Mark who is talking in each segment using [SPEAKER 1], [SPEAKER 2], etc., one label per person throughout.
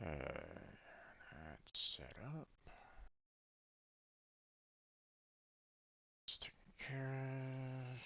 [SPEAKER 1] That's set up. It's taken care of.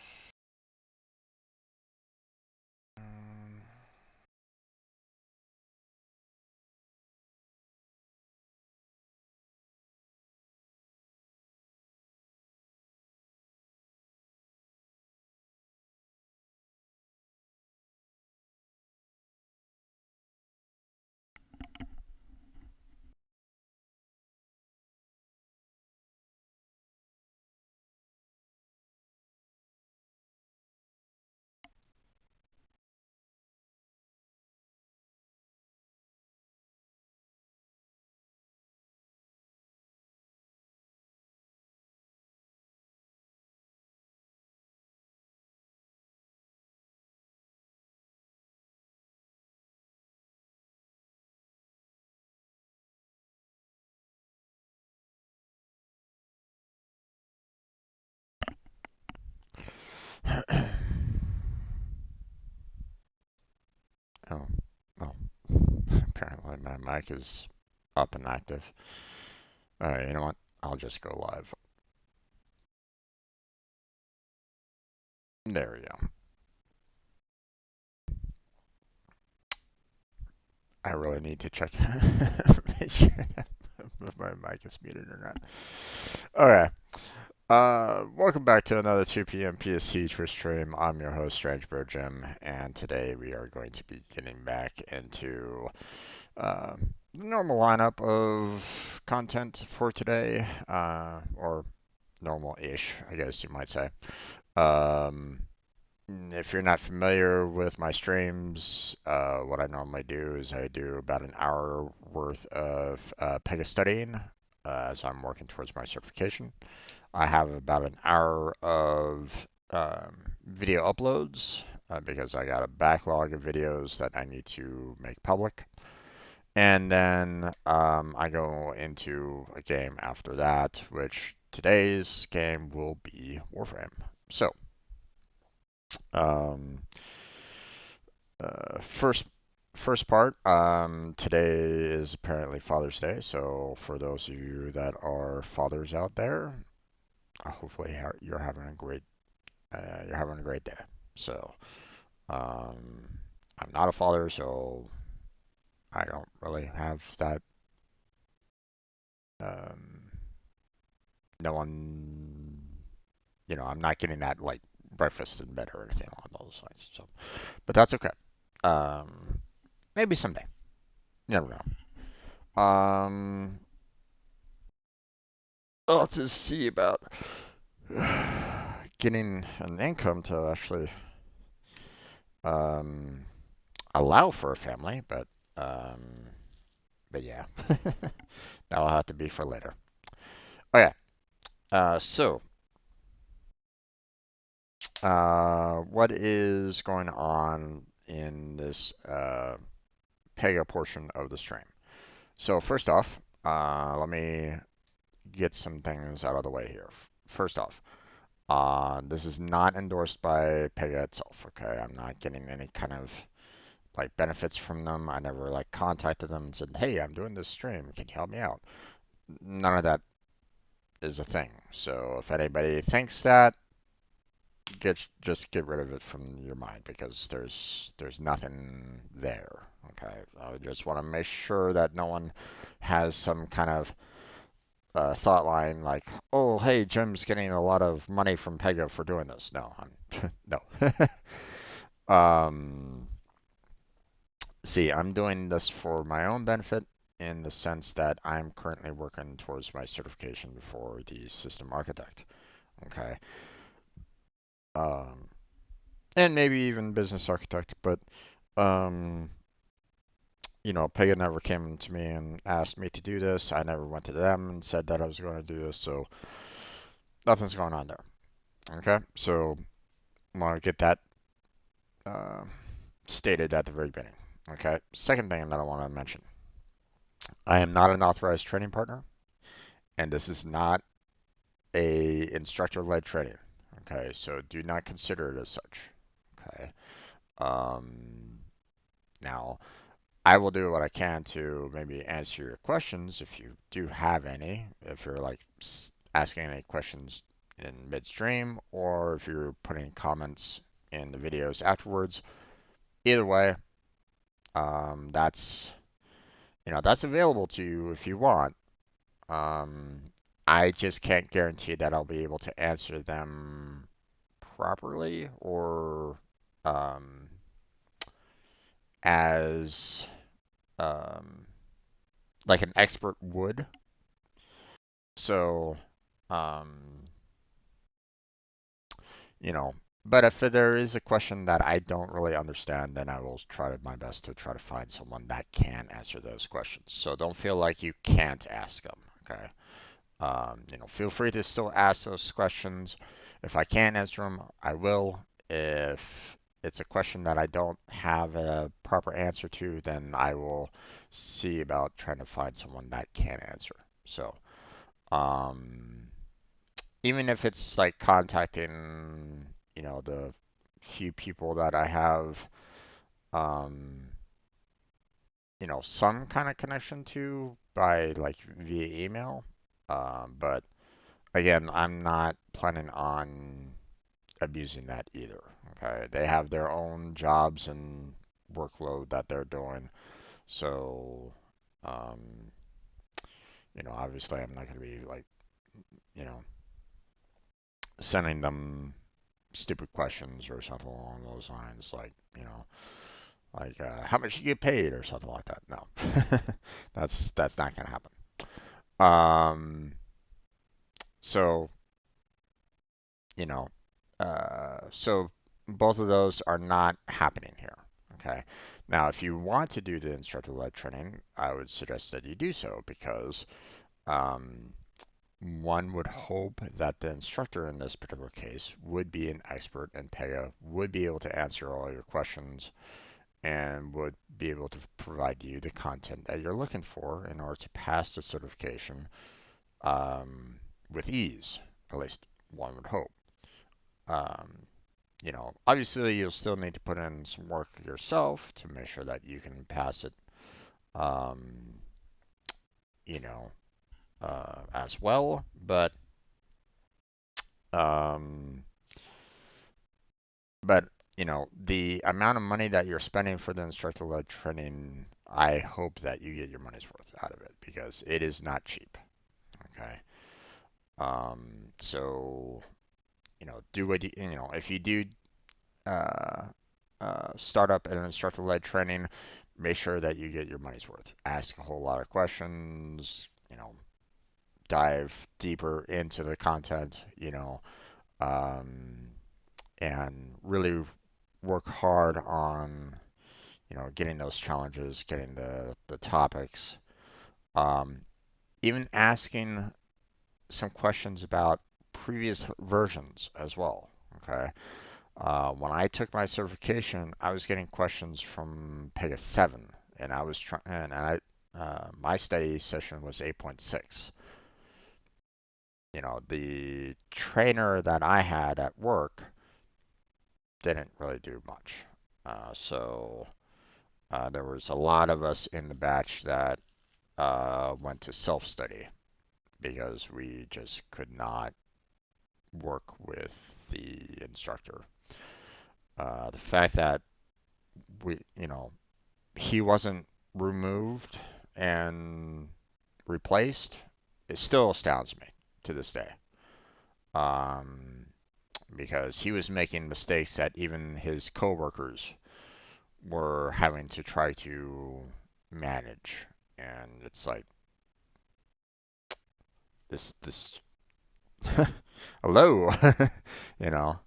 [SPEAKER 1] Oh, well, apparently my mic is up and active. Alright, you know what? I'll just go live. There we go. I really need to check make sure if my mic is muted or not. Okay. Welcome back to another 2 p.m. PST Twitch stream. I'm your host, Strangebird Jim, and today we are going to be getting back into the normal lineup of content for today, or normal-ish, I guess you might say. Um, if you're not familiar with my streams, what I normally do is I do about an hour worth of Pega studying as I'm working towards my certification. I have about an hour of video uploads because I got a backlog of videos that I need to make public. And then I go into a game after that, which today's game will be Warframe. So, um, first part. Today is apparently Father's Day, so for those of you that are fathers out there, hopefully you're having a great day. So, um, I'm not a father, so I don't really have that. Um, no one, I'm not getting that like breakfast in bed or anything along those lines. So, but that's okay. Um, maybe someday. You never know. I'll just see about getting an income to actually um, allow for a family, um, but yeah, that'll have to be for later. Okay, so what is going on in this Pega portion of the stream? So first off, let me get some things out of the way here. First off, this is not endorsed by Pega itself. Okay, I'm not getting any kind of like benefits from them. I never like contacted them and said, "Hey, I'm doing this stream. Can you help me out?" None of that is a thing. So if anybody thinks that, just get rid of it from your mind because there's nothing there. Okay, I just want to make sure that no one has some kind of thought line like, "Oh, hey, Jim's getting a lot of money from Pega for doing this." No, no. See, I'm doing this for my own benefit in the sense that I'm currently working towards my certification for the system architect. Okay. Um, and maybe even business architect, but um, Pega never came to me and asked me to do this. I never went to them and said that I was going to do this, so nothing's going on there. Okay, so I want to get that uh, stated at the very beginning. Okay, second thing that I want to mention, I am not an authorized training partner, and this is not a instructor-led training. Okay, so do not consider it as such. Okay. Um, now, I will do what I can to maybe answer your questions if you do have any. If you're like asking any questions in midstream, or if you're putting comments in the videos afterwards. Either way, that's that's available to you if you want. Um, I just can't guarantee that I'll be able to answer them properly or um, as um, like an expert would. So, um, you know, but if there is a question that I don't really understand, then I will try my best to try to find someone that can answer those questions. So don't feel like you can't ask them. Okay. Feel free to still ask those questions. If I can't answer them, I will. If it's a question that I don't have a proper answer to, then I will see about trying to find someone that can answer. So, um, even if it's like contacting, the few people that I have, um, some kind of connection to by like via email. But again, I'm not planning on abusing that either. Okay, they have their own jobs and workload that they're doing, so um, obviously I'm not going to be like, you know, sending them stupid questions or something along those lines, like how much you get paid or something like that. No, that's not going to happen. Um, so you know, so both of those are not happening here. Okay. Now, if you want to do the instructor-led training, I would suggest that you do so because um, one would hope that the instructor in this particular case would be an expert in Pega, would be able to answer all your questions, and would be able to provide you the content that you're looking for in order to pass the certification um, with ease. At least one would hope. Um, obviously you'll still need to put in some work yourself to make sure that you can pass it, um, you know, as well. Um, but the amount of money that you're spending for the instructor-led training, I hope that you get your money's worth out of it because it is not cheap. Okay. So do what if you do uh, start up an instructor-led training, make sure that you get your money's worth. Ask a whole lot of questions, dive deeper into the content, um, and really work hard on, getting those challenges, getting the topics, um, even asking some questions about previous versions as well. Okay. When I took my certification, I was getting questions from Pega 7, and I was trying, and my study session was 8.6. The trainer that I had at work didn't really do much. So there was a lot of us in the batch that went to self-study because we just could not work with the instructor. The fact that he wasn't removed and replaced, it still astounds me to this day. Um, because he was making mistakes that even his coworkers were having to try to manage. And it's like this hello, you know,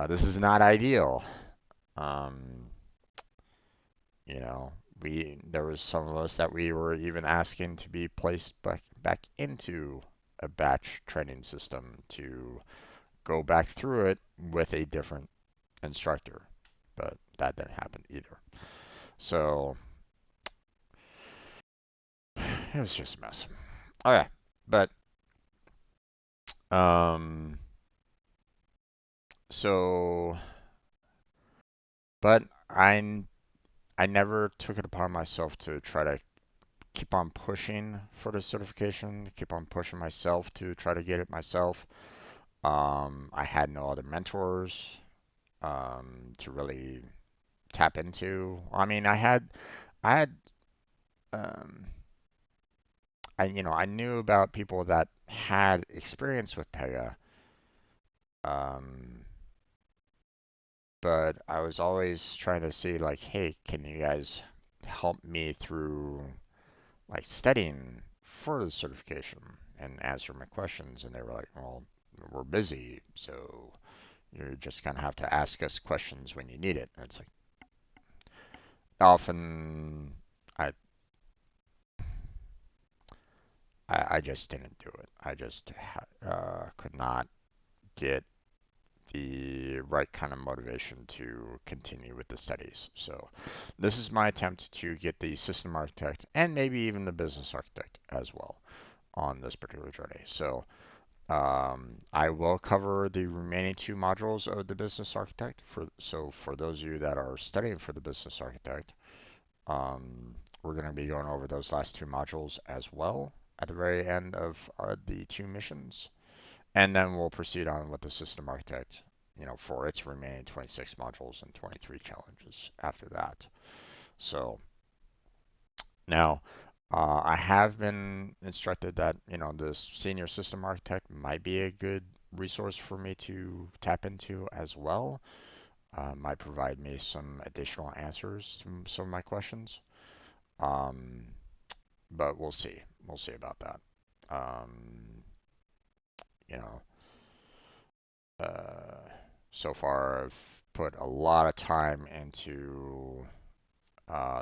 [SPEAKER 1] this is not ideal. Um, You know, there was some of us that we were even asking to be placed back into a batch training system to go back through it with a different instructor, but that didn't happen either. So it was just a mess. Okay, but um, so but I never took it upon myself to try to keep on pushing for the certification, keep on pushing myself to try to get it myself. I had no other mentors to really tap into. I mean, I had, um, I knew about people that had experience with Pega, um, but I was always trying to see like, hey, can you guys help me through like studying for the certification and answer my questions? And they were like, well, we're busy, so you're just gonna have to ask us questions when you need it. And it's like often I I just didn't do it. I just could not get the right kind of motivation to continue with the studies. So this is my attempt to get the system architect and maybe even the business architect as well on this particular journey. So I will cover the remaining two modules of the business architect. For those of you that are studying for the business architect, we're going to be going over those last two modules as well at the very end of the two missions. And then we'll proceed on with the system architect, for its remaining 26 modules and 23 challenges after that. So now, I have been instructed that, the senior system architect might be a good resource for me to tap into as well. Might provide me some additional answers to some of my questions. Um, but we'll see. We'll see about that. Um, you know, uh, so far I've put a lot of time into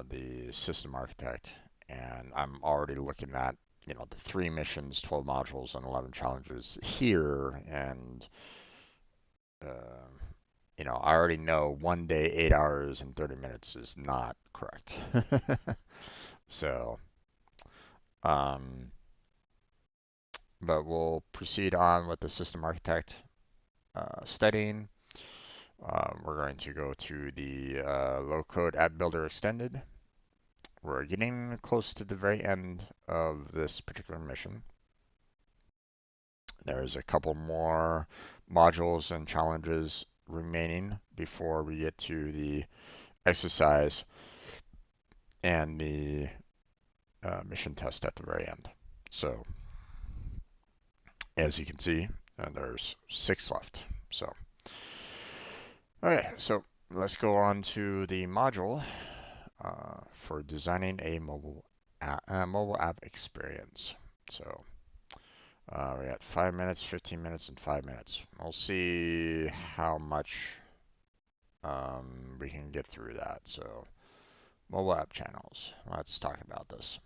[SPEAKER 1] the system architect, and I'm already looking at the three missions, 12 modules, and 11 challenges here, and uh, I already know one day, 8 hours and 30 minutes is not correct. So, um, but we'll proceed on with the system architect studying. We're going to go to the low code app builder extended. We're getting close to the very end of this particular mission. There's a couple more modules and challenges remaining before we get to the exercise and the mission test at the very end. So, as you can see, there's 6 left. So, okay, so let's go on to the module for designing a mobile app experience. So, we got 5 minutes, 15 minutes, and 5 minutes. We'll see how much we can get through that. So, mobile app channels. Let's talk about this.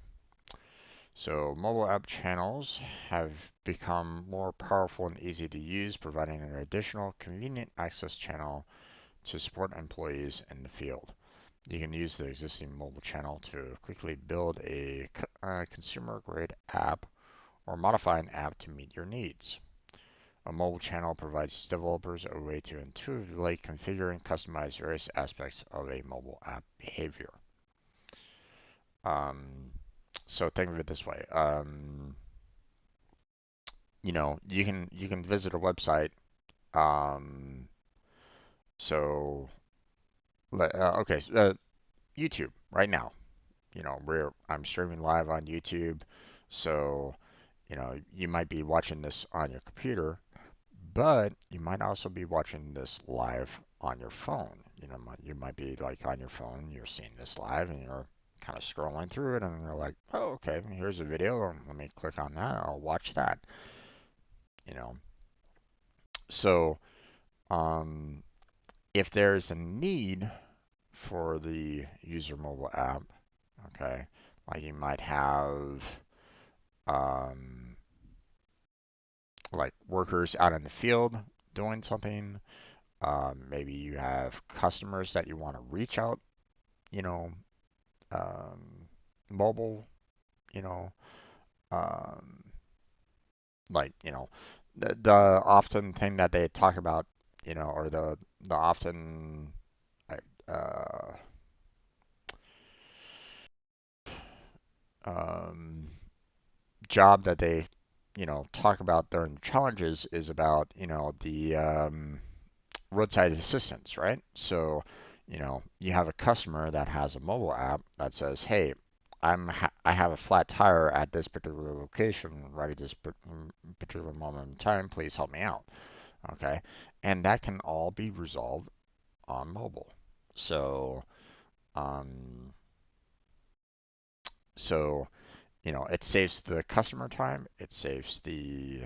[SPEAKER 1] So, mobile app channels have become more powerful and easy to use, providing an additional convenient access channel to support employees in the field. You can use the existing mobile channel to quickly build a consumer-grade app or modify an app to meet your needs. A mobile channel provides developers a way to intuitively configure and customize various aspects of a mobile app behavior. Um, so think of it this way. You can visit a website. Um, so okay, YouTube right now. I'm streaming live on YouTube, so you might be watching this on your computer, but you might also be watching this live on your phone. You might be like on your phone, you're seeing this live, and you're kind of scrolling through it, and you're like, oh, okay, here's a video. Let me click on that. I'll watch that. You know, so um, if there's a need for the user mobile app, okay, like you might have um, like workers out in the field doing something. Maybe you have customers that you want to reach out, you know, um, mobile, you know, um, like, the often thing that they talk about, or the often, like, um, job that they, talk about during challenges is about, the roadside assistance, right? So, you have a customer that has a mobile app that says, "Hey, I have a flat tire at this particular location right at this particular moment in time. Please help me out." Okay, and that can all be resolved on mobile. So, um, so it saves the customer time, it saves the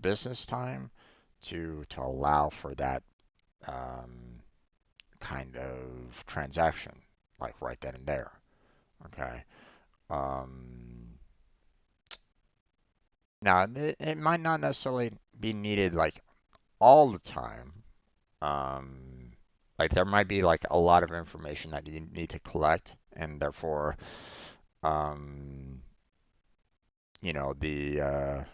[SPEAKER 1] business time to allow for that um, kind of transaction, like right then and there. Okay. Um, Now it might not necessarily be needed like all the time. Like there might be like a lot of information that you need to collect, and therefore, um, you know, the uh,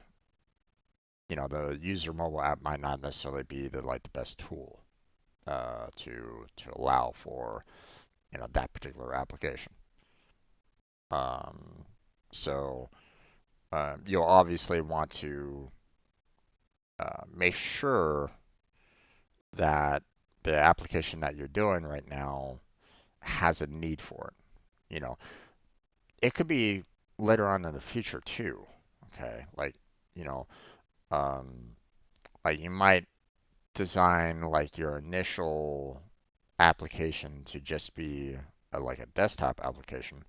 [SPEAKER 1] the user mobile app might not necessarily be the best tool to allow for that particular application. Um, so you'll obviously want to make sure that the application that you're doing right now has a need for it. It could be later on in the future too. Okay, you know, um, like you might design like your initial application to just be like a desktop application,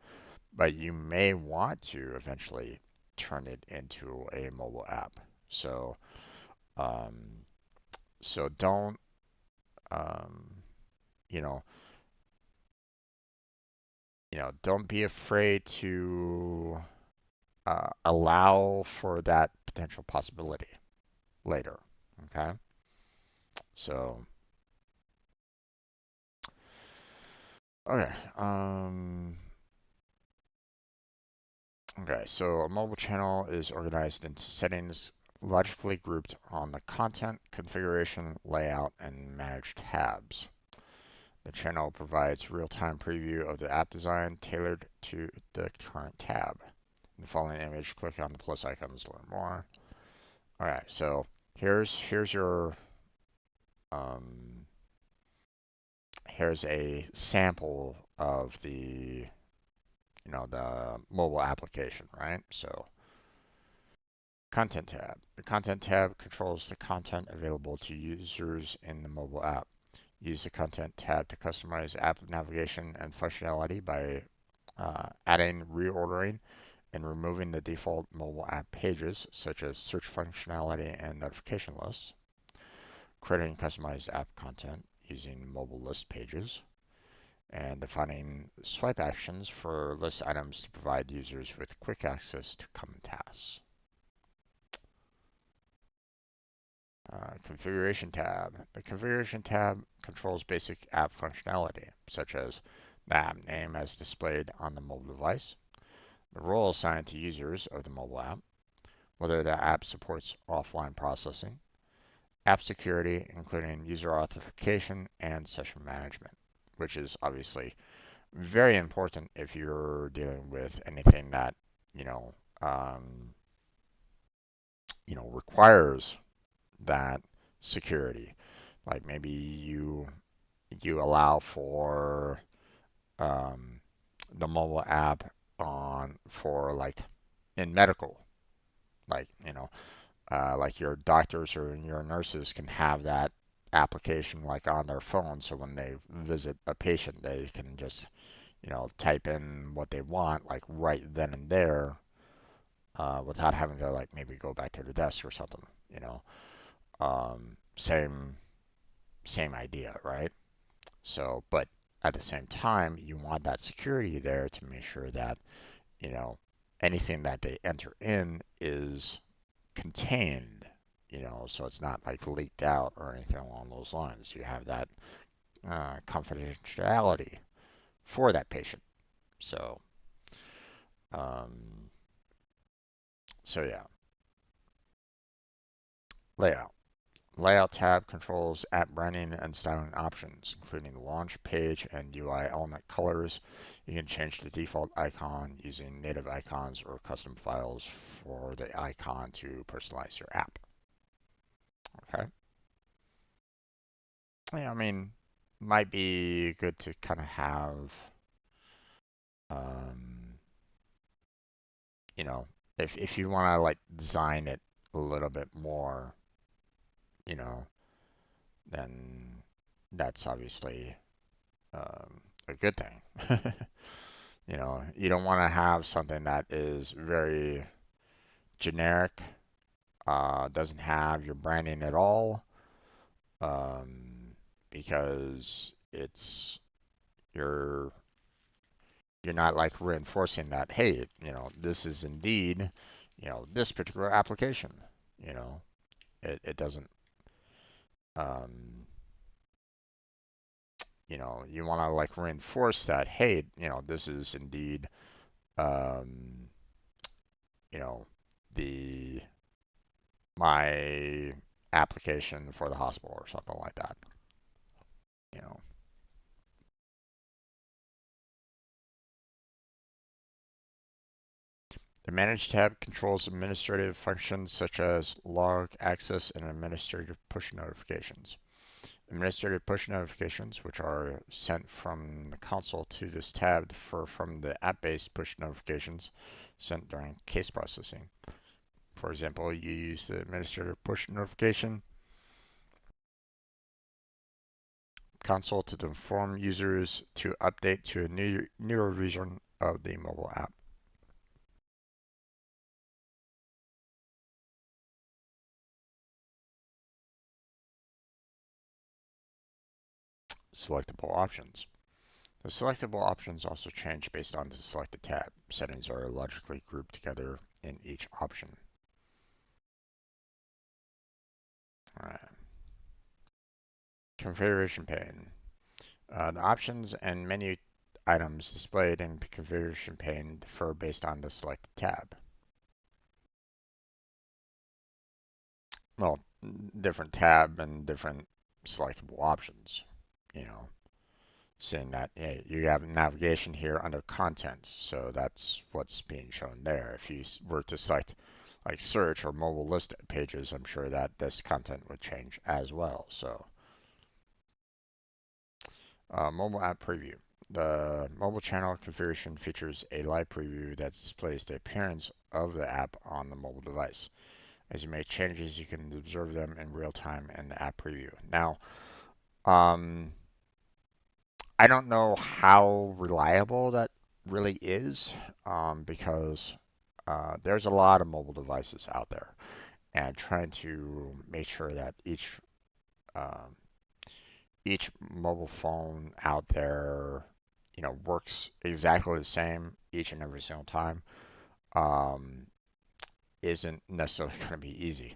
[SPEAKER 1] but you may want to eventually turn it into a mobile app. So, um, so um, you know, don't be afraid to allow for that potential possibility later. Okay. So, okay. Okay. So a mobile channel is organized into settings logically grouped on the content, configuration, layout, and manage tabs. The channel provides real-time preview of the app design tailored to the current tab. In the following image, click on the plus icons to learn more. All right, so here's your um, here's a sample of the mobile application, right? So content tab. The content tab controls the content available to users in the mobile app. Use the content tab to customize app navigation and functionality by adding, reordering, and removing the default mobile app pages, such as search functionality and notification lists. Creating customized app content using mobile list pages, and defining swipe actions for list items to provide users with quick access to common tasks. Configuration tab. The configuration tab controls basic app functionality, such as the app name as displayed on the mobile device, the role assigned to users of the mobile app, whether the app supports offline processing, app security, including user authentication and session management, which is obviously very important if you're dealing with anything that you know um, requires that security. Like maybe you allow for um, the mobile app on for like in medical, like like your doctors or your nurses can have that application like on their phone, so when they visit a patient, they can just type in what they want like right then and there, without having to like maybe go back to the desk or something. Same idea, right? So, but at the same time, you want that security there to make sure that you know anything that they enter in is contained. So it's not like leaked out or anything along those lines. You have that confidentiality for that patient. So, um, so yeah, layout. Layout tab controls app branding and styling options, including the launch page and UI element colors. You can change the default icon using native icons or custom files for the icon to personalize your app. Okay. Yeah, I mean, might be good to kind of have, um, you know, if you want to like design it a little bit more, you know, then that's obviously a good thing. You know, you don't want to have something that is very generic, doesn't have your branding at all, um, because you're you're not like reinforcing that, hey, you know, this is indeed, you know, this particular application. You know, it doesn't, um, you know, you want to like reinforce that, hey, you know, this is indeed, um, you know, the my application for the hospital or something like that. You know, the Manage tab controls administrative functions such as log access and administrative push notifications. Administrative push notifications, which are sent from the console to this tab, differ from the app-based push notifications sent during case processing. For example, you use the administrative push notification console to inform users to update to a newer version of the mobile app. Selectable options. The selectable options also change based on the selected tab. Settings are logically grouped together in each option. All right. Configuration pane. The options and menu items displayed in the configuration pane differ based on the selected tab. Well, different tab and different selectable options. You know, saying that hey, you have navigation here under content, so that's what's being shown there. If you were to select like search or mobile list pages, I'm sure that this content would change as well. So, mobile app preview. The mobile channel configuration features a live preview that displays the appearance of the app on the mobile device. As you make changes, you can observe them in real time in the app preview. Now, um, I don't know how reliable that really is, because there's a lot of mobile devices out there, and trying to make sure that um, each mobile phone out there, you know, works exactly the same each and every single time, um, isn't necessarily going to be easy.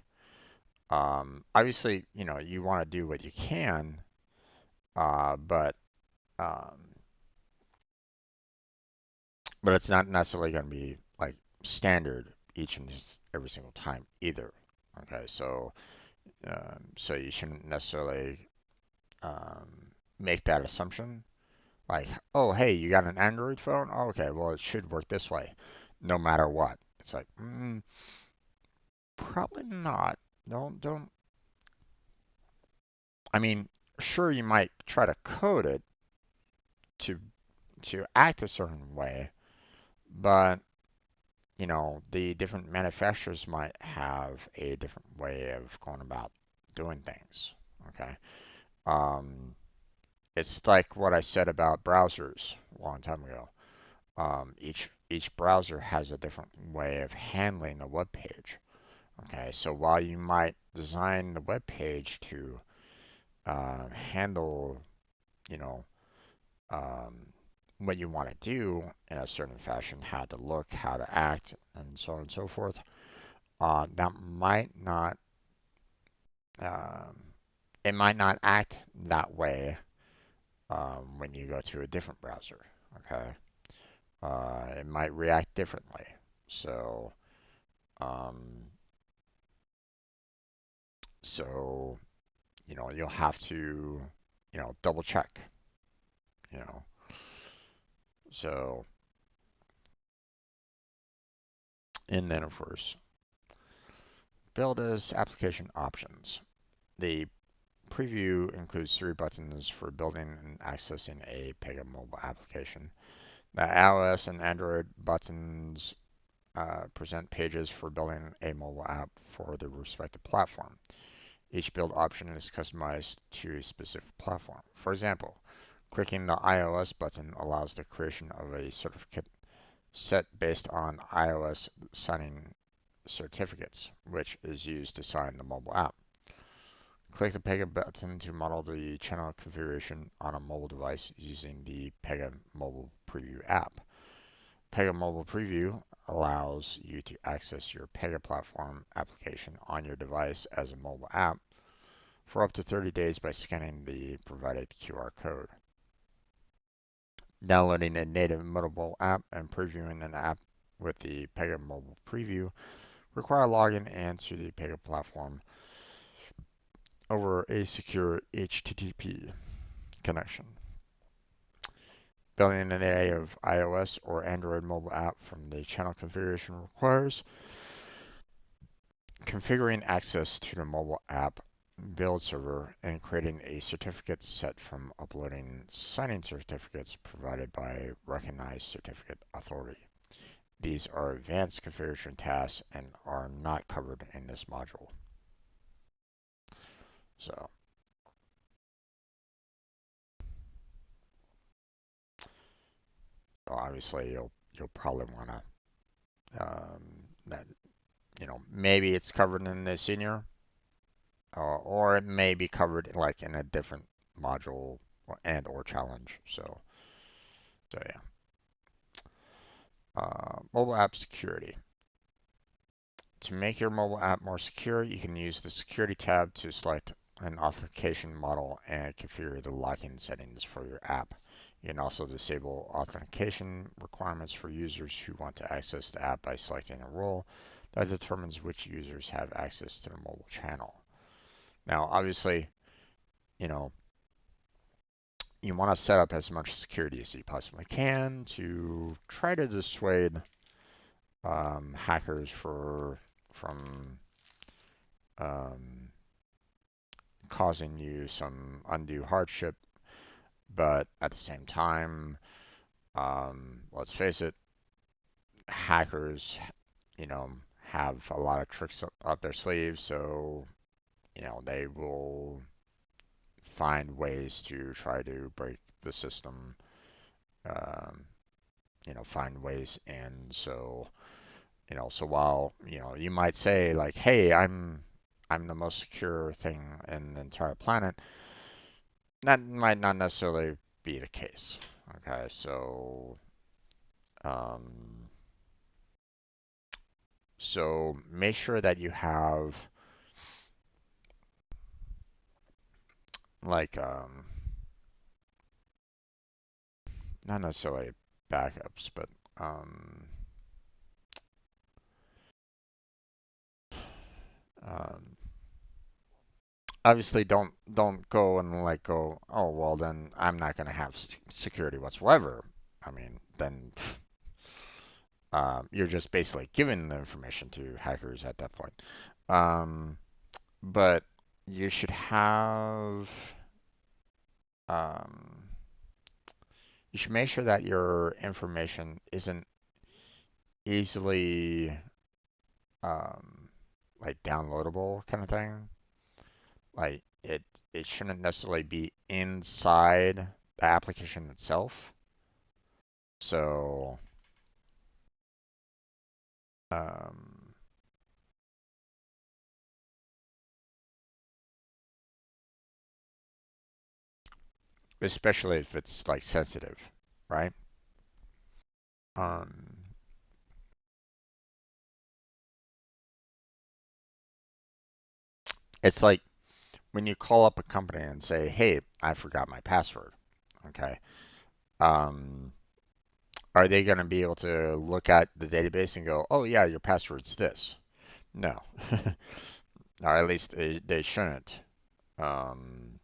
[SPEAKER 1] Obviously, you know, you want to do what you can, but um, but it's not necessarily going to be like standard each and every single time either. Okay, so you shouldn't necessarily um, make that assumption. Like, oh, hey, you got an Android phone? Oh, okay, well, it should work this way, no matter what. It's like, probably not. Don't. I mean, sure, you might try to code it to act a certain way, but you know, the different manufacturers might have a different way of going about doing things. Okay. Um, it's like what I said about browsers a long time ago. Each browser has a different way of handling a web page. Okay, so while you might design the web page to handle, you know, um, what you want to do in a certain fashion, how to look, how to act, and so on and so forth, that might not, um, it might not act that way when you go to a different browser. Okay, it might react differently. So, um, So, you'll have to, double check, you know. So, and then of course, build as application options. The preview includes 3 buttons for building and accessing a Pega mobile application. The iOS and Android buttons present pages for building a mobile app for the respective platform. Each build option is customized to a specific platform. For example, clicking the iOS button allows the creation of a certificate set based on iOS signing certificates, which is used to sign the mobile app. Click the Pega button to model the channel configuration on a mobile device using the Pega Mobile Preview app. Pega Mobile Preview allows you to access your Pega platform application on your device as a mobile app for up to 30 days by scanning the provided QR code. Downloading a native mobile app and previewing an app with the Pega Mobile Preview require login into the Pega platform over a secure HTTP connection. Building an native iOS or Android mobile app from the channel configuration requires configuring access to the mobile app build server and creating a certificate set from uploading signing certificates provided by recognized certificate authority. These are advanced configuration tasks and are not covered in this module. So obviously you'll probably want to that maybe it's covered in the senior, or it may be covered like in a different module or challenge. So yeah. Mobile app security. To make your mobile app more secure, you can use the Security tab to select an authentication model and configure the login settings for your app. You can also disable authentication requirements for users who want to access the app by selecting a role that determines which users have access to the mobile channel. Now, obviously, you know, you want to set up as much security as you possibly can to try to dissuade hackers from um, causing you some undue hardship. But at the same time, let's face it, hackers, you know, have a lot of tricks up their sleeves, so they will find ways to try to break the system. Um, find ways, and so while you might say like, hey, I'm the most secure thing in the entire planet, that might not necessarily be the case. Okay, um, so make sure that you have like not necessarily backups, but um, obviously don't go and like go, oh well, then I'm not going to have security whatsoever. I mean, then you're just basically giving the information to hackers at that point. Um, but you should have um, you should make sure that your information isn't easily um, like downloadable kind of thing. Like it shouldn't necessarily be inside the application itself. So um, especially if it's like sensitive, right? Um, it's like when you call up a company and say, "Hey, I forgot my password." Okay. Um, are they going to be able to look at the database and go, "Oh yeah, your password's this"? No. or at least they shouldn't. Um,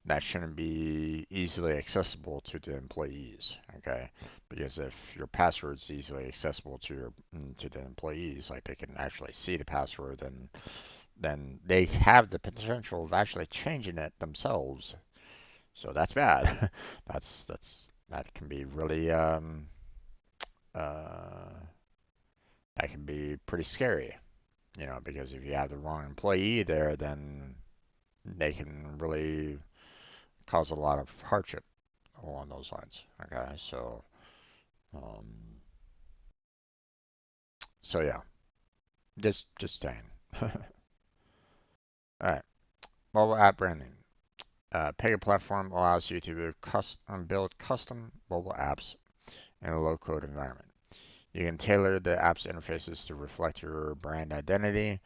[SPEAKER 1] that shouldn't be easily accessible to the employees, okay? Because if your password's easily accessible to the employees, like they can actually see the password, then they have the potential of actually changing it themselves. So that's bad. That can be really uh, that can be pretty scary, because if you have the wrong employee there, then they can really cause a lot of hardship along those lines. Okay, um, so yeah, just saying. All right, mobile app branding. Pega platform allows you to build custom mobile apps in a low-code environment. You can tailor the app's interfaces to reflect your brand identity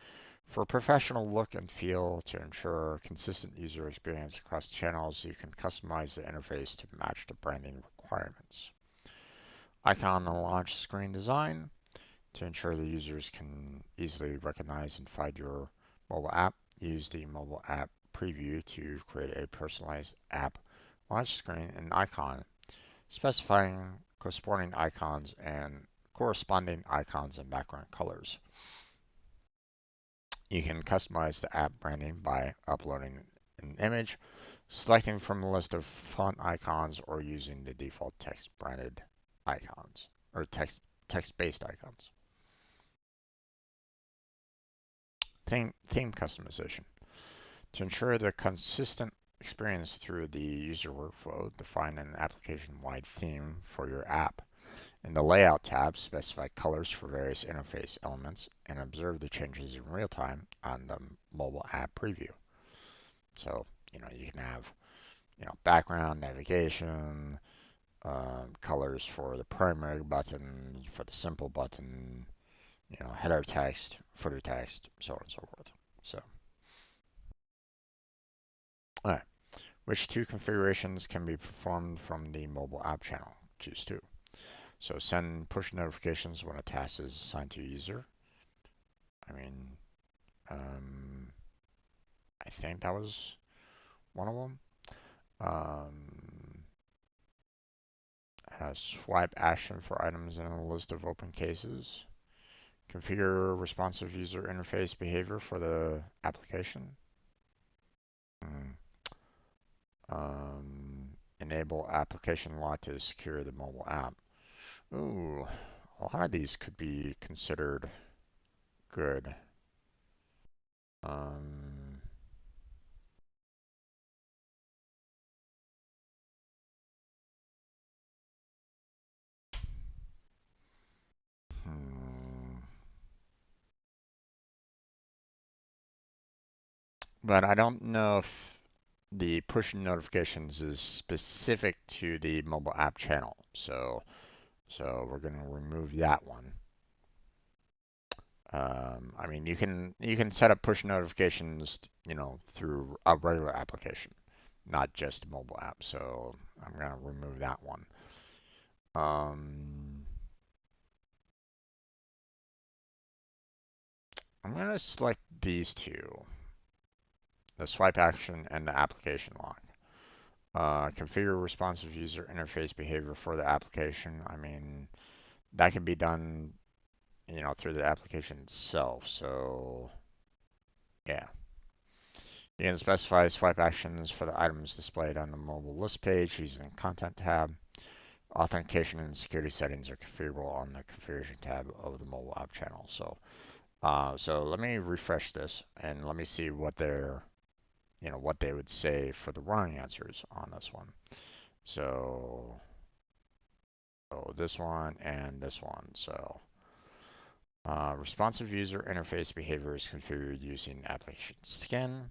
[SPEAKER 1] for a professional look and feel to ensure consistent user experience across channels. You can customize the interface to match the branding requirements. Icon and launch screen design to ensure the users can easily recognize and find your mobile app. Use the mobile app preview to create a personalized app launch screen and icon, specifying corresponding icons and background colors. You can customize the app branding by uploading an image, selecting from a list of font icons, or using the default text branded icons or text-based icons. Theme customization. To ensure the consistent experience through the user workflow, define an application-wide theme for your app. In the Layout tab, specify colors for various interface elements and observe the changes in real time on the mobile app preview. So, you can have, background, navigation, colors for the primary button, for the simple button, header text, footer text, so on and so forth. So, all right. Which two configurations can be performed from the mobile app channel? Choose two. So send push notifications when a task is assigned to a user. I mean, um, I think that was one of them. Um, Swipe action for items in a list of open cases. Configure responsive user interface behavior for the application. Mm. Enable application lock to secure the mobile app. Ooh, a lot of these could be considered good. Um, hmm. But I don't know if the push notifications is specific to the mobile app channel. So we're going to remove that one. I mean, you can set up push notifications, through a regular application, not just a mobile app. So I'm going to remove that one. Um, I'm going to select these two, the swipe action and the application lock. Configure responsive user interface behavior for the application. I mean, that can be done, through the application itself. So, yeah. You can specify swipe actions for the items displayed on the mobile list page using the Content tab. Authentication and security settings are configurable on the Configuration tab of the mobile app channel. So let me refresh this and let me see what they would say for the wrong answers on this one. So this one and this one. So responsive user interface behavior is configured using application skin.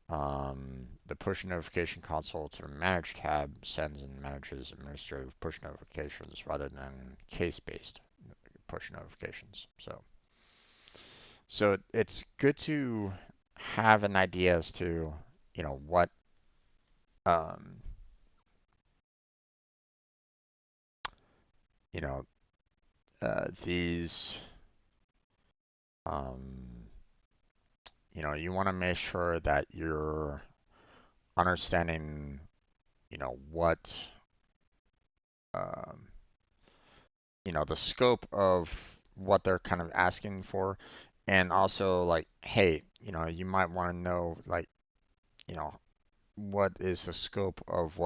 [SPEAKER 1] The push notification console to the Manage tab sends and manages administrative push notifications rather than case-based push notifications. So it's good to have an idea as to, what um, you know these Um, you want to make sure that you're understanding, what, um, the scope of what they're kind of asking for, and also like, hey, you might want to know like, you know, what is the scope of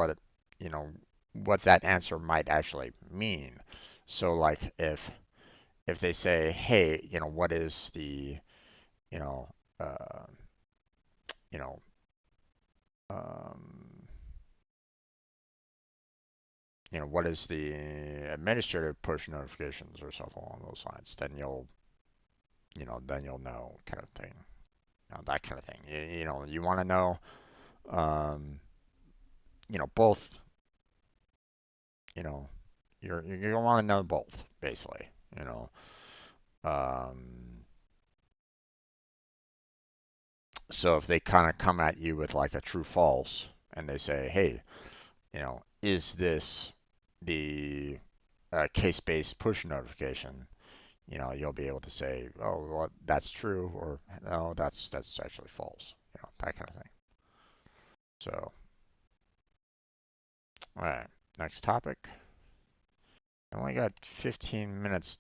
[SPEAKER 1] you know, what that answer might actually mean. So like if they say, hey, what is you know, uh, you know, um, what is the administrative push notifications or something along those lines, then you'll know kind of thing, that kind of thing. You want to know, um, both, you know, you're gonna want to know both basically, you know. Um, so if they kind of come at you with like a true false and they say, hey, is this the case-based push notification? You'll be able to say, oh, well, that's true, or no, that's actually false. That kind of thing. So, all right, next topic. I only got 15 minutes,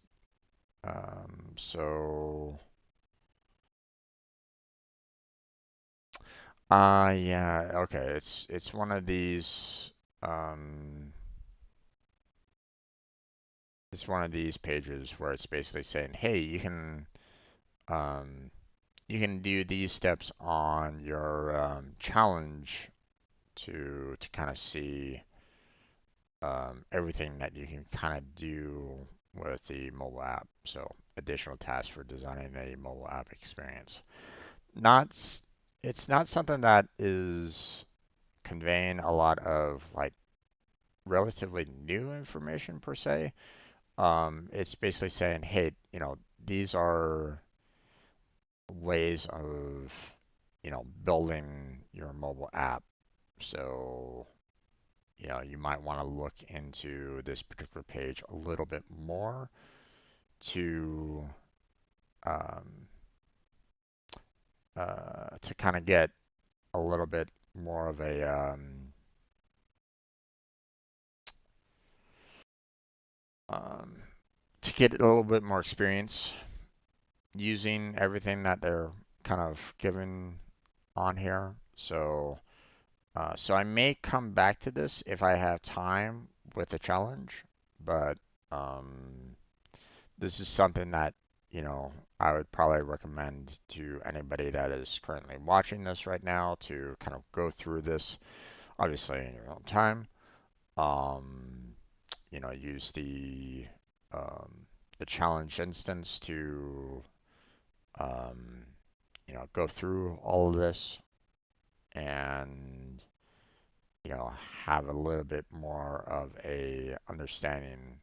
[SPEAKER 1] so, yeah, okay, it's one of these, um, it's one of these pages where it's basically saying, hey, um, you can do these steps on your challenge to kind of see everything that you can kind of do with the mobile app. So additional tasks for designing a mobile app experience. Not, it's not something that is conveying a lot of like relatively new information per se. It's basically saying, hey, these are ways of, building your mobile app. So, you might want to look into this particular page a little bit more to um, to kind of get a little bit more of a um, to get a little bit more experience using everything that they're kind of given on here. So I may come back to this if I have time with the challenge, but um, this is something that, you know, I would probably recommend to anybody that is currently watching this right now to kind of go through this, obviously in your own time. Um, use um, the challenge instance to, um, go through all of this and, have a little bit more of a understanding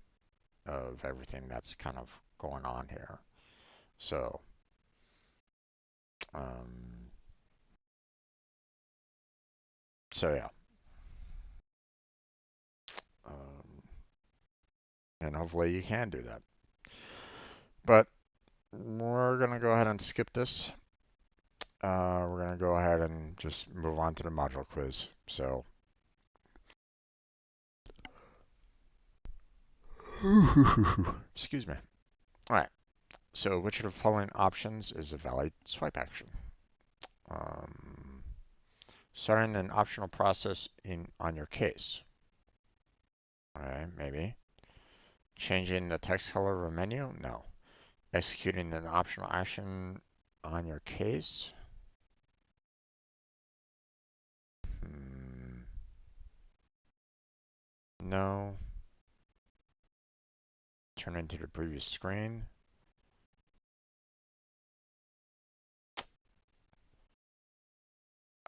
[SPEAKER 1] of everything that's kind of going on here. So, um, yeah, um, and hopefully you can do that. But we're gonna go ahead and skip this. We're gonna go ahead and just move on to the module quiz. So, excuse me. All right. So, which of the following options is a valid swipe action? Um, Starting an optional process in on your case. All right, maybe. Changing the text color of a menu? No. Executing an optional action on your case? Hmm, no. Turn into the previous screen?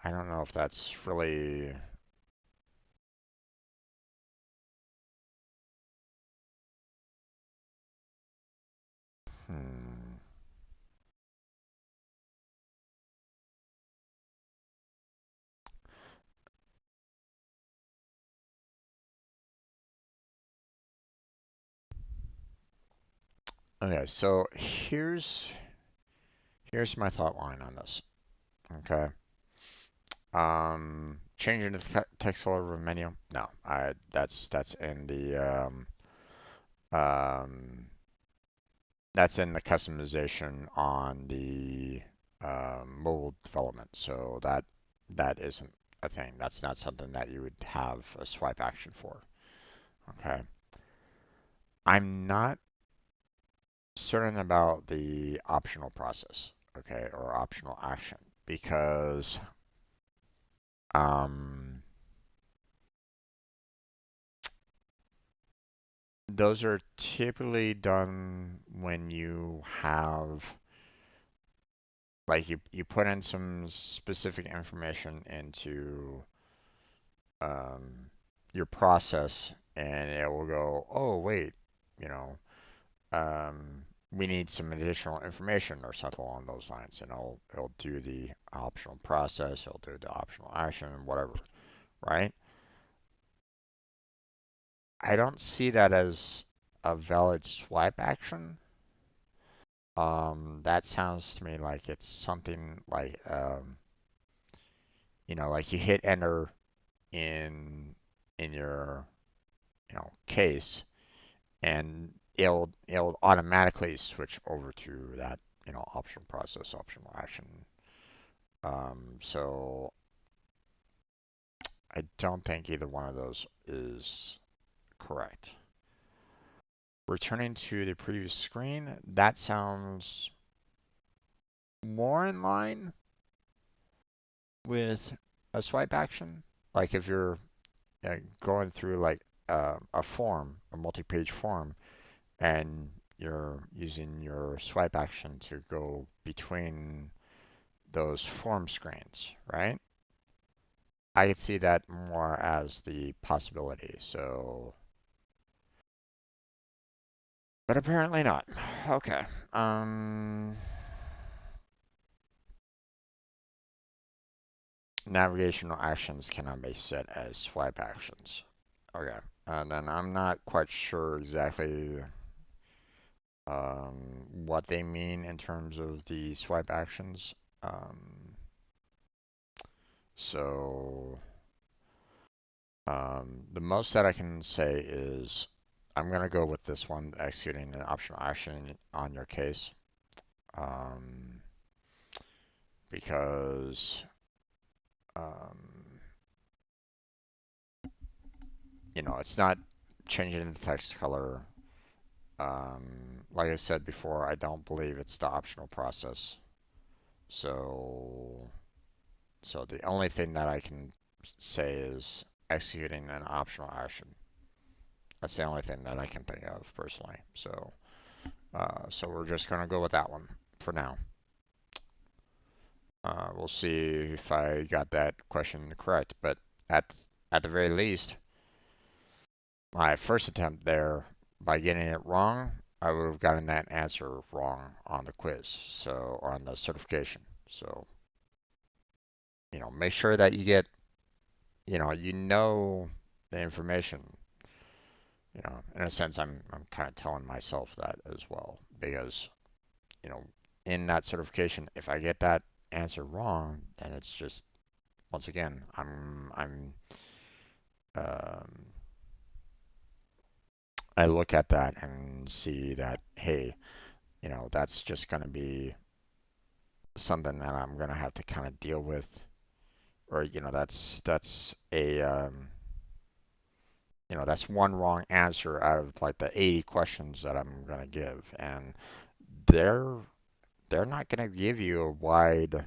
[SPEAKER 1] I don't know if that's really. Hmm. Okay, so Here's my thought line on this. Okay. Changing the text color of a menu. No, that's in the um, that's in the customization on the mobile development. So that isn't a thing. That's not something that you would have a swipe action for. Okay. I'm not certain about the optional process, okay, or optional action because um, those are typically done when you have like you put in some specific information into um, your process and it will go, oh wait, you know, we need some additional information or something along those lines, and it'll do the optional process, it'll do the optional action, whatever, right? I don't see that as a valid swipe action. That sounds to me like it's something like, like you hit enter in your, case, and it'll automatically switch over to that, optional process, optional action. So I don't think either one of those is correct. Returning to the previous screen, that sounds more in line with a swipe action. Like if you're going through like a form, a multi-page form, and you're using your swipe action to go between those form screens, right? I could see that more as the possibility. So, but apparently not. Okay. Um, Navigational actions cannot be set as swipe actions. Okay. And then I'm not quite sure exactly what they mean in terms of the swipe actions. Um, so the most that I can say is I'm going to go with this one, executing an optional action on your case, um, because um, it's not changing the text color. Like I said before, I don't believe it's the optional process. So, so the only thing that I can say is executing an optional action. That's the only thing that I can think of personally. So we're just gonna go with that one for now. We'll see if I got that question correct, but at at the very least, my first attempt there, by getting it wrong, I would have gotten that answer wrong on the quiz, so or on the certification. So, make sure that you get, the information. In a sense, I'm kind of telling myself that as well because, you know, in that certification, if I get that answer wrong, then it's just once again, um, I look at that and see that, hey, that's just going to be something that I'm going to have to kind of deal with, or that's a that's one wrong answer out of like the 80 questions that I'm going to give, and they're they're not going to give you a wide,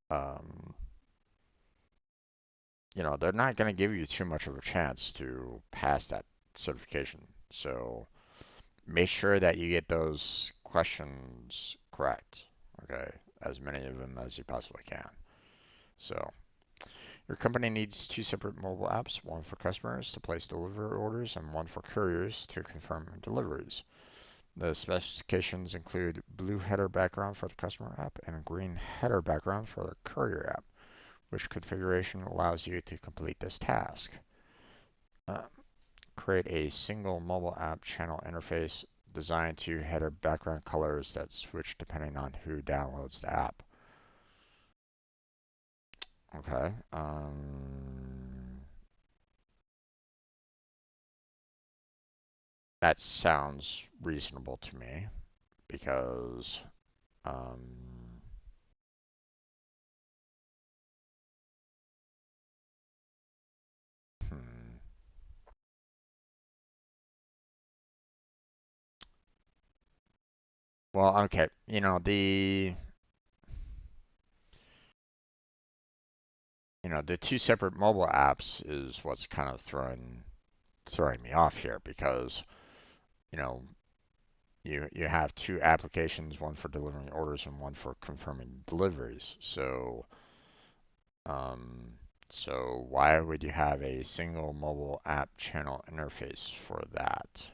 [SPEAKER 1] um, they're not going to give you too much of a chance to pass that certification. So make sure that you get those questions correct. Okay, as many of them as you possibly can. So your company needs two separate mobile apps, one for customers to place delivery orders and one for couriers to confirm deliveries. The specifications include blue header background for the customer app and a green header background for the courier app. Which configuration allows you to complete this task? Uh, Create a single mobile app channel interface Design two header background colors that switch depending on who downloads the app. Okay. That sounds reasonable to me because um, hmm. Well, okay. The two separate mobile apps is what's kind of throwing me off here because you know you have two applications, one for delivering orders and one for confirming deliveries. Um, so why would you have a single mobile app channel interface for that?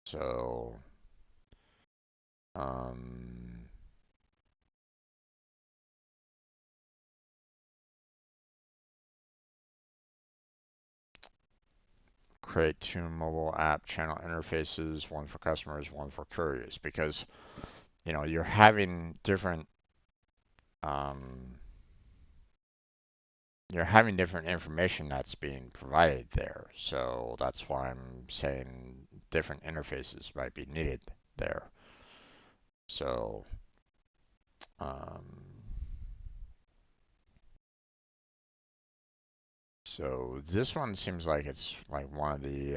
[SPEAKER 1] So um, create two mobile app channel interfaces, one for customers, one for couriers, because you're having um, different information that's being provided there. So that's why I'm saying different interfaces might be needed there. So um, so this one seems like it's like one of the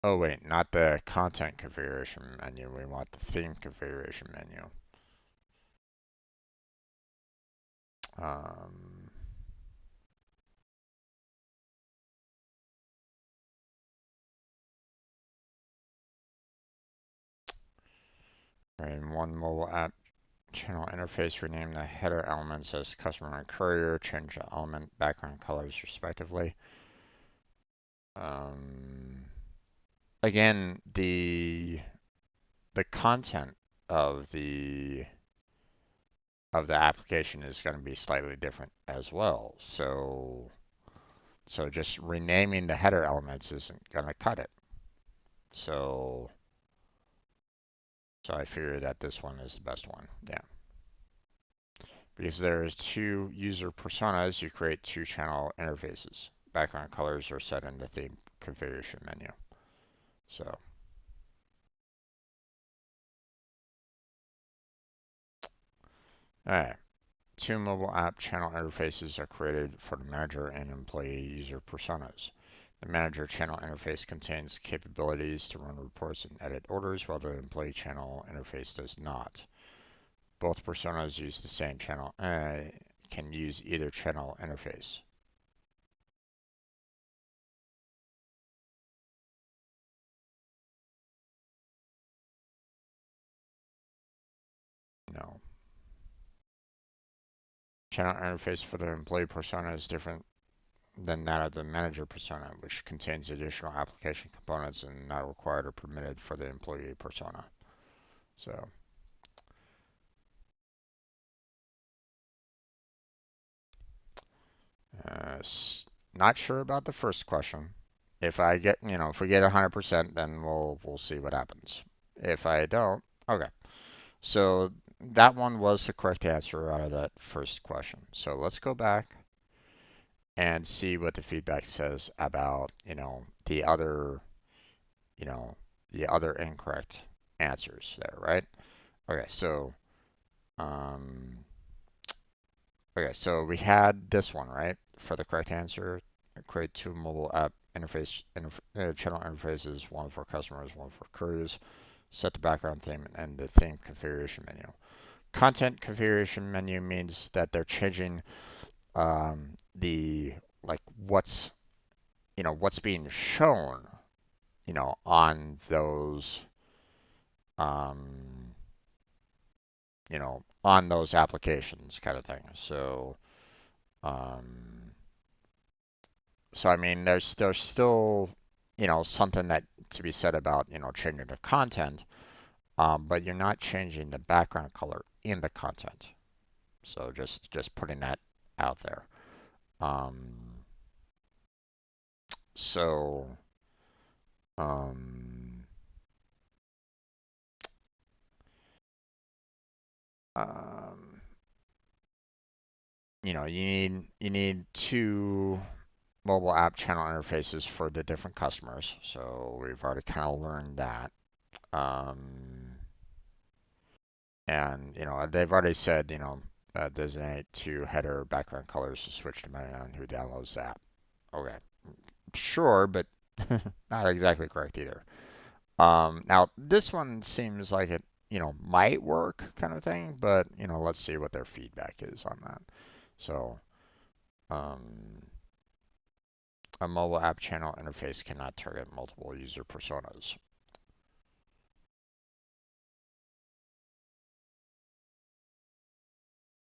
[SPEAKER 1] oh wait, not the content configuration menu. We want the theme configuration menu. Um, in one mobile app channel interface, rename the header elements as customer and courier, change the element background colors respectively. Um, Again, the content of the application is going to be slightly different as well. So just renaming the header elements isn't going to cut it. So so I figure that this one is the best one. Yeah. Because there's two user personas, you create two channel interfaces. Background colors are set in the theme configuration menu. So, all right. Two mobile app channel interfaces are created for the manager and employee user personas. The manager channel interface contains capabilities to run reports and edit orders, while the employee channel interface does not. Both personas use the same channel, can use either channel interface. No. Channel interface for the employee persona is different than that of the manager persona, which contains additional application components and not required or permitted for the employee persona. So, uh, not sure about the first question. If we get 100%, then we'll see what happens. If I don't, okay. So that one was the correct answer out of that first question. So let's go back and see what the feedback says about, you know, the other incorrect answers there, right? Okay, so um, we had this one, right? For the correct answer, create two mobile app channel interfaces, one for customers, one for couriers. Set the background theme and the theme configuration menu. Content configuration menu means that they're changing the like what's being shown, on those um, on those applications kind of thing. Um, so I mean, there's still, something that to be said about, changing the content, but you're not changing the background color in the content. So just putting that out there. Um, So, um, um, you need two mobile app channel interfaces for the different customers. So we've already kind of learned that. Um, and they've already said designate two header background colors to switch depending on who downloads the app. Okay, sure, but not exactly correct either. Now this one seems like it, might work kind of thing, but let's see what their feedback is on that. So, um, a mobile app channel interface cannot target multiple user personas.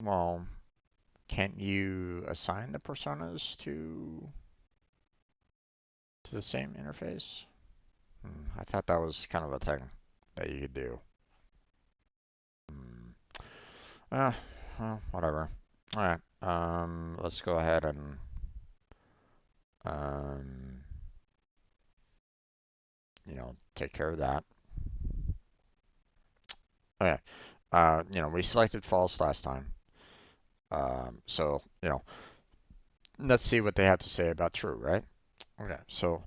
[SPEAKER 1] Well, can't you assign the personas to the same interface? I thought that was kind of a thing that you could do. Hmm. Uh, well, whatever. All right. Let's go ahead and um, take care of that. Okay. We selected false last time. So, let's see what they have to say about true, right? Okay. So,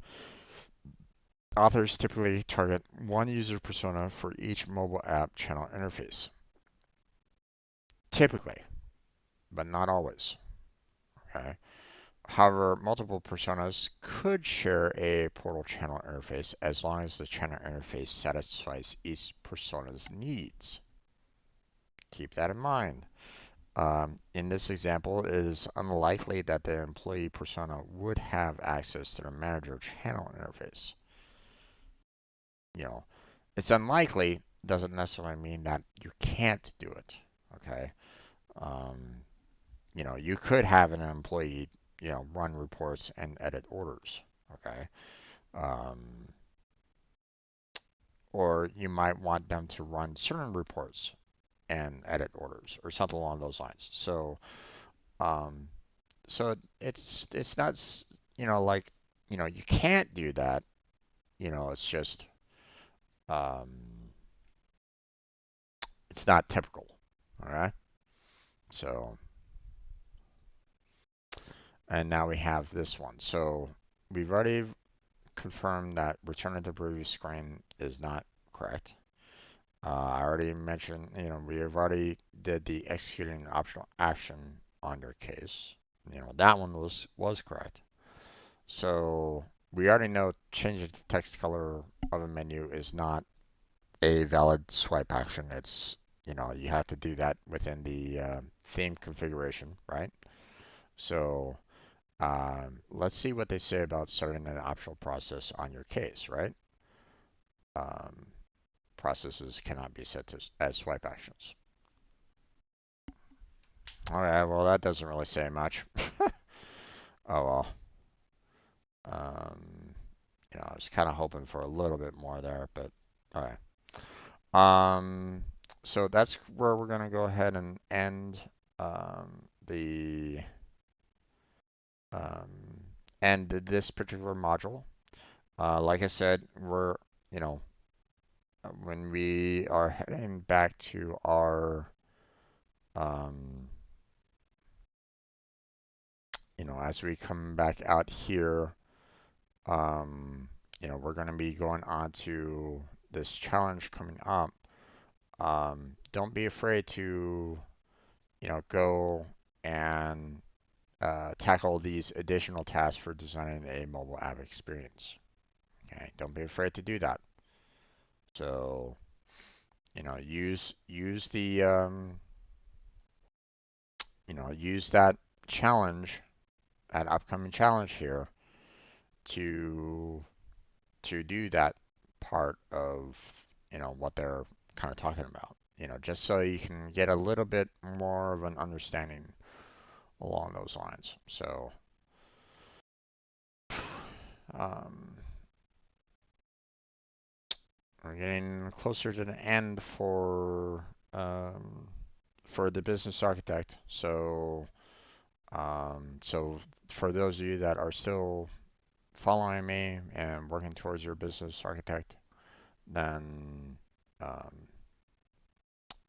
[SPEAKER 1] authors typically target one user persona for each mobile app channel interface. Typically, but not always. Okay. However, multiple personas could share a portal channel interface as long as the channel interface satisfies each persona's needs. Keep that in mind. In this example, it is unlikely that the employee persona would have access to the manager channel interface. You know, it's unlikely doesn't necessarily mean that you can't do it. Okay. Um, you could have an employee, run reports and edit orders. Okay. Um, or you might want them to run certain reports and edit orders or something along those lines. Um, so it's not like you can't do that. It's just um, it's not typical. All right. So and now we have this one. So we've already confirmed that returning to previous screen is not correct. I already mentioned, we have already did the executing optional action on your case. That one was correct. So we already know changing the text color of a menu is not a valid swipe action. It's, you have to do that within the theme configuration, right? So let's see what they say about starting an optional process on your case, right? Um, processes cannot be set as swipe actions. All right, well, that doesn't really say much. Oh well. Um, I was kind of hoping for a little bit more there, but all right. So that's where we're gonna go ahead and end the um, this particular module. Like I said, you know, when we are heading back to our um, as we come back out here, um, we're going to be going on to this challenge coming up. Don't be afraid to, go and tackle these additional tasks for designing a mobile app experience. Okay, don't be afraid to do that. So, use the use that challenge, that upcoming challenge here to do that part of what they're kind of talking about. Just so you can get a little bit more of an understanding along those lines. So, um, we're getting closer to the end for the business architect. So, so for those of you that are still following me and working towards your business architect, then um,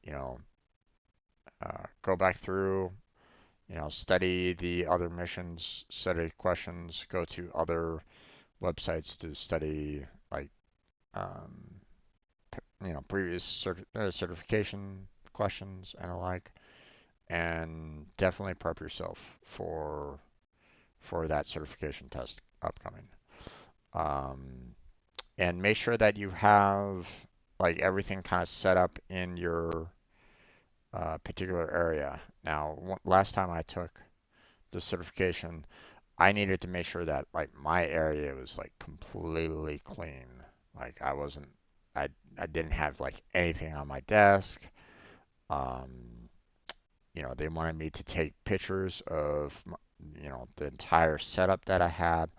[SPEAKER 1] you know, go back through, study the other missions, study questions, go to other websites to study like um, previous certification questions and the like, and definitely prep yourself for that certification test upcoming. Um, and make sure that you have like everything kind of set up in your particular area. Now, last time I took the certification, I needed to make sure that like my area was like completely clean. Like I I didn't have like anything on my desk. Um, they wanted me to take pictures of the entire setup that I had.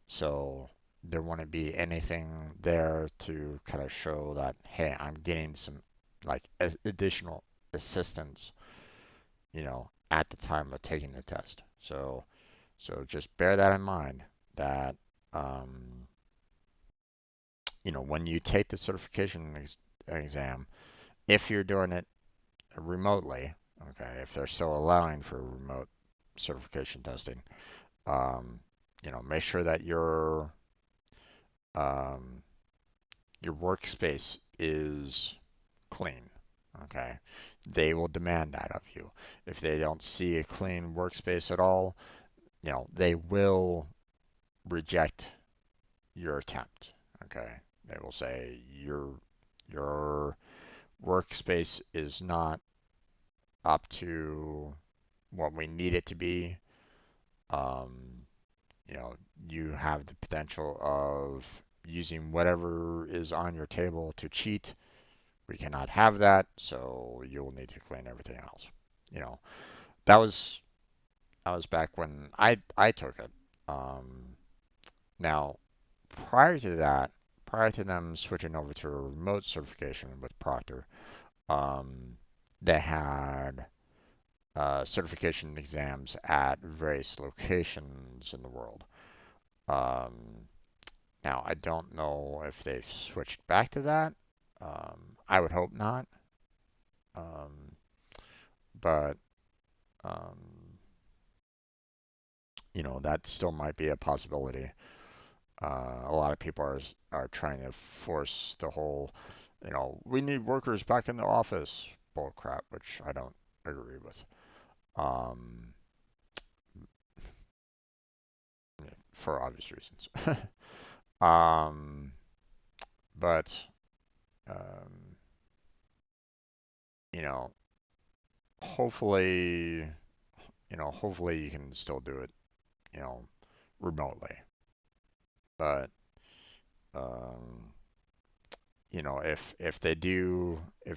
[SPEAKER 1] So there wouldn't be anything there to kind of show that, hey, I'm getting some like additional assistance, at the time of taking the test. So just bear that in mind that, um, when you take the certification exam, if you're doing it remotely, okay, if they're still allowing for remote certification testing, um, make sure that um, your workspace is clean. Okay, they will demand that of you. If they don't see a clean workspace at all, they will reject your attempt. Okay, they will say your workspace is not up to what we need it to be. Um, you know, you have the potential of using whatever is on your table to cheat. We cannot have that, so you'll need to clean everything else. You know, that was back when I took it. Um, Now, prior to that, prior to them switching over to a remote certification with Proctor, um, they had certification exams at various locations in the world. Um, Now, I don't know if they've switched back to that. I would hope not. Um, but, um, that still might be a possibility. A lot of people are trying to force the whole, we need workers back in the office bull crap, which I don't agree with. Um, for obvious reasons. um, but um, you know, hopefully, hopefully you can still do it, you know, remotely. But um, if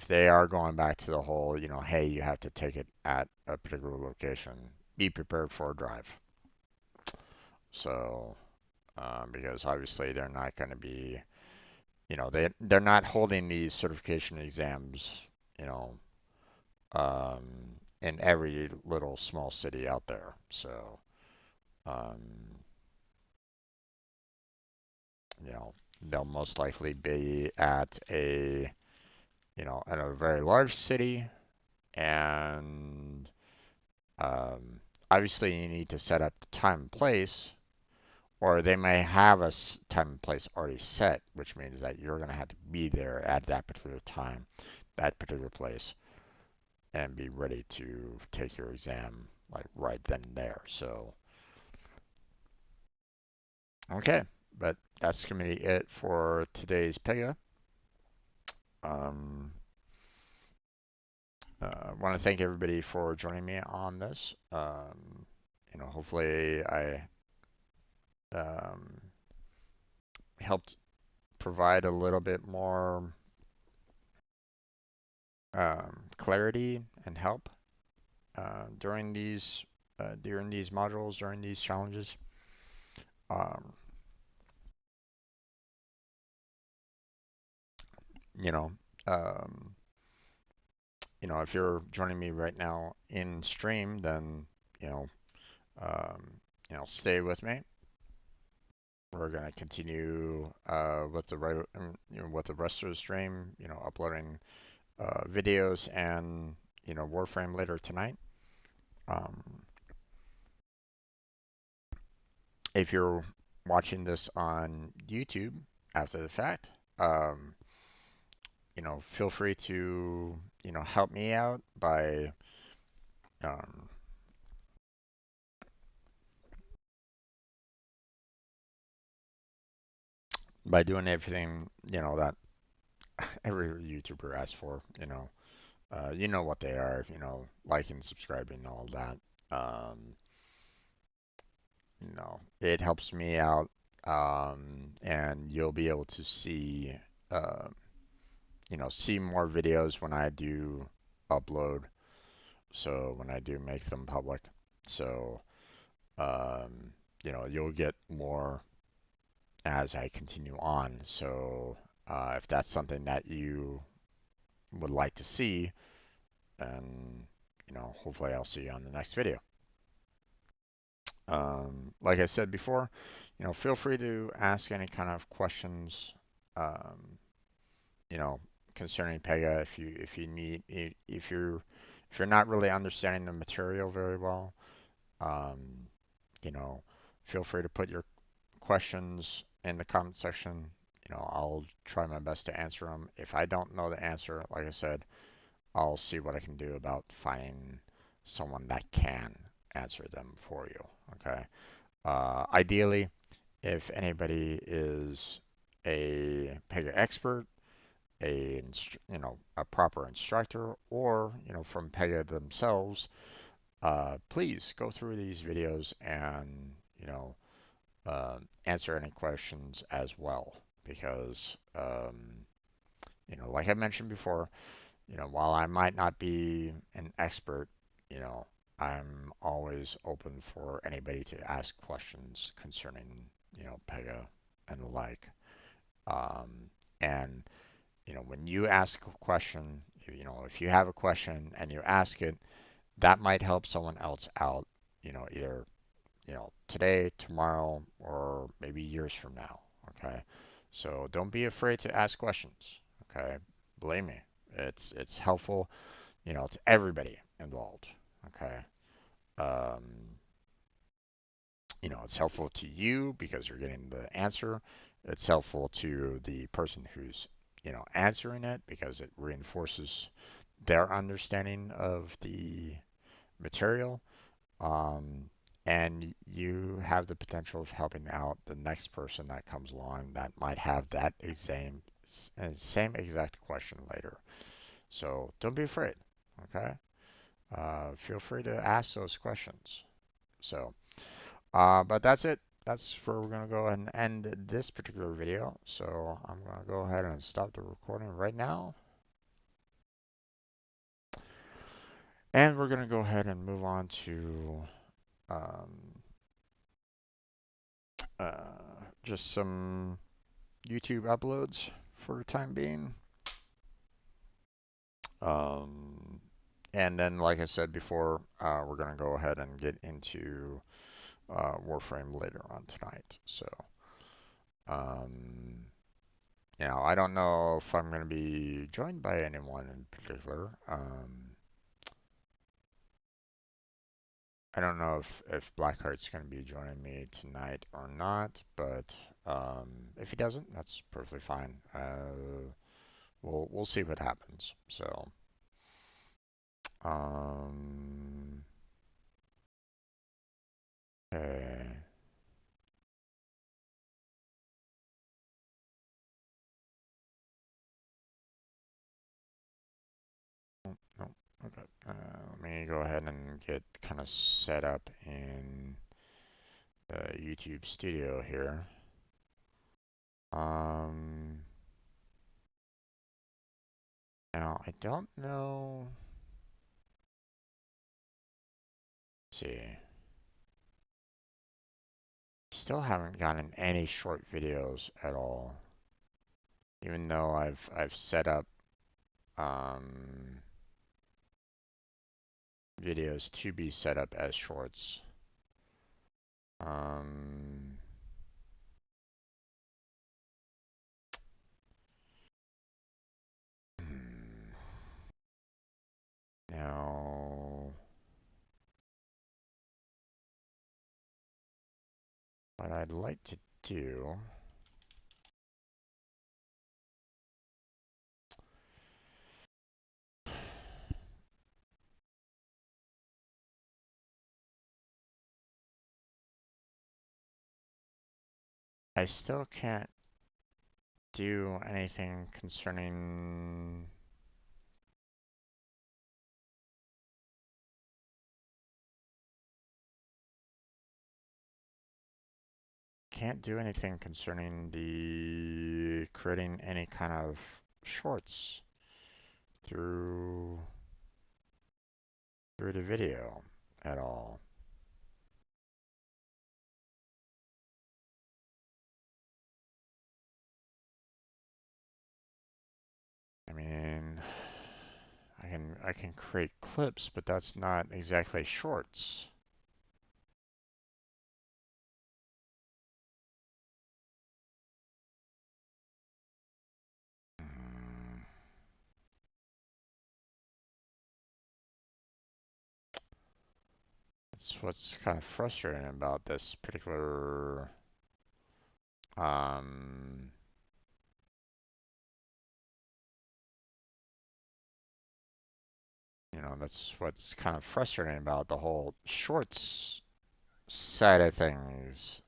[SPEAKER 1] they are going back to the whole, hey, you have to take it at a particular location, be prepared for a drive. So, because obviously they're not going to be, they're not holding these certification exams, you know, in every little small city out there. So, um, they'll most likely be at a very large city, and um, obviously you need to set up the time and place, or they may have a time and place already set, which means that you're going to have to be there at that particular time, that particular place, and be ready to take your exam like right then and there. So, okay, but that's going to be it for today's Pega. Um, I want to thank everybody for joining me on this. Hopefully I um, helped provide a little bit more clarity and help during these modules, during these challenges. Um, you know, um, if you're joining me right now in stream, then you know, um, stay with me. we're gonna continue with the with the rest of the stream. Uploading videos and Warframe later tonight. Um, if you're watching this on YouTube after the fact, um, feel free to help me out um, by doing everything that every YouTuber asks for. You know what they are. Liking, subscribing, all that. Um, it helps me out, and you'll be able to uh, see more videos when I do upload. So when I do make them public, so you'll get more as I continue on. So if that's something that you would like to see, then hopefully I'll see you on the next video. Like I said before, feel free to ask any kind of questions, um, you know, concerning Pega if you need if you're not really understanding the material very well, um, you know, feel free to put your questions in the comment section. I'll try my best to answer them. If I don't know the answer, like I said, I'll see what I can do about finding someone that can answer them for you. Okay. Ideally, if anybody is a Pega expert, a proper instructor, or from Pega themselves, please go through these videos and answer any questions as well, because like I mentioned before, while I might not be an expert, you know, I'm always open for anybody to ask questions concerning, Pega and the like. Um, and, when you ask a question, if you have a question and you ask it, that might help someone else out, either, today, tomorrow, or maybe years from now. Okay. So don't be afraid to ask questions. Okay. Believe me, it's helpful to everybody involved. Okay. Um, it's helpful to you because you're getting the answer. It's helpful to the person who's, answering it because it reinforces their understanding of the material. Um, and you have the potential of helping out the next person that comes along that might have that same exact question later. So don't be afraid. Okay. Feel free to ask those questions. So, but that's it. That's where we're going to go and end this particular video. So I'm going to go ahead and stop the recording right now. And we're going to go ahead and move on to um, just some YouTube uploads for the time being. Um, and then, like I said before, we're going to go ahead and get into Warframe later on tonight. So, um, I don't know if I'm going to be joined by anyone in particular. I don't know if Blackheart's going to be joining me tonight or not, but if he doesn't, that's perfectly fine. We'll see what happens. So, um, okay. No, okay. Let me go ahead and get kind of set up in the YouTube studio here. Um, Now I don't know. Let's see. Still haven't gotten any short videos at all, even though I've set up um, videos to be set up as shorts. Um, what I'd like to do. I still can't do anything concerning. Can't do anything concerning the creating any kind of shorts through the video at all. I mean, I can create clips, but that's not exactly shorts. Mm, That's what's kind of frustrating about this particular um, that's what's kind of frustrating about the whole shorts side of things.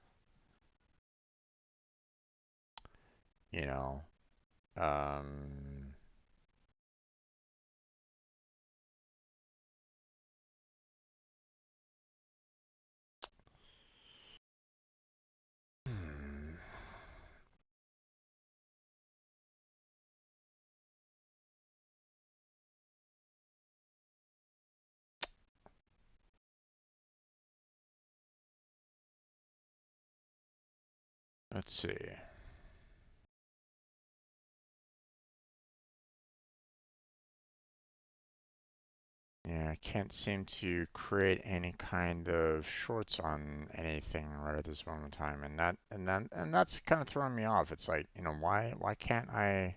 [SPEAKER 1] You know, um, hmm, let's see. Yeah, I can't seem to create any kind of shorts on anything right at this moment in time, and that's kind of throwing me off. It's like, why can't I,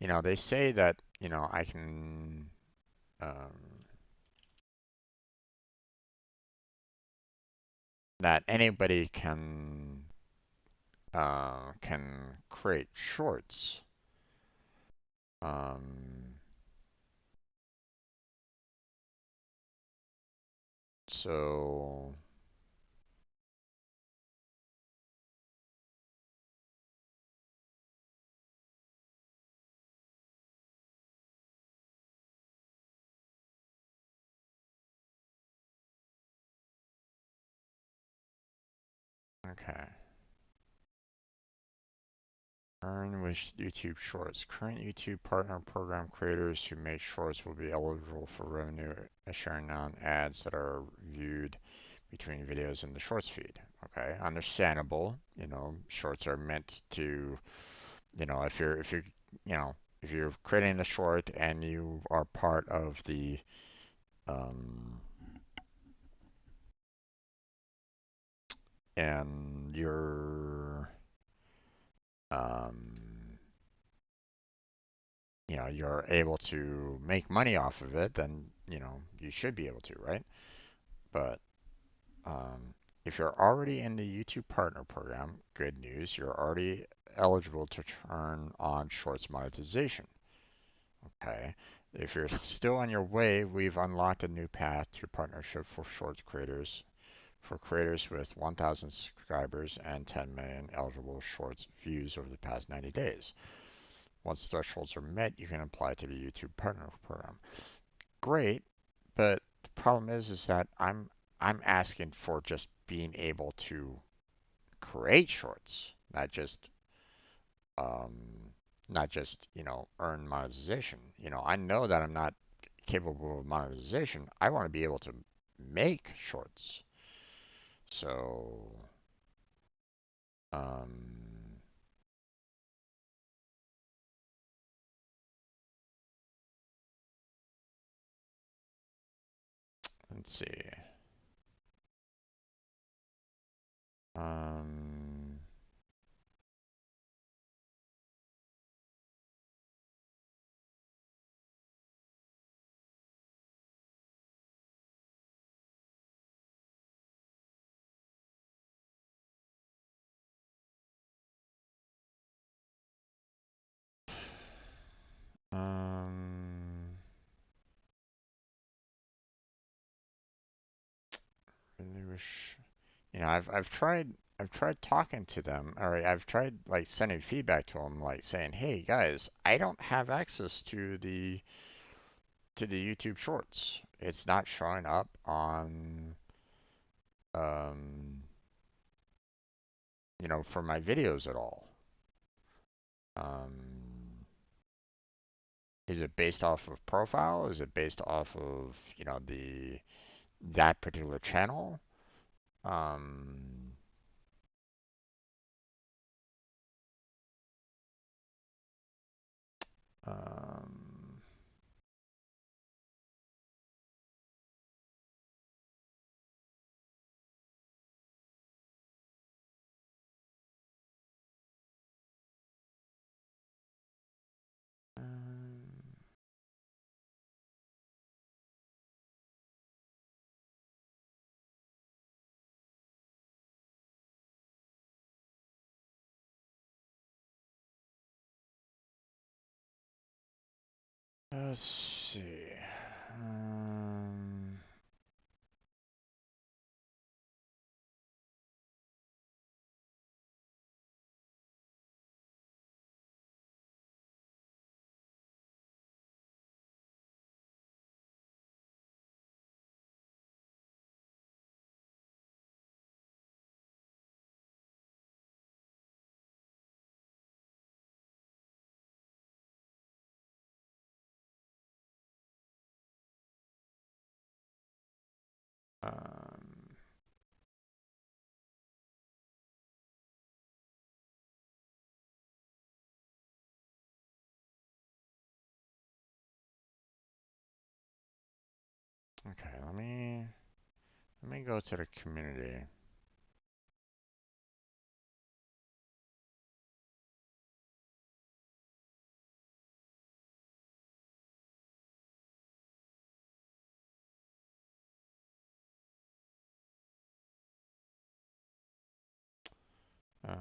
[SPEAKER 1] they say that, I can um, that anybody can create shorts. Um, so okay. Earn with YouTube Shorts. Current YouTube partner program creators who make shorts will be eligible for revenue sharing on ads that are viewed between videos in the shorts feed. Okay, understandable. Shorts are meant to, you know, if you're creating the short and you are part of the, um, and um, you're able to make money off of it, then, you should be able to, right? But um, if you're already in the YouTube Partner Program, good news, you're already eligible to turn on Shorts monetization. Okay. If you're still on your way, we've unlocked a new path to partnership for Shorts creators. For creators with 1,000 subscribers and 10 million eligible Shorts views over the past 90 days. Once thresholds are met, you can apply to the YouTube Partner Program. Great, but the problem is that I'm asking for just being able to create shorts, um, not just earn monetization. I know that I'm not capable of monetization. I want to be able to make shorts. So, um, let's see. Um, really wish, I've tried talking to them, or I've tried like sending feedback to them, like saying, "Hey guys, I don't have access to the YouTube Shorts. It's not showing up on um, for my videos at all. Um, is it based off of profile? Is it based off of, the that particular channel? Um, um, um, let's see. Um, um, okay, let me go to the community. Um,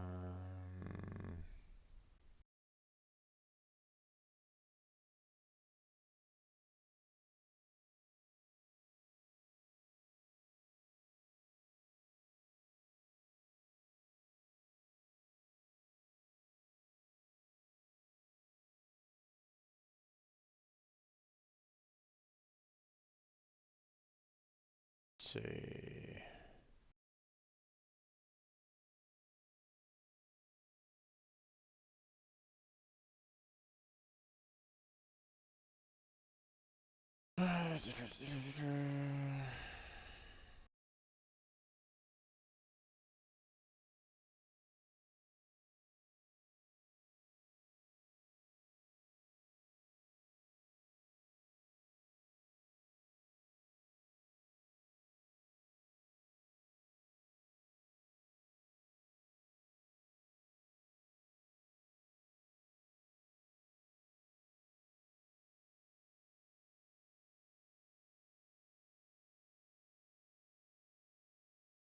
[SPEAKER 1] let's see.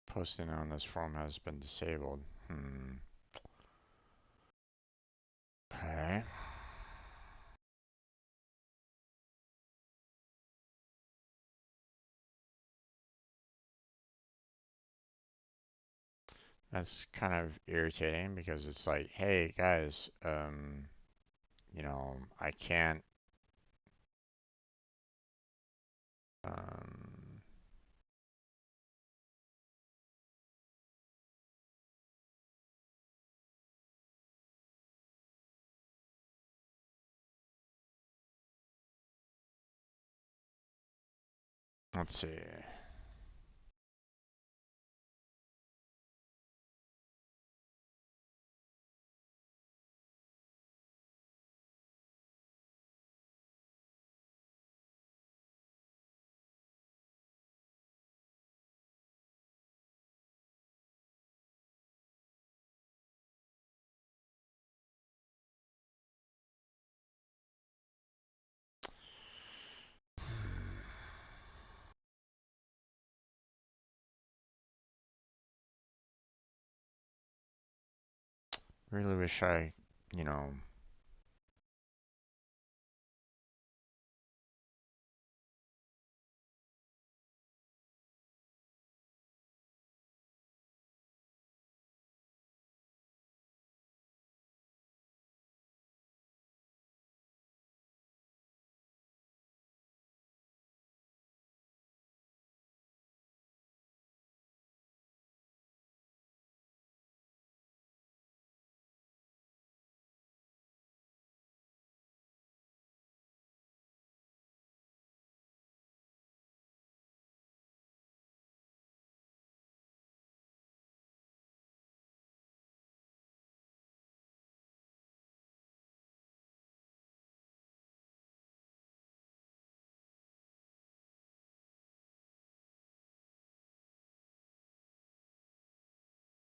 [SPEAKER 1] Posting on this forum has been disabled. Okay. That's kind of irritating because it's like, hey guys, I can't, um, let's see. Really wish I, you know,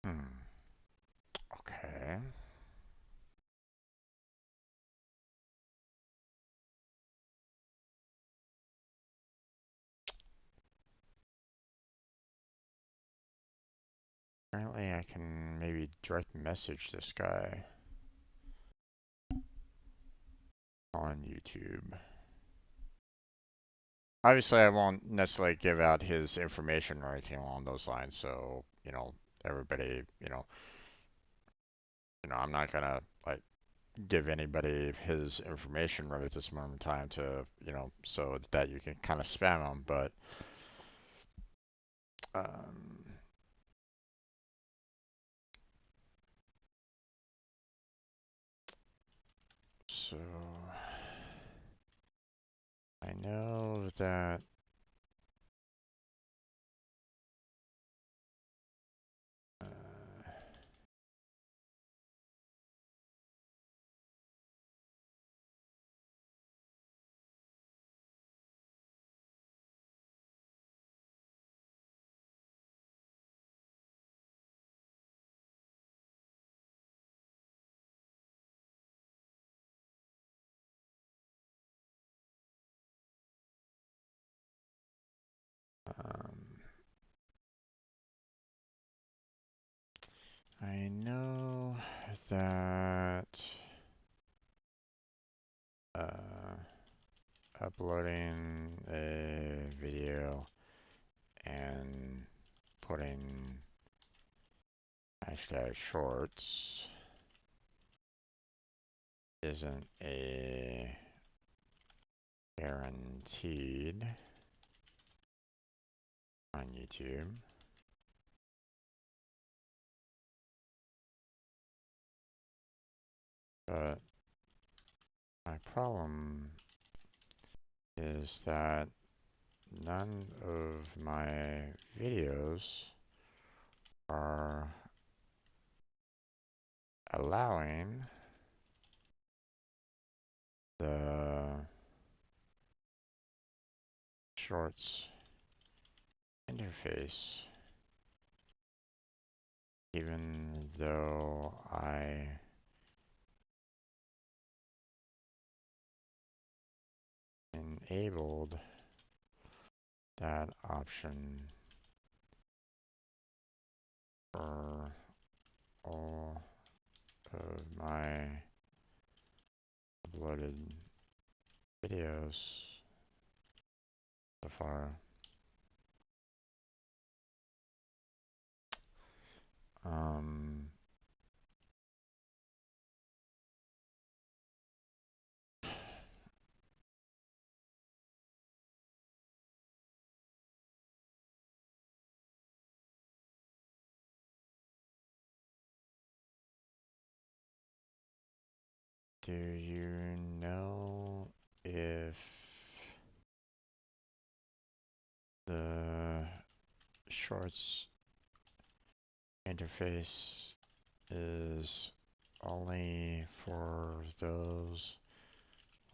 [SPEAKER 1] Hmm. Okay. Apparently I can maybe direct message this guy on YouTube. Obviously, I won't necessarily give out his information or anything along those lines, so, everybody, I'm not gonna, like, give anybody his information right at this moment in time to, so that you can kind of spam them, but, um, so, I know that, uh, um, I know that, uh, uploading a video and putting hashtag shorts isn't a guaranteed on YouTube. But my problem is that none of my videos are allowing the shorts interface, even though I enabled that option for all of my uploaded videos so far. Um, do you know if the shorts interface is only for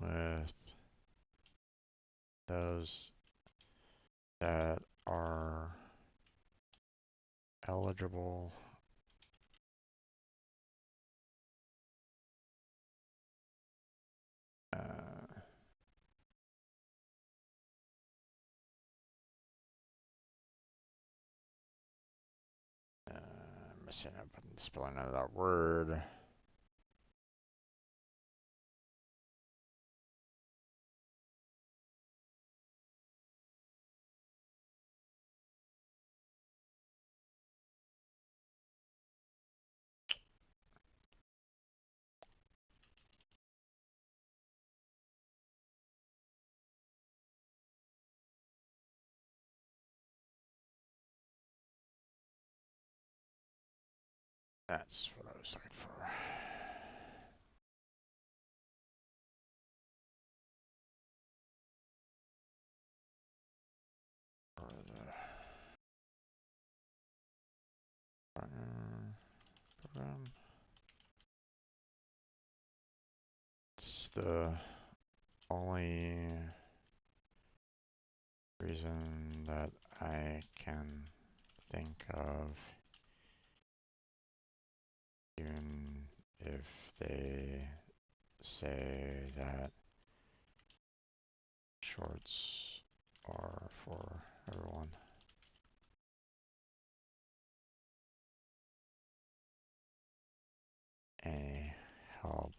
[SPEAKER 1] with those that are eligible uh, missing a button spelling out of that word. That's what I was looking for. For the partner program. It's the only reason that I can think of even if they say that shorts are for everyone. Any help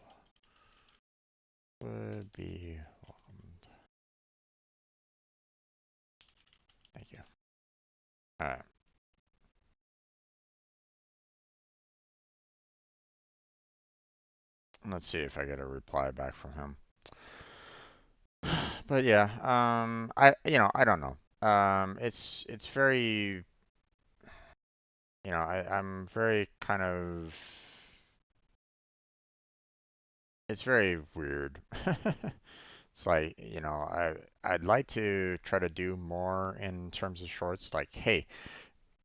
[SPEAKER 1] would be welcomed. Thank you. All right. Let's see if I get a reply back from him. But yeah, I don't know. It's very, I'm very kind of, it's very weird. It's like, I'd like to try to do more in terms of shorts, like, hey,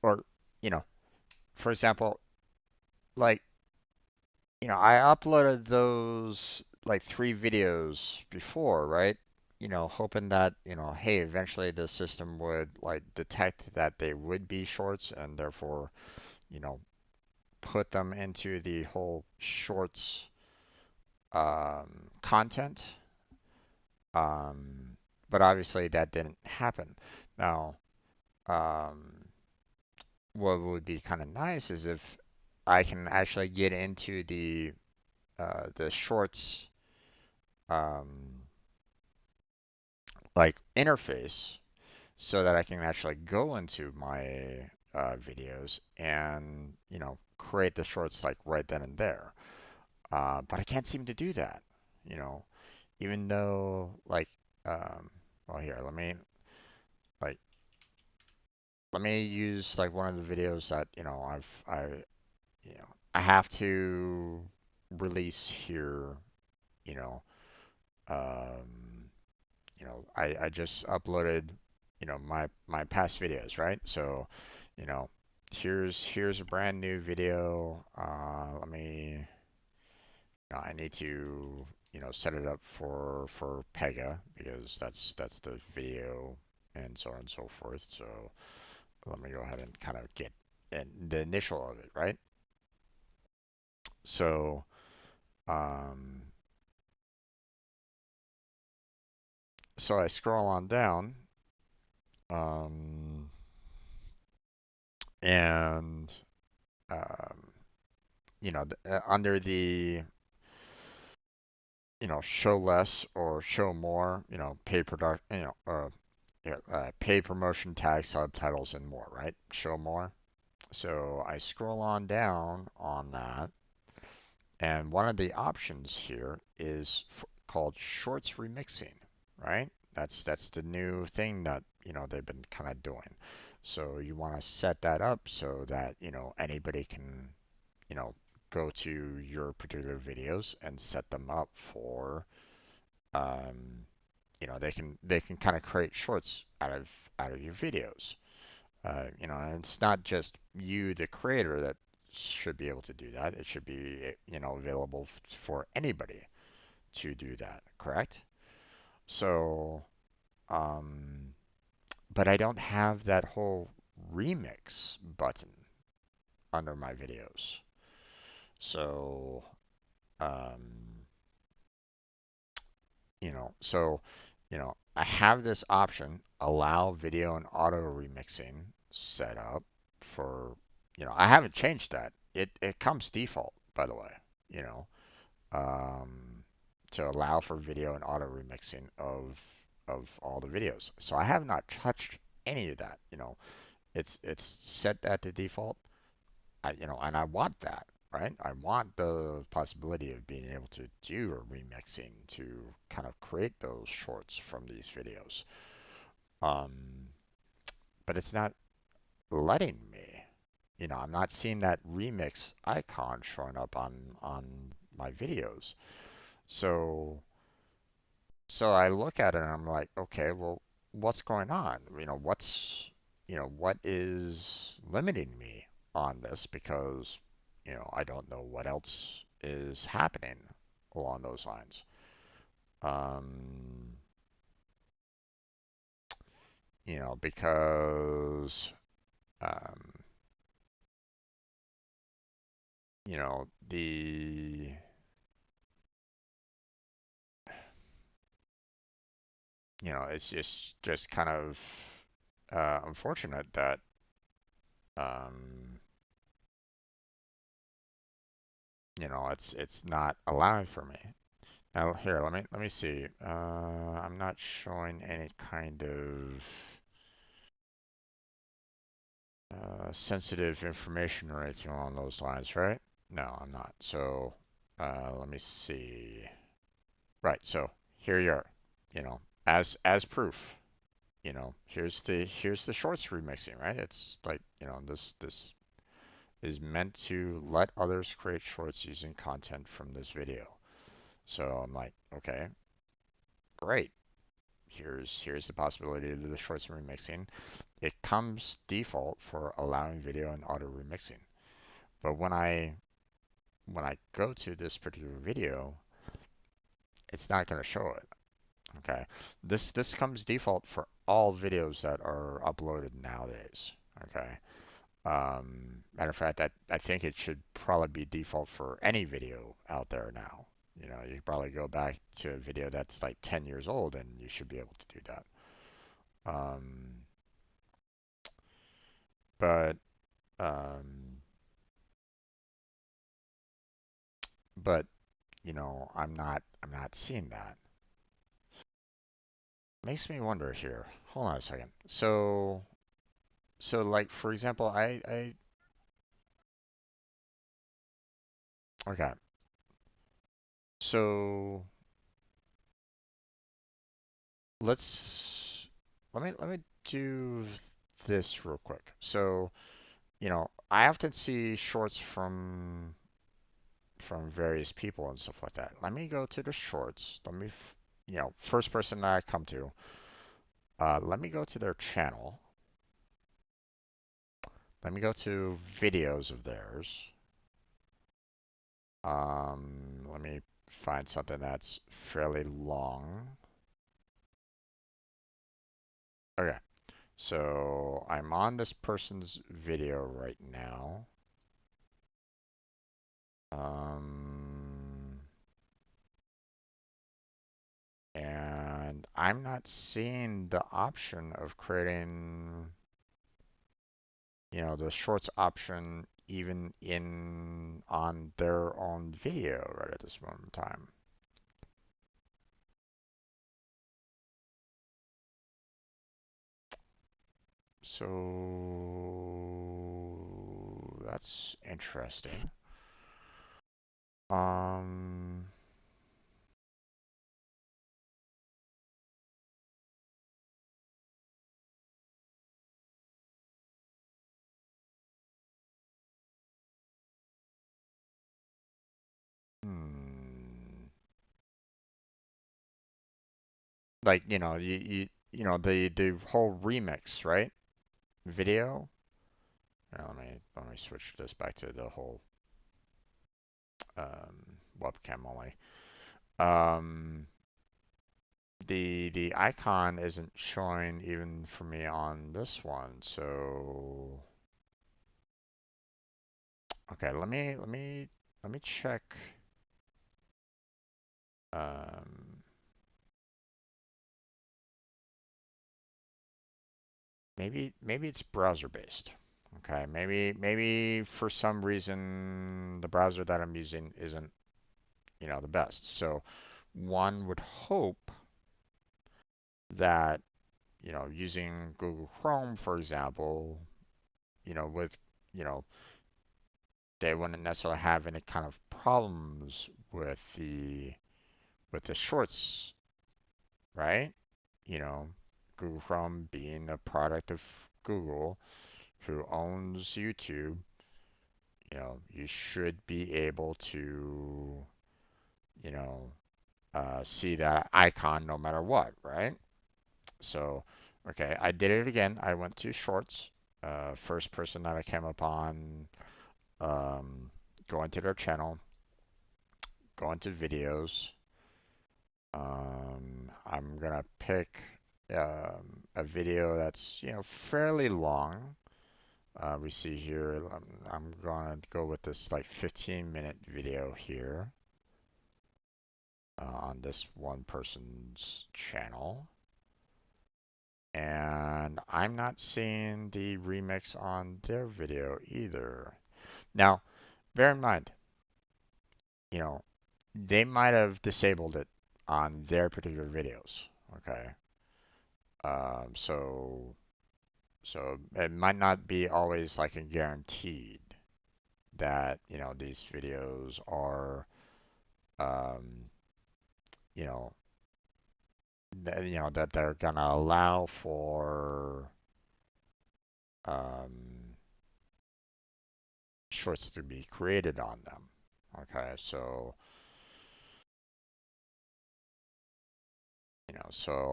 [SPEAKER 1] or, you know, for example, like, I uploaded those like 3 videos before, right? Hoping that, hey, eventually the system would like detect that they would be shorts and therefore, you know, put them into the whole shorts content. Um, but obviously that didn't happen. Now, um, what would be kind of nice is if I can actually get into the shorts um, like interface so that I can actually go into my videos and create the shorts like right then and there. But I can't seem to do that. You know, even though like um, well here like let me use like one of the videos that I have to release here. You know, um, I just uploaded, my past videos, right? So, you know, here's a brand new video. I need to, set it up for Pega because that's the video and so on and so forth. So let me go ahead and kind of get the initial of it, right? So, um, so I scroll on down, um, and um, under the show less or show more, pay product, pay promotion tag subtitles and more, right? Show more. So I scroll on down on that, and one of the options here is called Shorts Remixing, right? That's the new thing that they've been kind of doing. So you want to set that up so that anybody can go to your particular videos and set them up for um, they can kind of create shorts out of your videos. And it's not just you, the creator, that should be able to do that. It should be available for anybody to do that. Correct? So, um, but I don't have that whole remix button under my videos. So, um, so, I have this option, allow video and auto remixing set up for, I haven't changed that. It comes default, by the way, you know, um, to allow for video and auto remixing of all the videos. So I have not touched any of that, it's set at the default. And I want that, right? I want the possibility of being able to do a remixing to kind of create those shorts from these videos. Um, but it's not letting me. I'm not seeing that remix icon showing up on my videos. So so I look at it and I'm like, okay, well, what's going on? What is limiting me on this? Because, I don't know what else is happening along those lines. Um, because, um, you know, the it's just kind of unfortunate that um, it's not allowing for me. Now here, let me see. I'm not showing any kind of sensitive information or anything along those lines, right? No, I'm not. So let me see. Right. So here you are. As proof. Here's the shorts remixing, right? It's like, this is meant to let others create shorts using content from this video. So I'm like, okay, great. Here's the possibility to do the shorts remixing. It comes default for allowing video and auto remixing. But when I go to this particular video, it's not going to show it. Okay. This comes default for all videos that are uploaded nowadays. Okay. Matter of fact, I think it should probably be default for any video out there now. You could probably go back to a video that's like 10 years old and you should be able to do that. Um, but um, but I'm not seeing that. Makes me wonder here. Hold on a second. So like for example, okay. So let's let me do this real quick. So, I often see shorts from various people and stuff like that. Let me go to the shorts. First person that I come to, let me go to their channel. Let me go to videos of theirs. Let me find something that's fairly long. Okay, so I'm on this person's video right now. Um, and I'm not seeing the option of creating, the shorts option even in on their own video right at this moment in time. So that's interesting. Um, hmm. Like, the whole remix, right? Video. Let me switch this back to the whole webcam only. Um, the icon isn't showing even for me on this one. So okay, let me check. Um, maybe it's browser based. Okay, maybe for some reason the browser that I'm using isn't the best. So one would hope that using Google Chrome, for example, with you know they wouldn't necessarily have any kind of problems with the shorts, right? You know, Google Chrome being a product of Google, who owns YouTube, you should be able to, you know, see that icon no matter what, right? So, okay, I did it again. I went to Shorts, first person that I came upon, um, go into their channel, go into videos. I'm gonna pick a video that's fairly long. We see here, I'm gonna go with this like 15-minute video here on this one person's channel. And I'm not seeing the remix on their video either. Now, bear in mind, you know, they might have disabled it on their particular videos. Okay. So it might not be always like a guaranteed that, these videos are, um, you know, that they're gonna allow for um, shorts to be created on them. Okay, so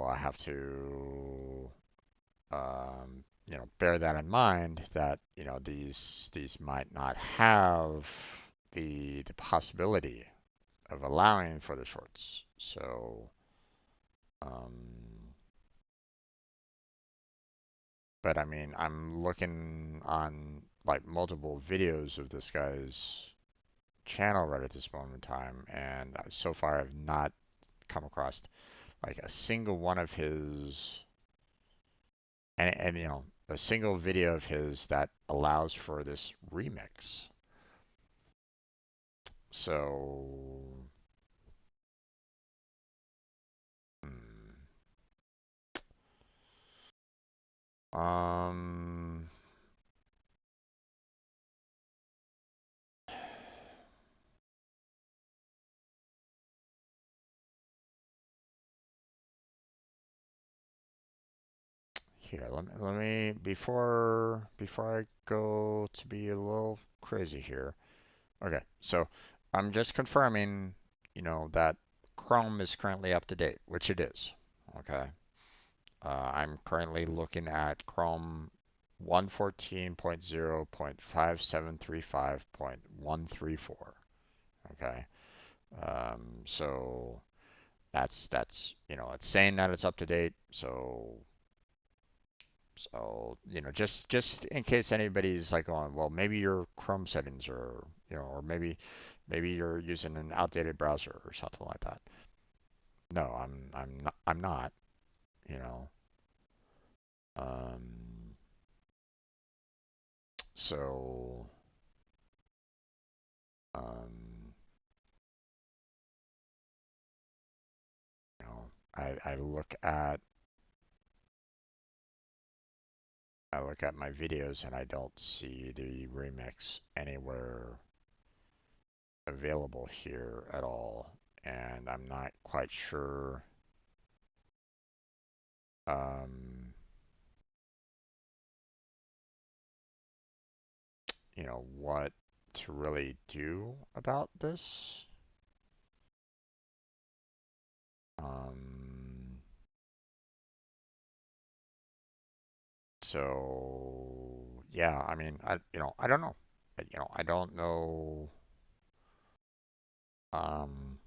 [SPEAKER 1] I have to bear that in mind that these might not have the possibility of allowing for the shorts. So, um, but I mean, I'm looking on like multiple videos of this guy's channel right at this moment in time, and so far I've not come across like a single one of his and a single video of his that allows for this remix. So, hmm, um, here, let me before I go to be a little crazy here. Okay, so I'm just confirming, that Chrome is currently up to date, which it is. Okay. I'm currently looking at Chrome 114.0.5735.134. Okay. So that's it's saying that it's up to date. So just in case anybody's like going, well, maybe your Chrome settings are, or maybe you're using an outdated browser or something like that. No, I'm not. You know. Um, so um, you know, I look at my videos and I don't see the remix anywhere available here at all, and I'm not quite sure um, what to really do about this. Um, so yeah, I mean, I don't know. I don't know. Um,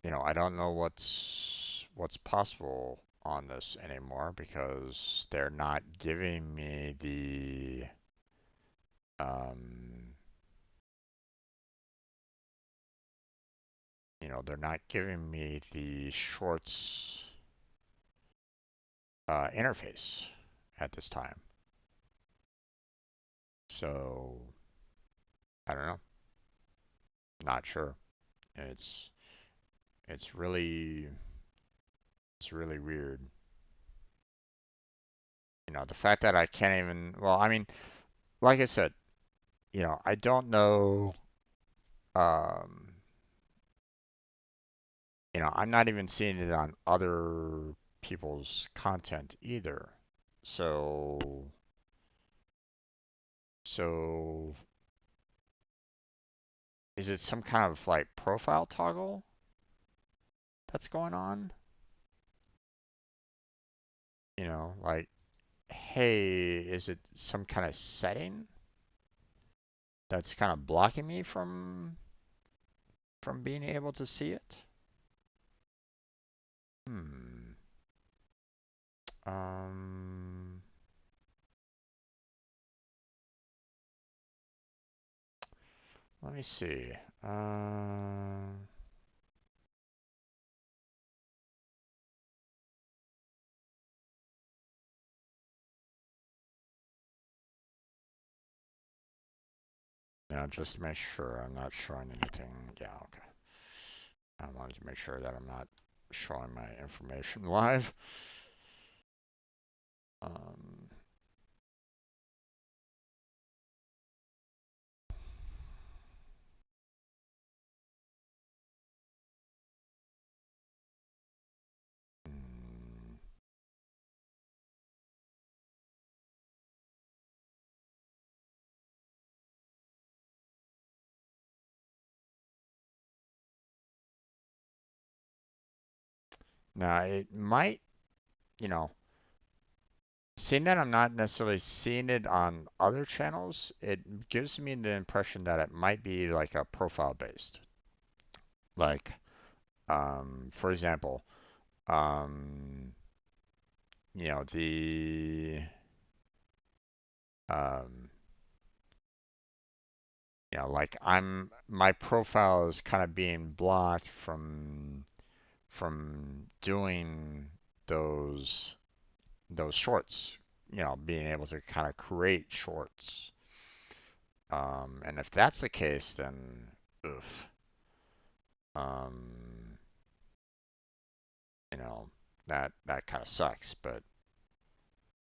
[SPEAKER 1] I don't know what's possible on this anymore because they're not giving me um, they're not giving me the shorts interface at this time. So I don't know. Not sure. It's it's really it's really weird. The fact that I can't even. Well, I mean, like I said, I don't know. Um, I'm not even seeing it on other people's content either. So, so is it some kind of like profile toggle that's going on? Like, hey, is it some kind of setting that's kind of blocking me from being able to see it? Hmm. Um. Let me see. Now, just to make sure I'm not showing anything. Yeah, okay. I wanted to make sure that I'm not showing my information live. Um, hmm. Now, it might, you know, seeing that I'm not necessarily seeing it on other channels, it gives me the impression that it might be like a profile based. Like, for example, um, the um, like my profile is kind of being blocked from doing those shorts, being able to kind of create shorts. And if that's the case, then oof, um, you know, that kind of sucks. But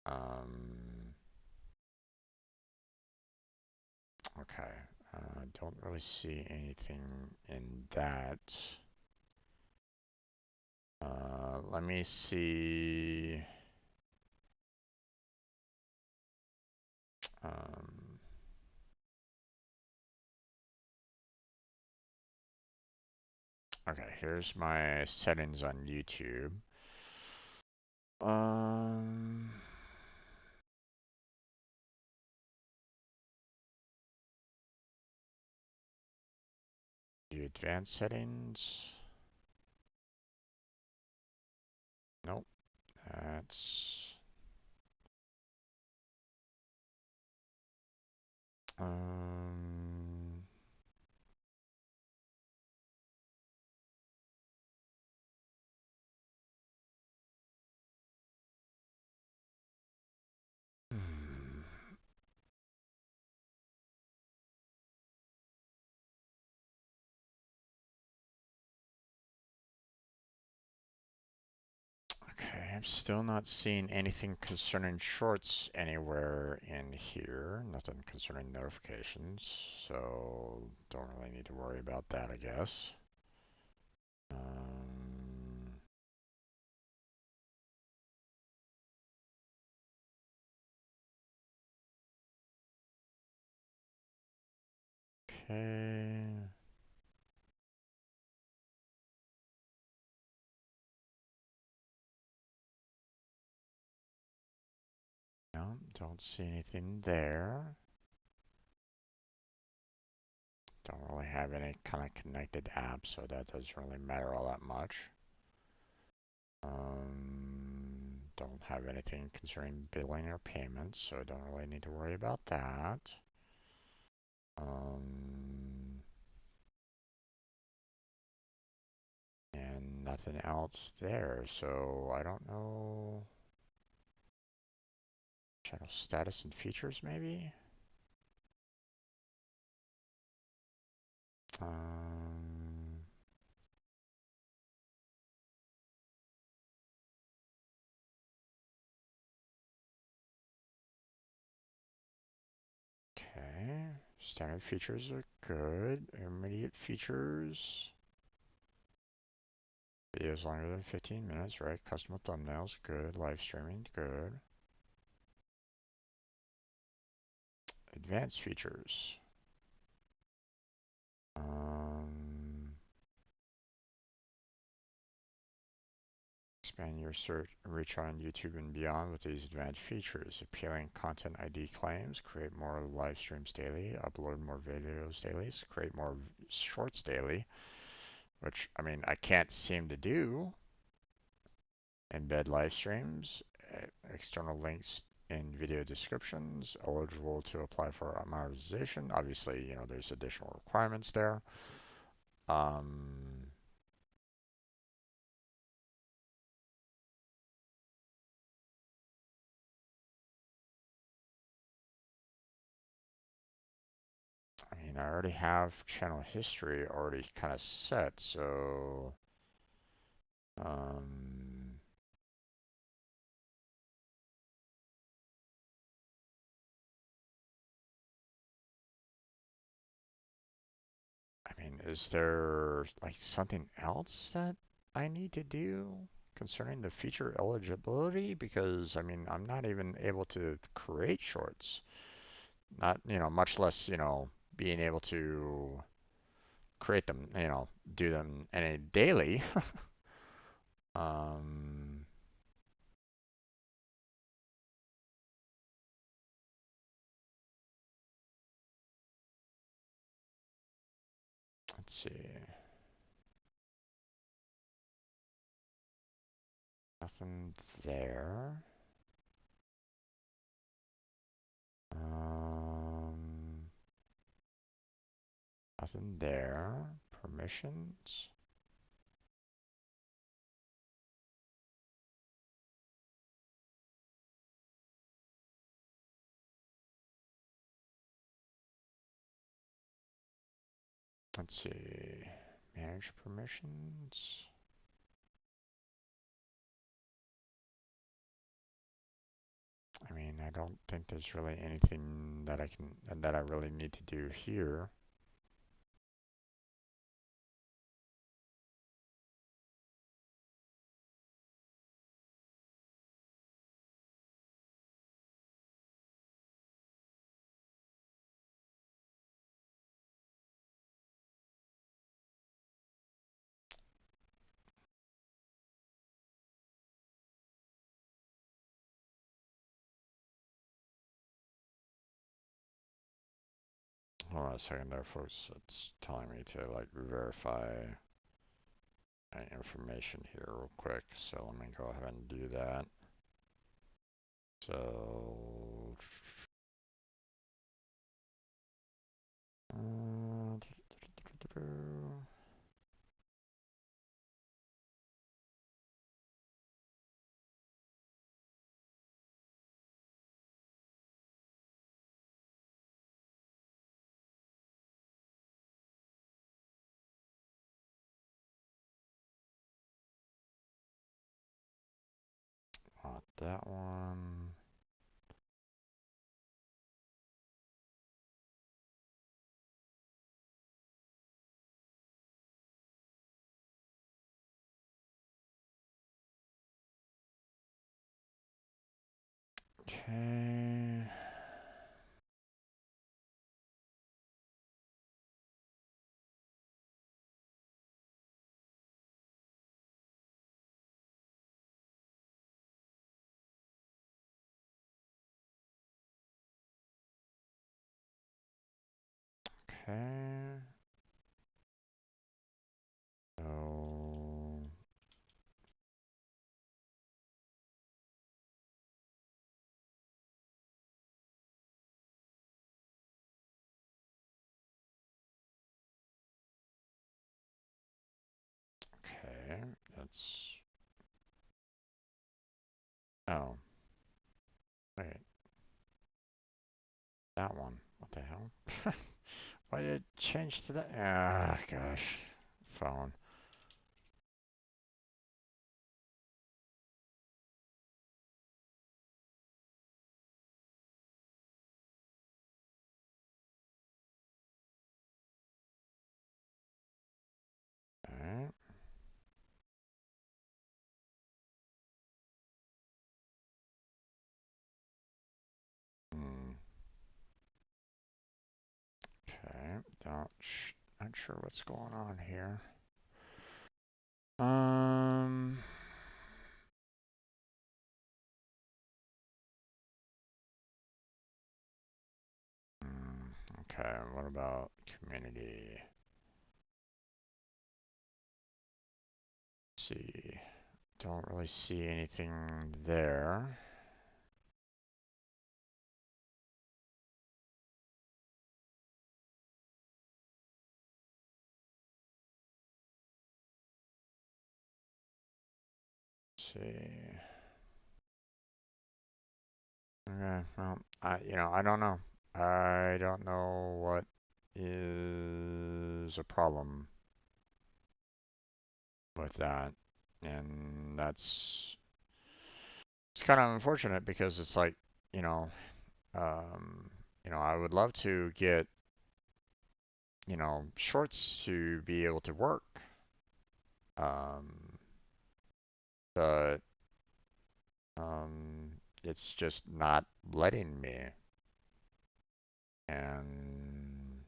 [SPEAKER 1] um, okay, don't really see anything in that. Let me see. Um, okay, here's my settings on YouTube. Um, do advanced settings. Nope, that's um. Hmm. Okay, I'm still not seeing anything concerning shorts anywhere in here. Nothing concerning notifications, so don't really need to worry about that, I guess. Um, okay. No, don't see anything there. Don't really have any kind of connected apps, so that doesn't really matter all that much. Don't have anything concerning billing or payments, so I don't really need to worry about that. Um, and nothing else there, so I don't know. Channel status and features, maybe? Um, okay. Standard features are good. Intermediate features. Videos longer than 15 minutes, right? Custom thumbnails, good. Live streaming, good. Advanced features. Um, Expand your search reach on YouTube and beyond with these advanced features. Appealing content ID claims, create more live streams daily, upload more videos daily, create more shorts daily, which, I mean, I can't seem to do. Embed live streams, external links in video descriptions, eligible to apply for monetization. Obviously, there's additional requirements there. Um, I mean, I already have channel history already kind of set, so um, I mean, is there like something else that I need to do concerning the feature eligibility? Because I mean, I'm not even able to create shorts. Not, much less, being able to create them, do them any daily. um, let's see. Nothing there. Um, nothing there. Permissions. Let's see. Manage permissions. I mean, I don't think there's really anything that I really need to do here. Hold on a second there, folks. It's telling me to like verify information here real quick. So let me go ahead and do that. So, uh, not that one. Okay. Okay. So, okay. That's. Oh, wait. That one. What the hell? Why did it change to that? Ah, gosh. Phone. Okay. Hmm. Okay. Not sure what's going on here. Um. Okay. What about community? Let's see. Don't really see anything there. see. Okay, well, I don't know. I don't know what is a problem with that. And it's kind of unfortunate because it's like, you know, um, I would love to get, shorts to be able to work. Um, but it's just not letting me. And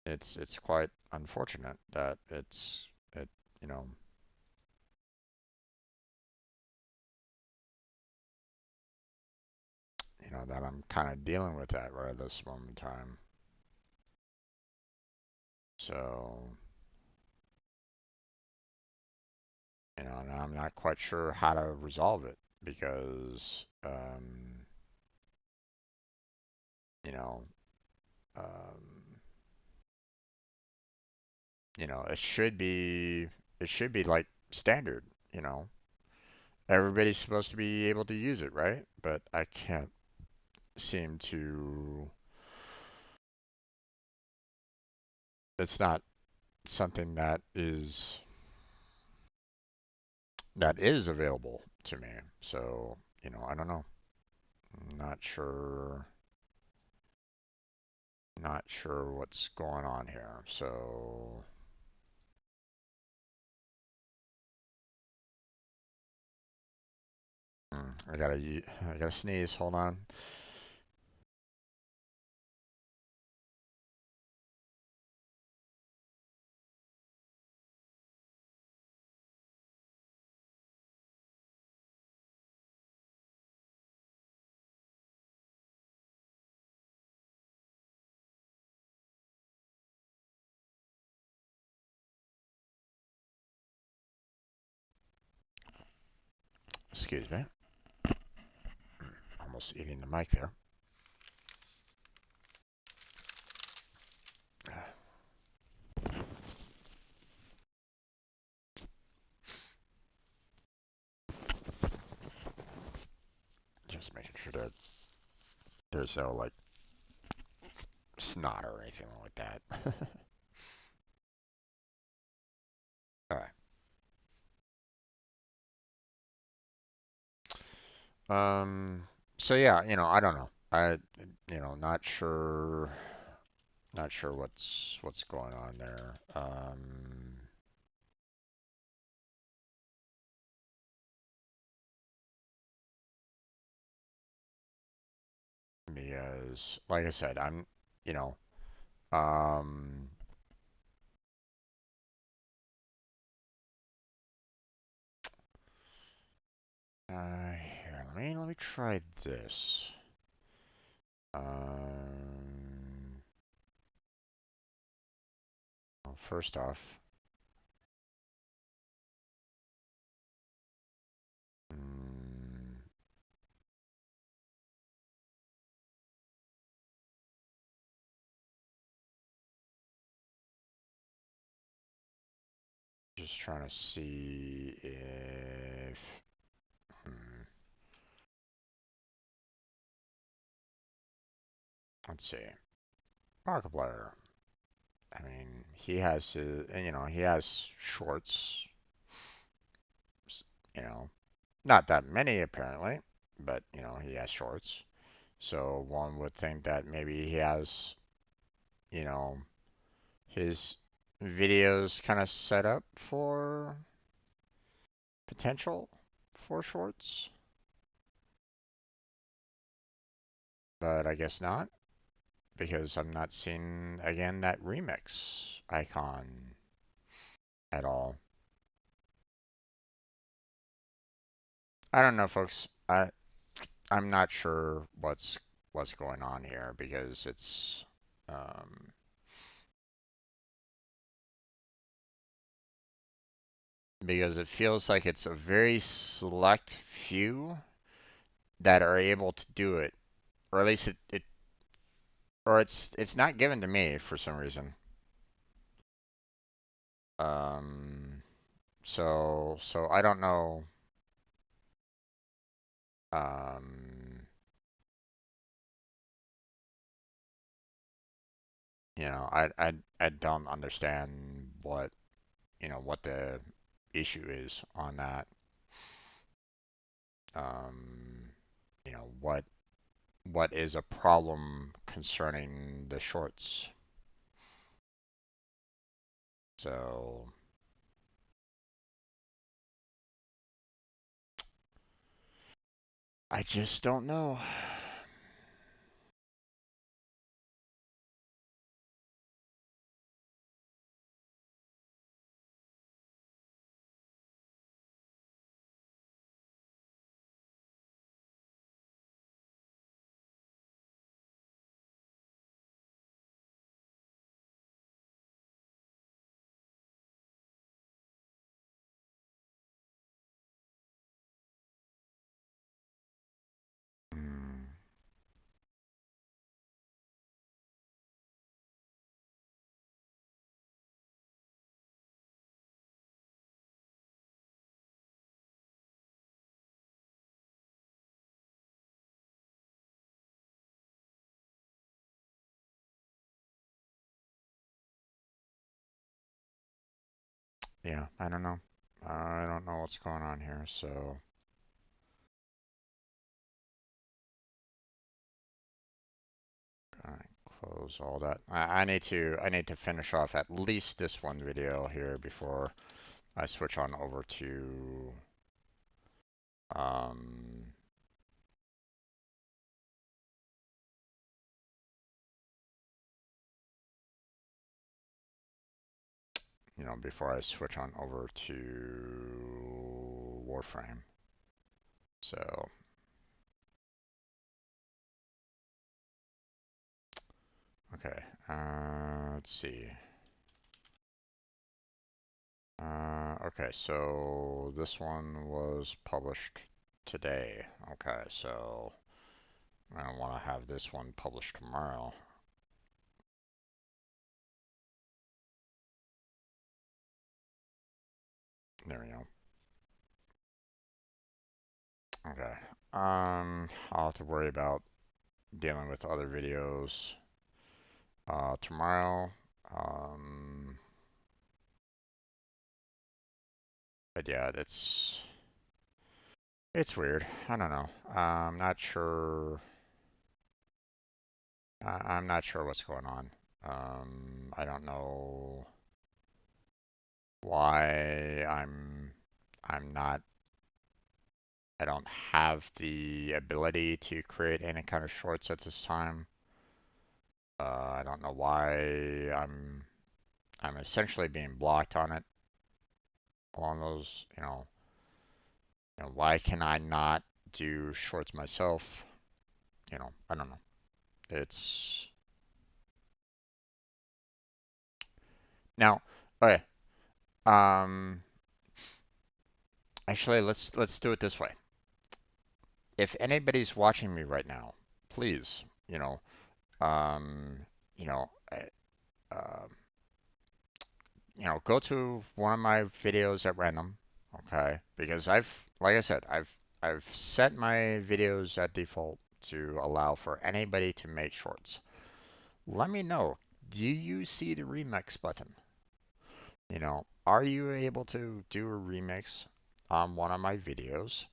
[SPEAKER 1] it's quite unfortunate that it you know that I'm kind of dealing with that right at this moment in time. So and I'm not quite sure how to resolve it because you know um, it should be like standard. You know, everybody's supposed to be able to use it, right? But I can't seem to. It's not something that is available to me. So, I don't know. Not sure not sure what's going on here. So, I gotta sneeze. Hold on. Excuse me. Almost eating the mic there. Just making sure that there's no like snot or anything like that. All right. Um. So yeah, I don't know. Not sure what's going on there. Because, like I said, you know, um, here, let me try this. Well, first off, mm, just trying to see if, hmm, let's see, Markiplier. I mean, he has shorts, you know, not that many apparently, but he has shorts. So one would think that maybe he has, you know, his videos kind of set up for potential for shorts, but I guess not because I'm not seeing again that remix icon at all. I don't know, folks. I'm not sure what's going on here because um, it feels like it's a very select few that are able to do it, or at least it's not given to me for some reason. Um, So I don't know. Um, I don't understand what the issue is on that. Um, what is a problem concerning the shorts? So I just don't know. Hmm. Yeah, I don't know. I don't know what's going on here, so I close all that. I need to finish off at least this one video here before I switch on over to um before I switch on over to Warframe. So, okay. Let's see. Okay, so this one was published today. Okay, so I want to have this one published tomorrow. There we go. Okay. I'll have to worry about dealing with other videos tomorrow. Um, but yeah, it's weird. I don't know. I'm not sure. I'm not sure what's going on. I don't know why I'm not. I don't have the ability to create any kind of shorts at this time. I don't know why I'm essentially being blocked on it along those, why can I not do shorts myself? I don't know. It's now, okay. Um, Actually, let's do it this way. If anybody's watching me right now, please, um, you know, uh, um, go to one of my videos at random, okay? Because like I said, I've set my videos at default to allow for anybody to make shorts. Let me know. Do you see the remix button? Are you able to do a remix on one of my videos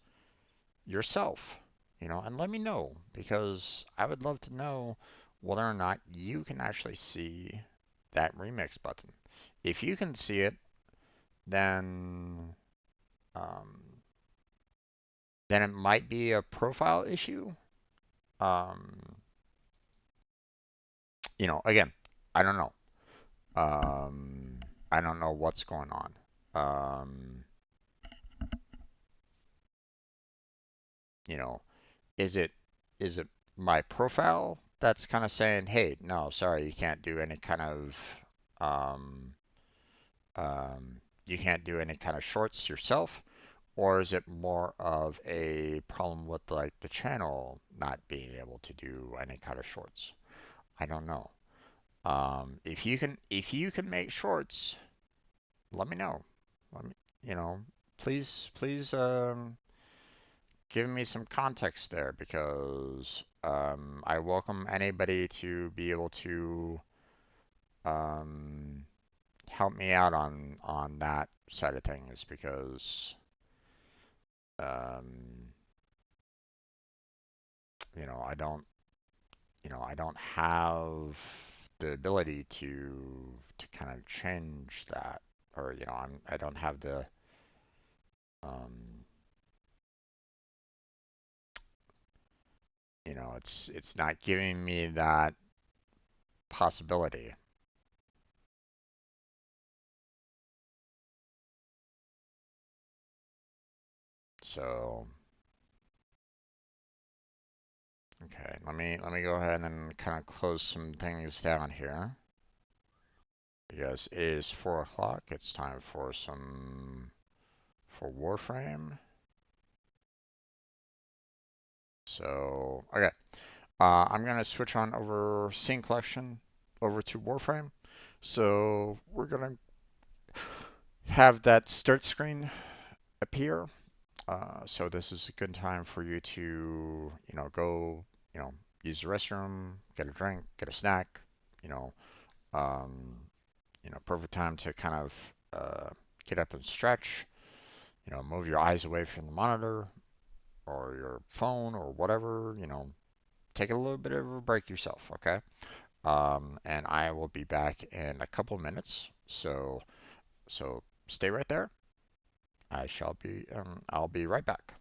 [SPEAKER 1] yourself? And let me know because I would love to know whether or not you can actually see that remix button. If you can see it, then um, then it might be a profile issue. Um, again, I don't know. I don't know what's going on. Um, you know, is it is it my profile that's kind of saying, hey, no, sorry, you can't do any kind of um, you can't do any kind of shorts yourself, or is it more of a problem with like the channel not being able to do any kind of shorts? I don't know. If you can make shorts, let me know. you know, please give me some context there because I welcome anybody to be able to um, help me out on that side of things because um, you know I don't have the ability to kind of change that or I don't have the um, it's not giving me that possibility. So okay, let me go ahead and kind of close some things down here because it is 4 o'clock. It's time for some for Warframe. So okay, I'm gonna switch on over scene collection over to Warframe. So we're gonna have that start screen appear. So this is a good time for you to, go, use the restroom, get a drink, get a snack, you know, um, perfect time to kind of get up and stretch, move your eyes away from the monitor or your phone or whatever, take a little bit of a break yourself, okay? And I will be back in a couple minutes. So stay right there. I'll be right back.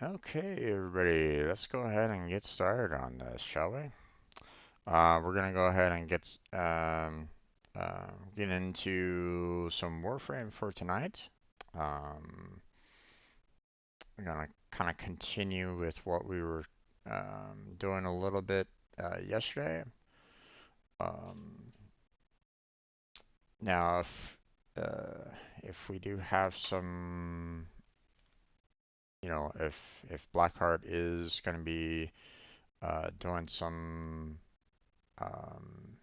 [SPEAKER 1] Okay, everybody, let's go ahead and get started on this, shall we? We're gonna go ahead and get into some Warframe for tonight. Um, we're gonna kind of continue with what we were doing a little bit yesterday. Um, now, if we do have some, if Blackheart is gonna be doing um,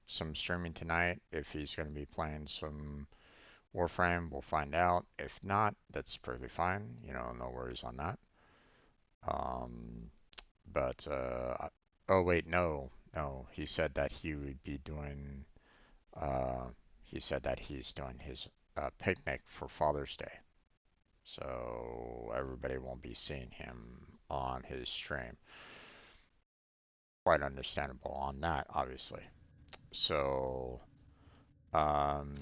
[SPEAKER 1] some streaming tonight, if he's going to be playing some Warframe, we'll find out. If not, that's perfectly fine. You know, no worries on that. Um, but oh wait, no. He said that he would be doing. Uh, he said that he's doing his picnic for Father's Day, so everybody won't be seeing him on his stream. Quite understandable on that, obviously. So, um,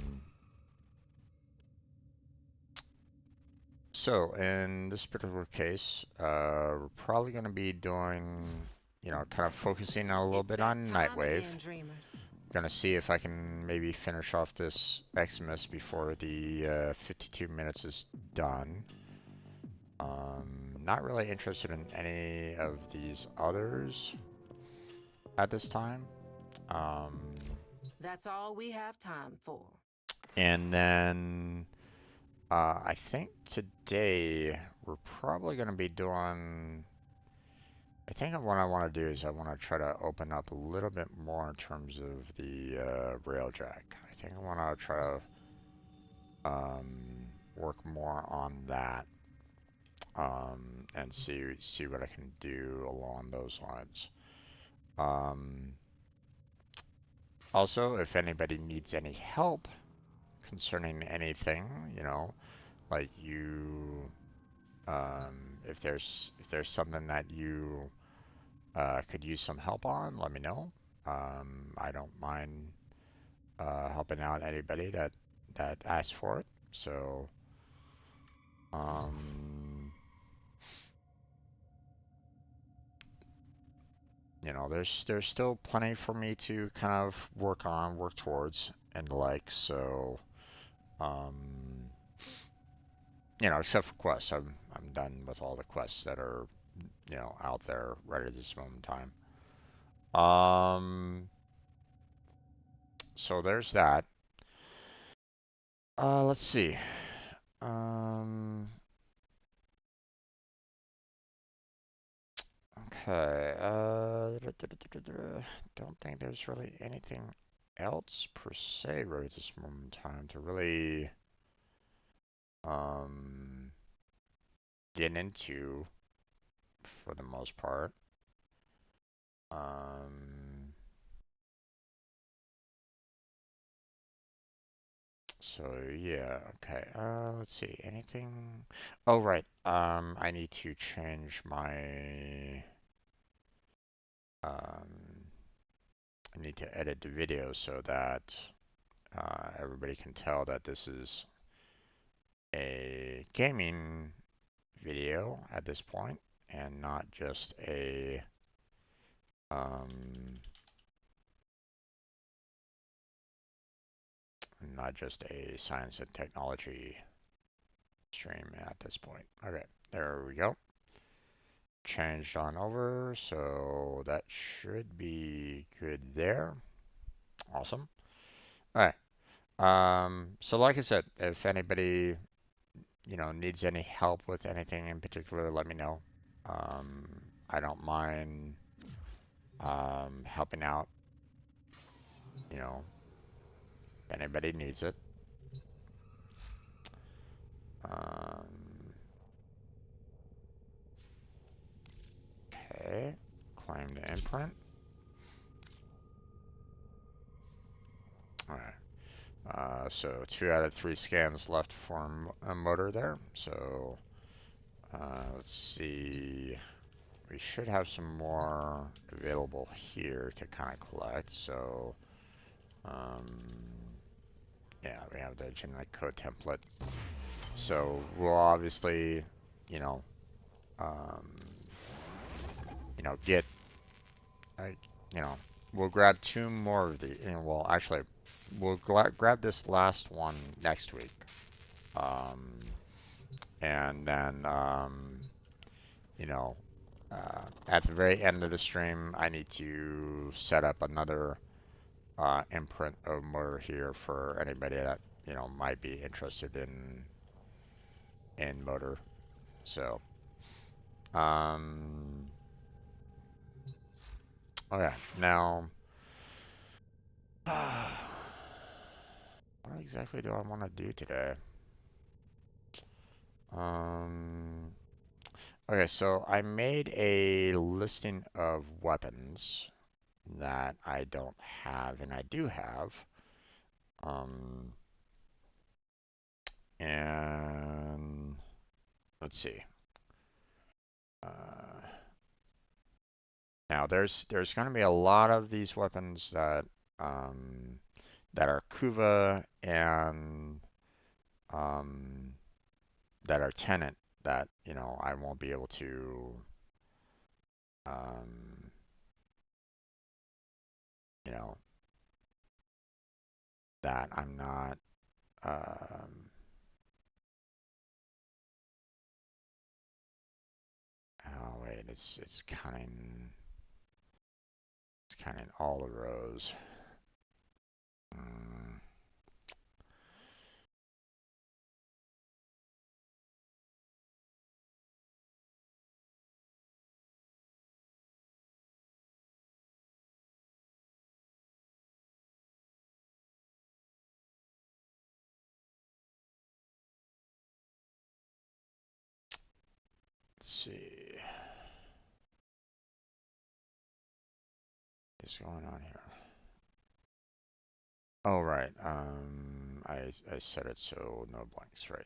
[SPEAKER 1] so in this particular case, we're probably going to be doing, you know, kind of focusing a little bit on Nightwave. Gonna see if I can maybe finish off this Xmas before the 52 minutes is done. Not really interested in any of these others at this time.
[SPEAKER 2] That's all we have time for.
[SPEAKER 1] And then I think today we're probably gonna be doing. I think what I want to do is I want to try to open up a little bit more in terms of the Railjack. I think I want to try to work more on that and see what I can do along those lines. Also, if anybody needs any help concerning anything, you know, like you, if there's something that you could use some help on, let me know. I don't mind helping out anybody that asks for it. So, um, you know, there's still plenty for me to kind of work towards, and like so. Um, you know, except for quests, I'm done with all the quests that are out there right at this moment in time. So there's that. Let's see. Um, okay. Don't think there's really anything else per se right at this moment in time to really um get into for the most part. Um, so yeah, okay. Let's see. Anything? Oh, right. I need to change my um I need to edit the video so that everybody can tell that this is a gaming video at this point and um, not just a science and technology stream at this point. Okay, there we go. Changed on over, so that should be good there. Awesome. All right. So like I said, if anybody needs any help with anything in particular, let me know. I don't mind helping out, if anybody needs it. Um, okay, claim the imprint. All right. So 2 out of 3 scans left for a motor there. So let's see. We should have some more available here to kind of collect. So yeah, we have the genetic code template. So we'll obviously, you know, um, get, like, we'll grab 2 more of the, well, actually, we'll grab this last one next week. And then, you know, at the very end of the stream, I need to set up another imprint of motor here for anybody that, might be interested in motor. So, um, okay, now, What exactly do I want to do today? Okay, so I made a listing of weapons that I don't have and I do have. Um, and let's see. Uh, Now there's going to be a lot of these weapons um, that are Kuva and um, that are tenant that I won't be able to um, you know that I'm not oh wait, it's kind of all the rows. Mm, let's see what's going on here. Oh right, I set it so no blanks, right?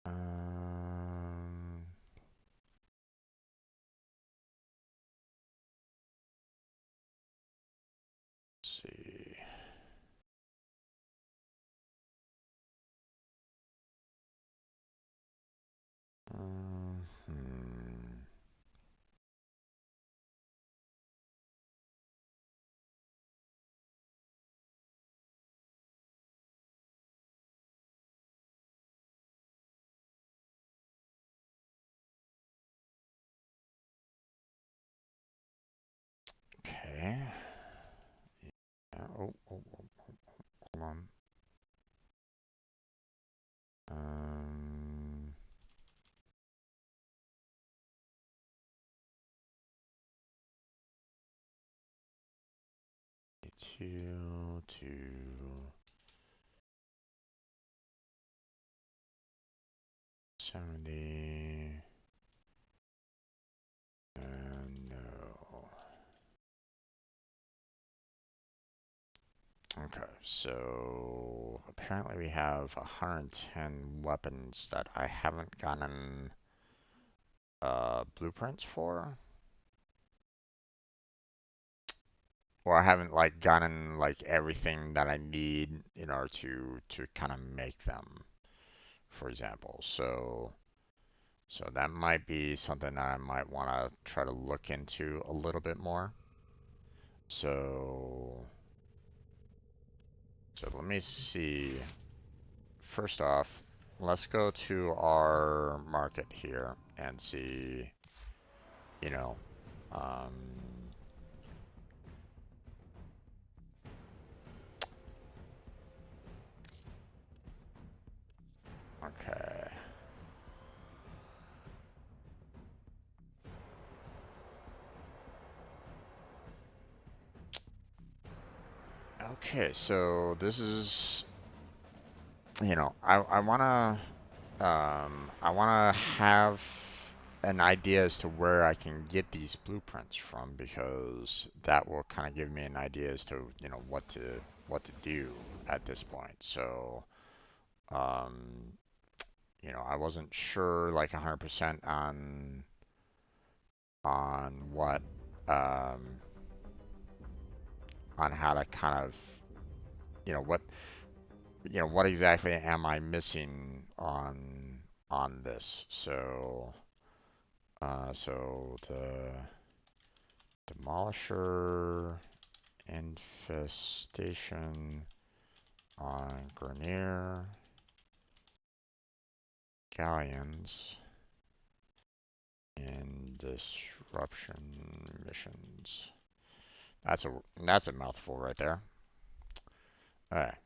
[SPEAKER 1] Um, let's see. Hmm. Okay. Yeah. Hold on. Um, two to 70. No. Okay, so apparently we have 110 weapons that I haven't gotten blueprints for. Or I haven't like gotten like everything that I need in order to kind of make them, for example. So that might be something that I might want to try to look into a little bit more. So so let me see. First off, let's go to our market here and see, you know, um, okay. Okay, so this is, I wanna have an idea as to where I can get these blueprints from because that will kind of give me an idea as to, what to do at this point. So, um, I wasn't sure like 100% on what um on how to kind of, you know, what exactly am I missing on this? So the Demolisher infestation on Grenier galleons and disruption missions. That's a mouthful right there. All right.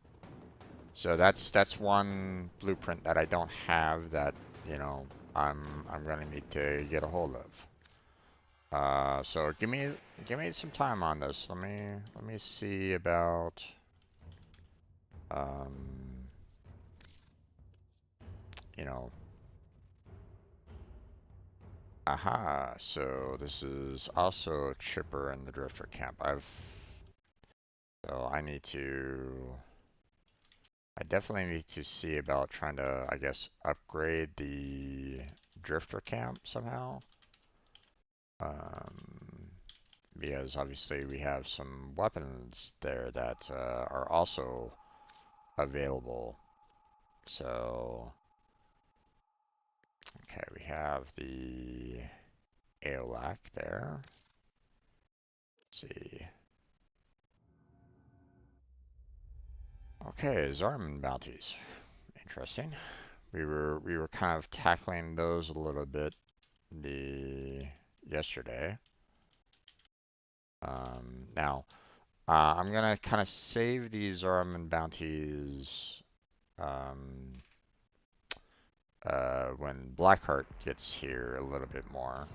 [SPEAKER 1] So that's one blueprint that I don't have that, I'm gonna need to get a hold of. So give me some time on this. Let me see about um, you know, aha. So this is also a chipper in the drifter camp. So I definitely need to see about trying to, I guess, upgrade the drifter camp somehow. Um, because obviously we have some weapons there that are also available. So, okay, we have the AOLAC there. Let's see. Okay, Zarman bounties. Interesting. We were kind of tackling those a little bit the yesterday. Now, I'm gonna kind of save these Zarman bounties um, when Blackheart gets here a little bit more,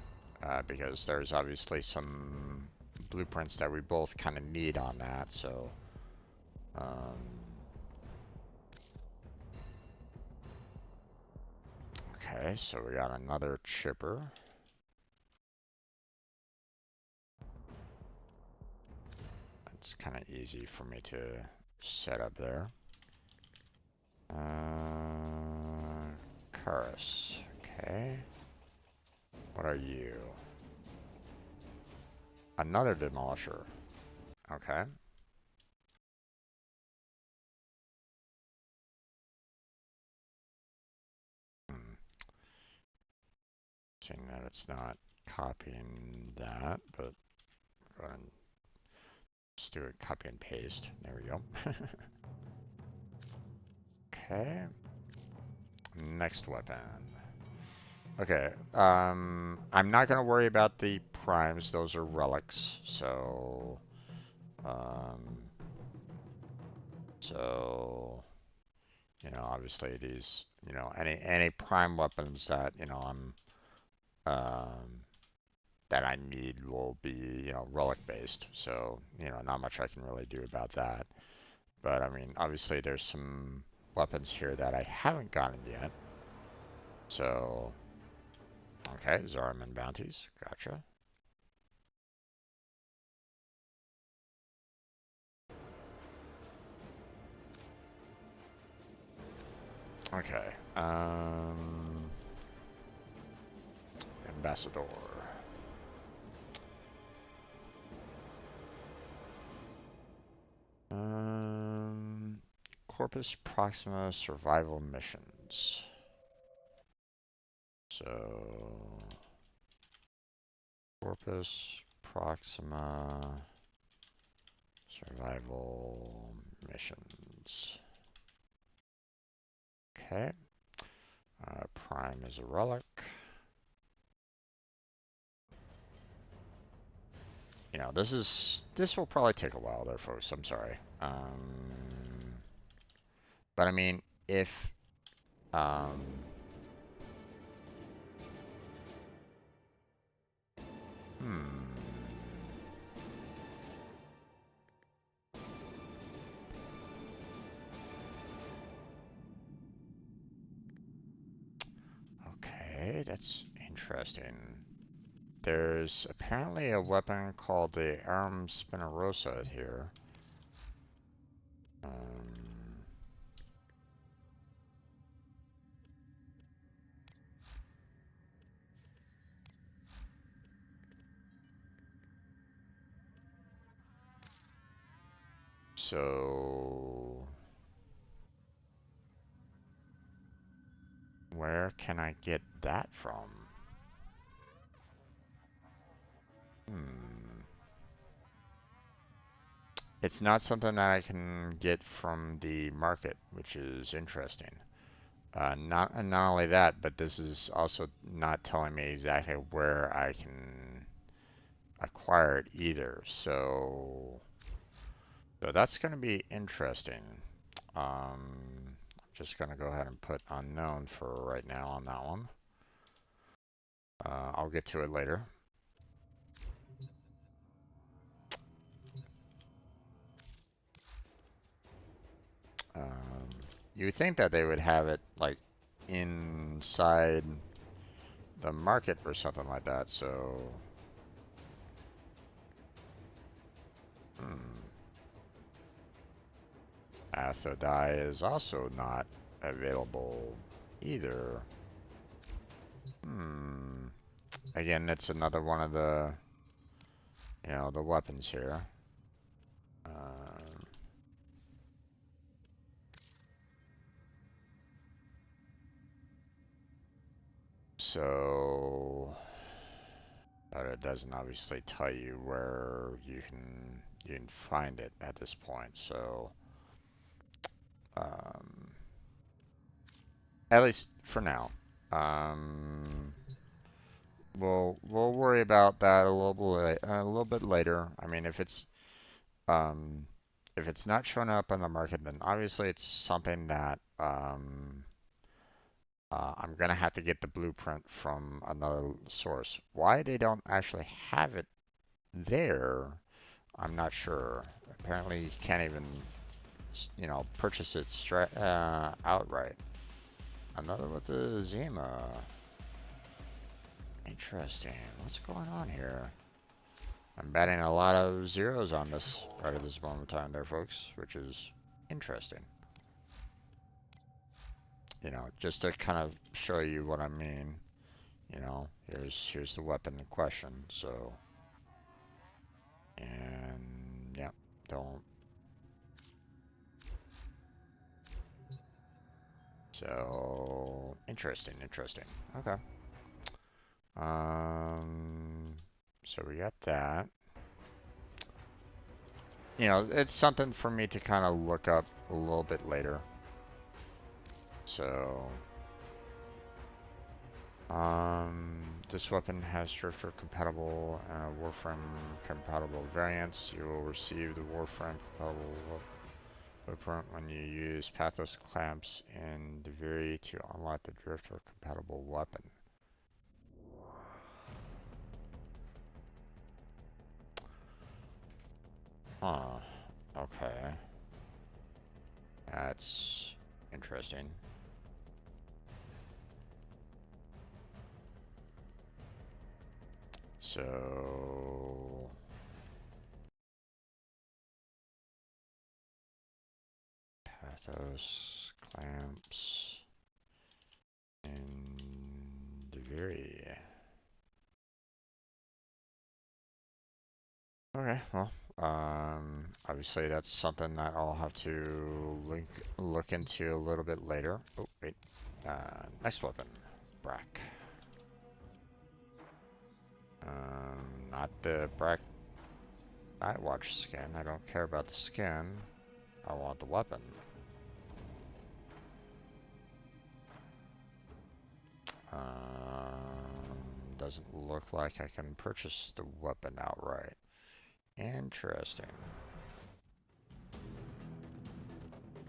[SPEAKER 1] because there's obviously some blueprints that we both kind of need on that. So, um, okay, so we got another chipper. It's kind of easy for me to set up there. Curse. Okay. What are you? Another demolisher. Okay. Hmm. Seeing that it's not copying that, but go ahead and just do a copy and paste. There we go. Okay. Next weapon. Okay. I'm not gonna worry about the primes. Those are relics. So, um, so obviously these, any prime weapons that um, that I need will be, relic based. So, not much I can really do about that. But I mean, obviously there's some weapons here that I haven't gotten yet. So, okay, Zaraman bounties, gotcha. Okay, Ambassador. Um, Corpus Proxima survival missions. So, Corpus Proxima survival missions. Okay. Prime is a relic. This will probably take a while there, folks. I'm sorry. But I mean, if um, hmm. Okay, that's interesting. There's apparently a weapon called the Arum Spinarosa here. Um, so where can I get that from? Hmm. It's not something that I can get from the market, which is interesting. Not only that, but this is also not telling me exactly where I can acquire it either. So that's going to be interesting. I'm just going to go ahead and put unknown for right now on that one. I'll get to it later. Um, you would think that they would have it like inside the market or something like that, so hmm. Athodai is also not available either. Hmm. Again, it's another one of the, the weapons here. Um, so, but it doesn't obviously tell you where you can find it at this point. So, um, at least for now. Um, we'll worry about that a little bit later. I mean, um, if it's not showing up on the market, then obviously it's something that I'm gonna have to get the blueprint from another source. Why they don't actually have it there, I'm not sure. Apparently, you can't even, purchase it outright. Another with the Zima. Interesting. What's going on here? I'm batting a lot of zeros on this right at this moment in time there, folks, which is interesting. Just to kind of show you what I mean. Here's the weapon in question. So, and yeah, don't. So interesting, interesting. Okay. Um, so we got that. It's something for me to kind of look up a little bit later. So, this weapon has Drifter compatible and Warframe compatible variants. You will receive the Warframe compatible blueprint when you use Pathos clamps in Deviri to unlock the Drifter compatible weapon. Huh. Okay. That's interesting. So Pathos clamps in Deviri. Okay, well, obviously that's something that I'll have to look into a little bit later. Oh, wait. Next weapon, Brack. Not the Brack Nightwatch skin. I don't care about the skin. I want the weapon. Doesn't look like I can purchase the weapon outright. Interesting.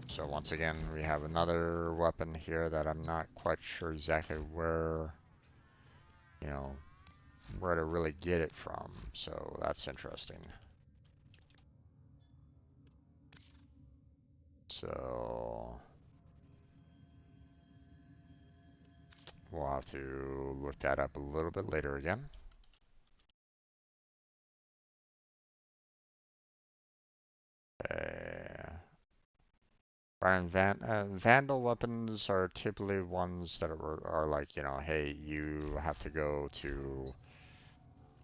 [SPEAKER 1] So once again, we have another weapon here that I'm not quite sure exactly where, you know, where to really get it from. So that's interesting. So we'll have to look that up a little bit later again. Vandal weapons are typically ones that are like, hey, you have to go to,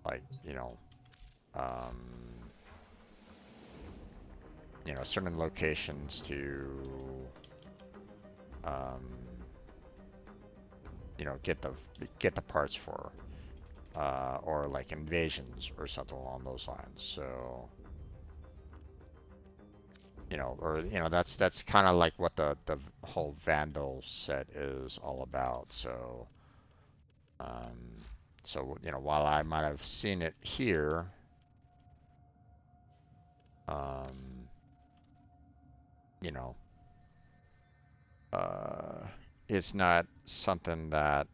[SPEAKER 1] like, um, certain locations to, um, get the parts for, or like invasions or something along those lines. So, that's kind of like what the whole Vandal set is all about. So, um, while I might have seen it here, um, you know, uh, it's not something that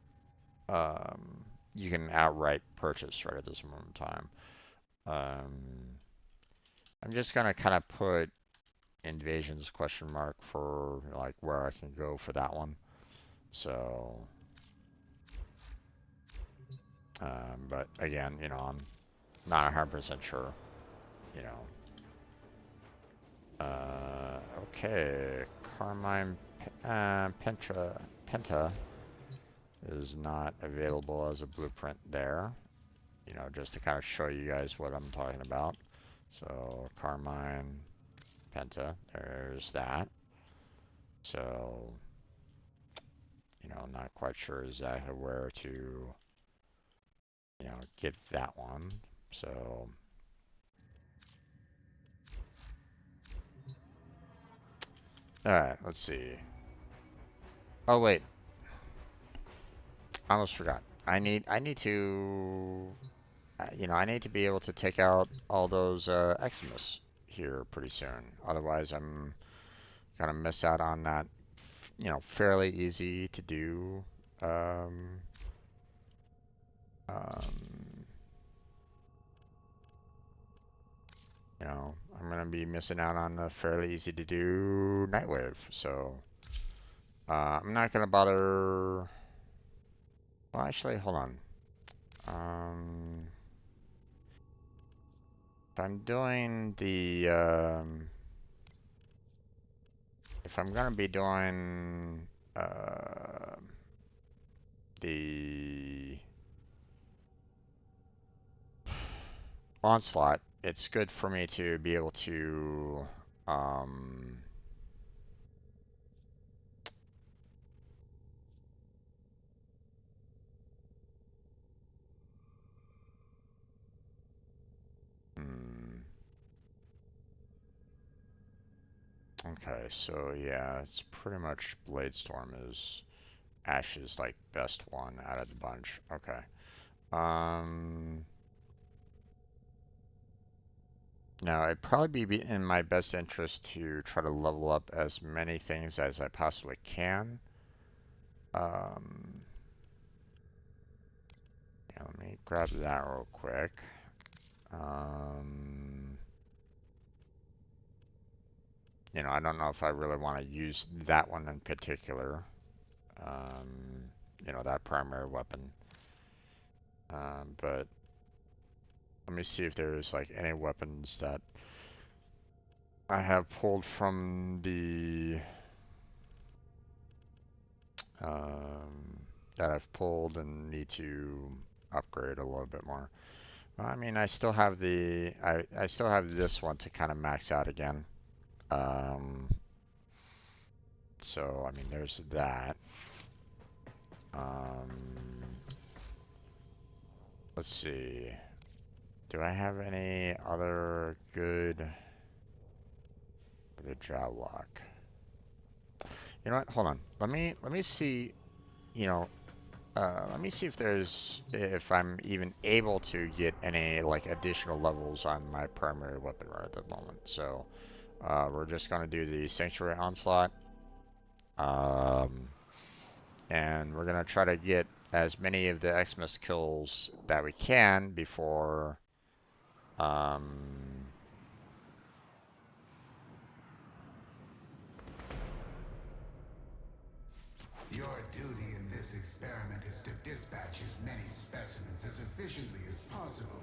[SPEAKER 1] you can outright purchase right at this moment in time. Um, I'm just gonna kind of put invasions question mark for like where I can go for that one. So, but again, you know, I'm not 100% sure, you know. Okay, Carmine Penta is not available as a blueprint there. You know, just to kind of show you guys what I'm talking about. So Carmine Penta, there's that. So, you know, not quite sure exactly where to, you know, get that one. So, all right, let's see. Oh wait, I almost forgot. I need to, you know, I need to be able to take out all those Eximus here pretty soon. Otherwise, I'm gonna miss out on that, you know, fairly easy to do. Um, um, you know, I'm gonna be missing out on the fairly easy to do Nightwave. So I'm not gonna bother. Well, actually, hold on. If I'm doing the if I'm gonna be doing uh, the onslaught, it's good for me to be able to um, hmm, okay, so yeah, it's pretty much Bladestorm is Ash's like best one out of the bunch. Okay. Um, Now it'd probably be in my best interest to try to level up as many things as I possibly can. Um, yeah, let me grab that real quick. Um, you know, I don't know if I really want to use that one in particular. Um, you know, that primary weapon. But let me see if there's like any weapons that I have pulled from the um, that I've pulled and need to upgrade a little bit more. Well, I mean, I still have I still have this one to kind of max out again. Um, so I mean, there's that. Um, let's see. Do I have any other good for the job lock? You know what? Hold on. Let me see. You know, let me see if I'm even able to get any like additional levels on my primary weapon right at the moment. So we're just gonna do the Sanctuary Onslaught, um, and we're gonna try to get as many of the Xmas kills that we can before. Um,
[SPEAKER 3] Your duty in this experiment is to dispatch as many specimens as efficiently as possible.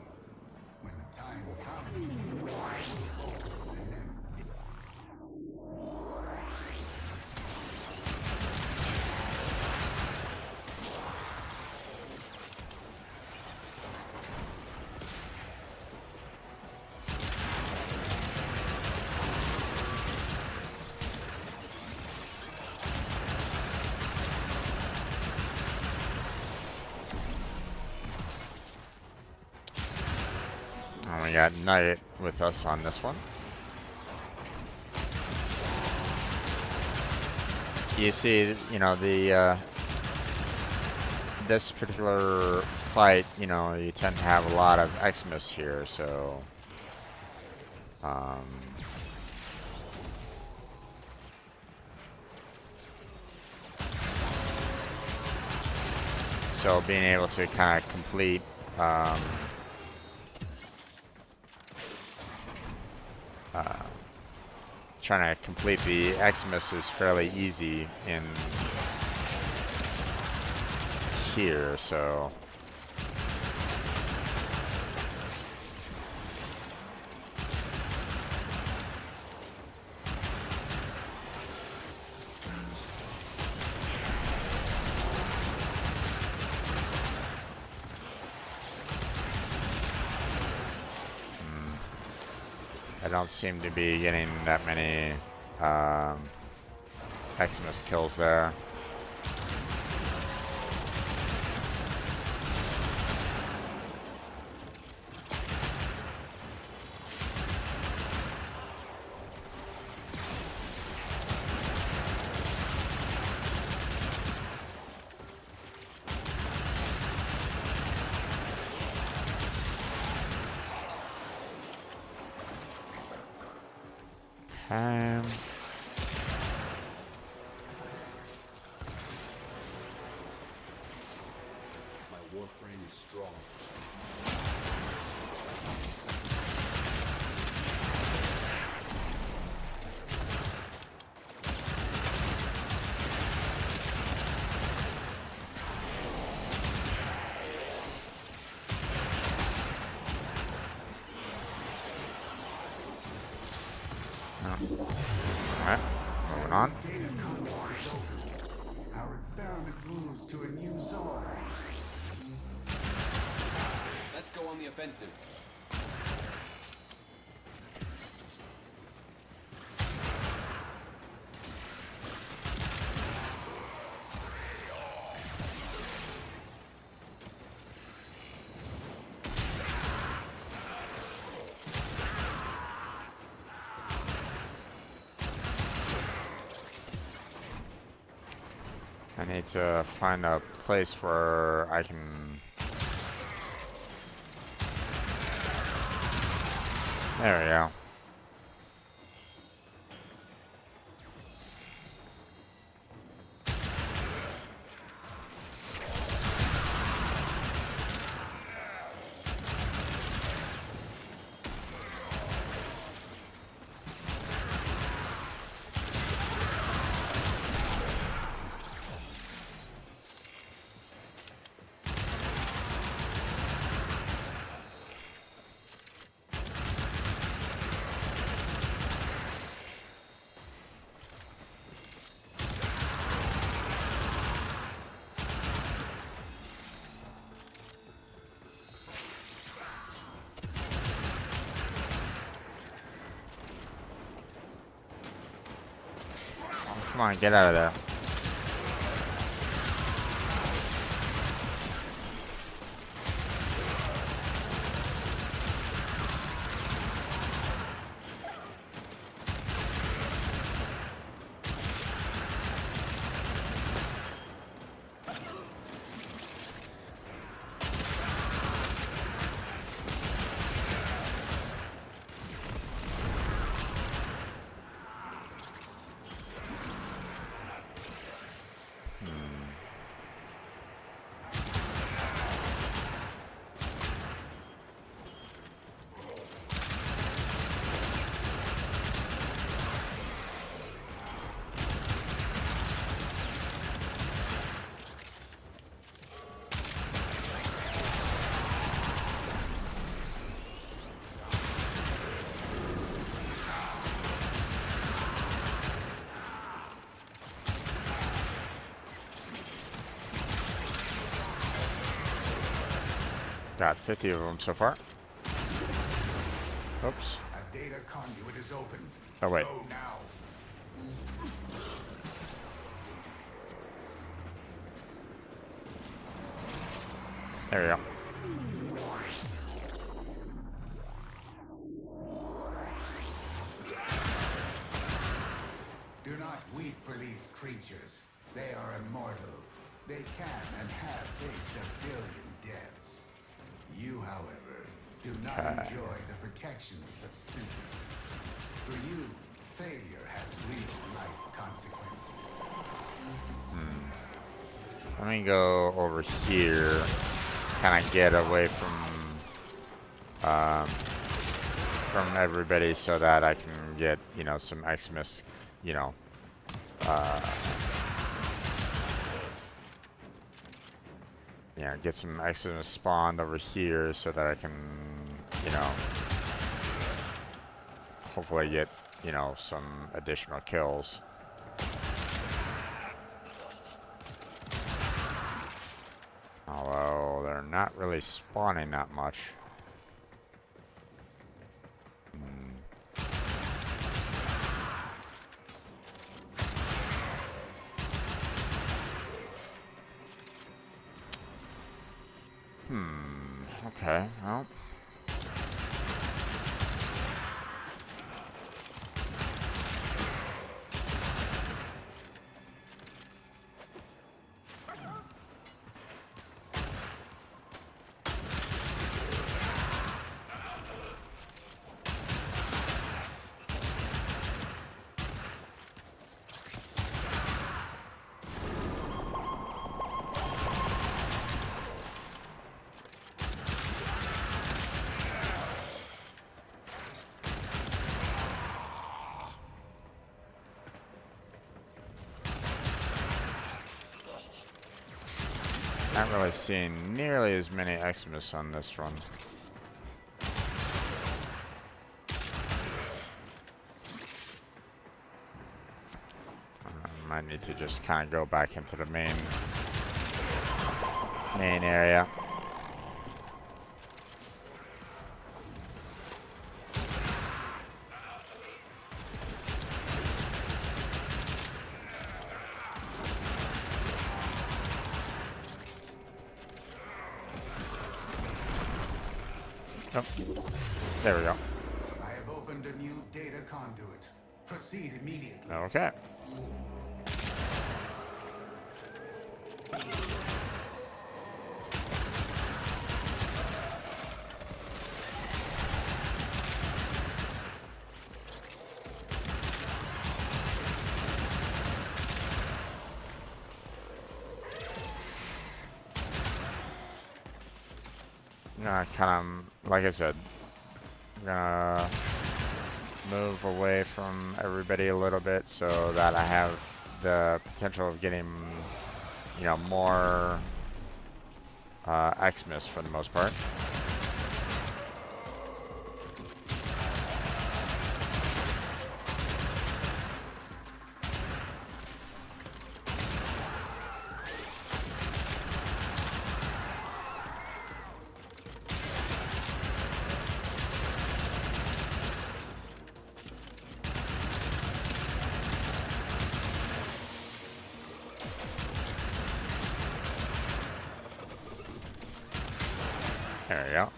[SPEAKER 3] When the time comes,
[SPEAKER 1] and we got Knight with us on this one. You see, you know, the this particular fight, you know, you tend to have a lot of Xmas here, so um, so being able to kind of complete um, uh, trying to complete the Xmas is fairly easy in here, so. I don't seem to be getting that many Xmas kills there.
[SPEAKER 4] My Warframe is strong.
[SPEAKER 1] Alright, moving on.
[SPEAKER 3] Data conduit is open. Our experiment moves to a new zone.
[SPEAKER 4] Let's go on the offensive.
[SPEAKER 1] I need to find a place where I can. There we go. Come on, get out of there. Got 50 of them so far. Oops.
[SPEAKER 3] A data conduit is open.
[SPEAKER 1] Oh, wait.
[SPEAKER 3] Go now.
[SPEAKER 1] There we go.
[SPEAKER 3] Do not weep for these creatures. They are immortal. They can and have faced 1 billion deaths. You, however, do not enjoy the protections of synthesis. For you, failure has real life consequences.
[SPEAKER 1] Let me go over here. Kind of get away from from everybody so that I can get, you know, some Xmas, you know, get some Xmas spawned over here so that I can, you know, hopefully get, you know, some additional kills. Although they're not really spawning that much. Okay, well. Not really seeing nearly as many Xmas on this run. Might need to just kind of go back into the main area. Oh, there we go.
[SPEAKER 3] I have opened a new data conduit. Proceed immediately.
[SPEAKER 1] Okay. Kind of, like I said, I'm gonna move away from everybody a little bit so that I have the potential of getting, you know, more Xmas for the most part. There we go.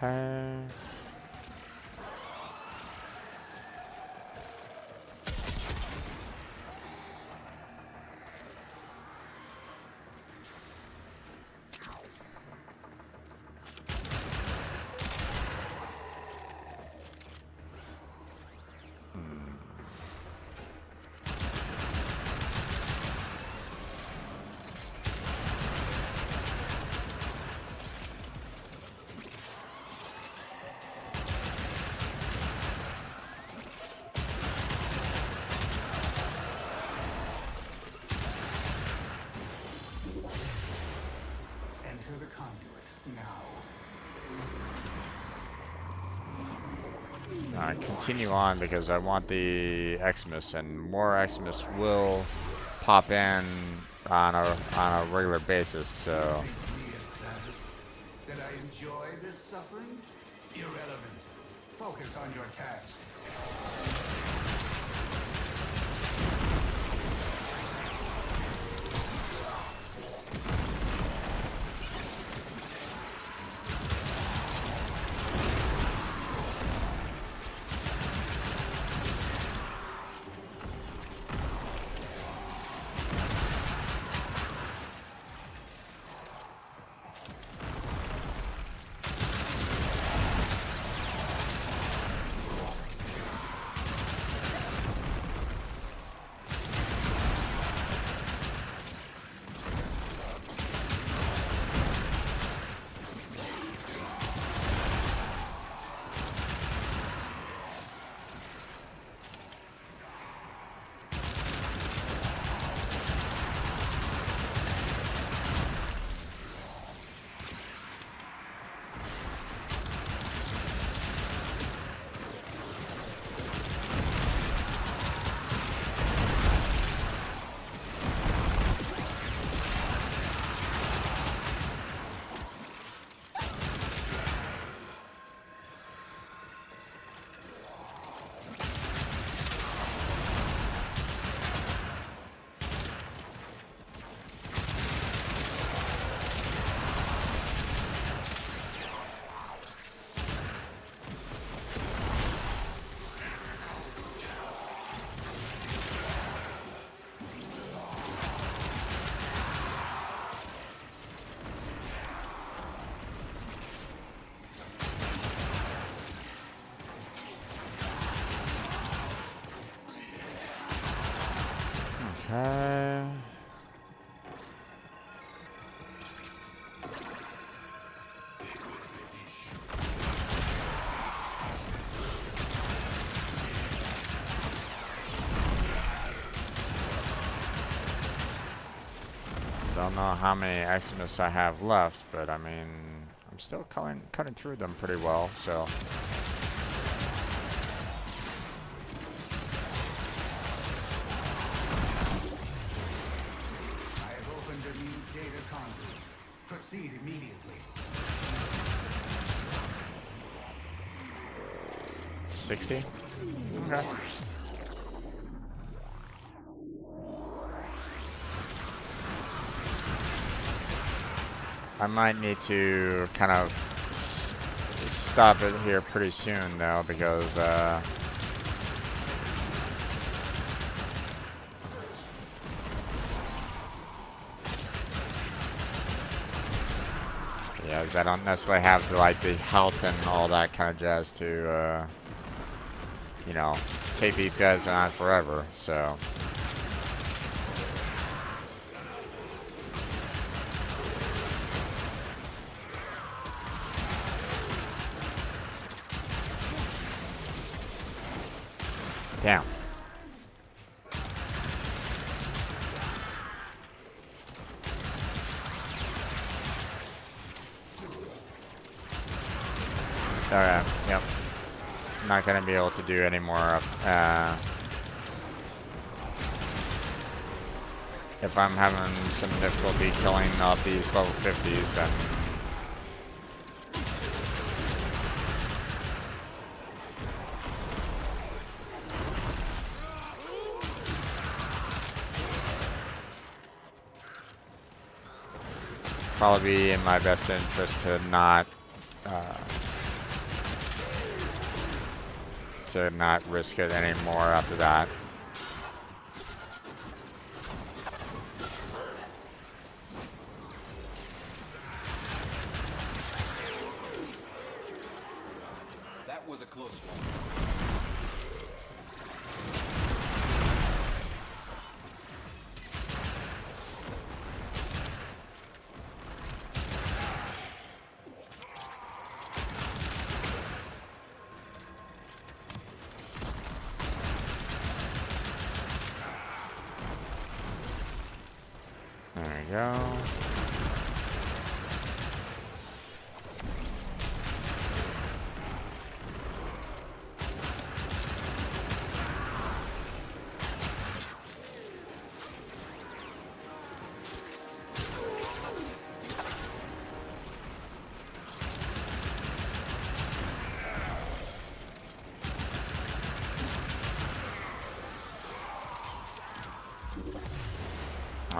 [SPEAKER 1] Okay.
[SPEAKER 3] Enter the conduit now.
[SPEAKER 1] Continue on because I want the Xmas, and more Xmas will pop in on a regular basis. So
[SPEAKER 3] Think me a sadist? That I enjoy this suffering? Irrelevant. Focus on your task.
[SPEAKER 1] Okay. Don't know how many Eximus I have left, but I mean, I'm still cutting through them pretty well, so.
[SPEAKER 3] I have opened a new data conduit. Proceed immediately.
[SPEAKER 1] 60? Okay. I might need to kind of stop it here pretty soon though, because yeah, as I don't necessarily have like the health and all that kind of jazz to you know, take these guys on forever, so. Damn. Alright, yep. I'm not gonna be able to do any more if I'm having some difficulty killing off these level 50s, then probably be in my best interest to not risk it anymore after that.
[SPEAKER 4] That was a close one.
[SPEAKER 1] There we go.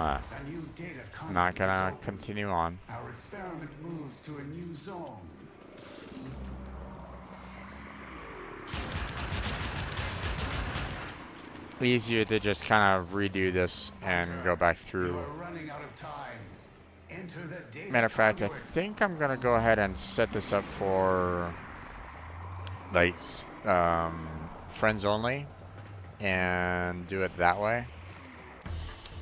[SPEAKER 1] Alright.
[SPEAKER 3] A new data
[SPEAKER 1] Not
[SPEAKER 3] conduit is
[SPEAKER 1] gonna
[SPEAKER 3] open.
[SPEAKER 1] continue on.
[SPEAKER 3] Our experiment moves to a new zone.
[SPEAKER 1] Easier to just kind of redo this and go back
[SPEAKER 3] You
[SPEAKER 1] through.
[SPEAKER 3] are running out of time. Enter the data
[SPEAKER 1] Matter of fact, I
[SPEAKER 3] conduit.
[SPEAKER 1] think I'm gonna go ahead and set this up for like friends only and do it that way.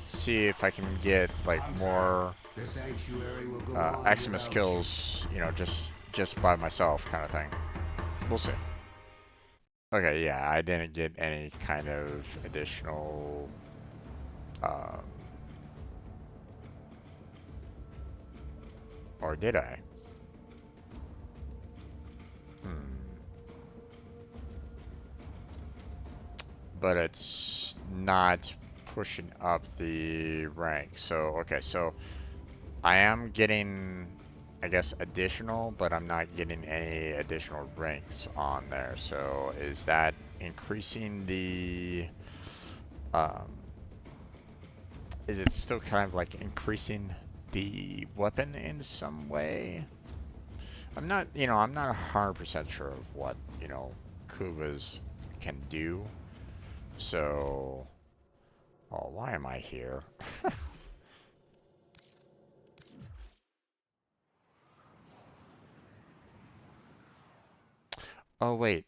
[SPEAKER 1] See if I can get like more
[SPEAKER 3] The sanctuary will go on
[SPEAKER 1] Xmas
[SPEAKER 3] without you.
[SPEAKER 1] kills, you know, just by myself kind of thing. We'll see. Okay, yeah, I didn't get any kind of additional um, or did I? But it's not pushing up the rank. So, okay, so I am getting, I guess, additional, but I'm not getting any additional ranks on there. So is that increasing the, um, is it still kind of like increasing the weapon in some way? I'm not, I'm not 100% sure of what, Kuvas can do. So, oh, why am I here? Oh, wait.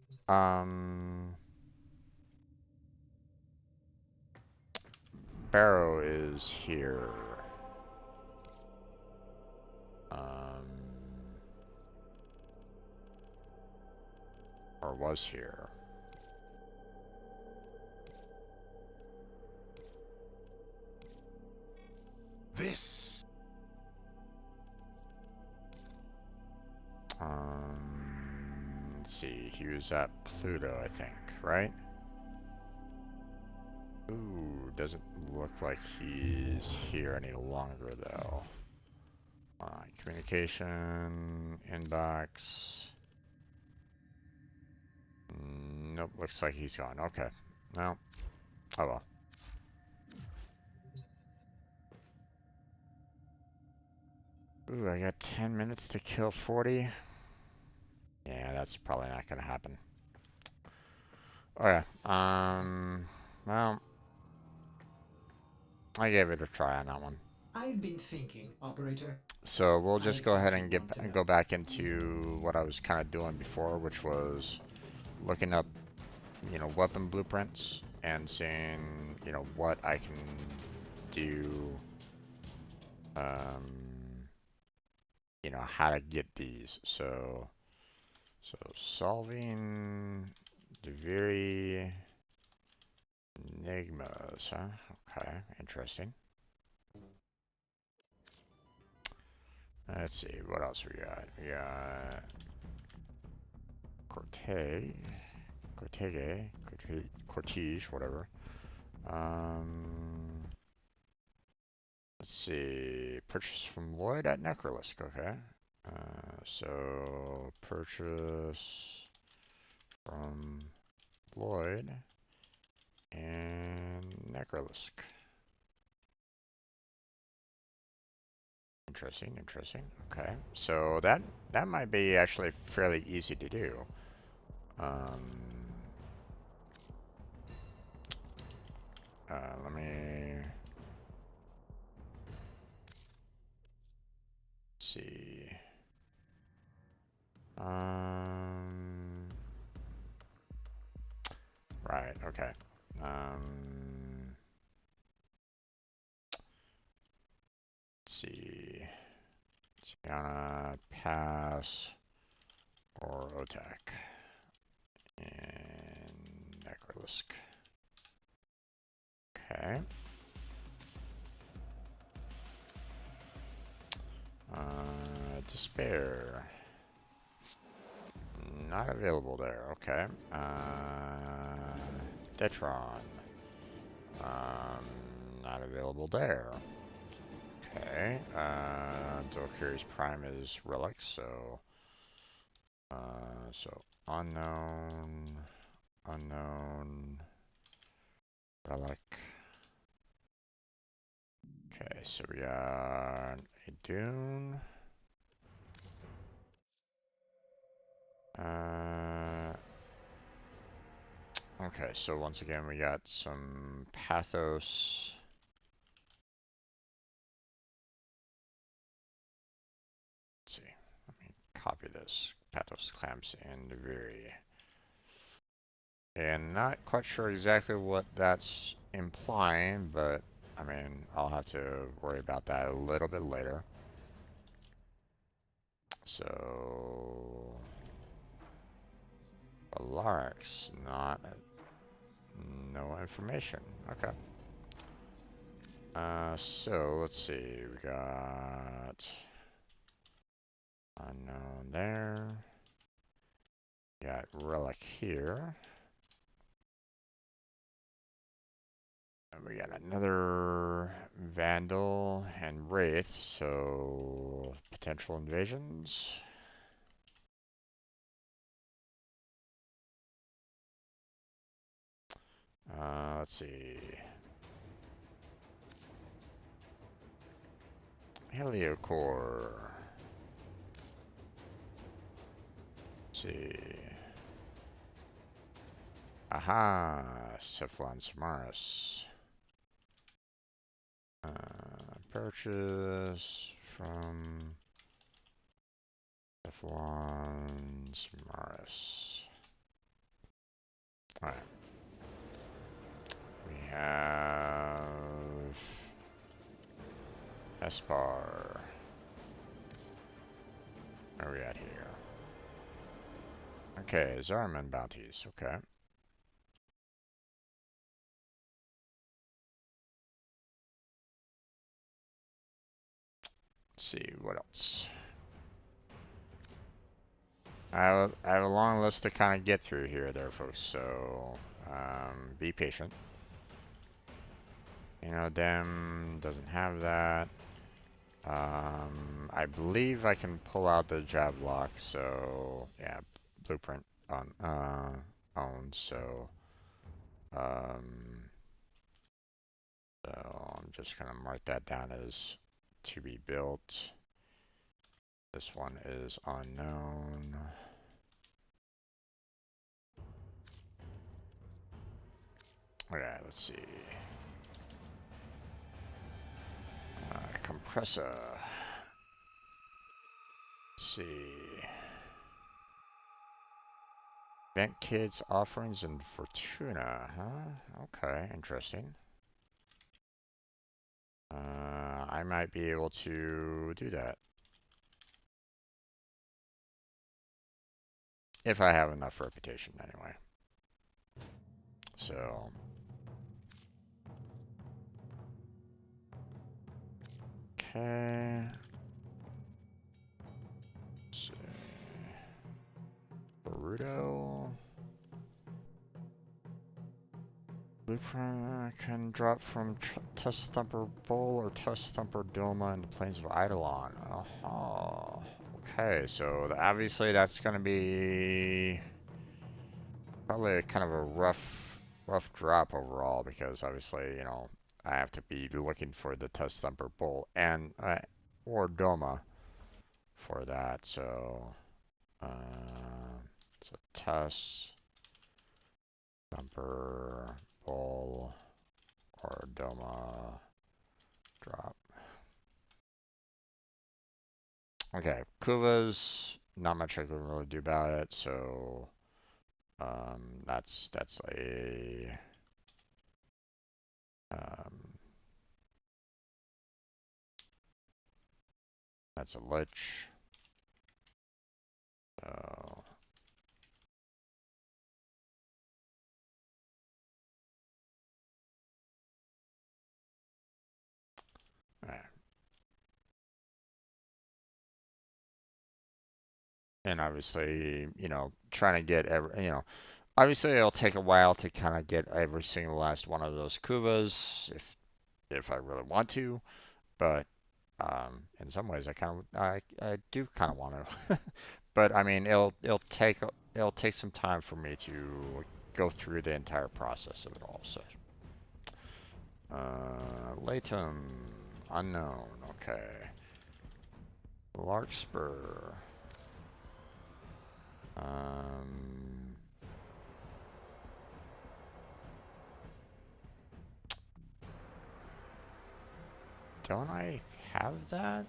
[SPEAKER 1] Barrow is here. Or was here.
[SPEAKER 3] This.
[SPEAKER 1] Let's see. He was at Pluto, I think, right? Ooh, doesn't look like he's here any longer, though. Communication, inbox. Nope, looks like he's gone. Okay. No. Oh well. Ooh, I got 10 minutes to kill 40. Yeah, that's probably not gonna happen. Okay. Well, I gave it a try on that one.
[SPEAKER 5] I've been thinking, operator.
[SPEAKER 1] So we'll
[SPEAKER 5] I
[SPEAKER 1] just go ahead
[SPEAKER 5] think you
[SPEAKER 1] and
[SPEAKER 5] want to
[SPEAKER 1] go
[SPEAKER 5] know.
[SPEAKER 1] back into what I was kind of doing before, which was looking up, weapon blueprints and seeing, what I can do, how to get these. So solving the very enigmas, huh? Okay, interesting. Let's see, what else we got? We got Cortege, whatever. Let's see, purchase from Lloyd at Necrolisk, okay. So purchase from Lloyd and Necrolisk. Interesting, interesting. Okay, so that might be actually fairly easy to do. Let me see. Right, okay. Let's see. Tiana, Pass, or Otak. And Necrolisk. Okay. Despair. Not available there. Okay. Detron. Not available there. Okay. Dolkiri's Prime is Relic, so unknown, unknown, Relic. Okay, so we got a dune. Okay, so once again we got some pathos. Let's see, let me copy this. Pathos clamps and very. And not quite sure exactly what that's implying, but I mean, I'll have to worry about that a little bit later. So, Alarix, no information. Okay. So let's see. We got unknown there. We got relic here. And we got another vandal and wraith. So potential invasions. Let's see. Heliocore. Let's see. Aha, Cephalon Samaris. Purchase from Cephalon Samaris. Alright. We have Espar. Where are we at here? Okay, Zariman bounties. Okay. Let's see, what else? I have a long list to kind of get through here there, folks, so be patient. You know, Dem doesn't have that. I believe I can pull out the job lock, so yeah, blueprint on owned, so I'm just gonna mark that down as to be built. This one is unknown. Okay, let's see. Compressor. Let's see. Vent Kids offerings and Fortuna, huh? Okay, interesting. I might be able to do that. If I have enough reputation, anyway. So. Okay. Let's see. Boruto. Blueprint can drop from Test Thumper Bowl or Test Thumper Doma in the plains of Eidolon. Oh, okay, so obviously that's going to be probably kind of a rough drop overall because obviously, you know, I have to be looking for the Test Thumper Bowl and or Doma for that. So, Test Thumper Bowl or Doma drop. Okay, Kuva's not much I can really do about it, so that's a that's a lich. So alright. And obviously, you know, trying to get every, you know, obviously it'll take a while to kind of get every single last one of those Kuvas if I really want to, but in some ways I do kind of want to. But I mean, it'll take some time for me to go through the entire process of it all. So Latham, unknown, okay. Larkspur. Don't I have that?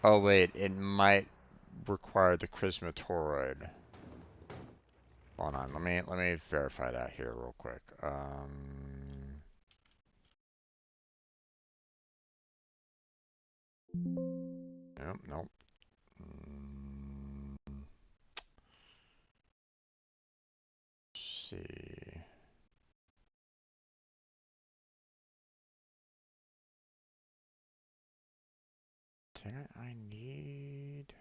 [SPEAKER 1] Oh wait, it might require the Chrismatoroid. Hold on, let me verify that here real quick. Nope, nope. Let's see. Didn't I need?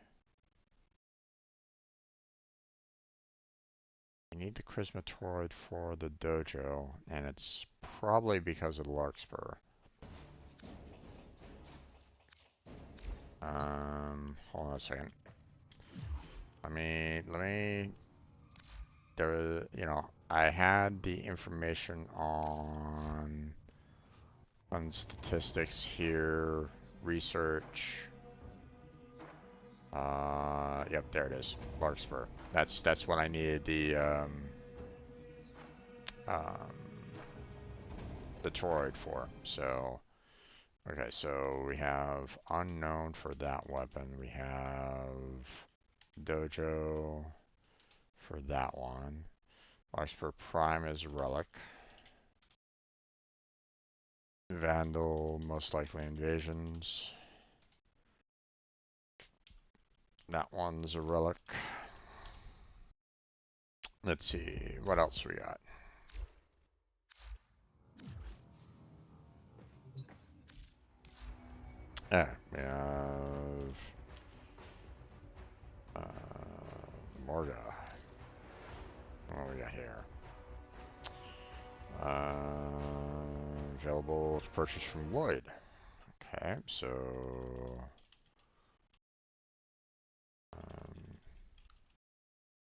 [SPEAKER 1] I need the Chrismatoroid for the dojo, and it's probably because of the Larkspur. Hold on a second. You know, I had the information on statistics here, research. Yep, there it is, Larkspur. That's what I needed the toroid for. So, okay, so we have unknown for that weapon. We have dojo for that one. Larkspur Prime is relic. Vandal, most likely invasions. That one's a relic. Let's see, what else we got? Yeah, we have Morga. What do we got here? Available to purchase from Lloyd. Okay, so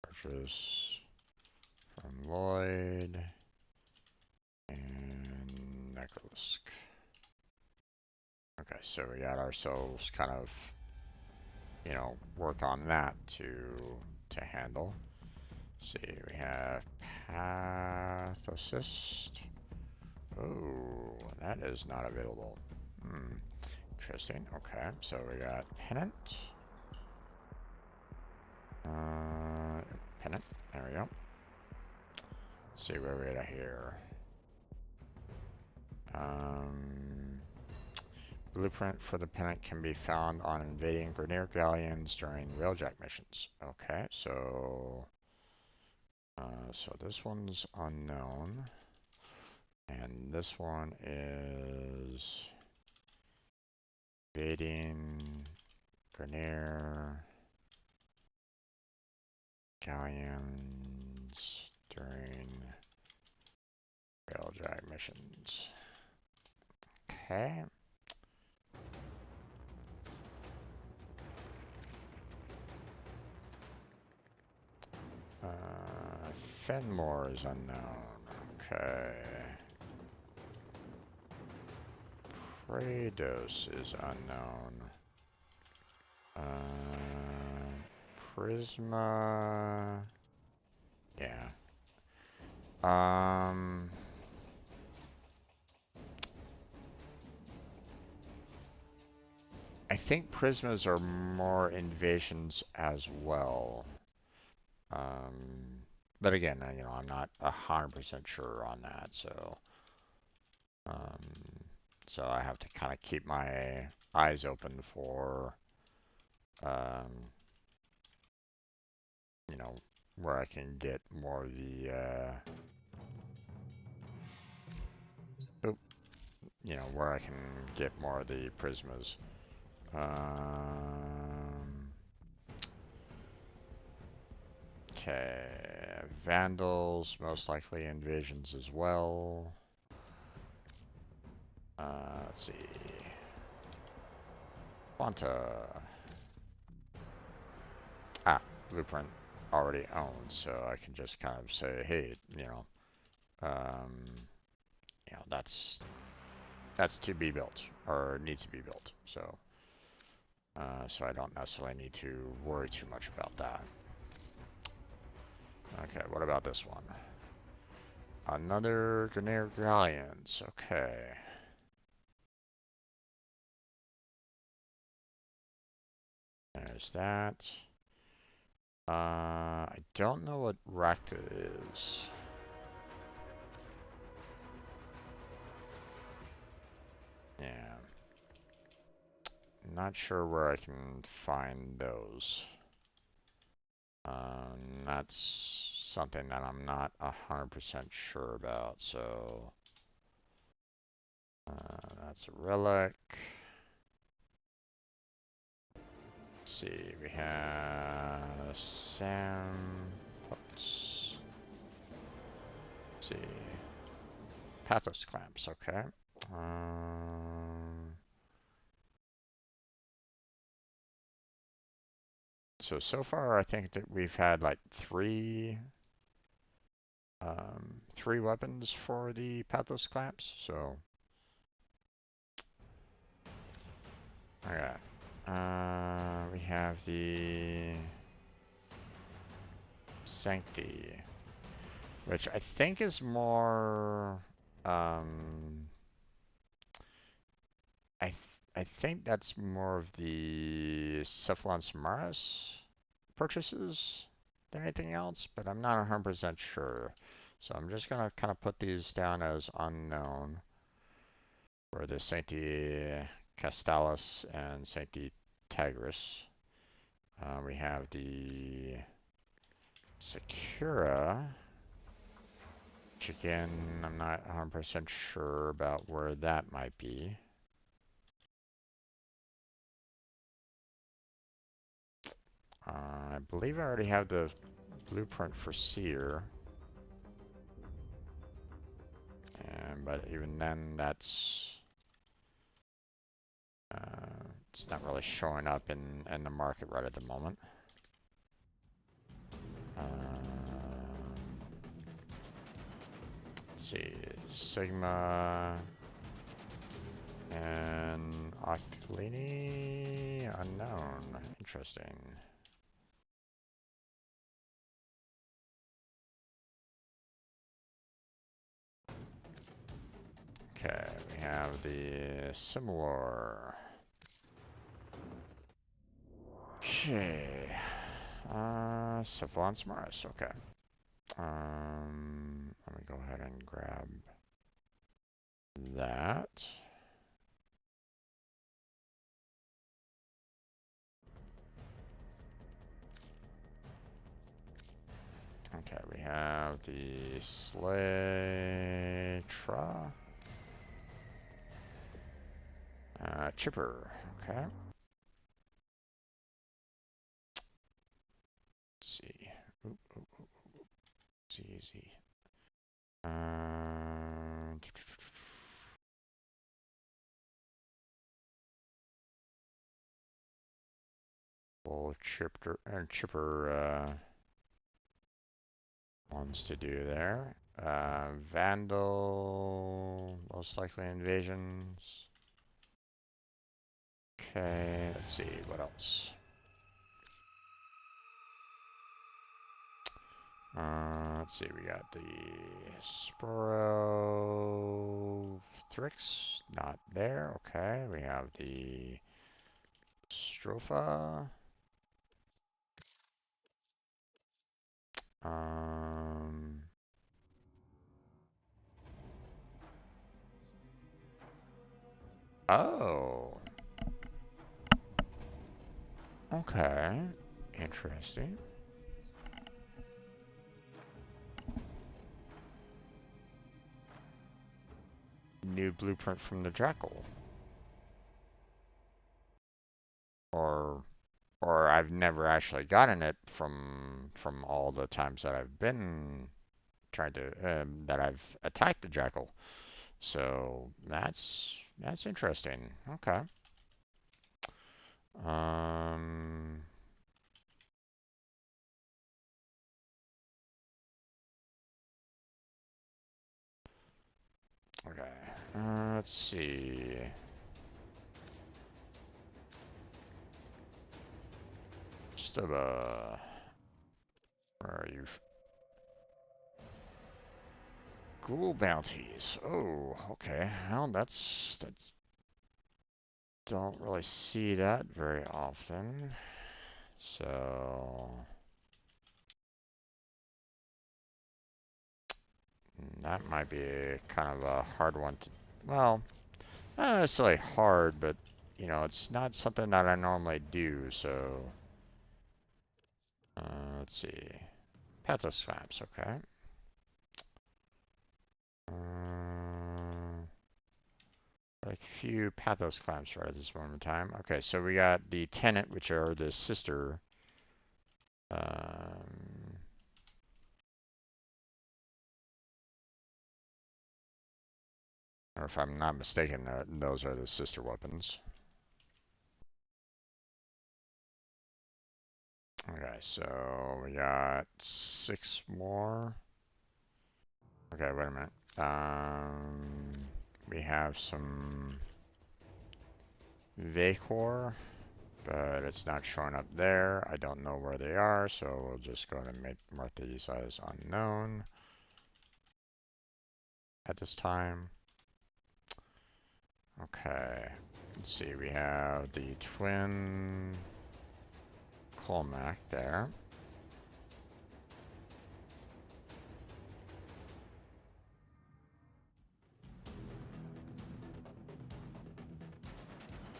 [SPEAKER 1] purchase from Lloyd and Necrolisk. Okay, so we got ourselves kind of, you know, work on that to handle. Let's see, we have Path Assist. Oh, that is not available. Interesting. Okay, so we got Pennant. Pennant. There we go. Let's see where we're at here. Blueprint for the pennant can be found on invading Grenier galleons during railjack missions. Okay, so so this one's unknown, and this one is invading Grenier galleons during railjack missions. Okay. Fenmore is unknown. Okay. Praedos is unknown. Prisma. Yeah. I think Prismas are more invasions as well. But again, you know, I'm not 100% sure on that, so so I have to kind of keep my eyes open for, you know, where I can get more of the, you know, where I can get more of the Prismas. Okay, Vandals, most likely invasions as well. Let's see. Quanta. Ah, Blueprint. already own, so I can just kind of say, hey, that's to be built or needs to be built. So I don't necessarily need to worry too much about that. Okay, what about this one? Another Grenadier Galleons. Okay. There's that. I don't know what Rakta is. Yeah. Not sure where I can find those. That's something that I'm not 100% sure about, so that's a relic. Let's see, we have Sam. Let's see. Pathos clamps, okay. So far I think that we've had like three weapons for the Pathos clamps, so okay. We have the Sancti, which I think is more I think that's more of the Cephalon Samaras purchases than anything else, but I'm not 100% sure. So I'm just gonna kind of put these down as unknown for the Sancti Castalis and Sancti Tigris. We have the Secura, which again, I'm not 100% sure about where that might be. I believe I already have the blueprint for Seer. But even then, that's it's not really showing up in the market right at the moment. Let's see, Sigma and Octolini unknown. Interesting. Okay, we have the similar. Okay. Cephalon Samaras, okay. Let me go ahead and grab that. Okay, we have the Slaytra. Chipper, okay. Let's see. Oop, oop, oop, oop. It's easy. Full chipper ones to do there. Vandal, most likely invasions. Okay, let's see, what else? Let's see, we got the Sporothrix, not there, okay. We have the Stropha. Oh. Okay. Interesting. New blueprint from the Jackal. Or I've never actually gotten it from all the times that I've been trying to that I've attacked the Jackal. So that's interesting. Okay. Let's see. Stubba. Where are you? Ghoul bounties. Oh, okay. Well, that's don't really see that very often. So that might be kind of a hard one to, well, not necessarily hard, but you know, it's not something that I normally do, so let's see. Pathos Flaps, okay. A few Pathos clamps right at this moment in time. Okay, so we got the Tenant, which are the sister. Um, or if I'm not mistaken, those are the sister weapons. Okay, so we got 6 more. Okay, wait a minute. We have some Vacor, but it's not showing up there. I don't know where they are, so we'll just go ahead and mark these as unknown at this time. Okay, let's see, we have the twin Colmac there.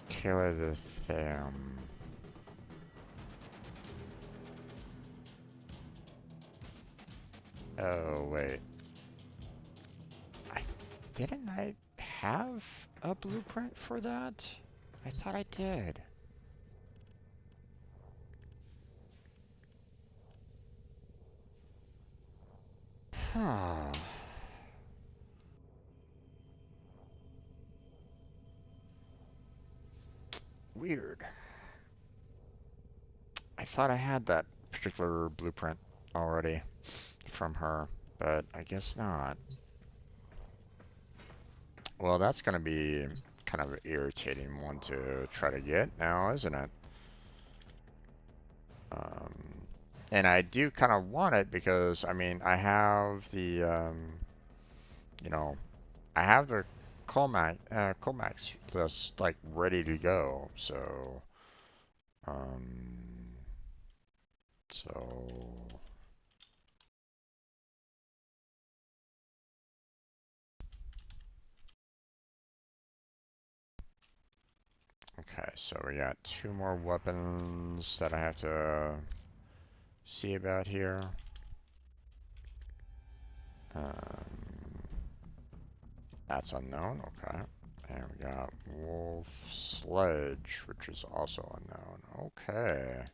[SPEAKER 1] Killer the Tham. Oh, wait. Didn't I have a blueprint for that? I thought I did. Huh. Weird. I thought I had that particular blueprint already from her, but I guess not. Well, that's going to be kind of an irritating one to try to get now, isn't it? And I do kind of want it because, I mean, I have the, you know, I have the Comax just like ready to go. So, um, so okay. So we got 2 more weapons that I have to see about here. Um, that's unknown. Okay. And we got Wolf Sledge, which is also unknown. Okay.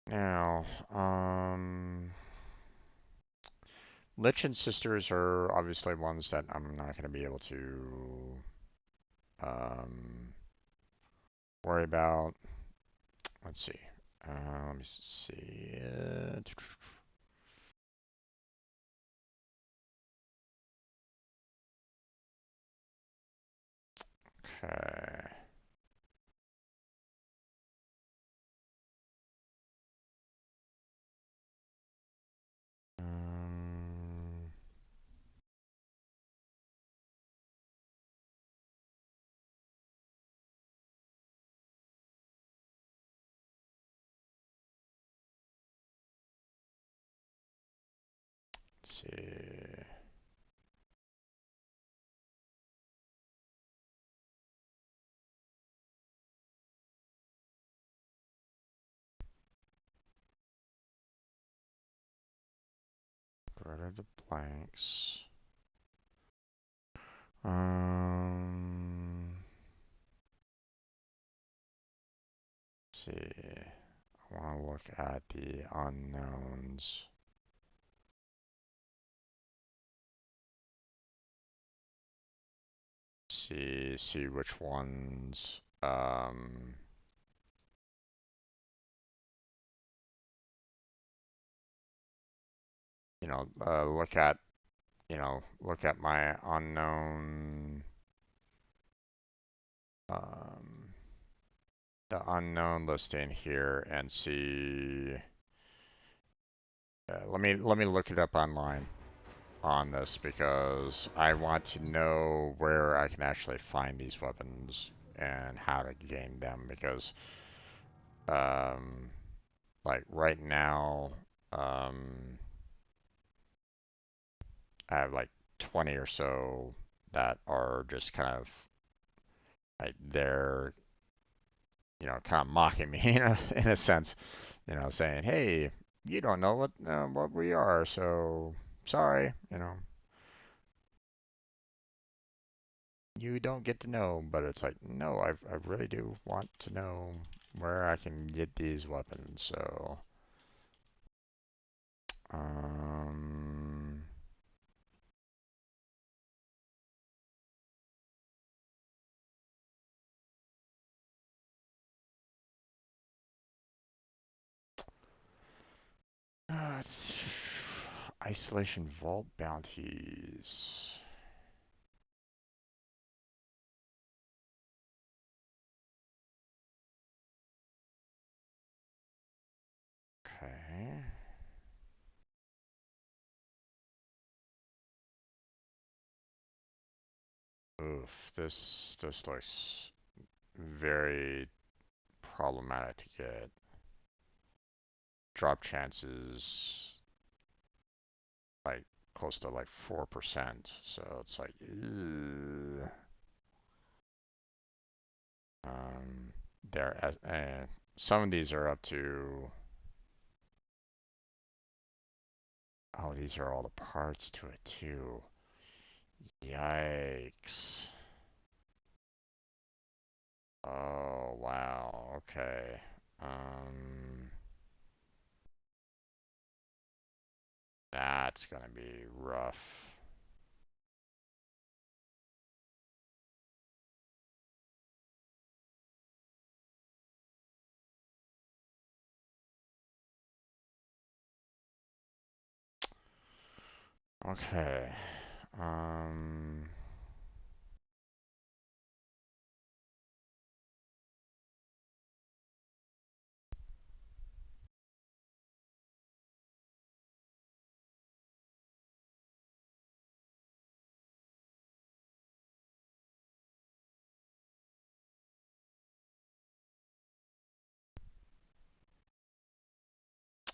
[SPEAKER 1] Now, Lich and Sisters are obviously ones that I'm not going to be able to um, worry about. Let's see. Let me see. Okay. Um, let's see. Get rid of the blanks. Let's see. I want to look at the unknowns. See which ones look at, look at my unknown, um, the unknown listing here and see. Let me look it up online on this because I want to know where I can actually find these weapons and how to gain them because um, like right now I have like 20 or so that are just kind of like they're kind of mocking me in a sense, saying, "Hey, you don't know what we are, so sorry, you don't get to know." But it's like, no, I really do want to know where I can get these weapons. So, um, it's isolation vault bounties. Okay. Oof, this looks very problematic to get. Drop chances like close to like 4%. So it's like, ew. Um, some of these are up to. Oh, these are all the parts to it too. Yikes. Oh wow. Okay. Um, that's gonna be rough. Okay. Um,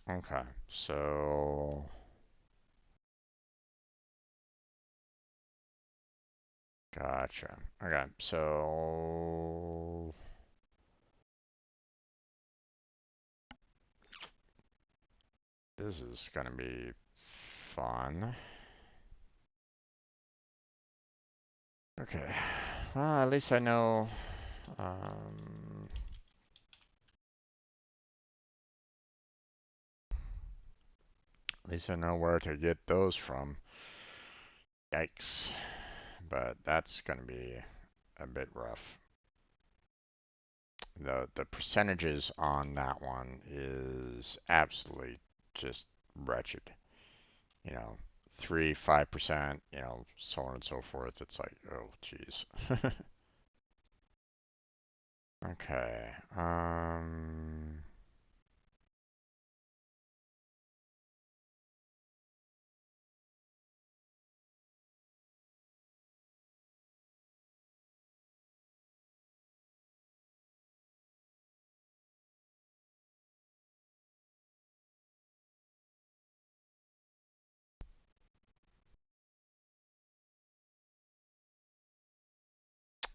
[SPEAKER 1] okay. So, gotcha. Okay. So, this is gonna be fun. Okay. Well, at least I know. Um, at least I know where to get those from. Yikes. But that's gonna be a bit rough. The percentages on that one is absolutely just wretched. You know, 3, 5%, so on and so forth. It's like, oh, jeez. Okay.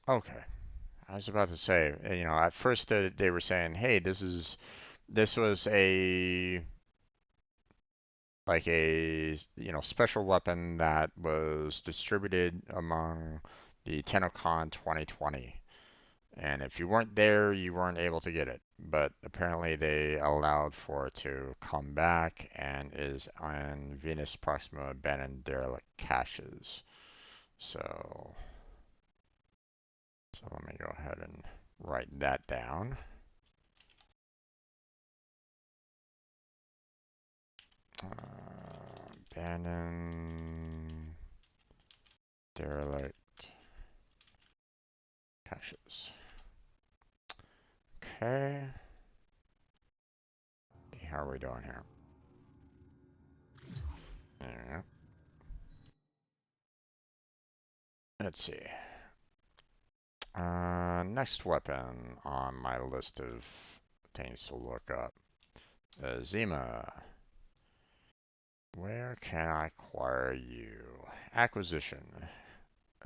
[SPEAKER 1] Okay. I was about to say, at first they were saying, hey, this was a like a special weapon that was distributed among the TennoCon 2020. And if you weren't there, you weren't able to get it. But apparently they allowed for it to come back and is on Venus Proxima abandoned derelict caches. So, so let me go ahead and write that down. Abandoned derelict caches. Okay. How are we doing here? Yeah. Let's see. Next weapon on my list of things to look up. Zima. Where can I acquire you? Acquisition.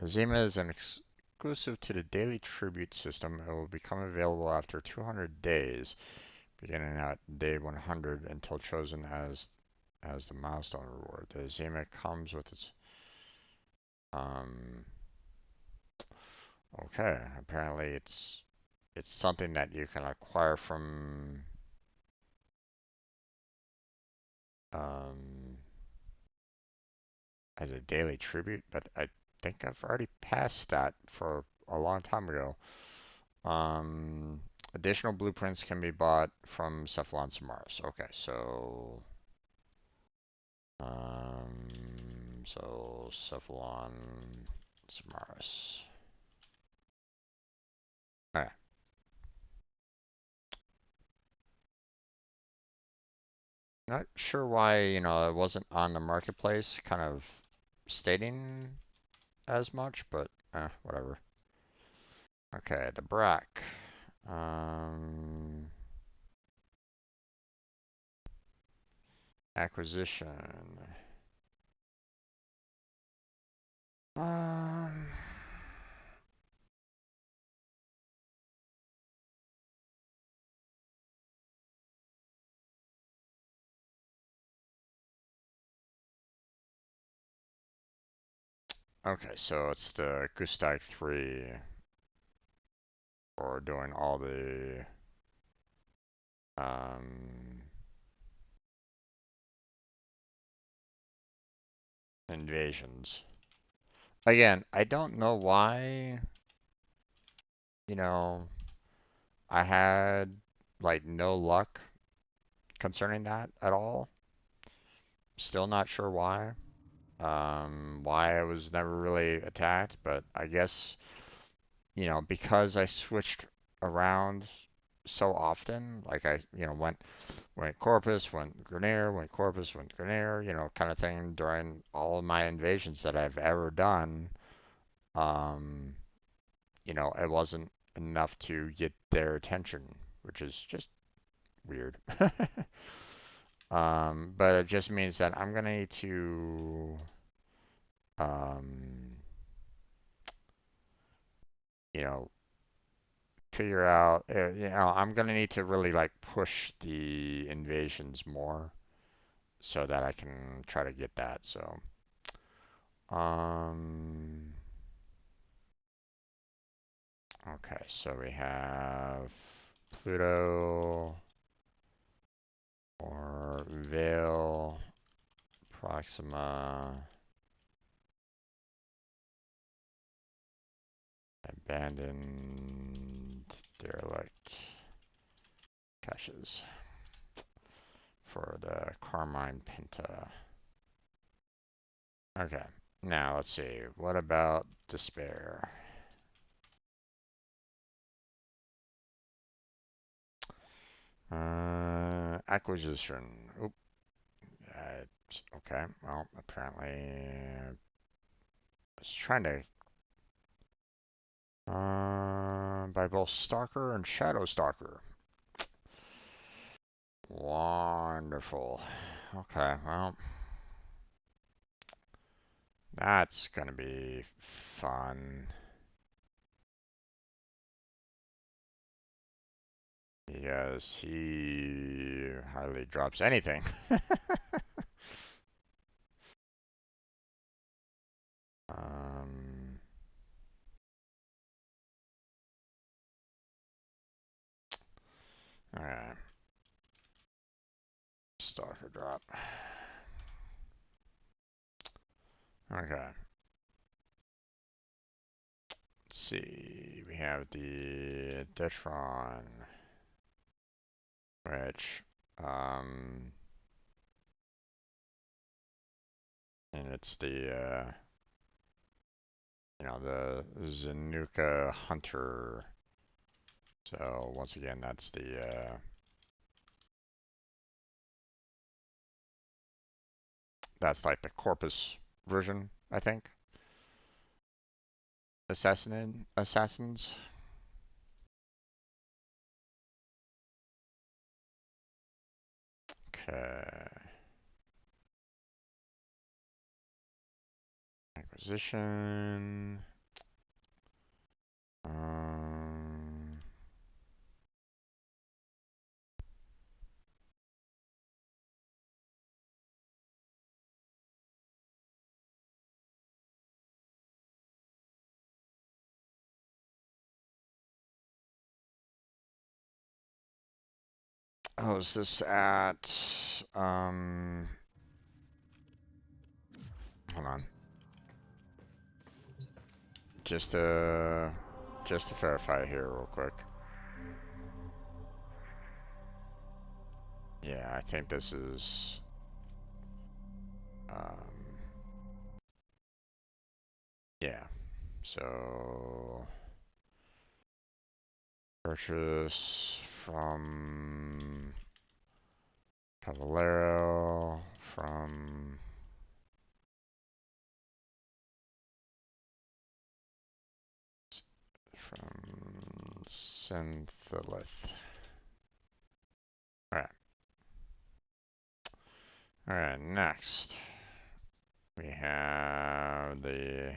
[SPEAKER 1] Zima is an exclusive to the daily tribute system. It will become available after 200 days, beginning at day 100 until chosen as the milestone reward. The Zima comes with its okay. Apparently it's something that you can acquire from um as a daily tribute, but I think I've already passed that for a long time ago. Um, Additional blueprints can be bought from Cephalon Samaras. Okay, so Cephalon Samaras. Alright. Not sure why, it wasn't on the marketplace, kind of stating as much, but whatever. Okay, the Brack. Um, Acquisition. Um, okay, so it's the Gustag 3 for doing all the um, invasions. Again, I don't know why, you know, I had like no luck concerning that at all. Still not sure why. Why I was never really attacked, but I guess, because I switched around so often, like I, went Corpus, went Grenier, went Corpus, went Grenier, kind of thing during all of my invasions that I've ever done. Um, it wasn't enough to get their attention, which is just weird. But it just means that I'm gonna need to, um, you know, figure out, I'm gonna need to really like push the invasions more so that I can try to get that. So, um, okay, so we have Pluto or Vale, Proxima, Abandoned, Derelict caches for the Carmine Pinta. Okay, now let's see. What about Despair? Acquisition. Oop. Okay, well, apparently I was trying to buy both Stalker and Shadow Stalker. Wonderful. Okay, well, that's gonna be fun. Because he hardly drops anything. um, Alright. Stalker drop. Okay. Let's see. We have the Detron, which, And it's the, the Zanuka Hunter. So once again, that's that's like the Corpus version, I think. Assassins. Okay. Acquisition. Um, oh, is this at, hold on. Just to verify here real quick. Yeah, I think this is, yeah. So, purchase from Caballero, from Syntholith. Alright. Alright, next. We have the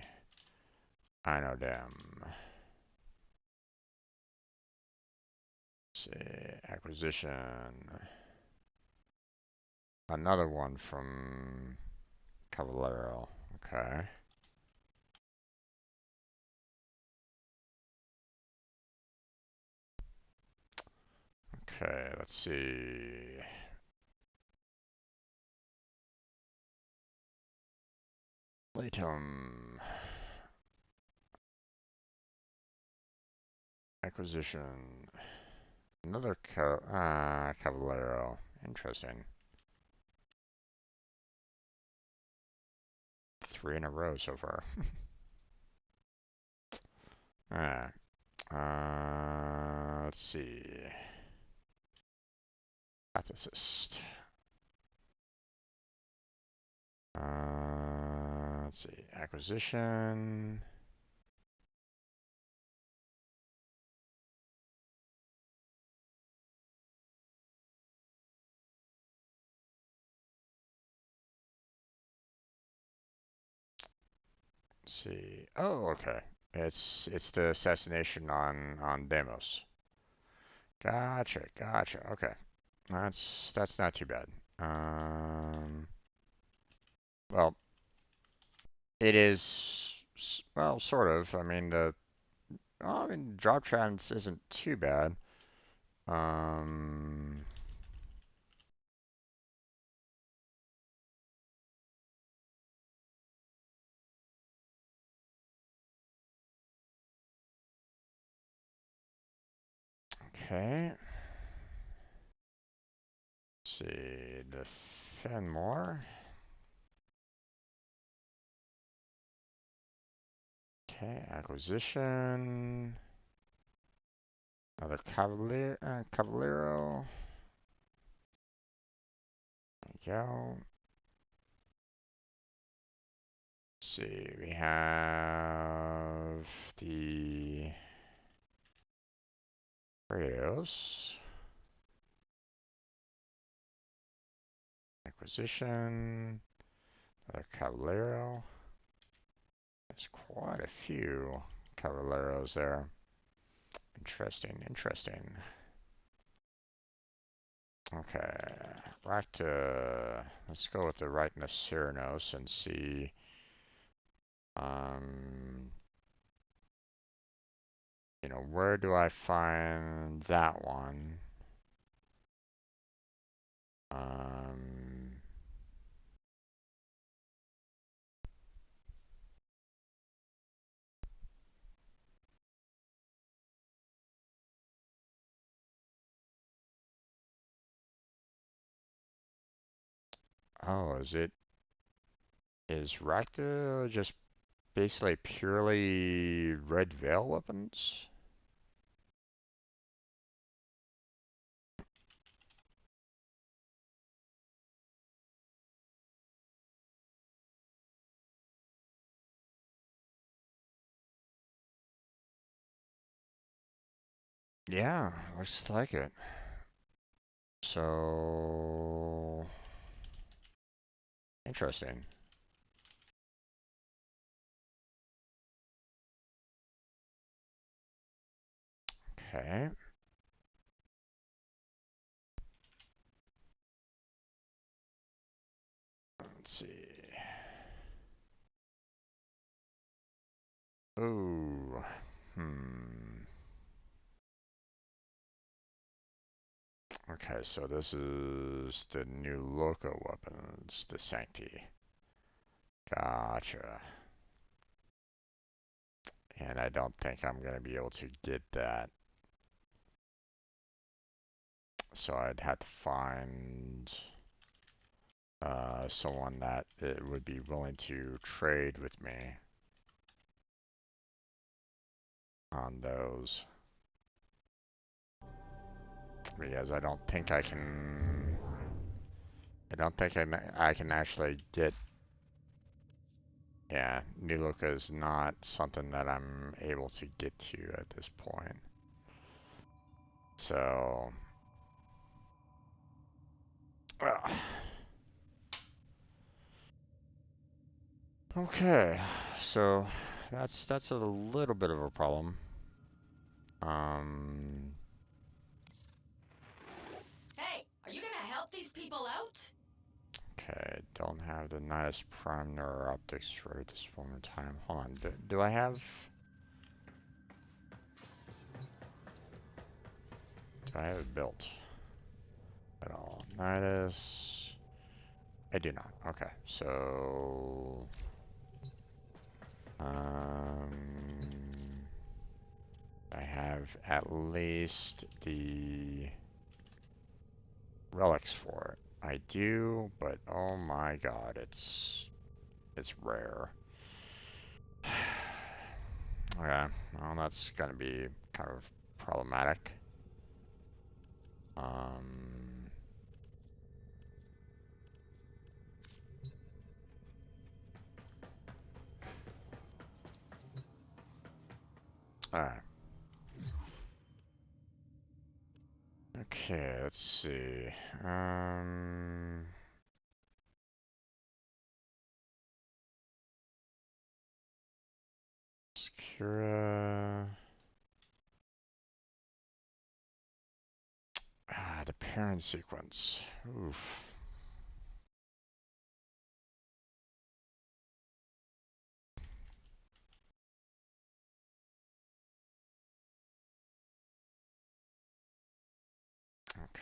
[SPEAKER 1] Inodem. Let's see, acquisition. Another one from Caballero. Okay. Okay, let's see. Latum. Acquisition. Another Caballero. Interesting. 3 in a row so far. Alright. Let's see. Ethicist. Let's see. Acquisition. Let's see. Oh, okay. It's the assassination on Demos. Gotcha. Okay. That's not too bad. Well, it is, well, sort of. I mean, drop trends isn't too bad. Um, okay. Let's see, defend more. Okay, acquisition. Another Caballero. There we go. Let's see, we have the Kratos. Acquisition. Another Caballero. There's quite a few Caballeros there. Interesting. Okay, let's go with the Rightness Cyrnos and see, um, where do I find that one? Um, oh, is it? Is Rakta just basically purely red veil weapons? Yeah, looks like it. So interesting. Okay. Let's see. Ooh. Okay, so this is the new loco weapons, the Sancti. Gotcha. And I don't think I'm gonna be able to get that. So I'd have to find someone that would be willing to trade with me on those. Because I don't think I can. I don't think I can actually get. Yeah, New Look is not something that I'm able to get to at this point. So. Okay, so that's a little bit of a problem. Um.
[SPEAKER 2] Hey, are you gonna help these people out?
[SPEAKER 1] Okay, don't have the nicest prime neural optics right at this moment in time. Hold on, do I have? Do I have it built at all? Nidus. I do not. Okay, so I have at least the relics for it. I do, but oh my god, it's rare. Okay, well that's gonna be kind of problematic. Um, alright. Okay, let's see. Secura. Ah, the parent sequence. Oof.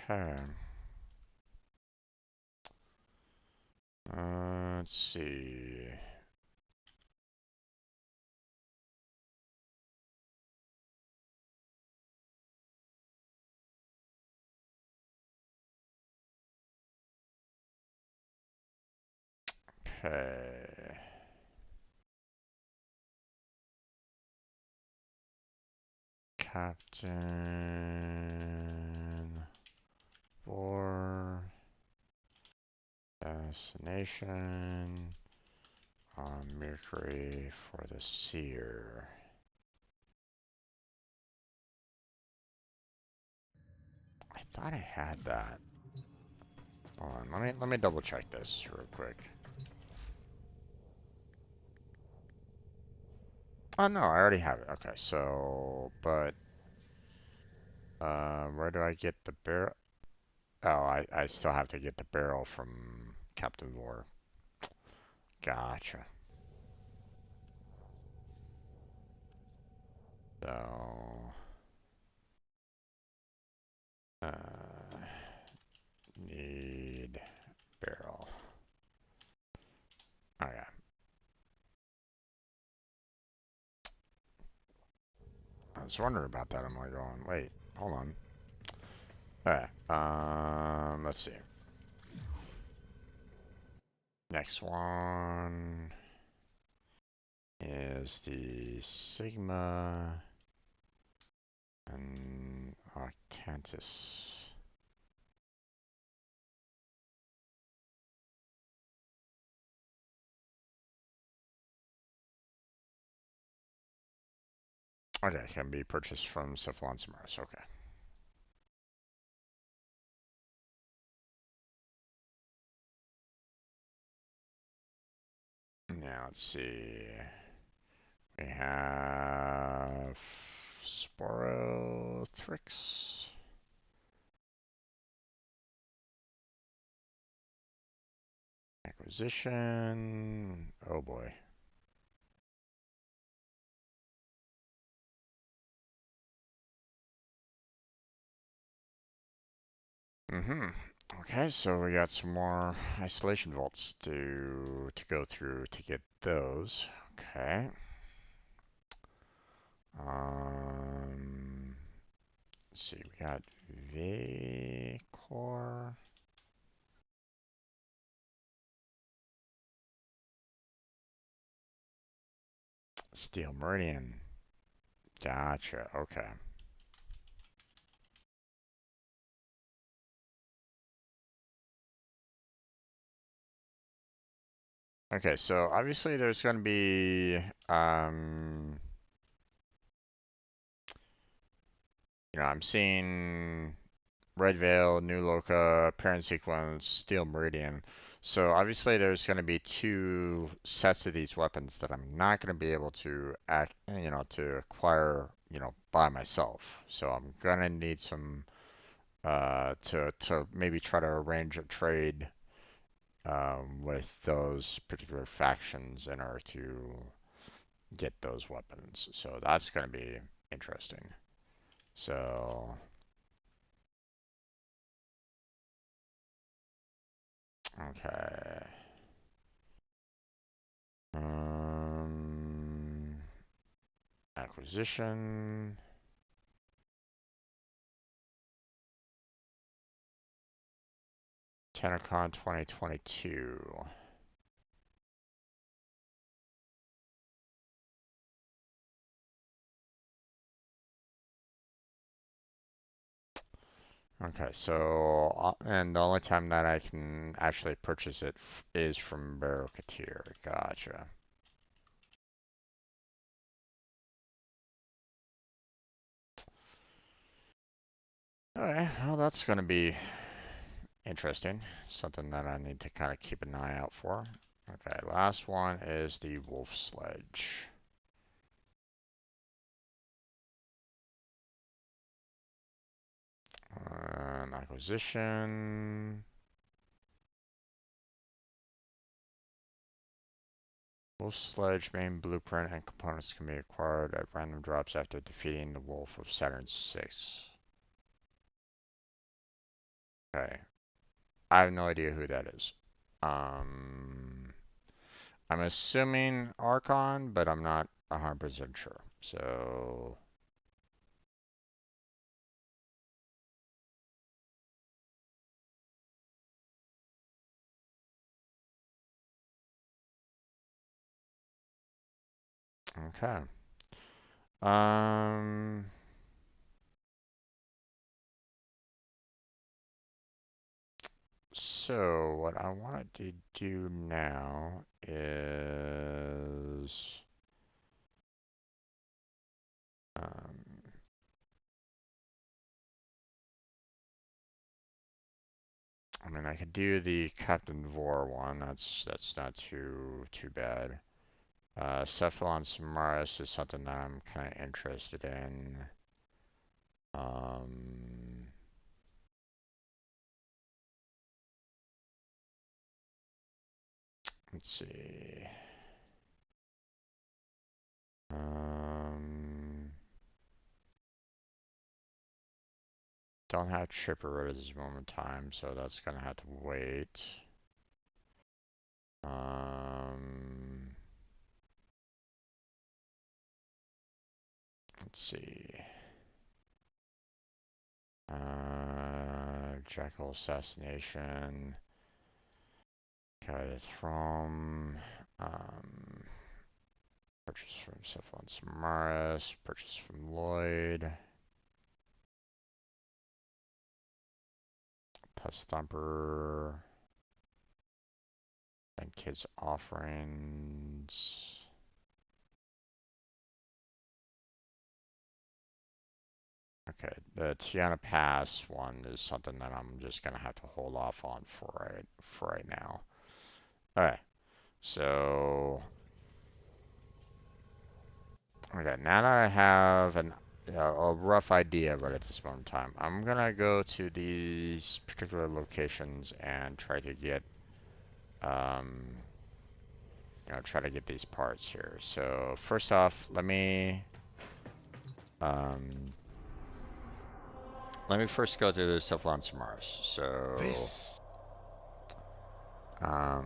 [SPEAKER 1] Okay. Let's see. Okay. Captain. For. Destination. Mercury for the seer. I thought I had that. Hold on, let me double check this real quick. Oh no, I already have it. Okay, so but where do I get the barrel? Oh, I still have to get the barrel from Captain War. Gotcha. So need barrel. Okay. I was wondering about that. I'm like going, wait, hold on. Alright, let's see. Next one is the Sigma and Octantis. Okay, can be purchased from Cephalon Samaras. Okay. Now let's see. We have Sporothrix. Acquisition. Oh boy. Okay, so we got some more isolation vaults to go through to get those. Okay. Let's see, we got Vacor. Steel Meridian. Gotcha. Okay. Okay, so obviously there's going to be, I'm seeing Red Veil, New Loca, Parent Sequence, Steel Meridian. So obviously there's going to be two sets of these weapons that I'm not going to be able to to acquire, by myself. So I'm going to need some, to maybe try to arrange a trade, with those particular factions in order to get those weapons. So that's going to be interesting. So, okay. Um, Acquisition. TennoCon 2022. Okay, so, and the only time that I can actually purchase it is from Barokatir. Gotcha. Alright, well, that's going to be interesting. Something that I need to kind of keep an eye out for. Okay, last one is the Wolf Sledge. Acquisition. Wolf Sledge main blueprint and components can be acquired at random drops after defeating the Wolf of Saturn 6. Okay. I have no idea who that is. Um, I'm assuming Archon, but I'm not 100% sure. So, okay. Um, so what I wanted to do now is, um, I mean, I could do the Captain Vor one. That's not too bad. Cephalon Samaras is something that I'm kind of interested in. Um, let's see. Um, don't have Chipper at this moment in time, so that's gonna have to wait. Let's see. Jackal Assassination. Okay, it's from purchase from Cephalon Samaris, purchase from Lloyd, Test Thumper, and Kids Offerings. Okay, the Tiana Pass one is something that I'm just gonna have to hold off on for right now. Alright, so okay, now that I have a rough idea right at this moment in time, I'm gonna go to these particular locations and try to get try to get these parts here. So first off, um, let me first go to the Cephalon Samaris. So
[SPEAKER 3] This
[SPEAKER 1] um,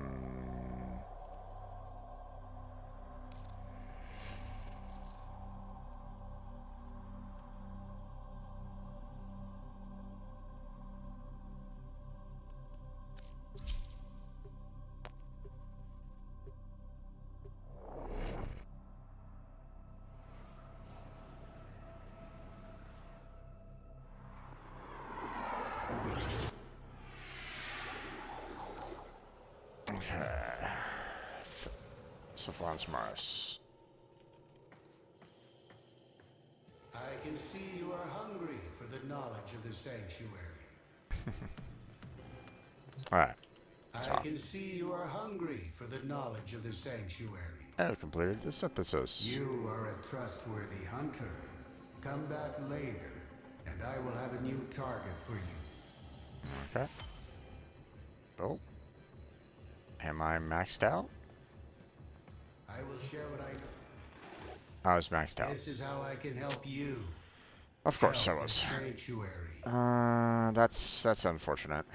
[SPEAKER 1] okay, Cephalon Samaris.
[SPEAKER 3] I can see you are hungry for the knowledge of the sanctuary.
[SPEAKER 1] Alright,
[SPEAKER 3] I can see you are hungry for the knowledge of the sanctuary.
[SPEAKER 1] I have completed the synthesis.
[SPEAKER 3] You are a trustworthy hunter. Come back later, and I will have a new target for you.
[SPEAKER 1] Okay. Oh, am I maxed out?
[SPEAKER 3] I will share what I...
[SPEAKER 1] I was maxed out.
[SPEAKER 3] This is how I can help you.
[SPEAKER 1] Of course I
[SPEAKER 3] Help the
[SPEAKER 1] was.
[SPEAKER 3] sanctuary.
[SPEAKER 1] That's unfortunate.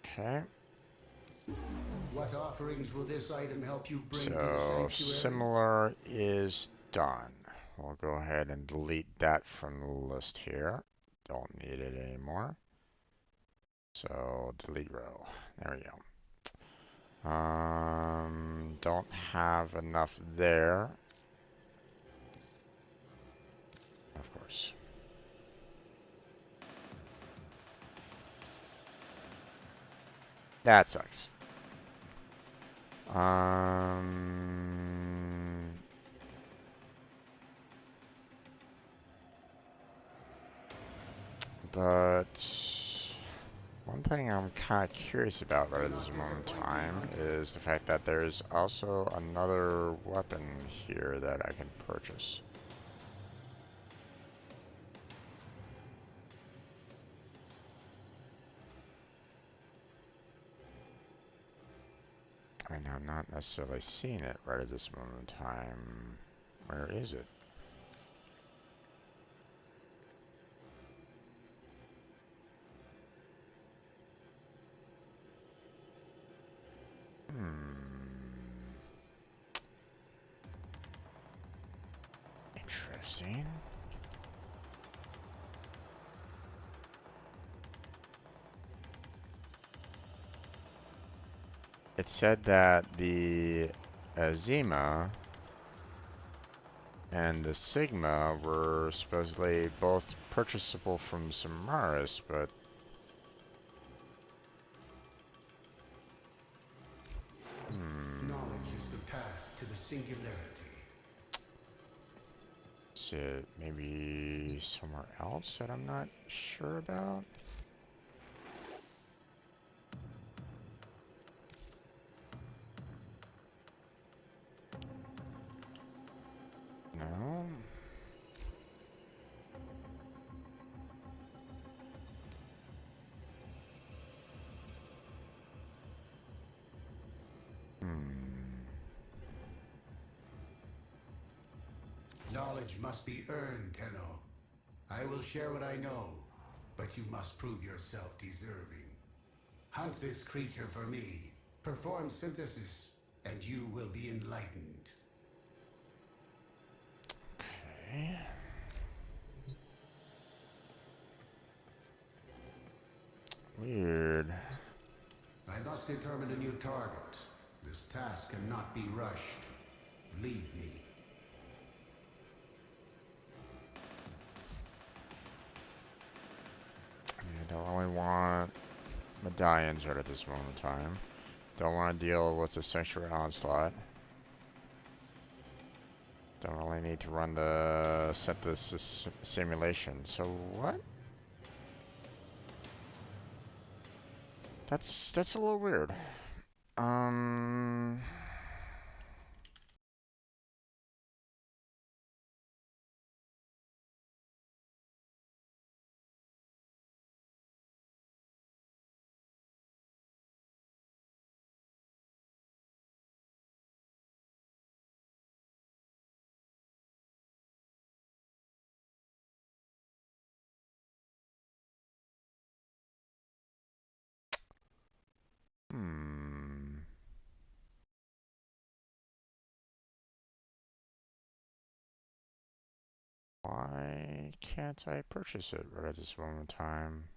[SPEAKER 1] Okay.
[SPEAKER 3] What offerings will this item help you bring to the
[SPEAKER 1] So
[SPEAKER 3] sanctuary?
[SPEAKER 1] similar is done. We'll go ahead and delete that from the list here. Don't need it anymore. So delete row. There we go. Don't have enough there. Of course. That sucks. But one thing I'm kind of curious about right at this moment in time is the fact that there's also another weapon here that I can purchase. And I'm not necessarily seeing it right at this moment in time. Where is it? Interesting. It said that the Azima and the Sigma were supposedly both purchasable from Samaris, but
[SPEAKER 3] Knowledge is the path to the singularity.
[SPEAKER 1] is it maybe somewhere else that I'm not sure about? No?
[SPEAKER 3] Knowledge must be earned, Tenno. I will share what I know, but you must prove yourself deserving. Hunt this creature for me. Perform synthesis, and you will be enlightened.
[SPEAKER 1] Okay. Weird.
[SPEAKER 3] I must determine a new target. This task cannot be rushed. Leave me.
[SPEAKER 1] I mean, I don't really want medallions right at this moment in time. Don't want to deal with the sanctuary onslaught. Don't really need to run the synthesis simulation. So what? That's a little weird. Um. Hmm. Why can't I purchase it right at this moment in time?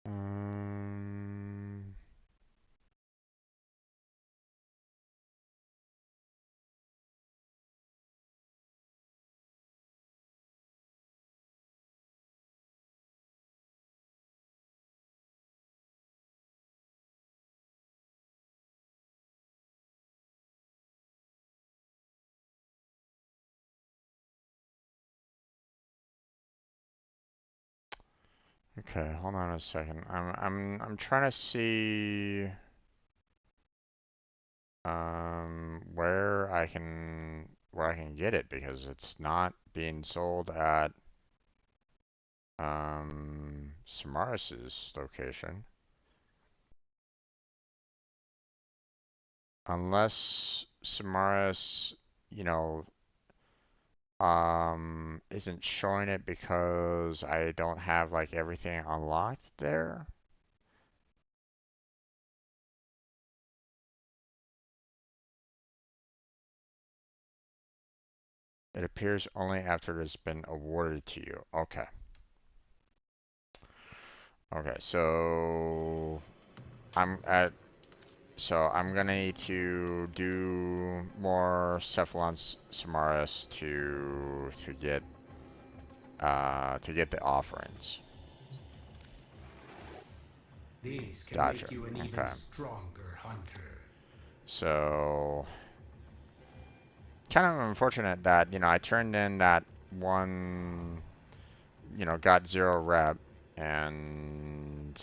[SPEAKER 1] Um. Okay, hold on a second. I'm trying to see where I can get it because it's not being sold at Samaris's location. Unless Samaris, you know, isn't showing it because I don't have like everything unlocked there. It appears only after it has been awarded to you. Okay. Okay, so I'm at I'm gonna need to do more Cephalon Samaris to get the offerings.
[SPEAKER 3] These can
[SPEAKER 1] Gotcha.
[SPEAKER 3] make you an even
[SPEAKER 1] Okay.
[SPEAKER 3] stronger hunter.
[SPEAKER 1] So kind of unfortunate that, you know, I turned in that one, you know, got 0 rep and,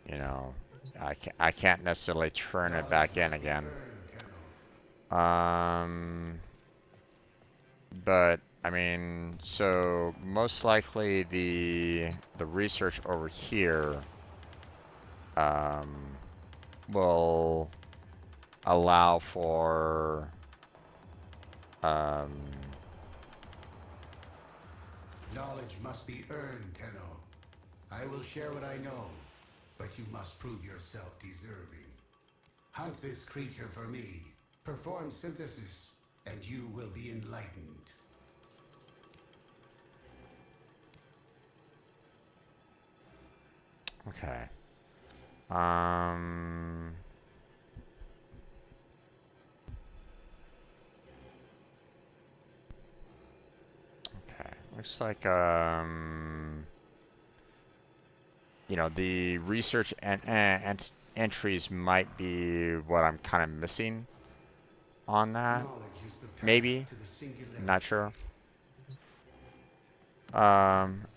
[SPEAKER 1] you know, I can't necessarily turn it
[SPEAKER 3] Knowledge
[SPEAKER 1] back in
[SPEAKER 3] must be
[SPEAKER 1] again.
[SPEAKER 3] earned, Tenno.
[SPEAKER 1] Um, but I mean, so most likely the research over here um, will allow for um,
[SPEAKER 3] Knowledge must be earned, Tenno. I will share what I know, but you must prove yourself deserving. Hunt this creature for me. Perform synthesis, and you will be enlightened.
[SPEAKER 1] okay. Um, okay. Looks like you know, the research and entries might be what I'm kind of missing on that.
[SPEAKER 3] Knowledge is the path
[SPEAKER 1] Maybe.
[SPEAKER 3] to the
[SPEAKER 1] I'm not
[SPEAKER 3] singularity.
[SPEAKER 1] sure.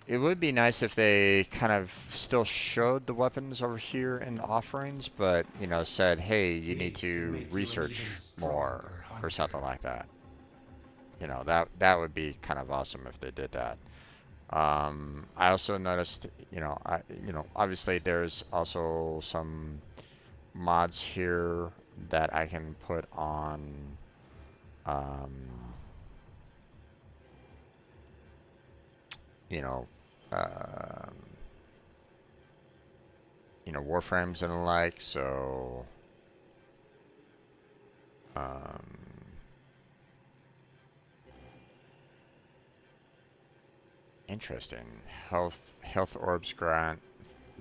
[SPEAKER 1] It would be nice if they kind of still showed the weapons over here in the offerings, but, you know, said, hey, you need
[SPEAKER 3] These can
[SPEAKER 1] to
[SPEAKER 3] make you an even
[SPEAKER 1] research more
[SPEAKER 3] stronger
[SPEAKER 1] or something
[SPEAKER 3] hunter.
[SPEAKER 1] like that. You know, that would be kind of awesome if they did that. I also noticed, you know, obviously there's also some mods here that I can put on, um, you know, um, Warframes and the like. So Um, Interesting. Health orbs grant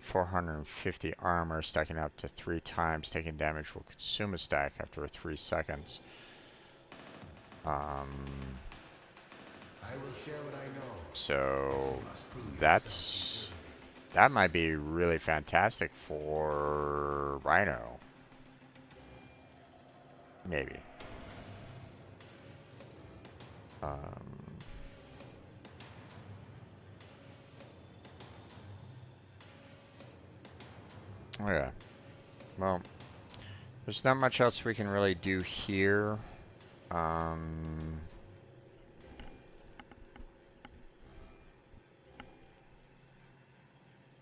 [SPEAKER 1] 450 armor, stacking up to 3 times. Taking damage will consume a stack after 3 seconds.
[SPEAKER 3] I will share what I know.
[SPEAKER 1] So
[SPEAKER 3] You must prove
[SPEAKER 1] that's that might be really fantastic for Rhino. Maybe. Yeah. Well, there's not much else we can really do here.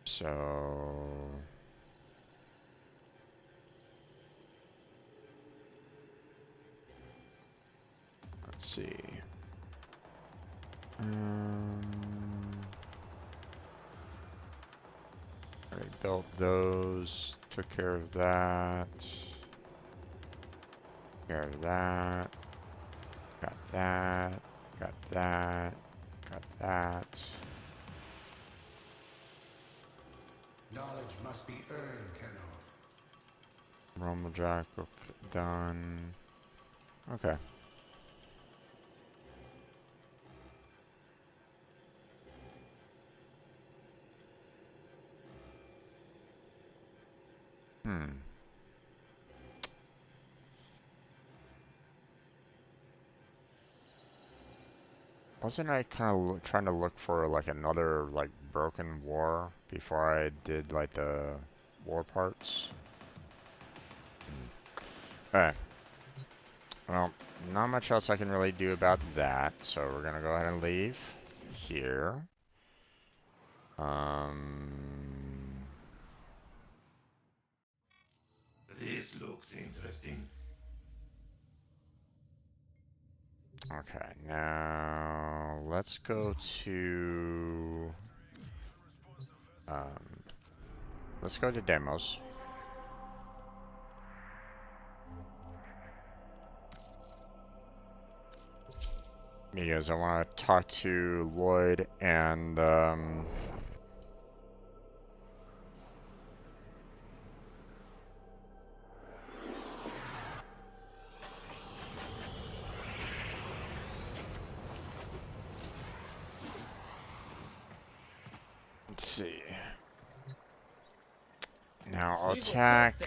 [SPEAKER 1] So let's see. Already built those. Took care of that. Took care of that. Got that. Got that. Got that.
[SPEAKER 3] Knowledge must be earned, Tenno.
[SPEAKER 1] Rumblejack done. Okay. Wasn't I kind of trying to look for like another like broken war before I did like the war parts? Alright. Well, not much else I can really do about that, so we're gonna go ahead and leave here.
[SPEAKER 3] This looks interesting.
[SPEAKER 1] Okay, now let's go to demos. Because I want to talk to Lloyd and let's see. Now I'll attack.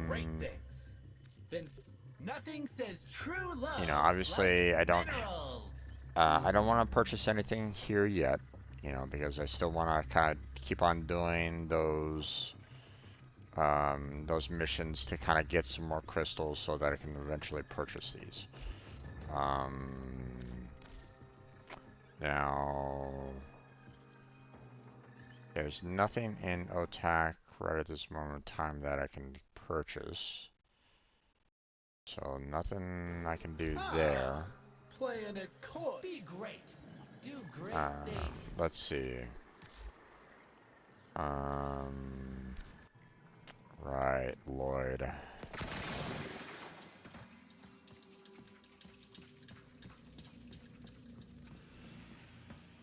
[SPEAKER 6] Great things. Then nothing says true love.
[SPEAKER 1] You know, obviously
[SPEAKER 6] like
[SPEAKER 1] I don't want to purchase anything here yet. You know, because I still want to kind of keep on doing those missions to kind of get some more crystals so that I can eventually purchase these. Now there's nothing in Otak right at this moment in time that I can purchase. So nothing I can do there.
[SPEAKER 6] Playing it court. Be great. Do great things.
[SPEAKER 1] Let's see. Right, Lloyd.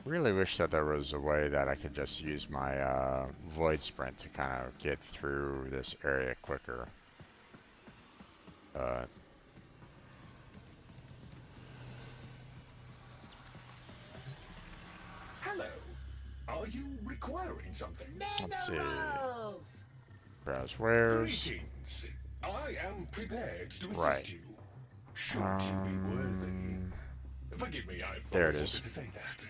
[SPEAKER 1] Really wish that there was a way that I could just use my void sprint to kind of get through this area quicker.
[SPEAKER 3] Hello. Are you requiring something?
[SPEAKER 1] Let's see.
[SPEAKER 6] Minerals!
[SPEAKER 1] Browse wares.
[SPEAKER 3] Greetings. I am prepared to assist
[SPEAKER 1] Right.
[SPEAKER 3] you. Should you be worthy. Forgive me, I've
[SPEAKER 1] There it
[SPEAKER 3] always
[SPEAKER 1] is.
[SPEAKER 3] wanted to say that.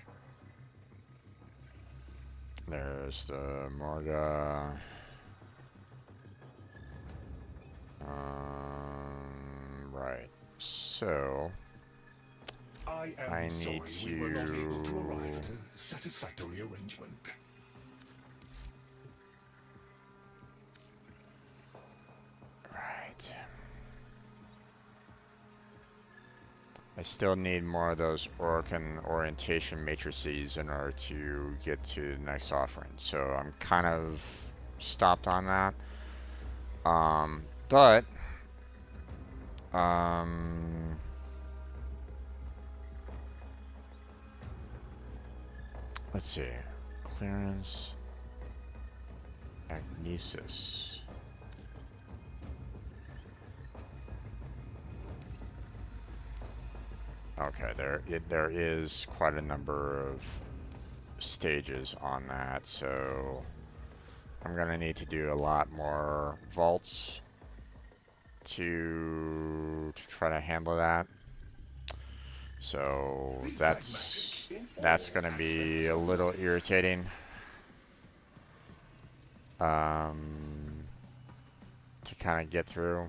[SPEAKER 1] There's the Morga. Right. So
[SPEAKER 3] I am
[SPEAKER 1] I
[SPEAKER 3] sorry
[SPEAKER 1] need
[SPEAKER 3] we were not able to
[SPEAKER 1] to-
[SPEAKER 3] arrive at a satisfactory arrangement.
[SPEAKER 1] Right. I still need more of those Orcan orientation matrices in order to get to the next offering. So I'm kind of stopped on that. But Um, let's see. Clearance, magnesis. Okay, there is quite a number of stages on that, so I'm gonna need to do a lot more vaults to try to handle that. So that's gonna be a little irritating. To kind of get through.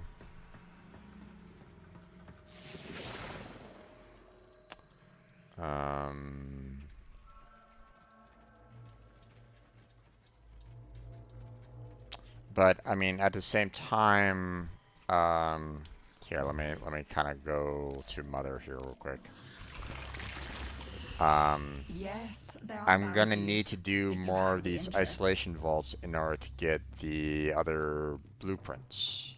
[SPEAKER 1] But I mean, at the same time, here let me kind of go to Mother here real quick.
[SPEAKER 2] Yes, there are
[SPEAKER 1] I'm gonna need
[SPEAKER 2] bounties,
[SPEAKER 1] to do
[SPEAKER 2] if you
[SPEAKER 1] more
[SPEAKER 2] have
[SPEAKER 1] of
[SPEAKER 2] the
[SPEAKER 1] these
[SPEAKER 2] interest.
[SPEAKER 1] isolation vaults in order to get the other blueprints.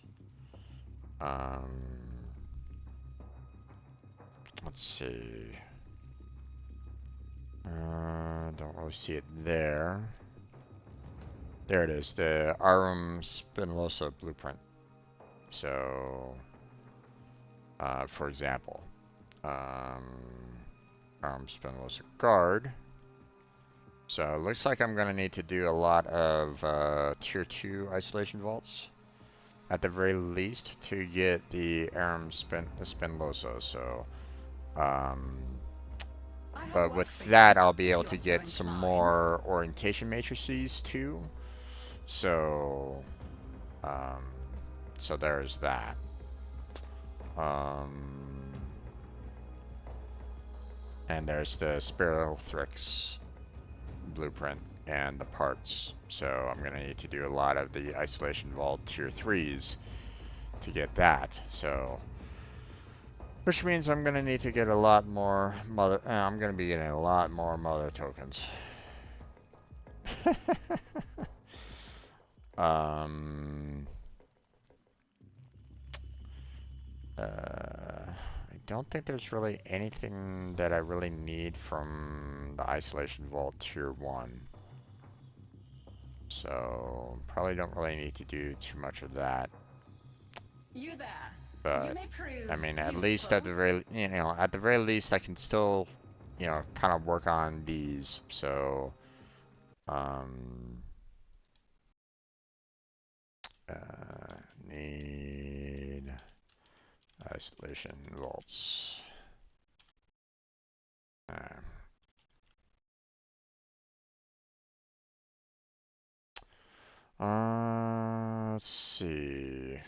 [SPEAKER 1] Let's see. Don't really see it there. There it is, the Arum Spinosa blueprint. So, for example, Arum Spinosa guard. So it looks like I'm gonna need to do a lot of tier 2 isolation vaults at the very least to get the Arum Spinosa. So,
[SPEAKER 2] I have
[SPEAKER 1] but
[SPEAKER 2] work
[SPEAKER 1] with
[SPEAKER 2] for
[SPEAKER 1] that,
[SPEAKER 2] you,
[SPEAKER 1] I'll be
[SPEAKER 2] if
[SPEAKER 1] able
[SPEAKER 2] you
[SPEAKER 1] to
[SPEAKER 2] are so
[SPEAKER 1] get some
[SPEAKER 2] inclined.
[SPEAKER 1] more orientation matrices too. So, um, so there's that. And there's the Spiralthrix blueprint and the parts. So I'm gonna need to do a lot of the Isolation Vault tier 3s to get that. So, which means I'm gonna need to get a lot more mother. I'm gonna be getting a lot more mother tokens. um. I don't think there's really anything that I really need from the Isolation Vault tier 1. So, probably don't really need to do too much of that.
[SPEAKER 2] You there. You
[SPEAKER 1] But,
[SPEAKER 2] may prove
[SPEAKER 1] I mean, at least
[SPEAKER 2] useful.
[SPEAKER 1] at the very, at the very least I can still, kind of work on these. So, um, need Isolation Vaults. Let's see.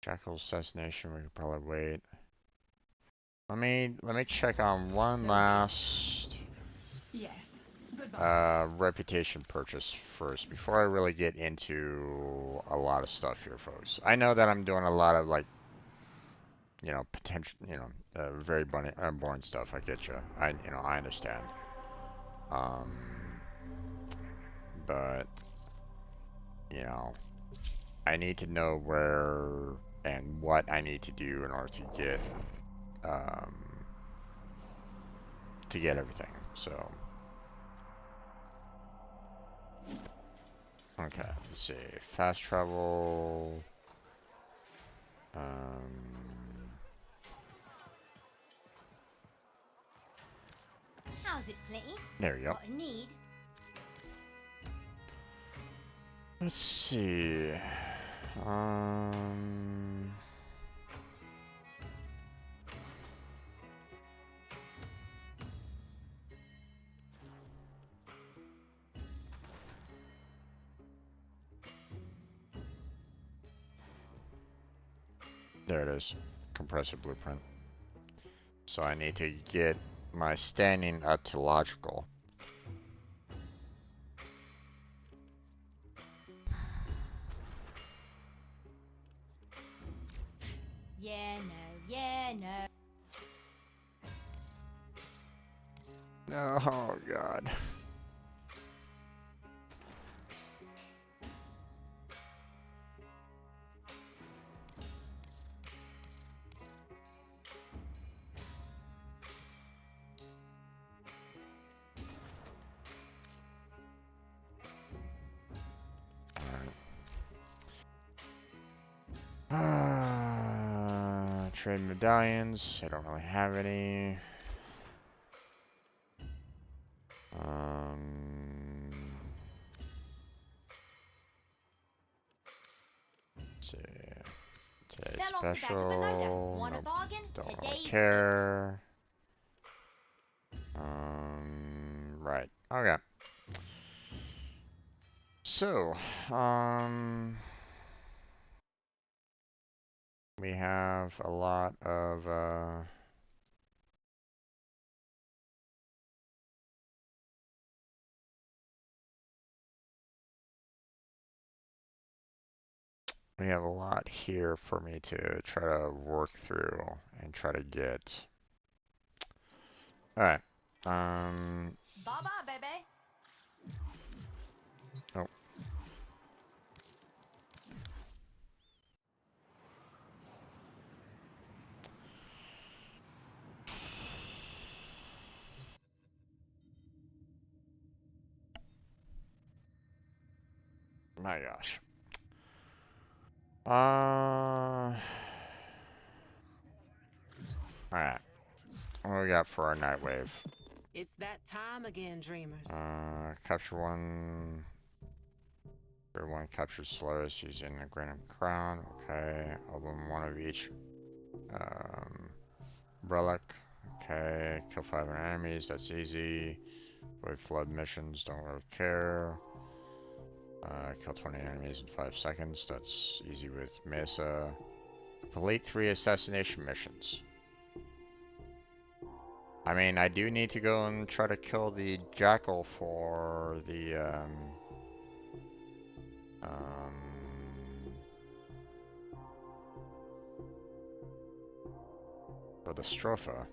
[SPEAKER 1] Jackal assassination, we could probably wait. Let me check on one
[SPEAKER 2] So
[SPEAKER 1] last
[SPEAKER 2] yes. Goodbye.
[SPEAKER 1] reputation purchase first before I really get into a lot of stuff here, folks. I know that I'm doing a lot of like, potential, very boring stuff. I get you. I understand. Um, but I need to know where and what I need to do in order um, to get everything. So, okay, let's see. Fast travel.
[SPEAKER 7] How's it, Plitty?
[SPEAKER 1] There you go.
[SPEAKER 7] What a need.
[SPEAKER 1] Let's see. Um, there it is. Compressor blueprint. So I need to get my standing up to logical.
[SPEAKER 7] Yeah, no, yeah, no.
[SPEAKER 1] Oh god. Trade medallions. I don't really have any. Let's see. Today
[SPEAKER 7] Fell off the back of a loader.
[SPEAKER 1] special.
[SPEAKER 7] Want a
[SPEAKER 1] Nope,
[SPEAKER 7] bargain?
[SPEAKER 1] don't really
[SPEAKER 7] Today's it.
[SPEAKER 1] care. Right. Okay. So, we have a lot of, we have a lot here for me to try to work through and try to get. Alright.
[SPEAKER 7] Bye-bye, baby.
[SPEAKER 1] Oh. My gosh. Alright. What do we got for our night wave?
[SPEAKER 8] It's that time again, dreamers.
[SPEAKER 1] Capture one. Everyone captures slowest using a granite crown. Okay. Open one of each. Relic. Okay. Kill 500 enemies. That's easy. Avoid flood missions. Don't really care. Kill 20 enemies in 5 seconds. That's easy with Mesa. Complete 3 assassination missions. I mean, I do need to go and try to kill the jackal for the, for the Stropha.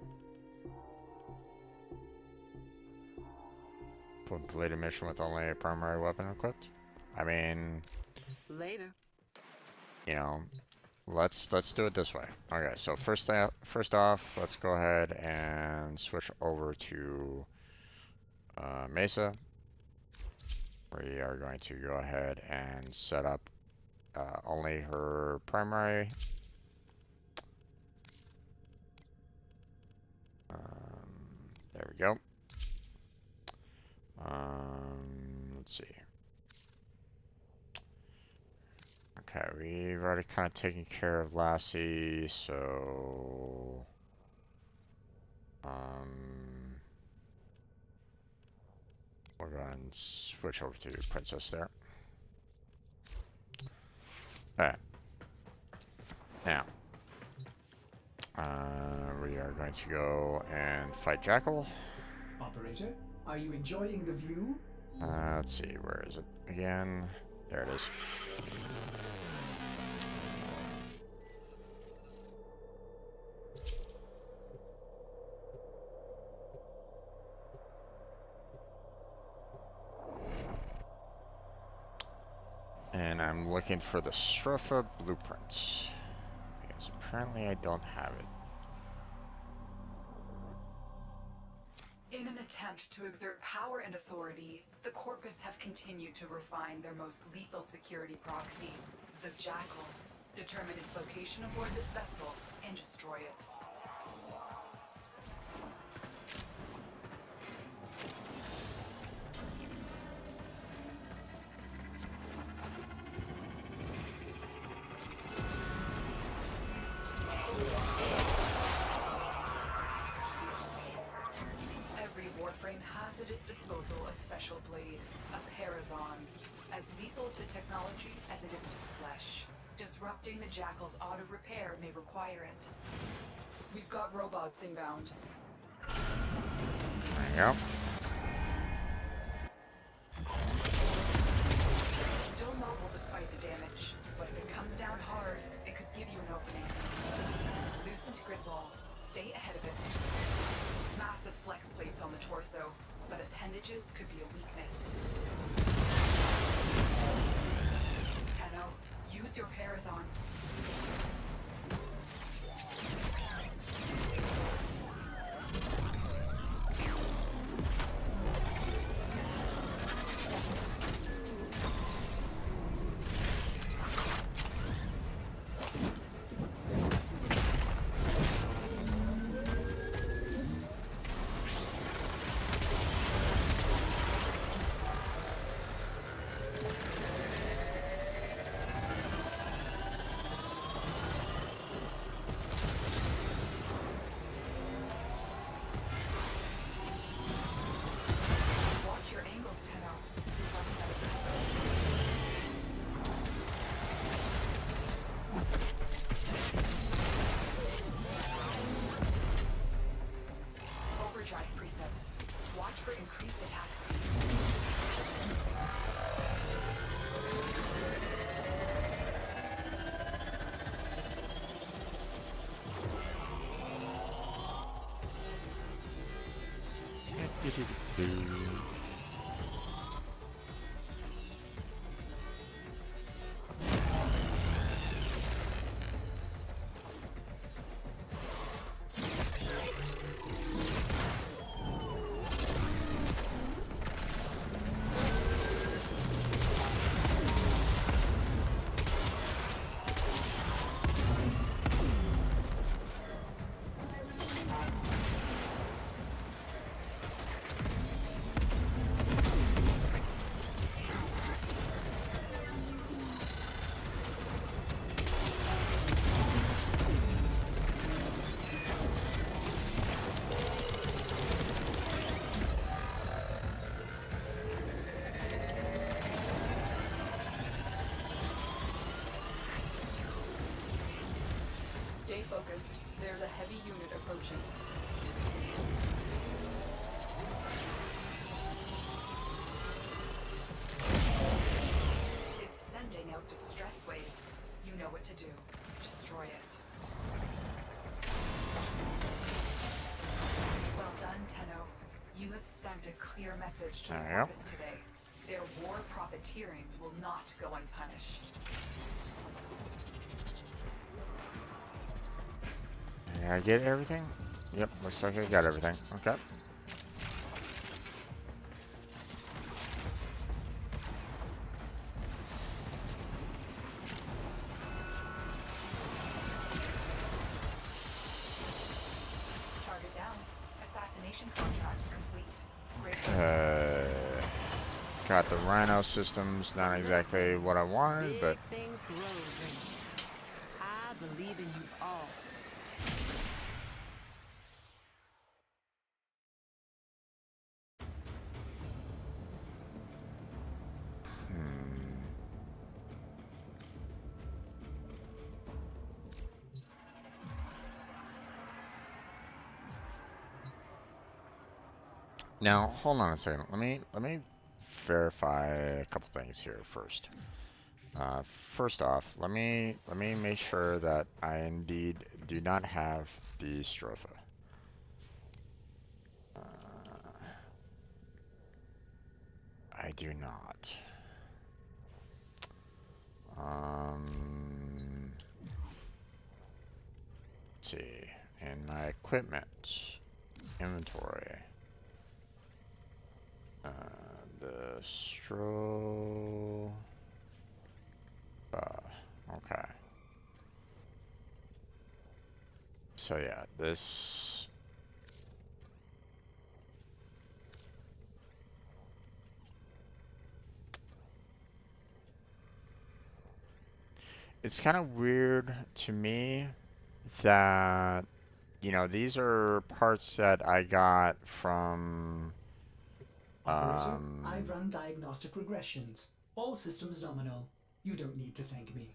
[SPEAKER 1] Complete a mission with only a primary weapon equipped. I mean,
[SPEAKER 8] Later.
[SPEAKER 1] you know, let's do it this way. Okay, so first off, let's go ahead and switch over to Mesa. We are going to go ahead and set up only her primary. There we go. Let's see. Okay, we've already kind of taken care of Lassie, so we'll go ahead and switch over to Princess there. Alright. Now, we are going to go and fight Jackal.
[SPEAKER 5] Operator, are you enjoying the view?
[SPEAKER 1] Let's see, where is it again? There it is. And I'm looking for the Stropha blueprints, because apparently I don't have it.
[SPEAKER 2] In an attempt to exert power and authority, the Corpus have continued to refine their most lethal security proxy, the Jackal. Determine its location aboard this vessel and destroy it. Every Warframe has at its disposal a special blade, a Parazon, as lethal to technology as it is to flesh. Disrupting the Jackal's auto-repair may require it. We've got robots inbound.
[SPEAKER 1] There you go.
[SPEAKER 2] Still mobile despite the damage, but if it comes down hard, it could give you an opening. Loosened grid wall. Stay ahead of it. Massive flex plates on the torso, but appendages could be a weakness. Tenno, use your Parazon. Watch your angles, Tenno. You're running out of overdrive precepts. Watch for increased attack speed. Stay focused. There's a heavy unit approaching. It's sending out distress waves. You know what to do. Destroy it. Well done, Tenno. You have sent a clear message to the
[SPEAKER 1] Yep.
[SPEAKER 2] Corpus today. Their war profiteering will not go unpunished.
[SPEAKER 1] Did I get everything? Yep, looks like I got everything. Okay.
[SPEAKER 2] Target down. Assassination contract complete. Great.
[SPEAKER 1] Got the Rhino systems, not exactly what I wanted, but
[SPEAKER 8] Big things grow, Dreamer. I believe in you all.
[SPEAKER 1] now hold on a second. Let me verify a couple things here first. First off, let me make sure that I indeed do not have the Stropha. I do not. Let's see, in my equipment inventory, the Stro. Okay. So yeah, this. It's kind of weird to me that, you know, these are parts that I got from,
[SPEAKER 5] Operator, I've run diagnostic regressions. All systems nominal. You don't need to thank me.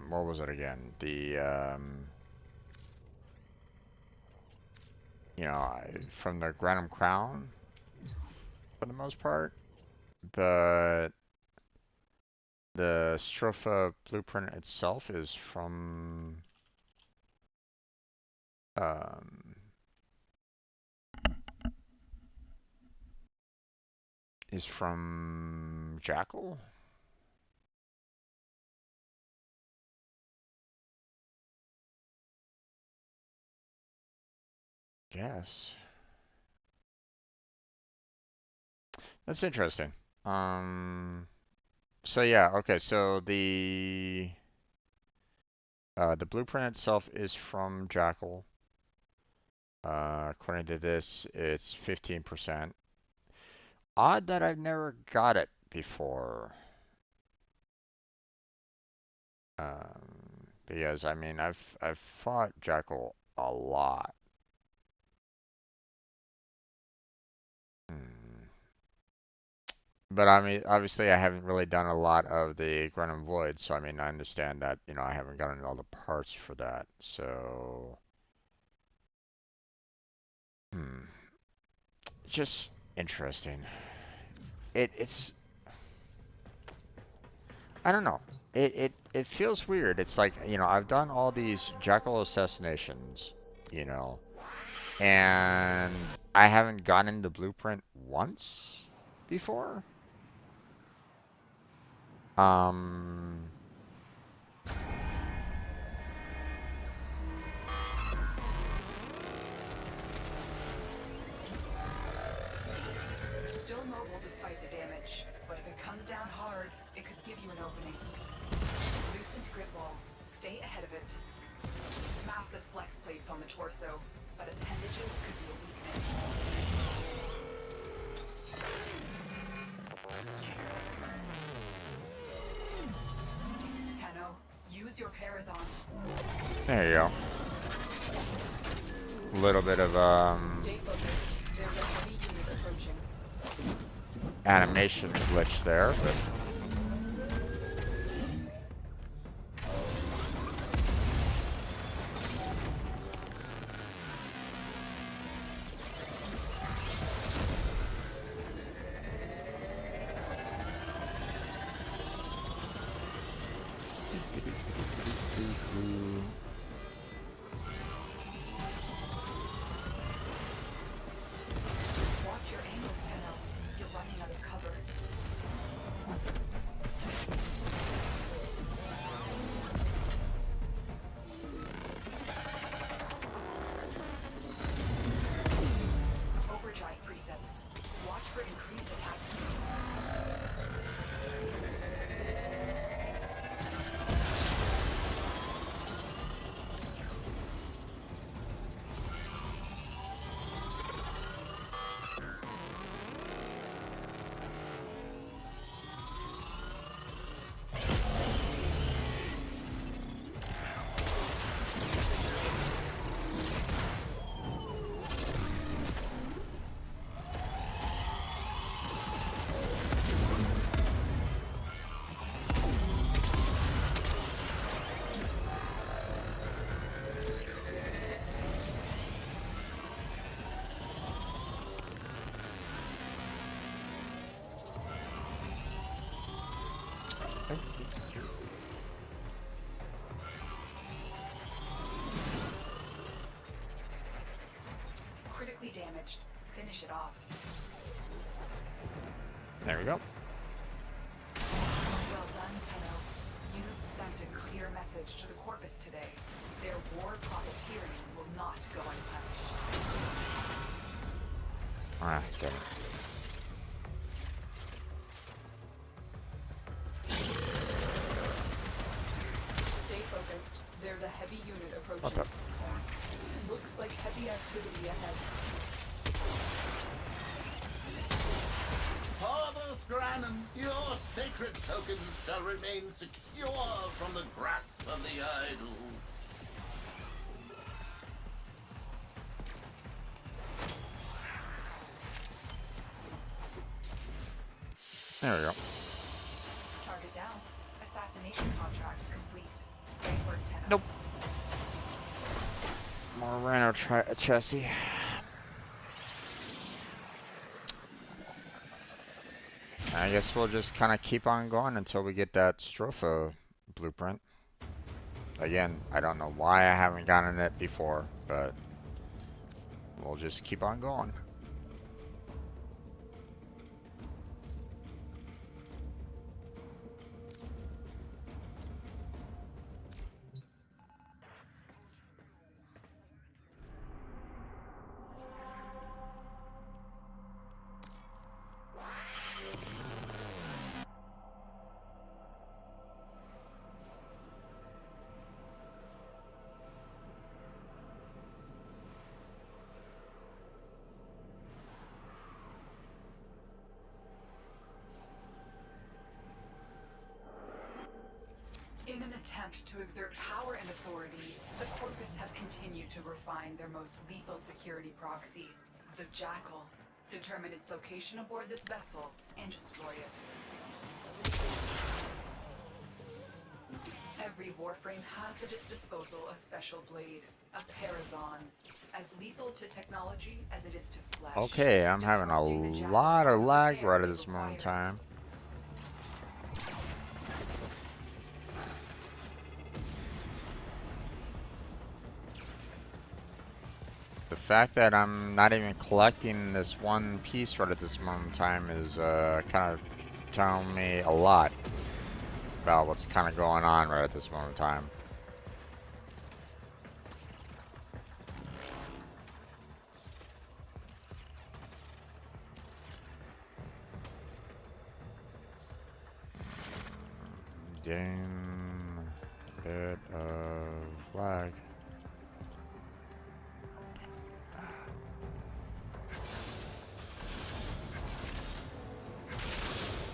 [SPEAKER 1] what was it again? The, you know, from the Granum Crown, for the most part, but the Stropha blueprint itself is from, is from Jackal. Guess. That's interesting. So yeah, okay, so the blueprint itself is from Jackal. According to this, it's 15%. Odd that I've never got it before. Because I mean, I've fought Jackal a lot. Hmm. But I mean, obviously, I haven't really done a lot of the Grunt and Void, so I mean, I understand that, you know, I haven't gotten all the parts for that. So, hmm, just interesting. It's I don't know. It feels weird. It's like, you know, I've done all these Jackal assassinations, you know, and I haven't gotten the blueprint once before. Um,
[SPEAKER 2] Still mobile despite the damage, but if it comes down hard, it could give you an opening. Loosened grip ball. Stay ahead of it. Massive flex plates on the torso, but appendages could be a weakness. Tenno, use your Parazon.
[SPEAKER 1] there you go. A little bit of
[SPEAKER 2] Stay focused. There's a heavy unit approaching.
[SPEAKER 1] animation glitch there, but
[SPEAKER 2] Watch your angles, Tenno. You're running out of cover. Overdrive precepts. Watch for increased attack speed. Critically damaged. Finish it off.
[SPEAKER 1] there we go.
[SPEAKER 2] Well done, Tenno. You've sent a clear message to the Corpus today. Their war profiteering will not go unpunished.
[SPEAKER 1] Ah, damn it.
[SPEAKER 2] Stay focused. There's a heavy unit approaching.
[SPEAKER 1] What the?
[SPEAKER 2] Looks like heavy activity ahead.
[SPEAKER 9] Father Thrannen, your sacred tokens shall remain secure from the grasp of the idol.
[SPEAKER 1] There we go.
[SPEAKER 2] Target down. Assassination contract complete. Great work, Tenno.
[SPEAKER 1] Nope. More Rhino chassis. I guess we'll just kind of keep on going until we get that Stropha blueprint. Again, I don't know why I haven't gotten it before, but we'll just keep on going.
[SPEAKER 2] attempt to exert power and authority, the Corpus have continued to refine their most lethal security proxy, the Jackal. Determine its location aboard this vessel and destroy it. Every Warframe has at its disposal a special blade, a Parazon, as lethal to technology as it is to flesh.
[SPEAKER 1] Okay, I'm having a lot of lag right at this moment in time. The fact that I'm not even collecting this one piece right at this moment in time is kind of telling me a lot about what's kind of going on right at this moment in time. Getting a bit of lag.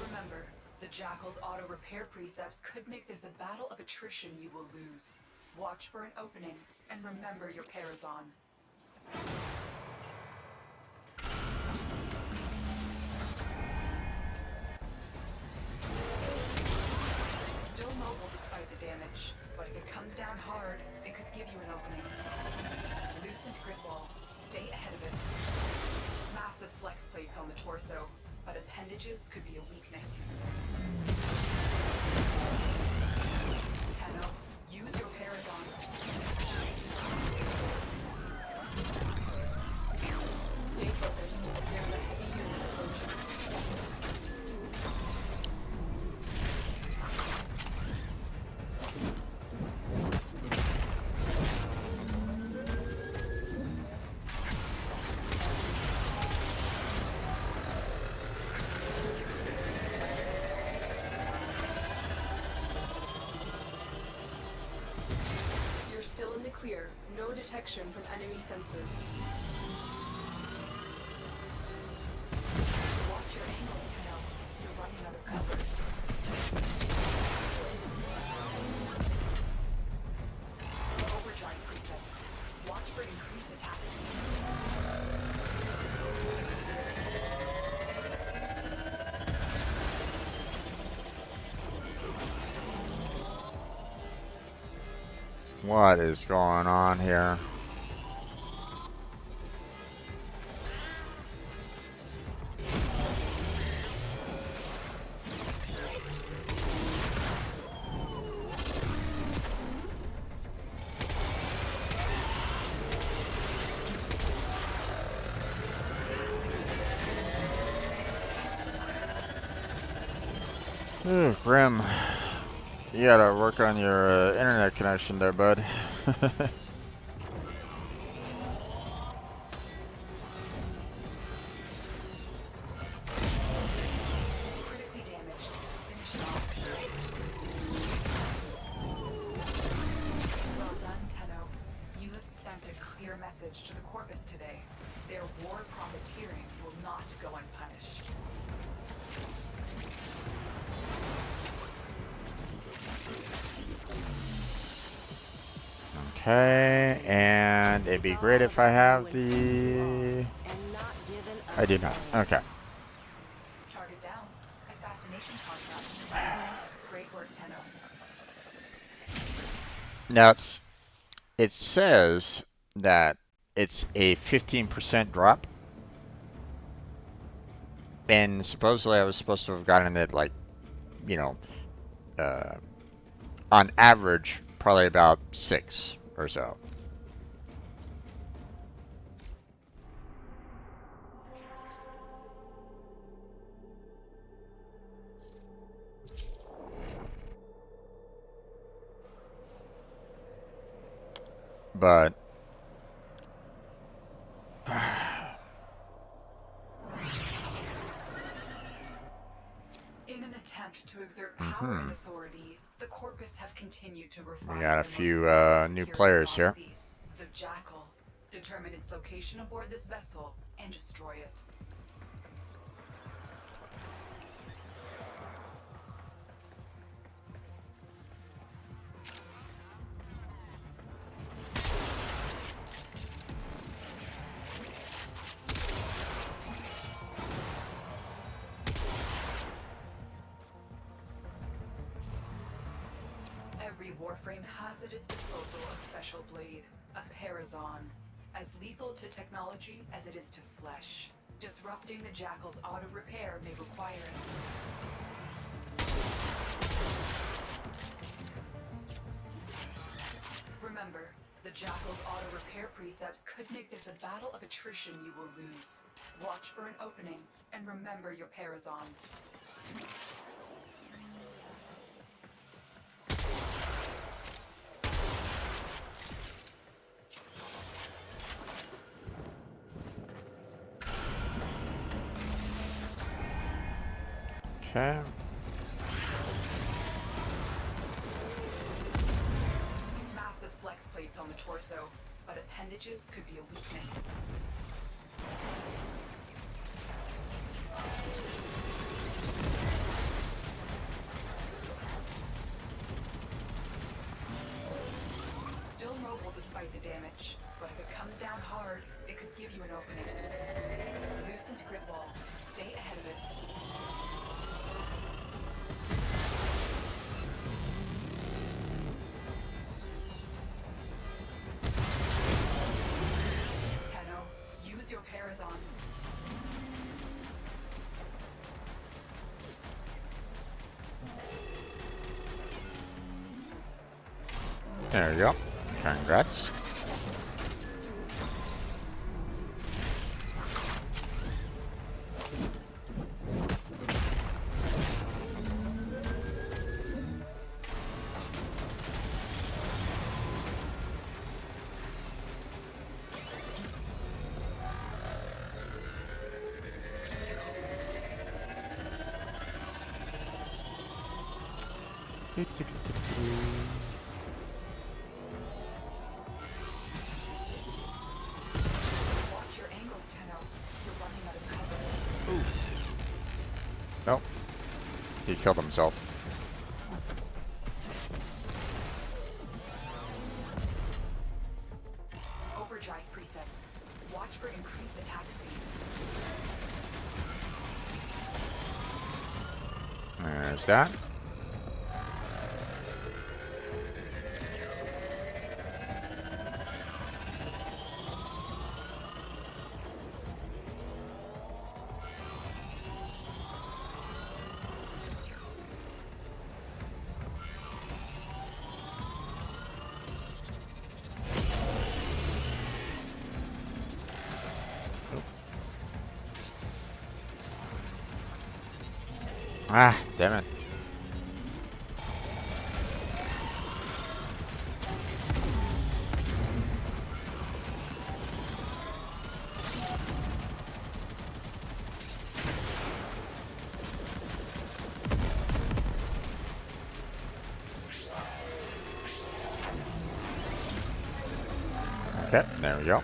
[SPEAKER 2] Remember, the Jackal's auto repair precepts could make this a battle of attrition you will lose. Watch for an opening, and remember your Parazon. Still mobile despite the damage, but if it comes down hard, it could give you an opening. Loosened grid wall. Stay ahead of it. Massive flex plates on the torso, but appendages could be a weakness. Tenno, use your Parazon. Stay focused. There's a heavy unit approaching.
[SPEAKER 10] You're still in the clear. No detection from enemy sensors.
[SPEAKER 2] Watch your angles, Tenno. You're running out of cover. Overdrive presets. Watch for increased attack speed.
[SPEAKER 1] What is going on here? Ooh, Grim. You gotta work on your internet connection there, bud.
[SPEAKER 2] Critically damaged. Finish it off. Well done, Tenno. You have sent a clear message to the Corpus today. Their war profiteering will not go unpunished.
[SPEAKER 1] Okay, and it'd be great if I have the... I do not. Okay.
[SPEAKER 2] Target down. Assassination contract. Great work, Tenno.
[SPEAKER 1] Now, it says that it's a 15% drop. And supposedly I was supposed to have gotten it, like, you know, on average, probably about 6 or so. But
[SPEAKER 2] in an attempt to exert power and authority, the Corpus have continued to refine.
[SPEAKER 1] we got a
[SPEAKER 2] their
[SPEAKER 1] few
[SPEAKER 2] most lethal
[SPEAKER 1] new
[SPEAKER 2] security
[SPEAKER 1] players here.
[SPEAKER 2] proxy, the Jackal. Determine its location aboard this vessel and destroy it. Warframe has at its disposal a special blade, a Parazon, as lethal to technology as it is to flesh. Disrupting the Jackal's auto-repair may require it. Remember, the Jackal's auto-repair precepts could make this a battle of attrition you will lose. Watch for an opening, and remember your Parazon.
[SPEAKER 1] Okay.
[SPEAKER 2] Massive flex plates on the torso, but appendages could be a weakness. Still mobile despite the damage, but if it comes down hard, it could give you an opening. Loosened grid wall. Stay ahead of it. Use your Parazon.
[SPEAKER 1] There you go. Congrats.
[SPEAKER 2] Watch your angles, Tenno. You're running out of cover.
[SPEAKER 1] Ooh. Nope. He killed himself.
[SPEAKER 2] Overdrive precepts. Watch for increased attack speed.
[SPEAKER 1] There's that. Ah, damn it. Okay, there we go.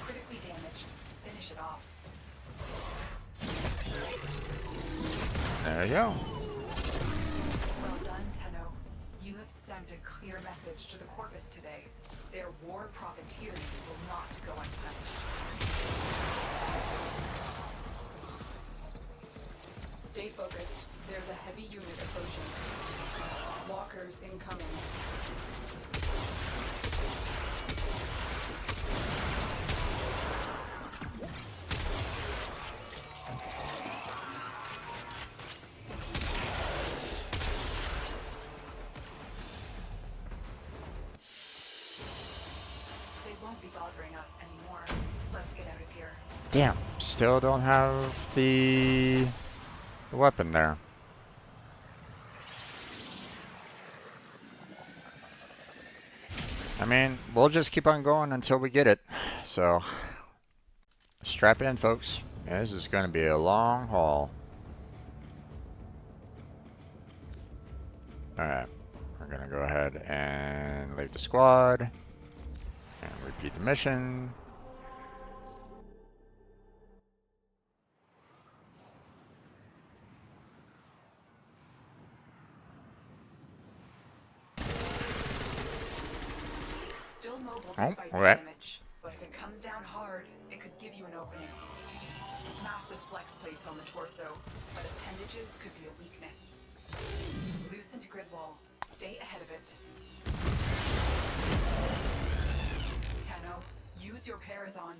[SPEAKER 2] Critically damaged. Finish it off.
[SPEAKER 1] There you go.
[SPEAKER 2] Well done, Tenno. You have sent a clear message to the Corpus today. Their war profiteering will not go unpunished. Stay focused. There's a heavy unit approaching. Walkers incoming. They won't be bothering us anymore. Let's get out of here.
[SPEAKER 1] Damn, still don't have the weapon there. I mean, we'll just keep on going until we get it. So, strap in, folks. Yeah, this is going to be a long haul. Alright, we're going to go ahead and leave the squad and repeat the mission.
[SPEAKER 2] immobile
[SPEAKER 1] Oh,
[SPEAKER 2] despite the
[SPEAKER 1] alright.
[SPEAKER 2] damage, but if it comes down hard, it could give you an opening. Massive flex plates on the torso, but appendages could be a weakness. Loosened grid wall. Stay ahead of it. Tenno, use your Parazon.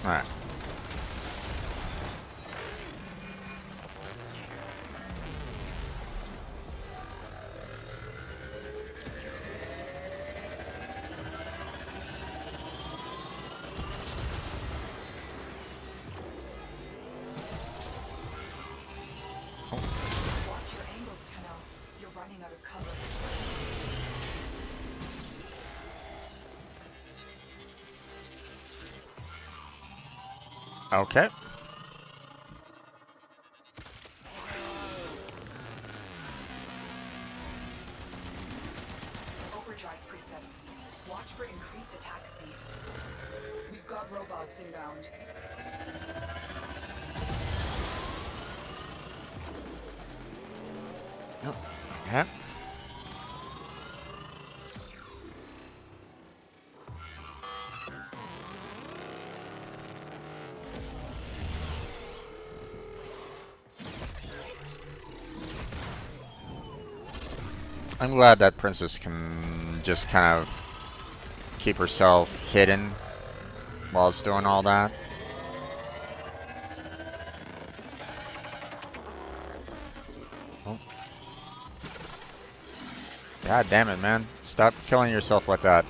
[SPEAKER 1] All right.
[SPEAKER 2] Watch your angles, Tenno. You're running out of cover.
[SPEAKER 1] Okay.
[SPEAKER 2] Overdrive presets. Watch for increased attack speed. We've got robots inbound.
[SPEAKER 1] Okay. I'm glad that princess can just kind of keep herself hidden while it's doing all that. Oh. God damn it, man. Stop killing yourself like that.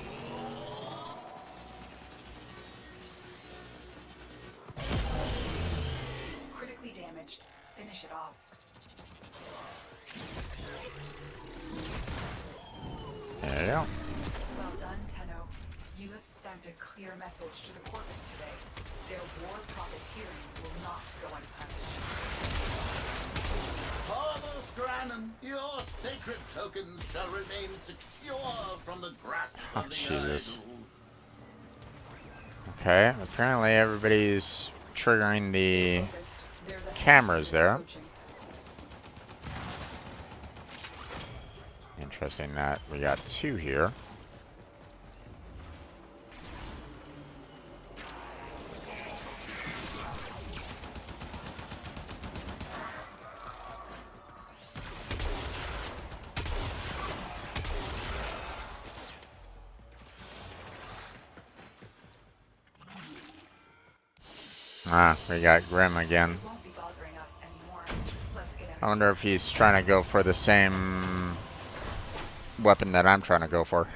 [SPEAKER 2] Critically damaged. Finish it off.
[SPEAKER 1] There you go.
[SPEAKER 2] Well done, Tenno. You have sent a clear message to the Corpus today. Their war profiteering will not go unpunished.
[SPEAKER 9] Farthest Granon, your sacred tokens shall remain secure from the grasp
[SPEAKER 1] Oh,
[SPEAKER 9] of the
[SPEAKER 1] Jesus.
[SPEAKER 9] idol.
[SPEAKER 1] Okay, apparently everybody's triggering the
[SPEAKER 2] Focused. There's a
[SPEAKER 1] cameras there.
[SPEAKER 2] approaching.
[SPEAKER 1] Interesting that we got two here. Ah, we got Grim again.
[SPEAKER 2] They won't be bothering us anymore. Let's get out.
[SPEAKER 1] I wonder if he's trying to go for the same weapon that I'm trying to go for.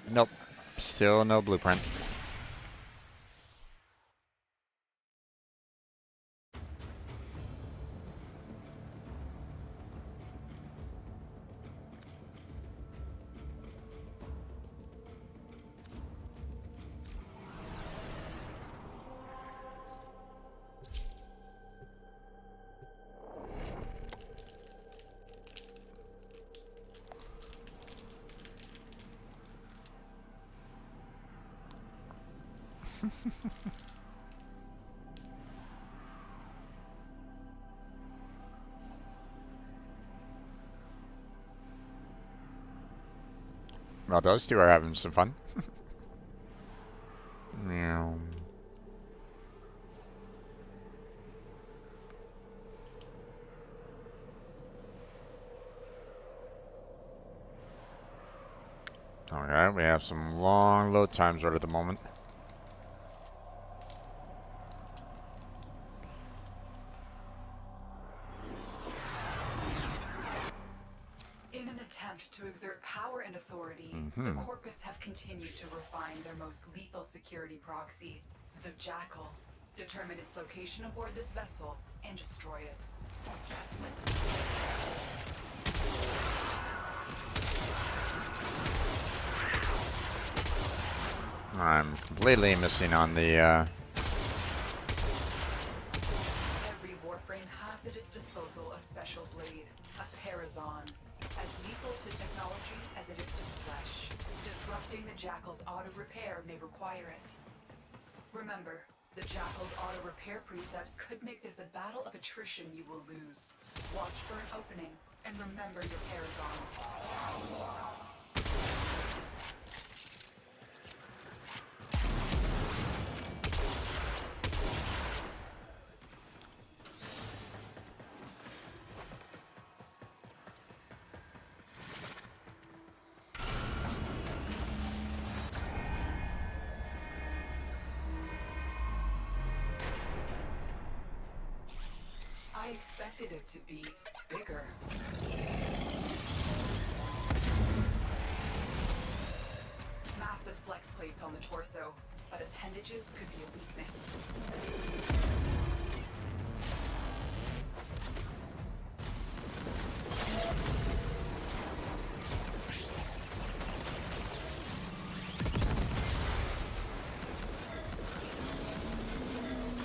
[SPEAKER 1] Nope. Still no blueprint. Well, those two are having some fun. Meow. Alright, we have some long load times right at the moment.
[SPEAKER 2] In an attempt to exert power and authority, the Corpus have continued to refine their most lethal security proxy, the Jackal. Determine its location aboard this vessel and destroy it.
[SPEAKER 1] I'm completely missing on the
[SPEAKER 2] Every Jackal's auto repair may require it. Remember, the Jackal's auto repair precepts could make this a battle of attrition you will lose. Watch for an opening, and remember your Parazon. I expected it to be bigger. Massive flex plates on the torso, but appendages could be a weakness.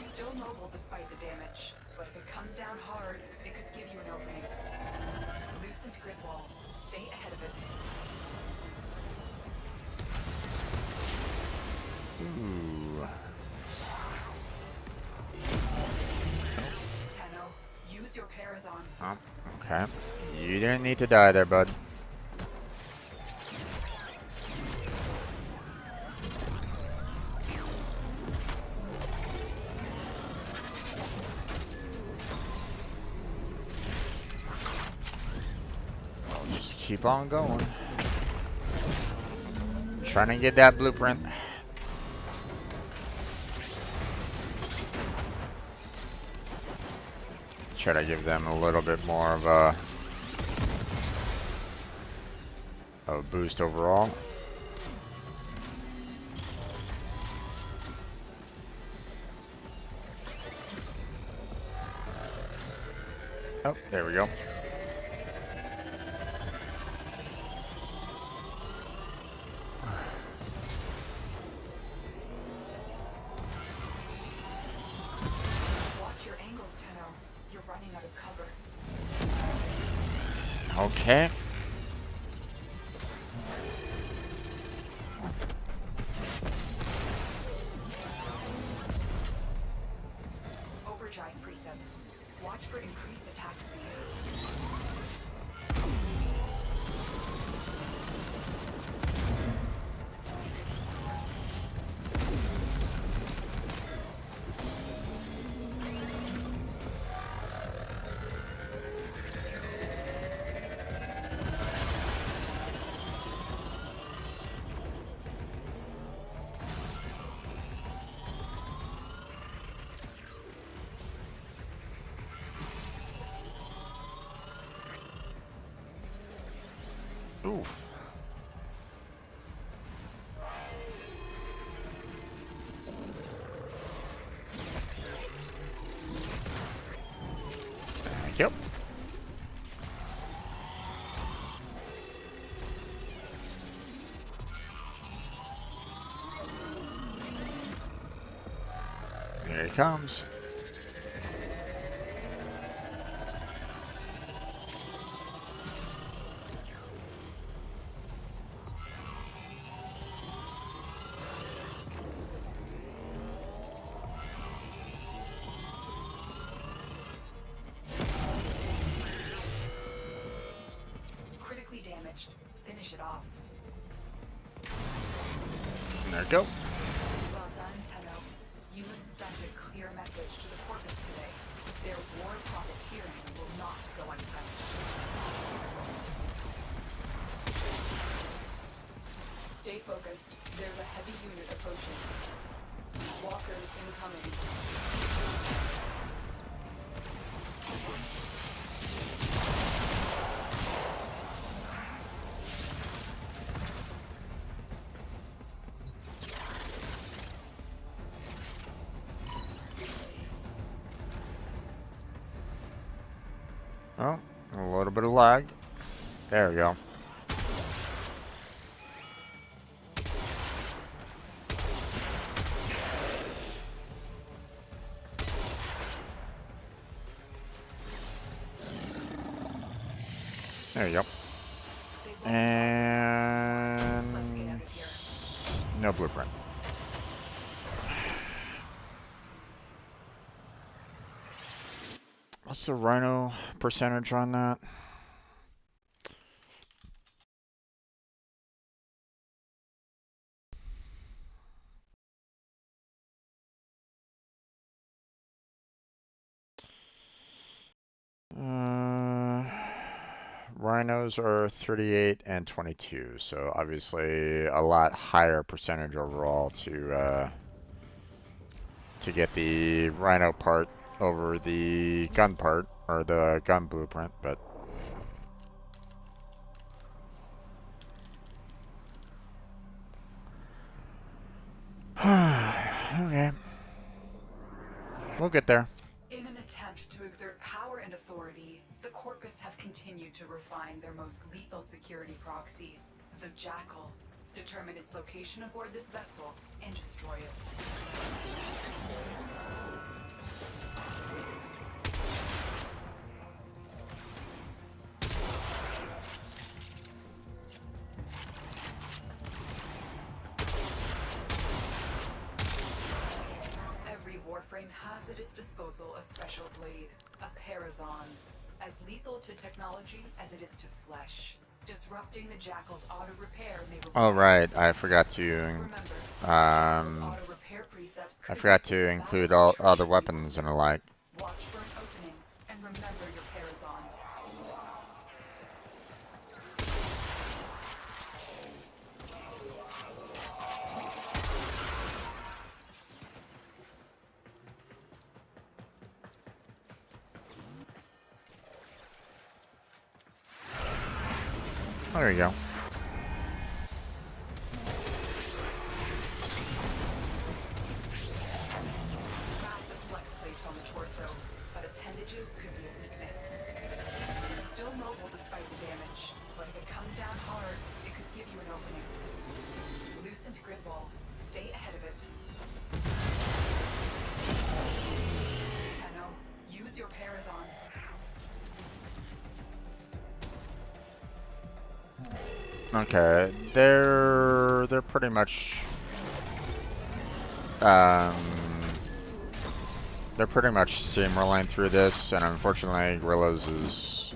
[SPEAKER 2] Still mobile despite the damage. But if it comes down hard, it could give you an opening. Loosened grid wall. Stay ahead of it.
[SPEAKER 1] Ooh.
[SPEAKER 2] Tenno, use your Parazon.
[SPEAKER 1] Oh, okay. You didn't need to die there, bud. Just keep on going. Trying to get that blueprint. Try to give them a little bit more of a boost overall. Oh, there we go.
[SPEAKER 2] Watch your angles, Tenno. You're running out of cover.
[SPEAKER 1] Okay.
[SPEAKER 2] Overdrive precepts. Watch for increased attack speed.
[SPEAKER 1] Oof. Thank you. Here he comes.
[SPEAKER 2] Critically damaged. Finish it off.
[SPEAKER 1] There we go.
[SPEAKER 2] Well done, Tenno. You have sent a clear message to the Corpus today. Their war profiteering will not go unpunished. Stay focused. There's a heavy unit approaching. Walkers incoming.
[SPEAKER 1] Oh, a little bit of lag. There we go. There you go.
[SPEAKER 2] They won't. Let's get out
[SPEAKER 1] And
[SPEAKER 2] of here.
[SPEAKER 1] No blueprint. What's the Rhino percentage on that? Rhinos are 38 and 22, so obviously a lot higher percentage overall to get the Rhino part over the gun part, or the gun blueprint, but okay. We'll get there.
[SPEAKER 2] In an attempt to exert power and authority, the Corpus have continued to refine their most lethal security proxy, the Jackal. Determine its location aboard this vessel and destroy it. Every Warframe has at its disposal a special blade, a Parazon, as lethal to technology as it is to flesh. Disrupting the Jackal's auto repair may require.
[SPEAKER 1] Oh right, I forgot to include all other weapons and the like.
[SPEAKER 2] Watch for an opening and remember your Parazon.
[SPEAKER 1] Oh, there you go.
[SPEAKER 2] Massive flex plates on the torso, but appendages could be a weakness. It's still mobile despite the damage, but if it comes down hard, it could give you an opening. Loosened grid ball. Stay ahead of it. Tenno, use your Parazon.
[SPEAKER 1] Okay, they're pretty much steamrolling through this, and unfortunately, Guerrillas is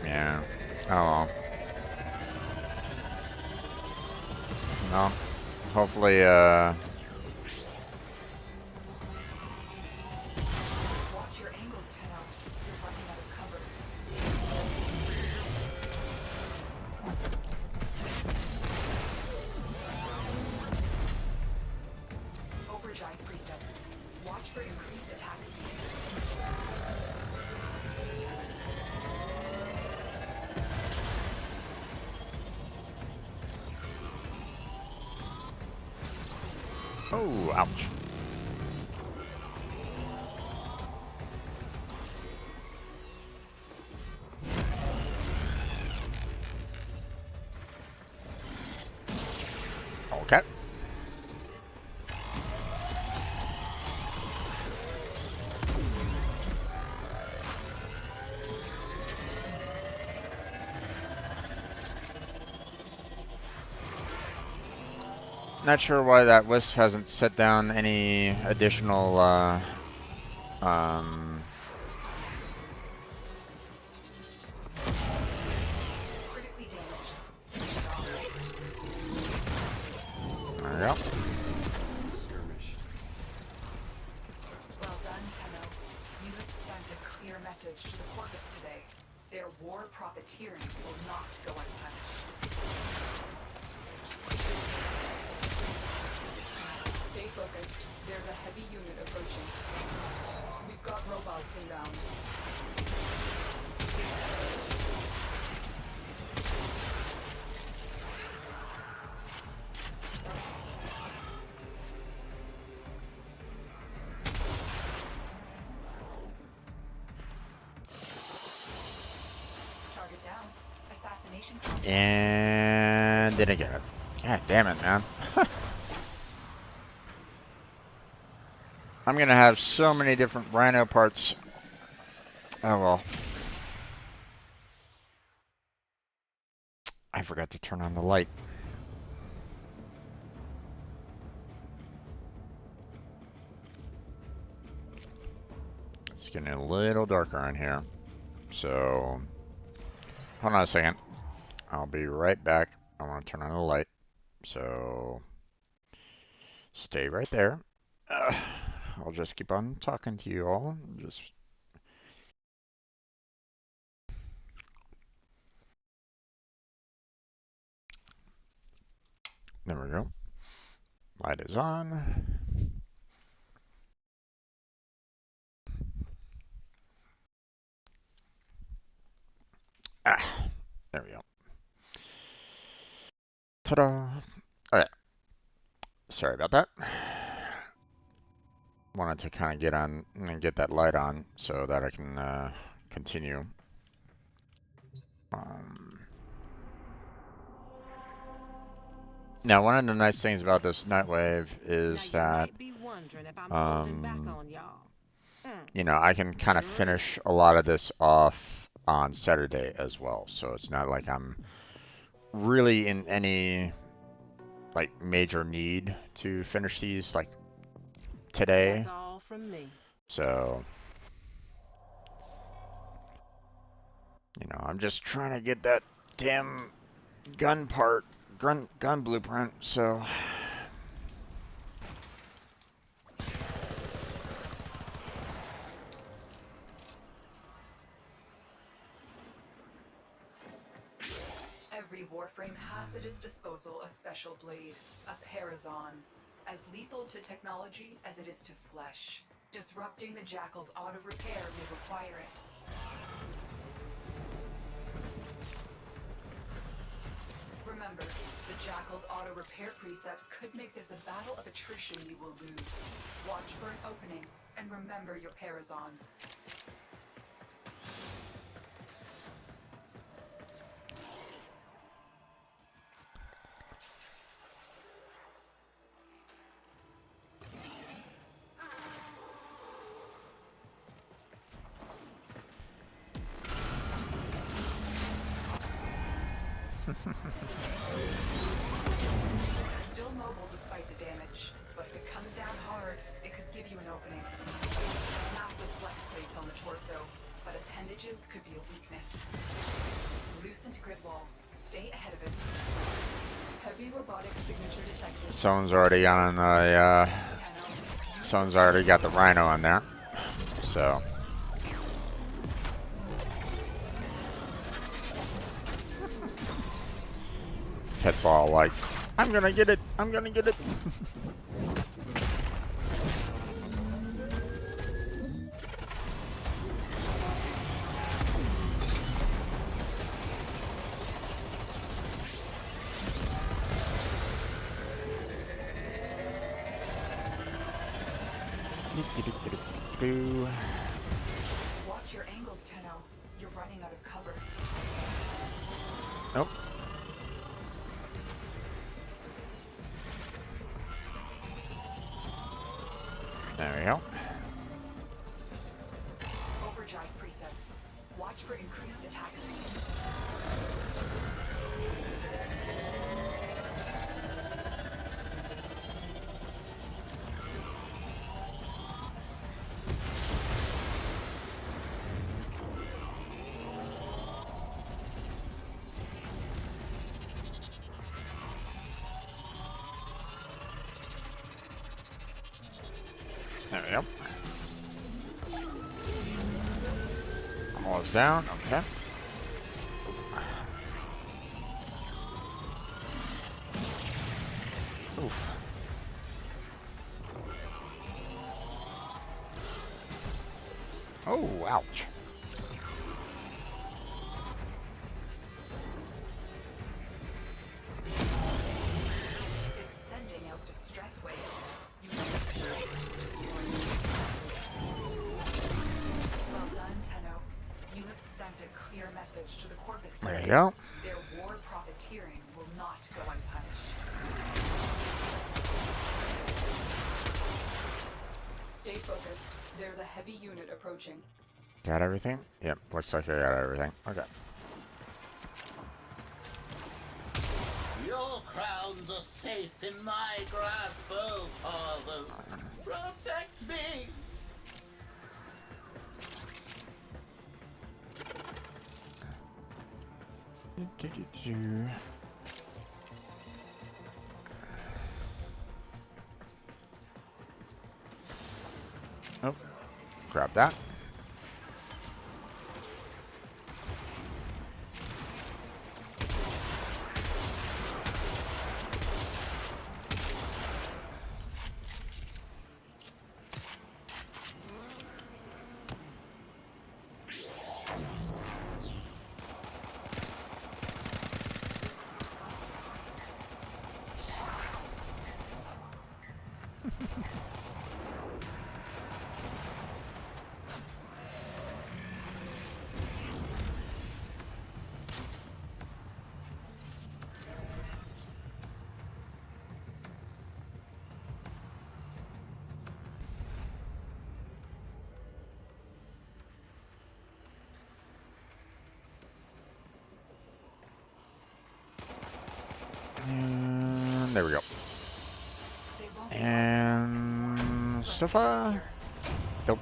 [SPEAKER 1] yeah. Oh well. No. Hopefully,
[SPEAKER 2] Watch your angles, Tenno. You're running out of cover. Overdrive presets. Watch for increased attack speed.
[SPEAKER 1] oh, ouch. Okay. Not sure why that Wisp hasn't set down any additional
[SPEAKER 2] Critically damaged.
[SPEAKER 1] there we go.
[SPEAKER 4] Skirmish.
[SPEAKER 2] Well done, Tenno. You have sent a clear message to the Corpus today. Their war profiteering will not go unpunished. Stay focused. There's a heavy unit approaching. We've got robots inbound. Target down. Assassination contract.
[SPEAKER 1] And didn't get it. God damn it, man. I'm gonna have so many different Rhino parts Oh well. I forgot to turn on the light. It's getting a little darker in here. So, hold on a second. I'll be right back. I want to turn on the light. So, stay right there. I'll just keep on talking to you all. Just there we go. Light is on. There we go. Ta-da! Alright. Sorry about that. Wanted to kind of get on and get that light on so that I can continue. Now, one of the nice things about this Nightwave is that, you know, I can kind of finish a lot of this off on Saturday as well. So it's not like I'm really in any, like, major need to finish these, like, today.
[SPEAKER 8] That's all from me.
[SPEAKER 1] So, you know, I'm just trying to get that damn gun part, gun blueprint, so...
[SPEAKER 2] Every Warframe has at its disposal a special blade, a Parazon, as lethal to technology as it is to flesh. Disrupting the Jackal's auto-repair may require it. Remember, the Jackal's auto-repair precepts could make this a battle of attrition you will lose. Watch for an opening, and remember your Parazon. Still mobile despite the damage, but if it comes down hard, it could give you an opening. Massive flex plates on the torso, but appendages could be a weakness. Loosened grid wall. Stay ahead of it. Heavy robotic signature detected.
[SPEAKER 1] Someone's already on someone's already got the Rhino on there, so... Cat's all like, I'm gonna get it, I'm gonna get it.
[SPEAKER 2] Watch your angles, Tenno. You're running out of cover.
[SPEAKER 1] Nope. There we go.
[SPEAKER 2] Overdrive precepts. Watch for increased attack speed.
[SPEAKER 1] There we go. Almost down, okay. Oof. Oh, ouch.
[SPEAKER 2] It's sending out distress waves. Well done, Tenno. You have sent a clear message to the Corvus.
[SPEAKER 1] There you go.
[SPEAKER 2] Their war profiteering will not go unpunished.
[SPEAKER 10] Stay focused. There's a heavy unit approaching.
[SPEAKER 1] Got everything? Yep, looks like I got everything. Okay.
[SPEAKER 9] Your crowns are safe in my grasp, oh fathers. Protect me!
[SPEAKER 1] Oh, grab that. And there we go. And so far, nope.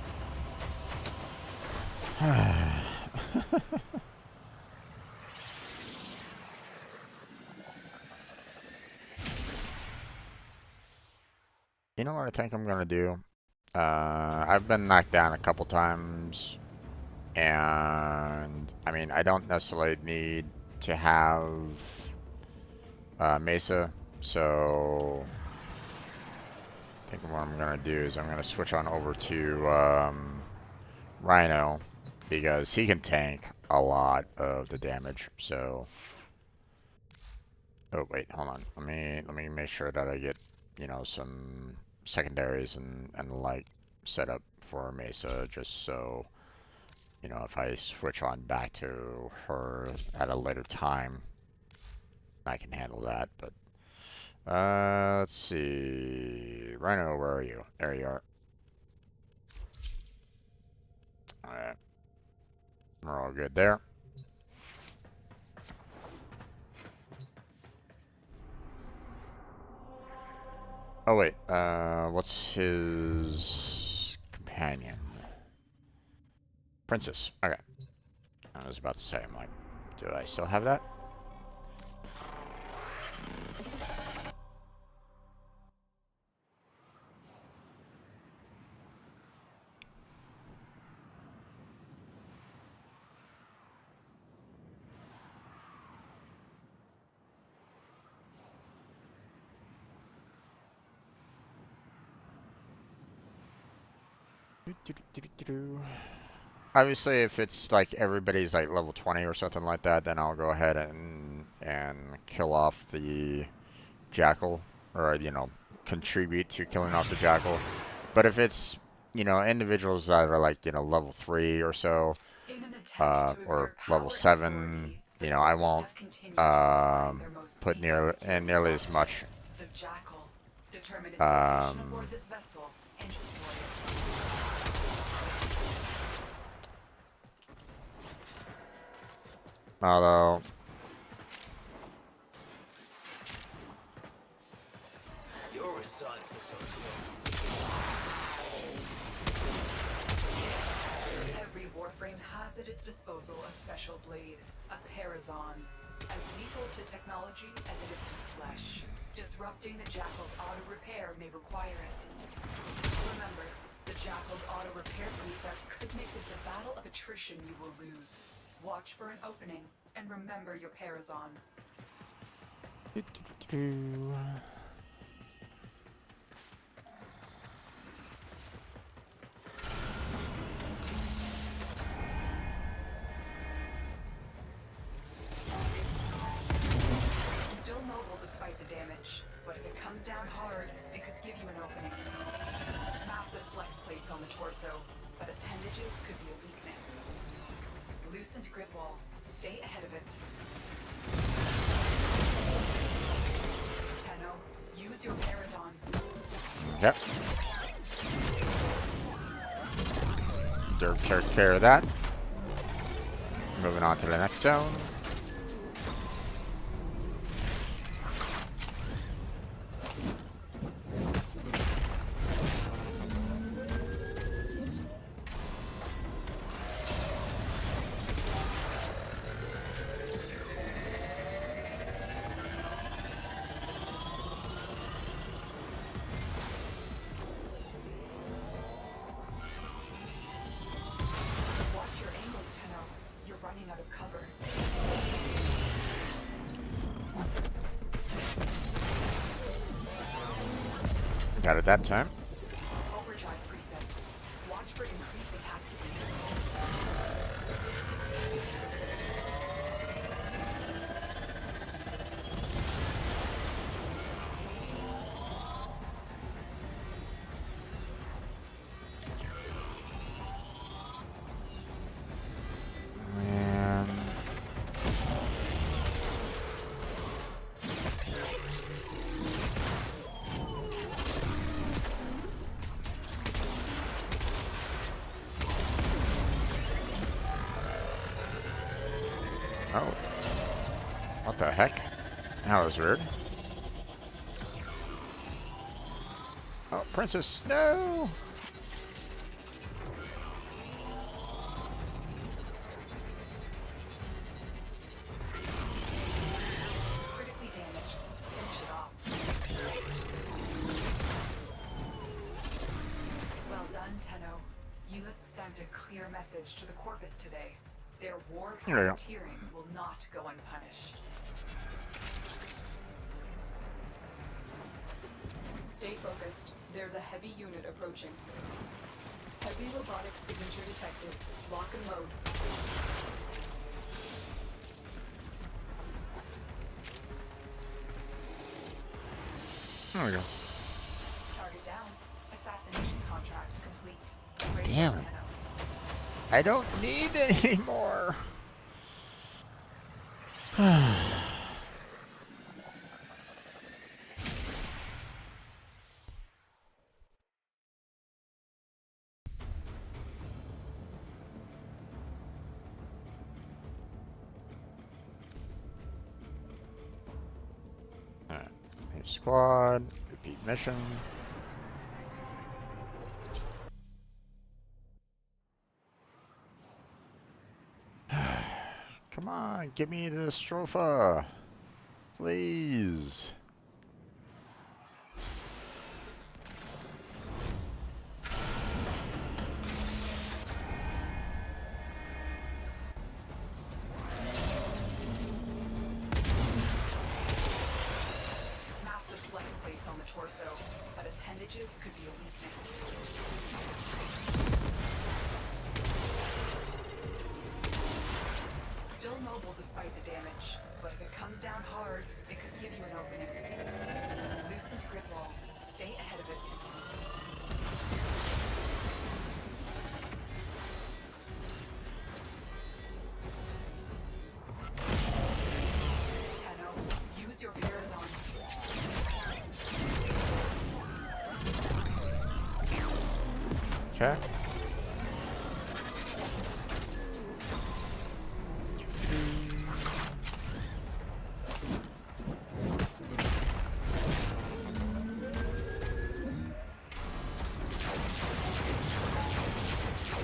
[SPEAKER 1] You know what I think I'm gonna do? I've been knocked down a couple times, and I mean, I don't necessarily need to have Mesa, so I think what I'm gonna do is I'm gonna switch on over to Rhino, because he can tank a lot of the damage. So, oh wait, hold on. Let me make sure that I get, you know, some secondaries and like set up for Mesa, just so, you know, if I switch on back to her at a later time, I can handle that. But let's see, Rhino, where are you? There you are. All right, we're all good there. Oh wait, what's his companion? Princess. Okay. I was about to say, I'm like, do I still have that? Obviously, if it's like everybody's like level 20 or something like that, then I'll go ahead and kill off the Jackal, or, you know, contribute to killing off the Jackal. But if it's, you know, individuals that are like, you know, level 3 or so, or level 7, you know, I won't put nearly as much.
[SPEAKER 2] The Jackal determine its location aboard this vessel and destroy it.
[SPEAKER 1] Although,
[SPEAKER 6] You're a sight for
[SPEAKER 2] Every Warframe has at its disposal a special blade, a Parazon, as lethal to technology as it is to flesh. Disrupting the Jackal's auto-repair may require it. Remember, the Jackal's auto-repair precepts could make this a battle of attrition you will lose. Watch for an opening, and remember your Parazon. Still mobile despite the damage, but if it comes down hard, it could give you an opening. Massive flex plates on the torso, but appendages could be a weakness. Loosened grip wall. Stay ahead of it. Tenno, use your Parazon.
[SPEAKER 1] yep. Dirk took care of that. Moving on to the next zone. Got it that time.
[SPEAKER 2] Overdrive presets. Watch for increased attack speed.
[SPEAKER 1] Man. Oh. What the heck? That was weird. Oh, Princess, no!
[SPEAKER 2] Critically damaged. Finish it off. Well done, Tenno. You have sent a clear message to the Corpus today. Their war
[SPEAKER 1] There you go.
[SPEAKER 2] profiteering will not go unpunished.
[SPEAKER 10] Stay focused. There's a heavy unit approaching. Heavy robotic signature detected. Lock and load.
[SPEAKER 1] There we go.
[SPEAKER 2] Target down. Assassination contract complete. Ready,
[SPEAKER 1] Damn it.
[SPEAKER 2] Tenno.
[SPEAKER 1] I don't need any more. Alright. New squad. Repeat mission. Come on, give me the stropha. Please.
[SPEAKER 2] Massive flex plates on the torso, but appendages could be a weakness. Still mobile despite the damage, but if it comes down hard, it could give you an opening. Loosened grip wall. Stay ahead of it. Tenno, use your Parazon.
[SPEAKER 1] Okay.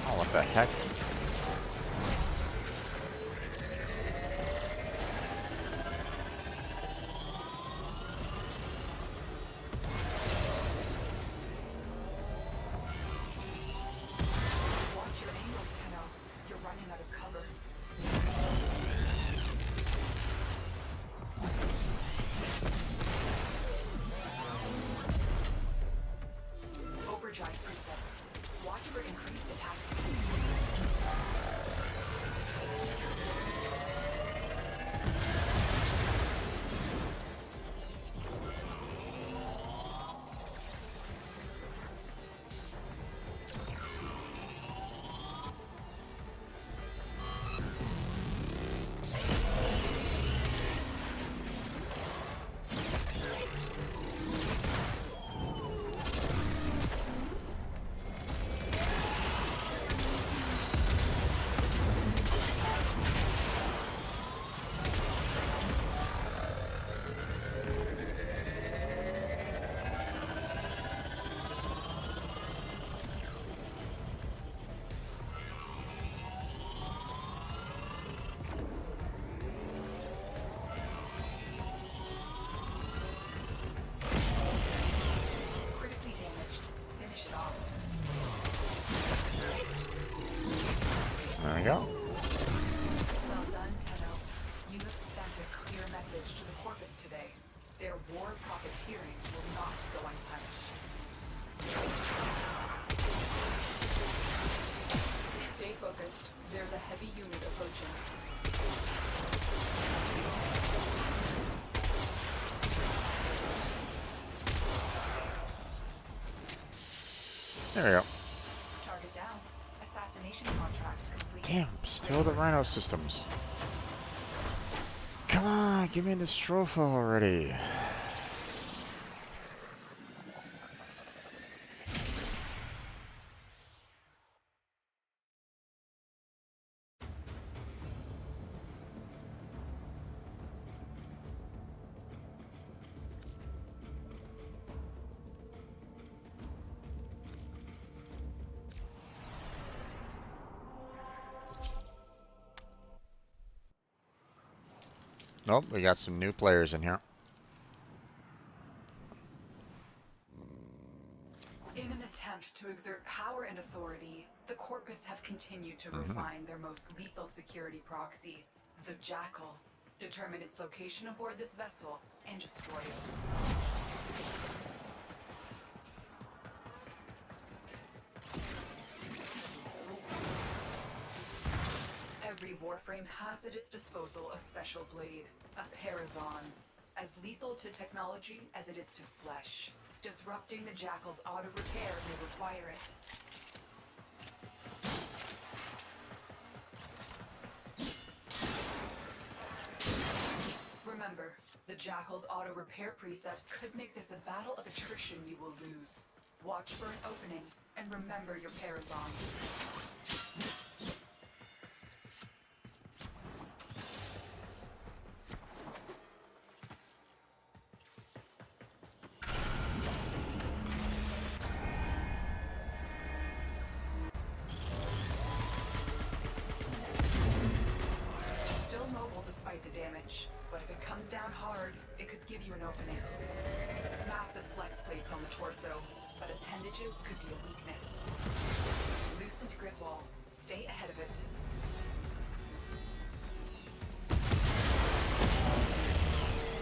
[SPEAKER 1] Oh, what the heck?
[SPEAKER 2] Watch your angles, Tenno. You're running out of cover. Overdrive presets. Watch for increased attack speed. message to the Corpus today. Their war profiteering will not go unpunished. Stay focused. There's a heavy unit approaching.
[SPEAKER 1] There we go.
[SPEAKER 2] Target down. Assassination contract complete.
[SPEAKER 1] Damn, still the Rhino systems. Come on, give me this trophy already. Nope, we got some new players in here.
[SPEAKER 2] In an attempt to exert power and authority, the Corpus have continued to refine their most lethal security proxy, the Jackal. Determine its location aboard this vessel and destroy it. Every Warframe has at its disposal a special blade, a Parazon, as lethal to technology as it is to flesh. Disrupting the Jackal's auto-repair may require it. Remember, the Jackal's auto-repair precepts could make this a battle of attrition you will lose. Watch for an opening, and remember your Parazon. The damage, but if it comes down hard, it could give you an opening. Massive flex plates on the torso, but appendages could be a weakness. Loosened grid wall. Stay ahead of it.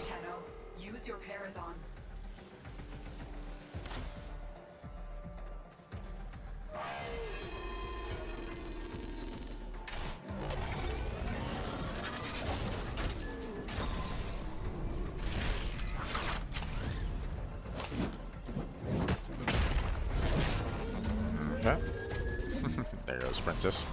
[SPEAKER 2] Tenno, use your Parazon.
[SPEAKER 1] Okay. There goes Princess.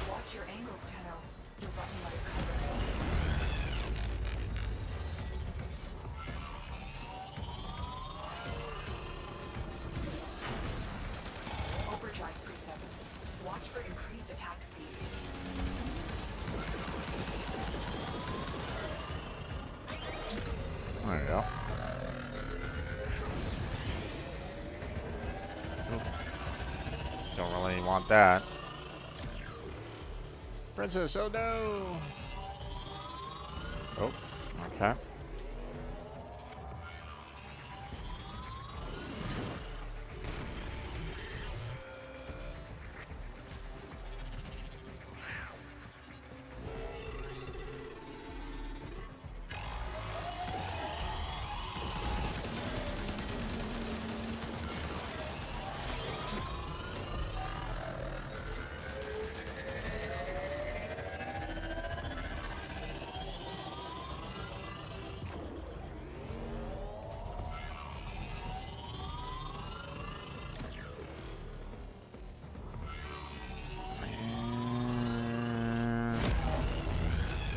[SPEAKER 2] Watch your angles, Tenno. You're running out of cover. Overdrive precepts. Watch for increased attack speed.
[SPEAKER 1] There you go. Oop. Don't really want that. Princess, oh no! Oh, okay.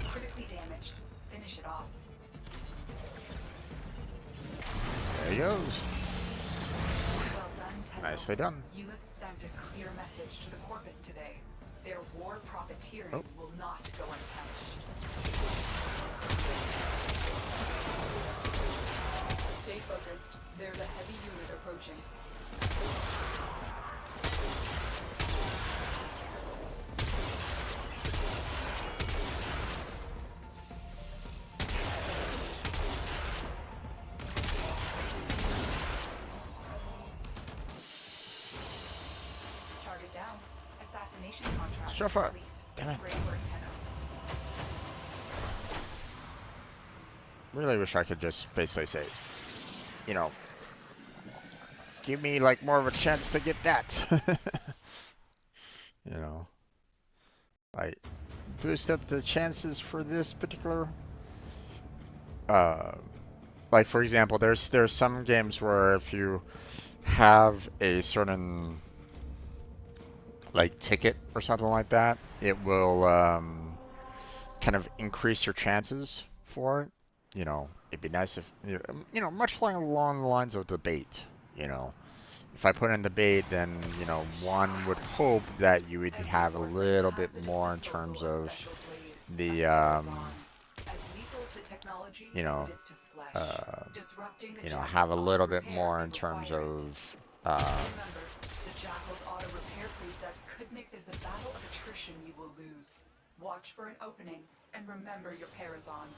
[SPEAKER 2] Critically damaged. Finish it off.
[SPEAKER 1] There he goes.
[SPEAKER 2] Well done, Tenno.
[SPEAKER 1] Nicely done.
[SPEAKER 2] You have sent a clear message to the Corpus today. Their war profiteering will not go unpunished. Stay focused. There's a heavy unit approaching. assassination contract
[SPEAKER 1] Stuff up.
[SPEAKER 2] complete.
[SPEAKER 1] Damn it.
[SPEAKER 2] Great work, Tenno.
[SPEAKER 1] Really wish I could just basically say, you know, give me like more of a chance to get that. You know, like boost up the chances for this particular. Uh, like for example, there's some games where if you have a certain like ticket or something like that, it will kind of increase your chances for it. You know, it'd be nice if you know, much like along the lines of the bait. You know, if I put in the bait, then you know, one would hope that you would
[SPEAKER 2] Every
[SPEAKER 1] have a
[SPEAKER 2] Warframe
[SPEAKER 1] little
[SPEAKER 2] has
[SPEAKER 1] bit
[SPEAKER 2] at its
[SPEAKER 1] more in
[SPEAKER 2] disposal
[SPEAKER 1] terms
[SPEAKER 2] a
[SPEAKER 1] of
[SPEAKER 2] special blade,
[SPEAKER 1] the
[SPEAKER 2] a Parazon, as lethal to technology
[SPEAKER 1] you
[SPEAKER 2] as
[SPEAKER 1] know,
[SPEAKER 2] it is to flesh. Disrupting the
[SPEAKER 1] you know,
[SPEAKER 2] Jackal's
[SPEAKER 1] have a
[SPEAKER 2] auto
[SPEAKER 1] little bit
[SPEAKER 2] repair
[SPEAKER 1] more
[SPEAKER 2] may
[SPEAKER 1] in terms
[SPEAKER 2] require it.
[SPEAKER 1] of
[SPEAKER 2] Remember, the Jackal's auto repair precepts could make this a battle of attrition you will lose. Watch for an opening, and remember your Parazon.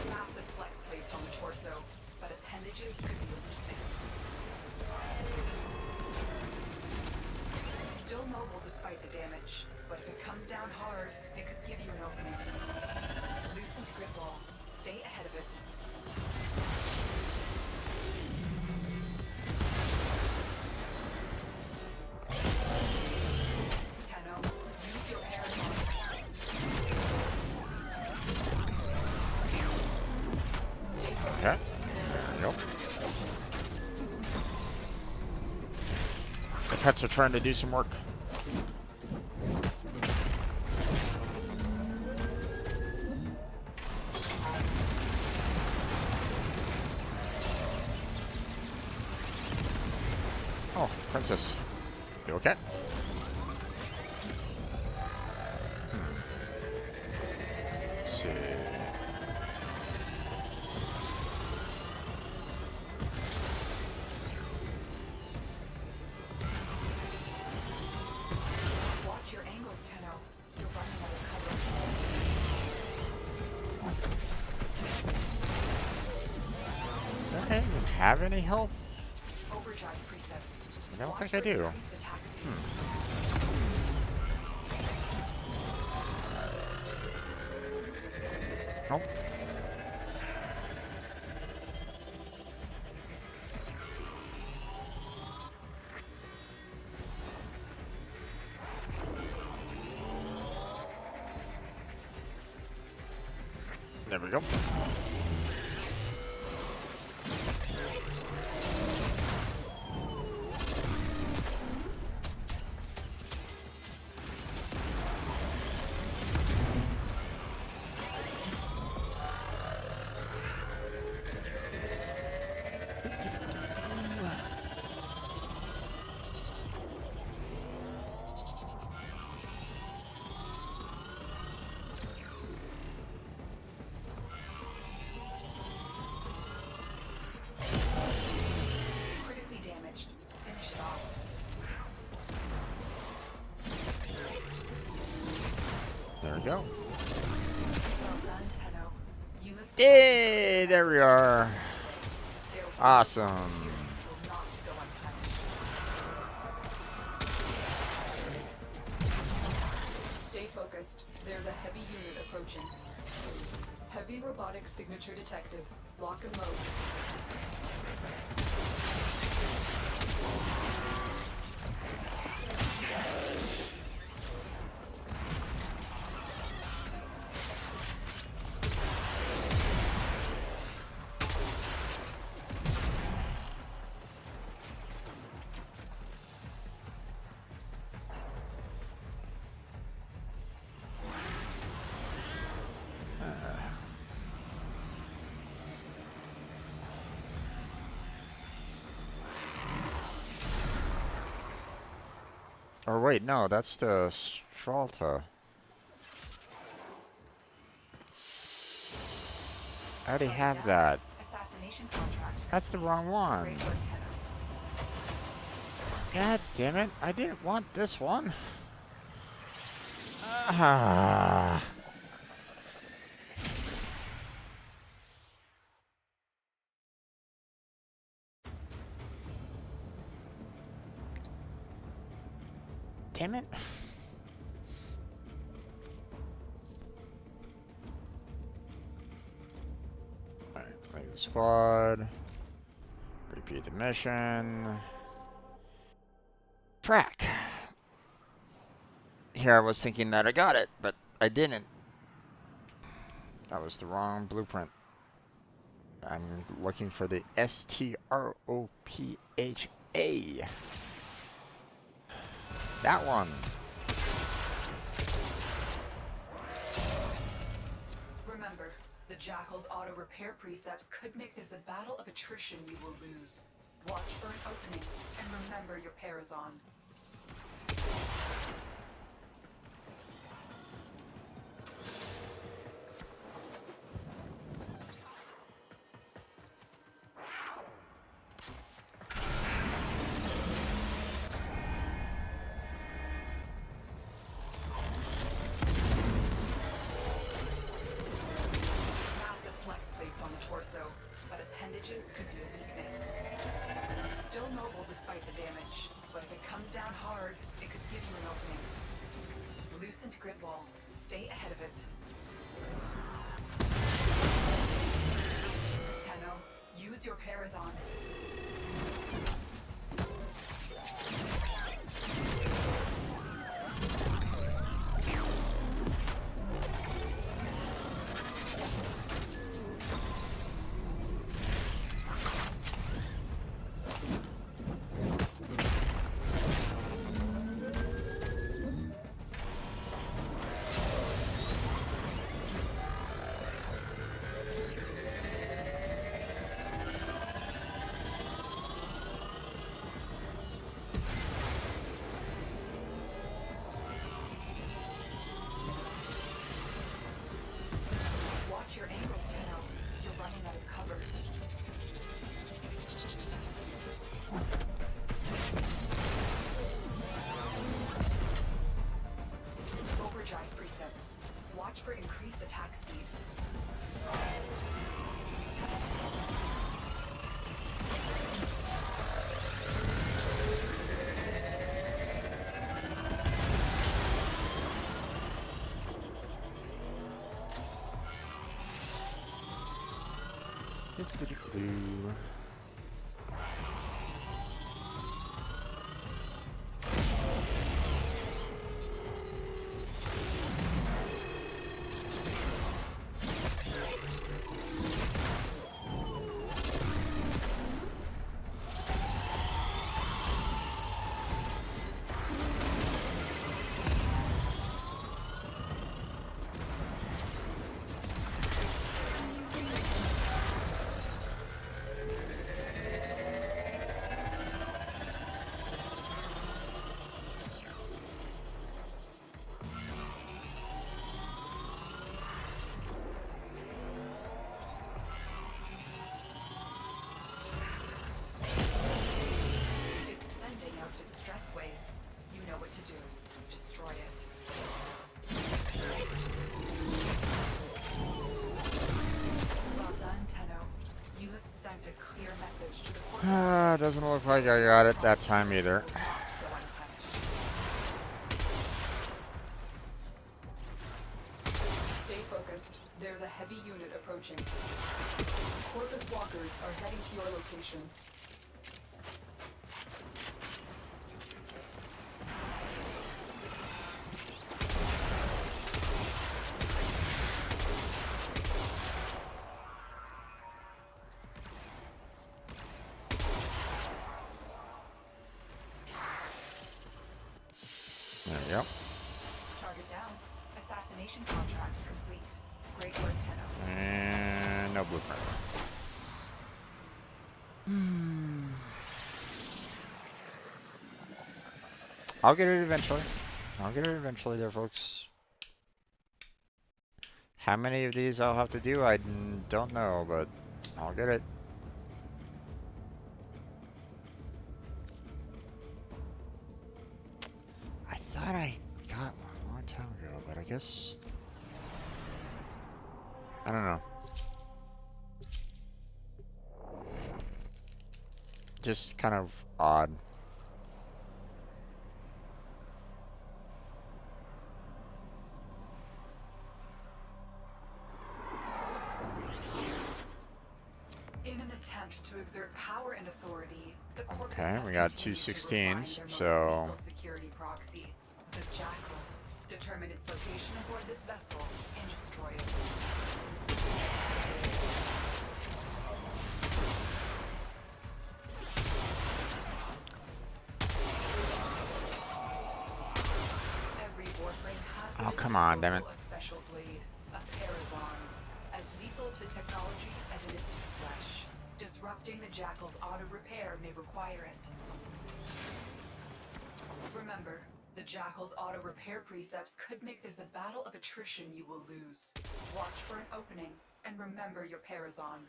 [SPEAKER 2] Massive flex plates on the torso, but appendages could be a weakness. Still mobile despite the damage, but if it comes down hard, it could give you an opening. Loosened grip wall. Stay ahead of it. Tenno, use your Parazon. Stay focused.
[SPEAKER 1] okay. There we go. The pets are trying to do some work. Oh, princess. You okay? Let's see.
[SPEAKER 2] Watch your angles, Tenno. You're running out of cover.
[SPEAKER 1] Okay, even have any health?
[SPEAKER 2] Overdrive precepts.
[SPEAKER 1] I don't
[SPEAKER 2] Watch
[SPEAKER 1] think I
[SPEAKER 2] for
[SPEAKER 1] do.
[SPEAKER 2] increased attack speed.
[SPEAKER 1] Nope. There we go.
[SPEAKER 2] Critically damaged. Finish it off.
[SPEAKER 1] There we go.
[SPEAKER 2] Well done, Tenno. You have
[SPEAKER 1] Yay! There we are.
[SPEAKER 2] There will be
[SPEAKER 1] Awesome.
[SPEAKER 2] will not go unpunished. Stay focused. There's a heavy unit approaching. Heavy robotic signature detected. Lock and load.
[SPEAKER 1] Or wait, no, that's the Stralta. I already
[SPEAKER 2] Target
[SPEAKER 1] have
[SPEAKER 2] down.
[SPEAKER 1] that.
[SPEAKER 2] Assassination contract
[SPEAKER 1] That's the
[SPEAKER 2] complete.
[SPEAKER 1] wrong one.
[SPEAKER 2] Great work, Tenno.
[SPEAKER 1] God damn it. I didn't want this one. Ah. Damn it. Alright, leave the squad. Repeat the mission. Track. Here I was thinking that I got it, but I didn't. That was the wrong blueprint. I'm looking for the STROPHA. That one.
[SPEAKER 2] Remember, the Jackal's auto repair precepts could make this a battle of attrition we will lose. Watch for an opening, and remember your Parazon. Massive flex plates on the torso, but appendages could be a weakness. Still mobile despite the damage, but if it comes down hard, it could give you an opening. Loosened grip ball. Stay ahead of it. Tenno, use your Parazon. Watch your angles, Tenno. You're running out of cover. Overdrive precepts. Watch for increased attack speed.
[SPEAKER 1] Blue.
[SPEAKER 2] It's sending out distress waves. You know what to do. Destroy it. Well done, Tenno. You have sent a clear message to the corpus.
[SPEAKER 1] Doesn't look like I got it that time either.
[SPEAKER 2] Not go unpunished. Stay focused. There's a heavy unit approaching. Corpus walkers are heading to your location.
[SPEAKER 1] There we go.
[SPEAKER 2] Target down. Assassination contract complete. Great work, Tenno.
[SPEAKER 1] And no blueprint. I'll get it eventually. I'll get it eventually there, folks. How many of these I'll have to do, I don't know, but I'll get it. I thought I got one a long time ago, but I guess... I don't know. Just kind of odd.
[SPEAKER 2] In an attempt to exert power and authority, the Corpus
[SPEAKER 1] Okay,
[SPEAKER 2] have
[SPEAKER 1] we got
[SPEAKER 2] continued
[SPEAKER 1] two
[SPEAKER 2] to refine
[SPEAKER 1] 16s,
[SPEAKER 2] their most
[SPEAKER 1] so...
[SPEAKER 2] lethal security proxy, the Jackal. Determine its location aboard this vessel and destroy it. Every Warframe has
[SPEAKER 1] Oh,
[SPEAKER 2] at its
[SPEAKER 1] come on, damn it.
[SPEAKER 2] disposal a special blade, a Parazon, as lethal to technology as it is to flesh. Disrupting the Jackal's auto-repair may require it. Remember, the Jackal's auto-repair precepts could make this a battle of attrition you will lose. Watch for an opening, and remember your Parazon.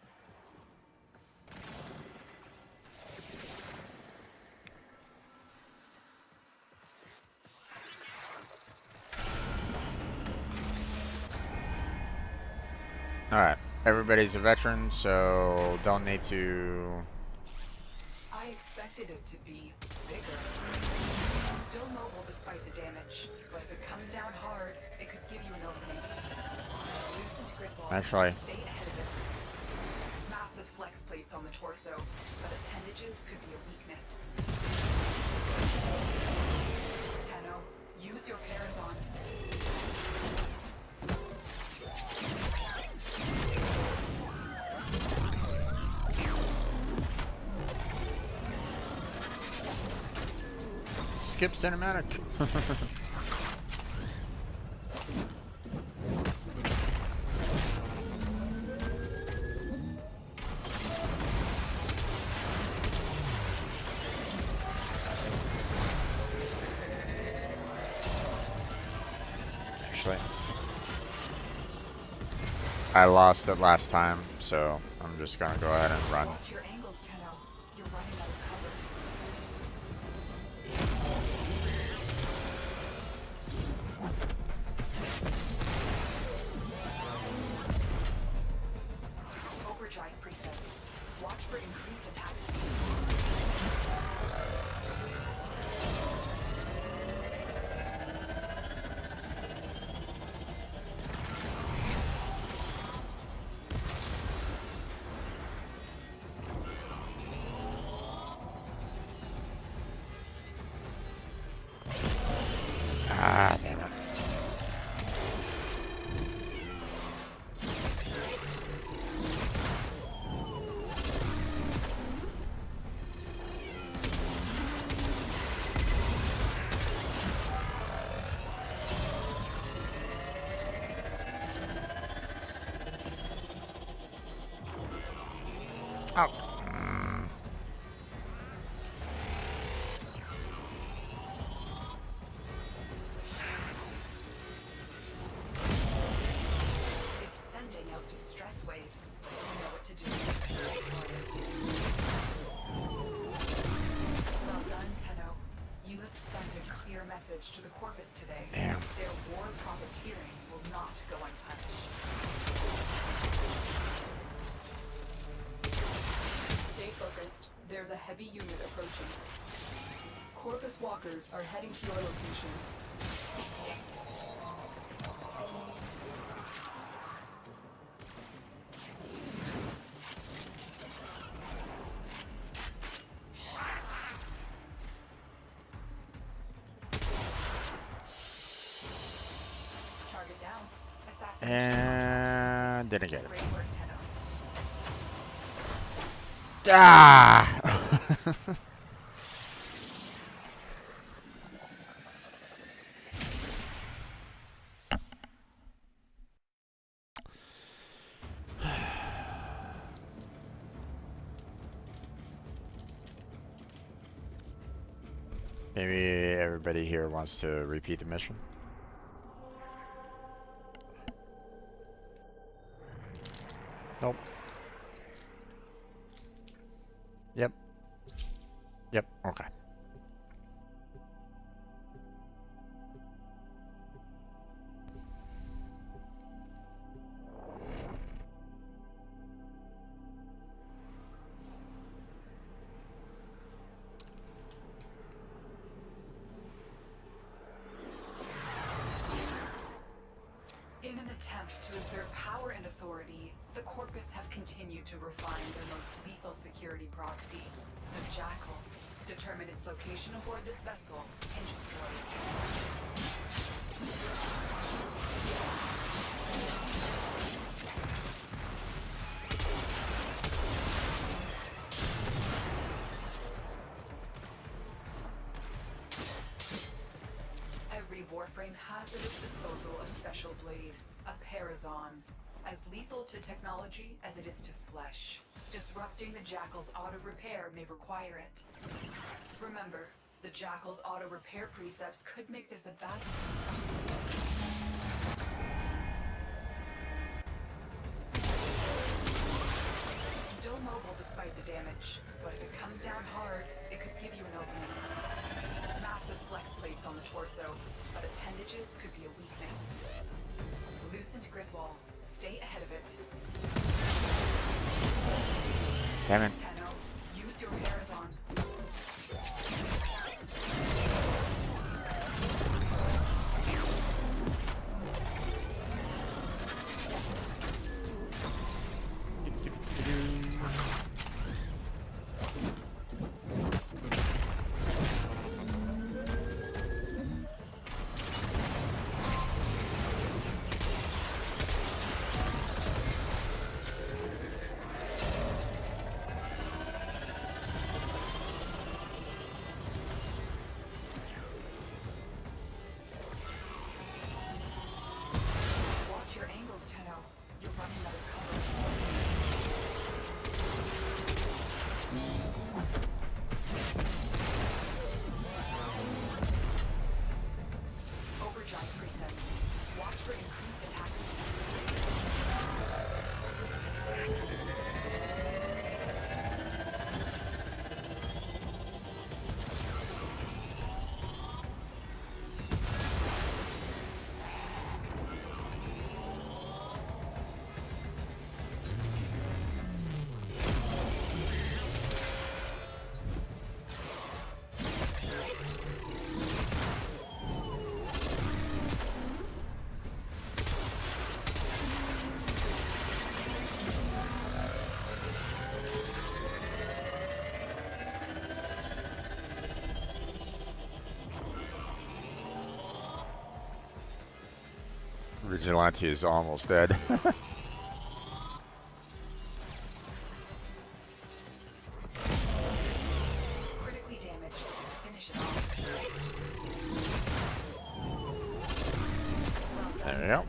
[SPEAKER 1] Alright, everybody's a veteran, so don't need to...
[SPEAKER 2] I expected it to be bigger. Still mobile despite the damage, but if it comes down hard, it could give you an opening. Loosened grid wall.
[SPEAKER 1] Actually.
[SPEAKER 2] Stay ahead of it. Massive flex plates on the torso, but appendages could be a weakness. Tenno, use your Parazon.
[SPEAKER 1] Skip cinematic. Actually, I lost it last time, so I'm just gonna go ahead and run.
[SPEAKER 2] Watch your angles, Tenno. You're running out of cover. Overdrive presets. Watch for increased attack speed.
[SPEAKER 1] Ah, damn it. Oh.
[SPEAKER 2] It's sending out distress waves. You know what to do. Well done, Tenno. You have sent a clear message to the Corpus today.
[SPEAKER 1] Damn.
[SPEAKER 2] Their war profiteering will not go unpunished. Stay focused. There's a heavy unit approaching. Corpus walkers are heading to your location. Target down. Assassination
[SPEAKER 1] And
[SPEAKER 2] contract
[SPEAKER 1] didn't get it.
[SPEAKER 2] complete. Great work, Tenno.
[SPEAKER 1] Ah! Maybe everybody here wants to repeat the mission. Nope. Yep. Yep. Okay.
[SPEAKER 2] In an attempt to exert power and authority, the Corpus have continued to refine their most lethal security proxy, the Jackal. Determine its location aboard this vessel and destroy it. Every Warframe has at its disposal a special blade, a Parazon, as lethal to technology as it is to flesh. Disrupting the Jackal's auto-repair may require it. Remember, the Jackal's auto-repair precepts could make this a bad... Still mobile despite the damage, but if it comes down hard, it could give you an opening. Massive flex plates on the torso, but appendages could be a weakness. Loosened grid wall. Stay ahead of it.
[SPEAKER 1] Damn it.
[SPEAKER 2] Tenno, use your Parazon. Watch your angles, Tenno. You're running out of cover. Overdrive presets. Watch for increased attack speed.
[SPEAKER 1] Vigilante is almost dead.
[SPEAKER 2] Critically damaged. Finish it off. Well done,
[SPEAKER 1] There we go.
[SPEAKER 2] Tenno.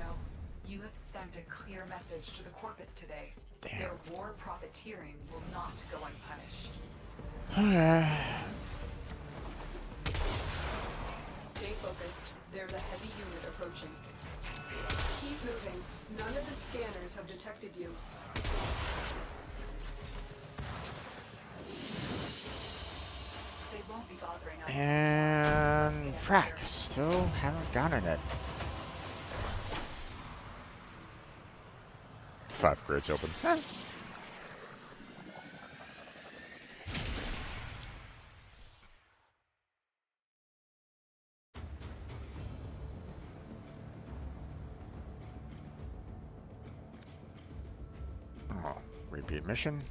[SPEAKER 2] You have sent a clear message to the Corpus today.
[SPEAKER 1] Damn.
[SPEAKER 2] Their war profiteering will not go unpunished.
[SPEAKER 1] Okay.
[SPEAKER 10] Stay focused. There's a heavy unit approaching. Keep moving. None of the scanners have detected you.
[SPEAKER 2] They won't be bothering us.
[SPEAKER 1] And frack, still haven't gotten it. 5 crates open. Oh, repeat mission.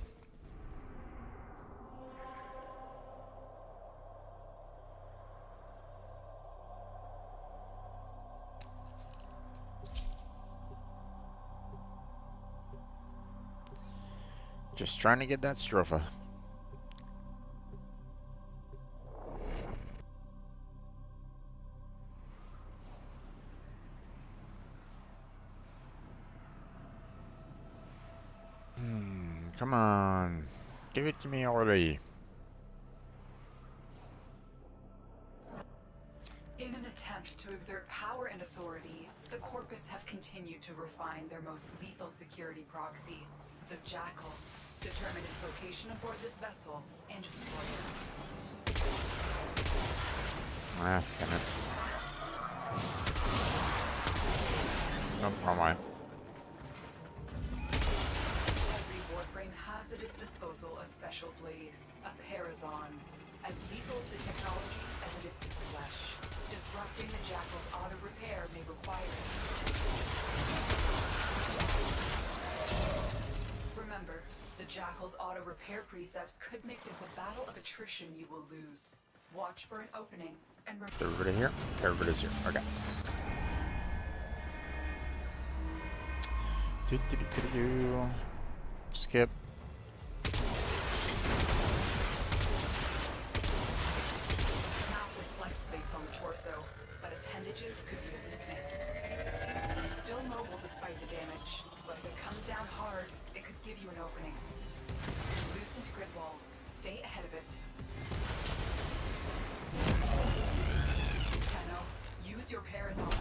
[SPEAKER 1] Just trying to get that stropha. Come on. Give it to me already.
[SPEAKER 2] In an attempt to exert power and authority, the Corpus have continue to refine their most lethal security proxy, the Jackal. Determine its location aboard this vessel and destroy it.
[SPEAKER 1] Ah, damn it. Nope, wrong way.
[SPEAKER 2] Every Warframe has at its disposal a special blade, a Parazon, as lethal to technology as it is to flesh. Disrupting the Jackal's auto-repair may require it. Remember, the Jackal's auto-repair precepts could make this a battle of attrition you will lose. Watch for an opening and
[SPEAKER 1] Everybody here? Everybody's here. Okay. Skip.
[SPEAKER 2] massive flex plates on the torso, but appendages could be a weakness. Still mobile despite the damage, but if it comes down hard, it could give you an opening. Loosen to grid wall. Stay ahead of it. Tenno, use your Parazon.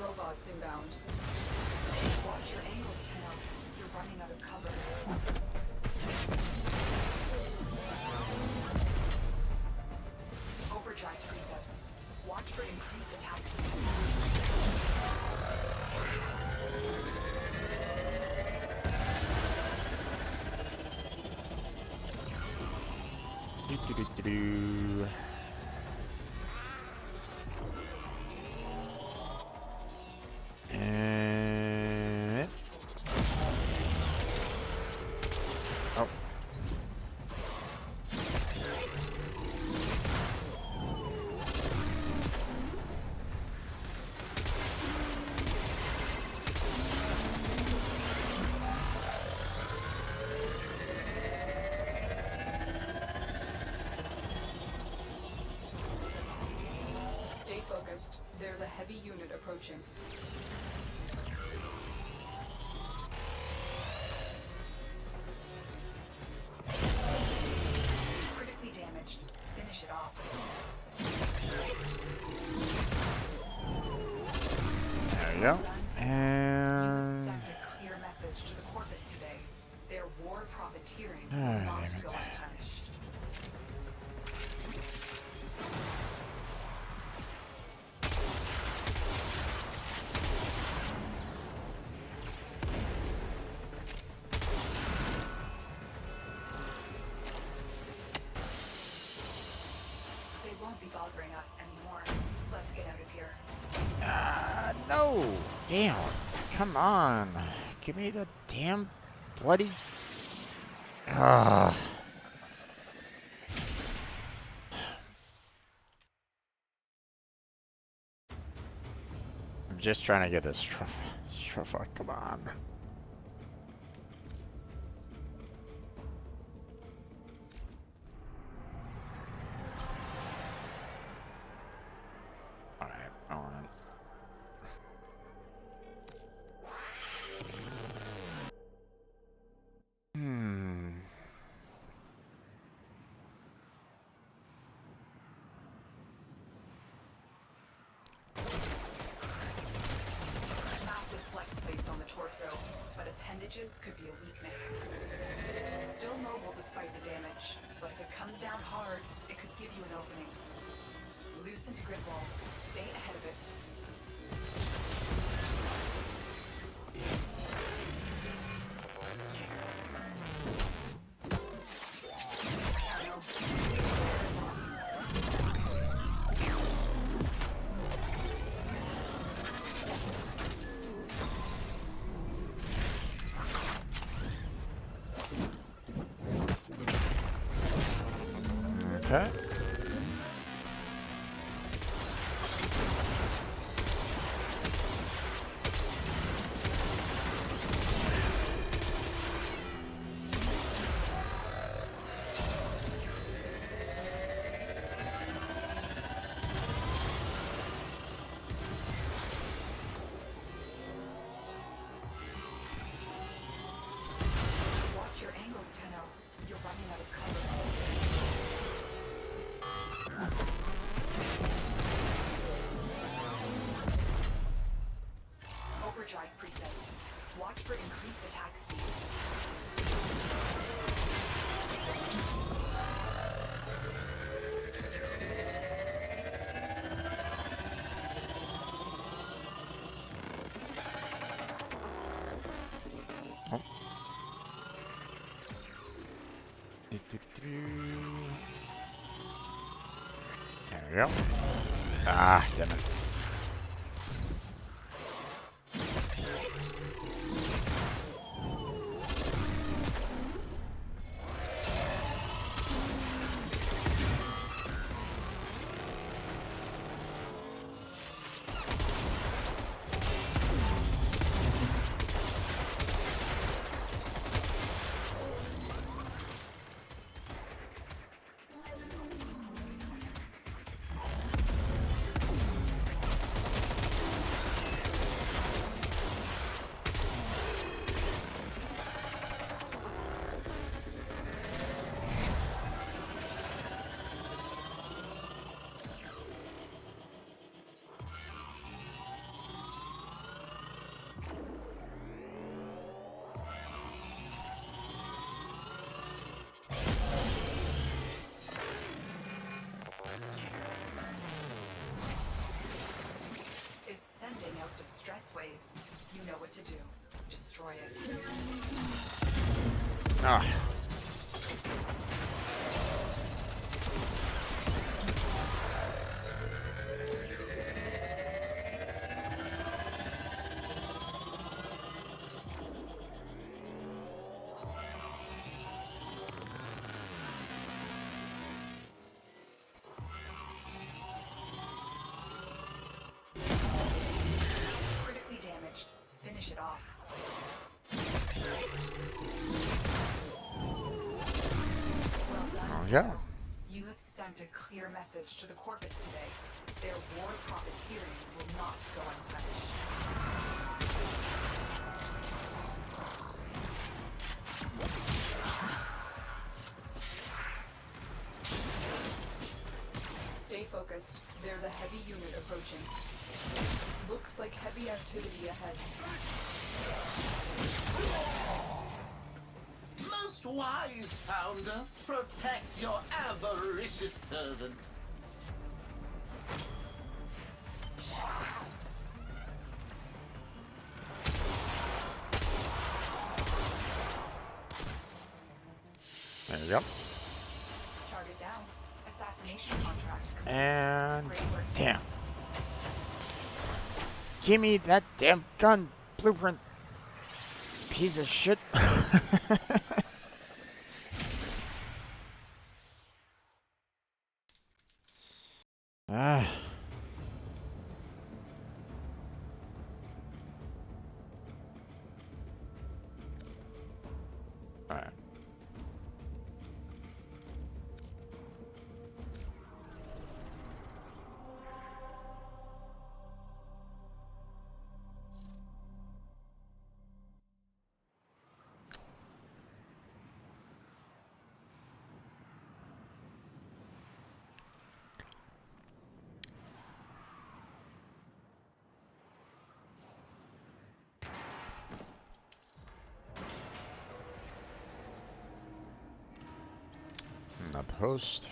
[SPEAKER 2] Robots inbound. Watch your angles, Tenno. You're running out of cover. Overdrive precepts. Watch for increased attack speed.
[SPEAKER 1] Do-do-do-do-do. And oh,
[SPEAKER 10] Stay focused. There's a heavy unit approaching.
[SPEAKER 2] Critically damaged. Finish it off.
[SPEAKER 1] there you go.
[SPEAKER 2] You've
[SPEAKER 1] And
[SPEAKER 2] sent a clear message to the Corpus today. Their war profiteering
[SPEAKER 1] Ah,
[SPEAKER 2] will not
[SPEAKER 1] damn it.
[SPEAKER 2] go unpunished. They won't be bothering us anymore. Let's get out of here.
[SPEAKER 1] no, damn, come on, give me the damn bloody. Ah. I'm just trying to get this trophy. Come on. Alright, on.
[SPEAKER 2] Massive flex plates on the torso, but appendages could be a weakness. Still mobile despite the damage, but if it comes down hard, it could give you an opening. Loosen to grid wall. Stay ahead of it.
[SPEAKER 1] Okay.
[SPEAKER 2] Watch your angles, Tenno. You're running out of cover. Overdrive presets. Watch for increased attack speed.
[SPEAKER 1] There we go. Ah, damn it.
[SPEAKER 2] It's sending out distress waves. You know what to do. Destroy it.
[SPEAKER 1] Ah.
[SPEAKER 2] Critically damaged. Finish it off. Well done.
[SPEAKER 1] Oh, yeah.
[SPEAKER 2] You have sent a clear message to the Corpus today. Their war profiteering will not go unpunished. Stay focused. There's a heavy unit approaching. Looks like heavy activity ahead.
[SPEAKER 9] Most wise founder, protect your avaricious servant.
[SPEAKER 1] There we go.
[SPEAKER 2] Target down. Assassination contract complete.
[SPEAKER 1] And
[SPEAKER 2] Great work,
[SPEAKER 1] damn. Give me that damn gun, Blueprint. Piece of shit. Ah. Alright. Not the host.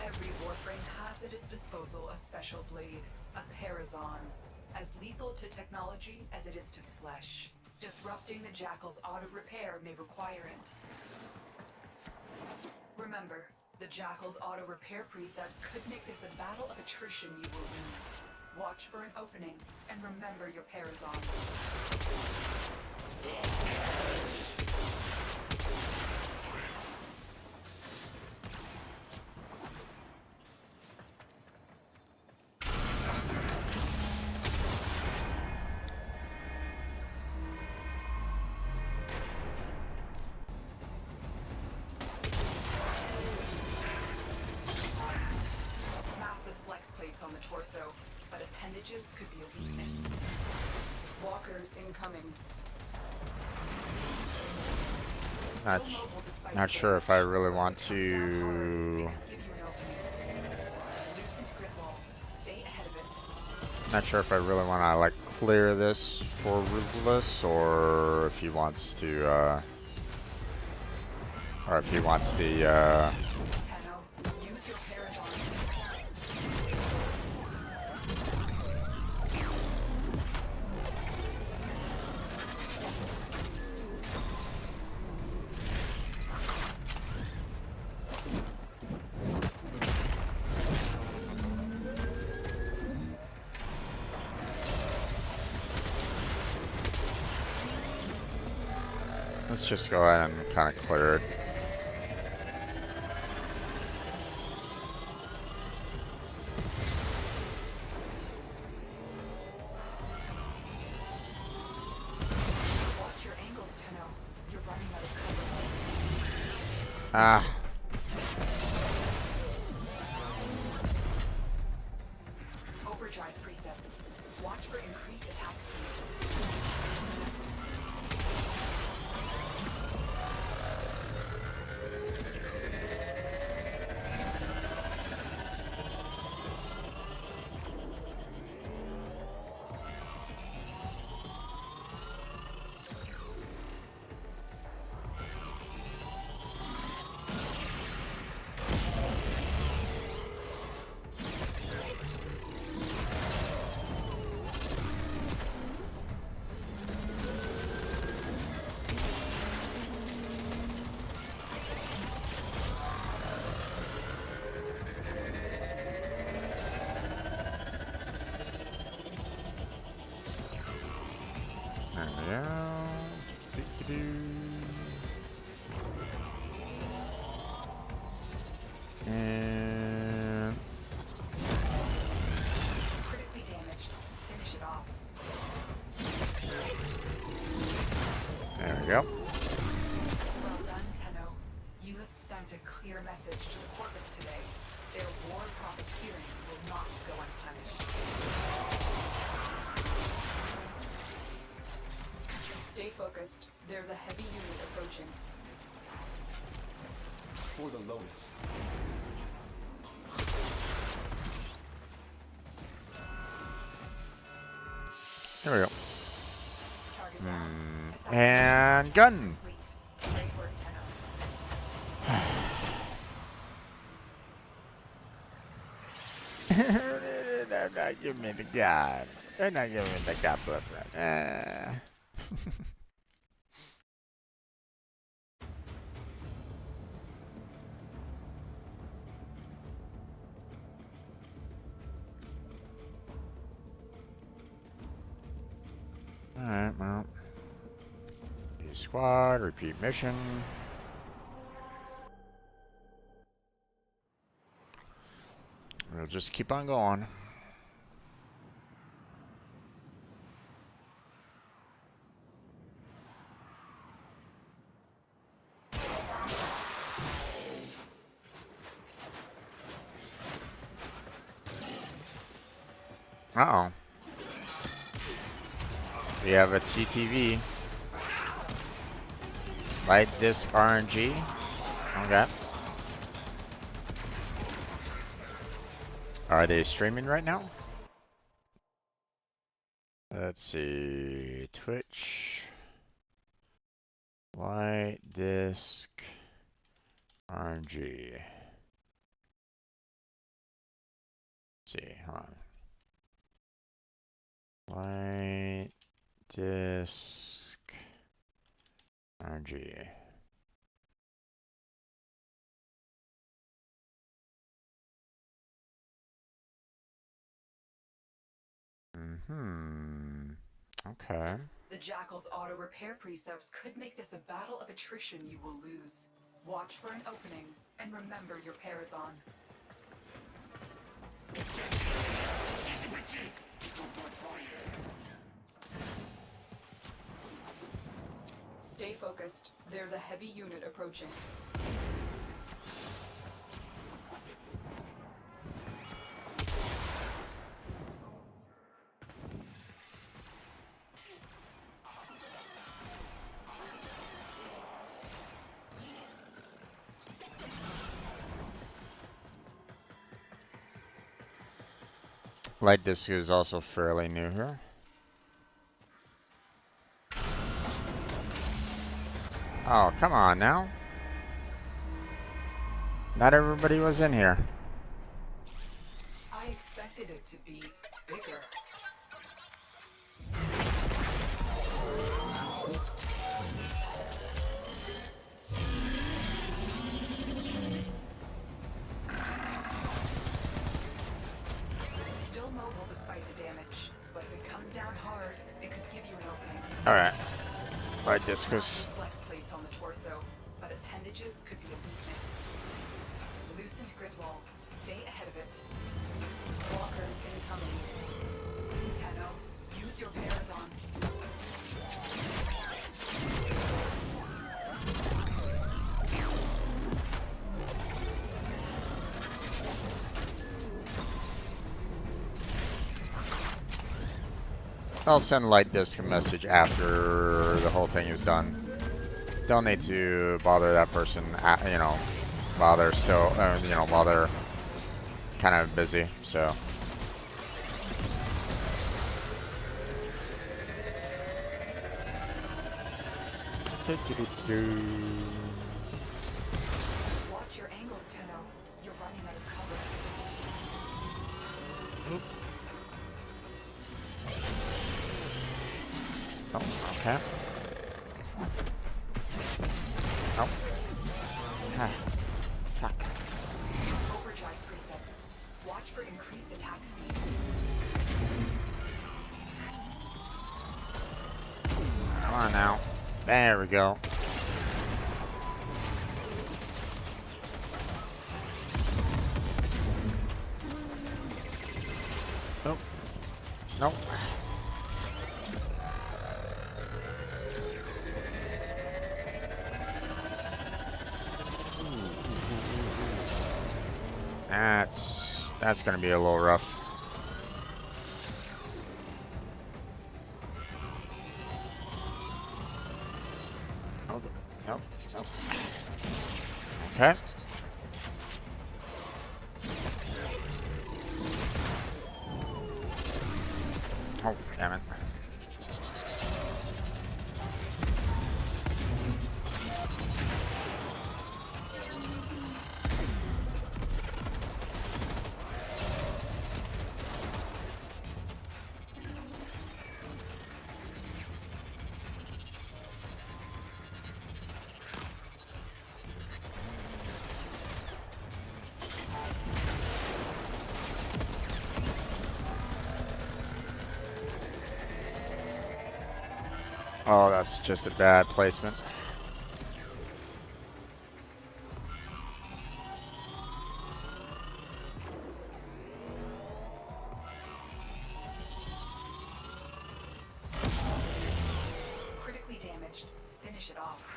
[SPEAKER 2] Every Warframe has at its disposal a special blade, a Parazon, as lethal to technology as it is to flesh. Disrupting the Jackal's auto repair may require it. Remember, the Jackal's auto repair precepts could make this a battle of attrition you will lose. Watch for an opening, and remember your Parazon. Massive flex plates on the torso, but appendages could be a weakness. Walkers incoming.
[SPEAKER 1] Not sure if I really want to. Not sure if I really want to like clear this for Ruthless, or if he wants to, or if he wants the. Let's just go ahead and kind of clear it.
[SPEAKER 2] Watch your angles, Tenno. You're running out of cover.
[SPEAKER 1] Ah.
[SPEAKER 2] Overdrive precepts. Watch for increased attack speed.
[SPEAKER 1] There we go. And
[SPEAKER 2] Critically damaged. Finish it off.
[SPEAKER 1] there we go.
[SPEAKER 2] Well done, Tenno. You have sent a clear message to the Corpus today. Their war profiteering will not go unpunished. Stay focused. There's a heavy unit approaching.
[SPEAKER 4] For the Lotus.
[SPEAKER 1] There we go.
[SPEAKER 2] Target down.
[SPEAKER 1] And gun.
[SPEAKER 2] Complete. Great work, Tenno.
[SPEAKER 1] They're not giving me the gun. They're not giving me the gun, brother. Alright, well. New squad, repeat mission. We'll just keep on going. Uh-oh. We have a TTV. Light disc RNG. Okay. Are they streaming right now? Let's see. Twitch. Light disc RNG. Let's see. Hold on. Light disc RG. Okay.
[SPEAKER 2] The Jackal's auto repair precepts could make this a battle of attrition you will lose. Watch for an opening, and remember your Parazon. Stay focused. There's a heavy unit approaching.
[SPEAKER 1] Light disc is also fairly new here. Oh, come on now. Not everybody was in here.
[SPEAKER 2] I expected it to be bigger. Still mobile despite the damage, but if it comes down hard, it could give you an opening.
[SPEAKER 1] Alright. Light disc is...
[SPEAKER 2] Flex plates on the torso, but appendages could be a weakness. Loosened grid wall. Stay ahead of it. Walkers incoming. Tenno, use your Parazon.
[SPEAKER 1] I'll send Light Disc a message after the whole thing is done. Don't need to bother that person, you know, while they're still, you know, while they're kind of busy, so.
[SPEAKER 2] Watch your angles, Tenno. You're running out of cover.
[SPEAKER 1] Oh, okay. Oh. Ah, fuck.
[SPEAKER 2] Overdrive precepts. Watch for increased attack speed.
[SPEAKER 1] Come on now. There we go. Nope. Nope. That's gonna be a little rough. Nope. Nope. Nope. Okay. Oh, damn it. Oh, that's just a bad placement.
[SPEAKER 2] Critically damaged. Finish it off.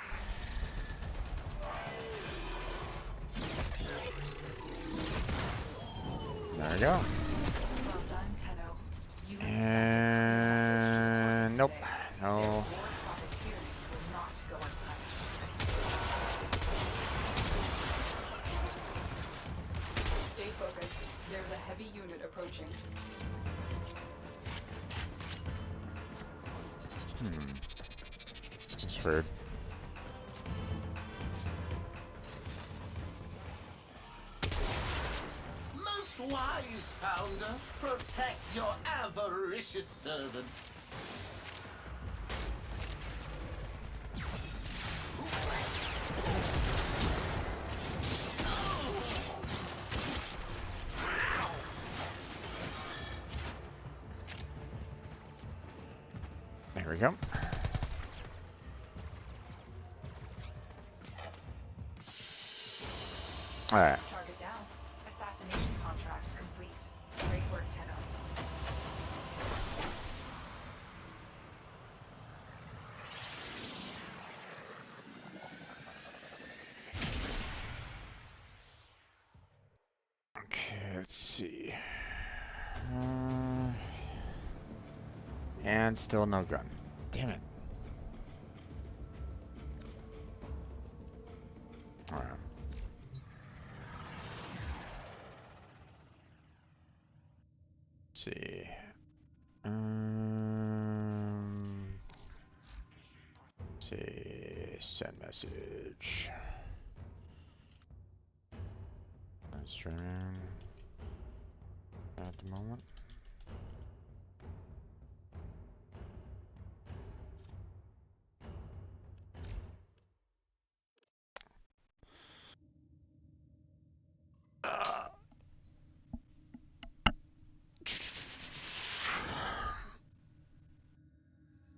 [SPEAKER 1] There we go.
[SPEAKER 2] Well done, Tenno. You have
[SPEAKER 1] And nope. No.
[SPEAKER 2] war profiteering will not go unpunished. Stay focused. There's a heavy unit approaching.
[SPEAKER 1] It's weird.
[SPEAKER 9] Most wise founder, protect your avaricious servant.
[SPEAKER 1] Here we go. Alright.
[SPEAKER 2] Target down. Assassination contract complete. Great work, Tenno.
[SPEAKER 1] Okay, let's see. And still no gun. Damn it. Alright. Let's see. Let's see. Send message. Streaming at the moment.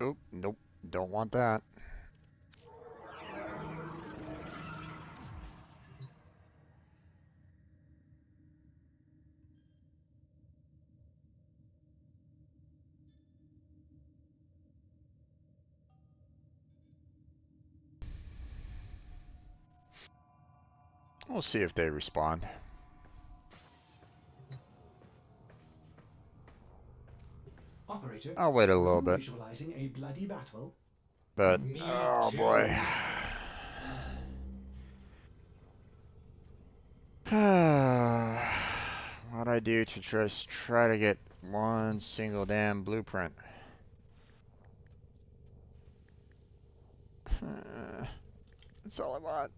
[SPEAKER 1] Oh, nope. Don't want that. We'll see if they respond.
[SPEAKER 5] Operator,
[SPEAKER 1] I'll wait a little bit.
[SPEAKER 5] visualizing a bloody battle.
[SPEAKER 1] But,
[SPEAKER 4] Me
[SPEAKER 1] oh
[SPEAKER 4] too.
[SPEAKER 1] boy. What'd I do to just try to get one single damn blueprint? That's all I want.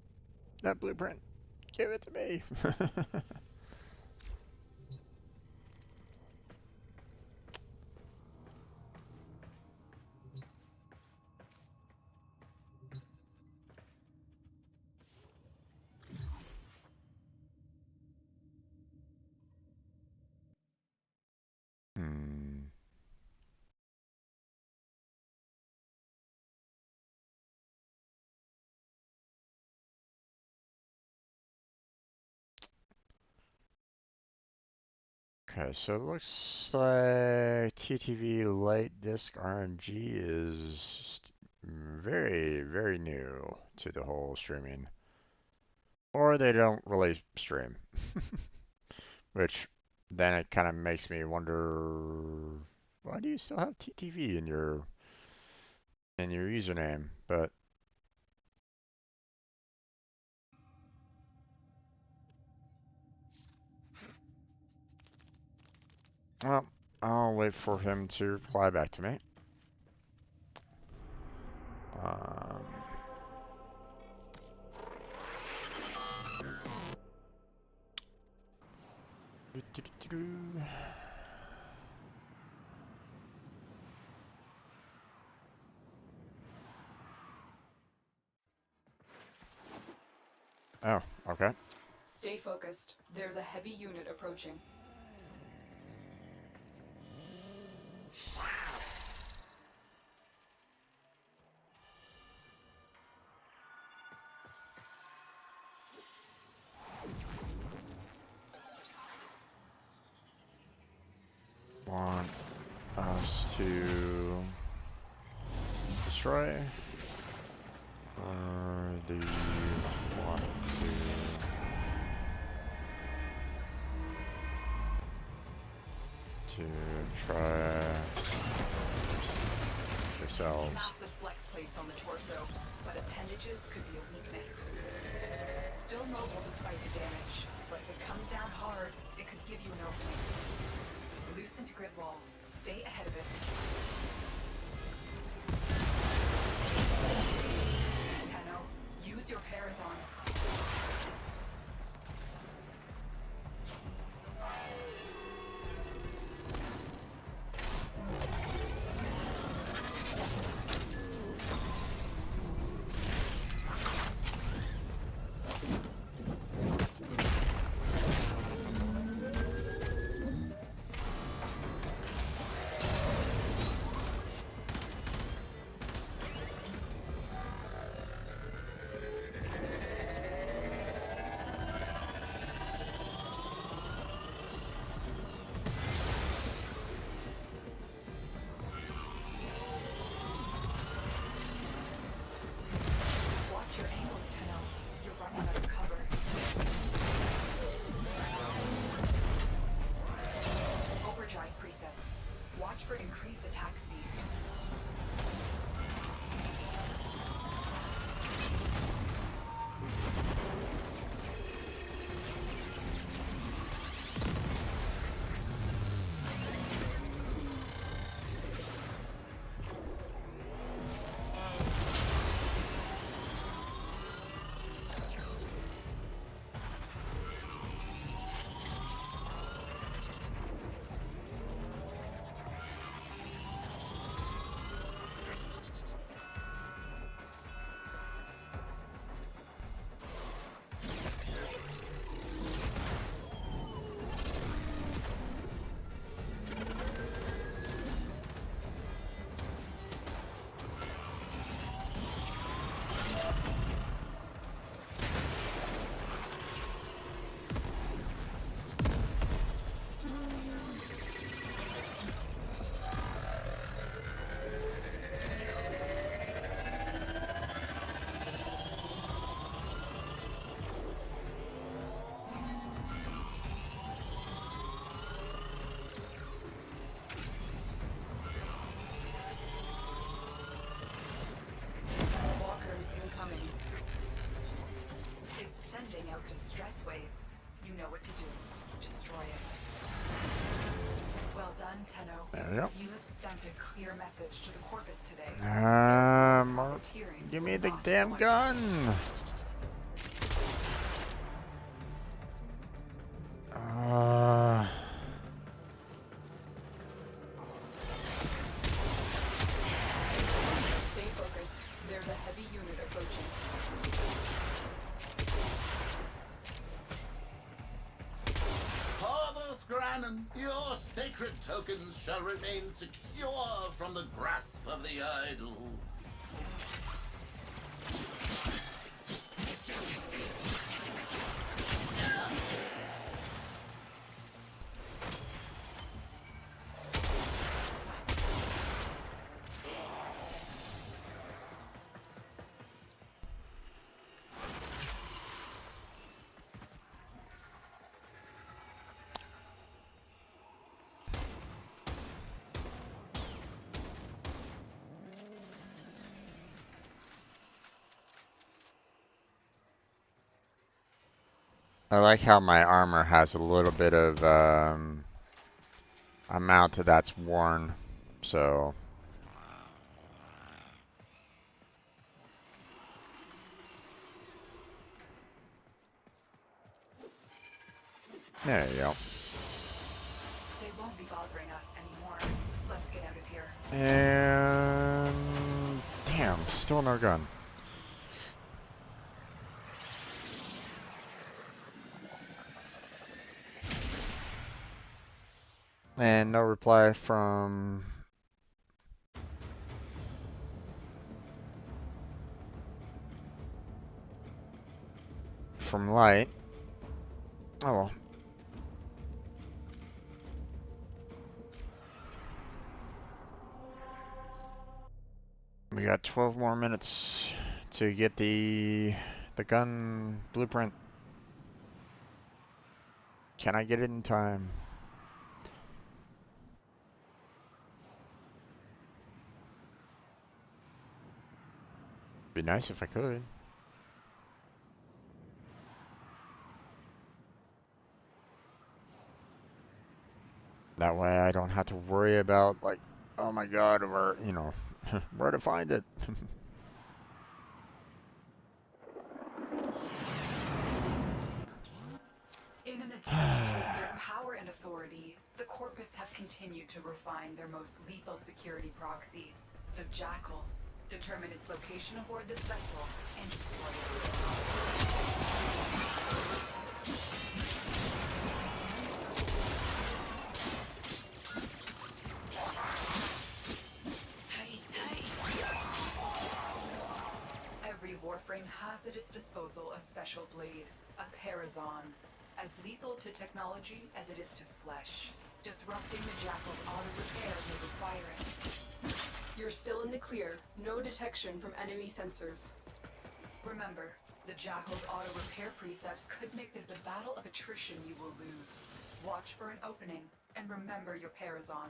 [SPEAKER 1] That blueprint. Give it to me. Okay, so it looks like TTV light disk RNG is very, very new to the whole streaming. Or they don't really stream. Which then it kind of makes me wonder, why do you still have TTV in your username? But well, I'll wait for him to reply back to me. Oh, okay.
[SPEAKER 10] Stay focused. There's a heavy unit approaching.
[SPEAKER 1] Want us to destroy? Or do you want to try yourselves?
[SPEAKER 2] Massive flex plates on the torso, but appendages could be a weakness. Still mobile despite the damage, but if it comes down hard, it could give you an opening. Loosened grid wall. Stay ahead of it. Tenno, use your Parazon.
[SPEAKER 1] There we go.
[SPEAKER 2] You have sent a clear message to the Corpus today.
[SPEAKER 1] Give me the damn gun!
[SPEAKER 10] Stay focused. There's a heavy unit approaching.
[SPEAKER 9] Father Scrannon, your sacred tokens shall remain secure from the grasp of the idols.
[SPEAKER 1] I like how my armor has a little bit of amount that's worn, so there you go.
[SPEAKER 2] They won't be bothering us anymore. Let's get out of here.
[SPEAKER 1] And damn, still no gun. And no reply from Light. Oh well. We got 12 more minutes to get the gun blueprint. Can I get it in time? Be nice if I could. That way I don't have to worry about, like, oh my god, where, you know, where to find it.
[SPEAKER 2] In an attempt to exert power and authority, the Corpus have continued to refine their most lethal security proxy, the Jackal. Determine its location aboard this vessel and destroy it. Every Warframe has at its disposal a special blade, a Parazon, as lethal to technology as it is to flesh. Disrupting the Jackal's auto-repair may require it.
[SPEAKER 10] You're still in the clear. No detection from enemy sensors.
[SPEAKER 2] Remember, the Jackal's auto-repair precepts could make this a battle of attrition you will lose. Watch for an opening, and remember your Parazon.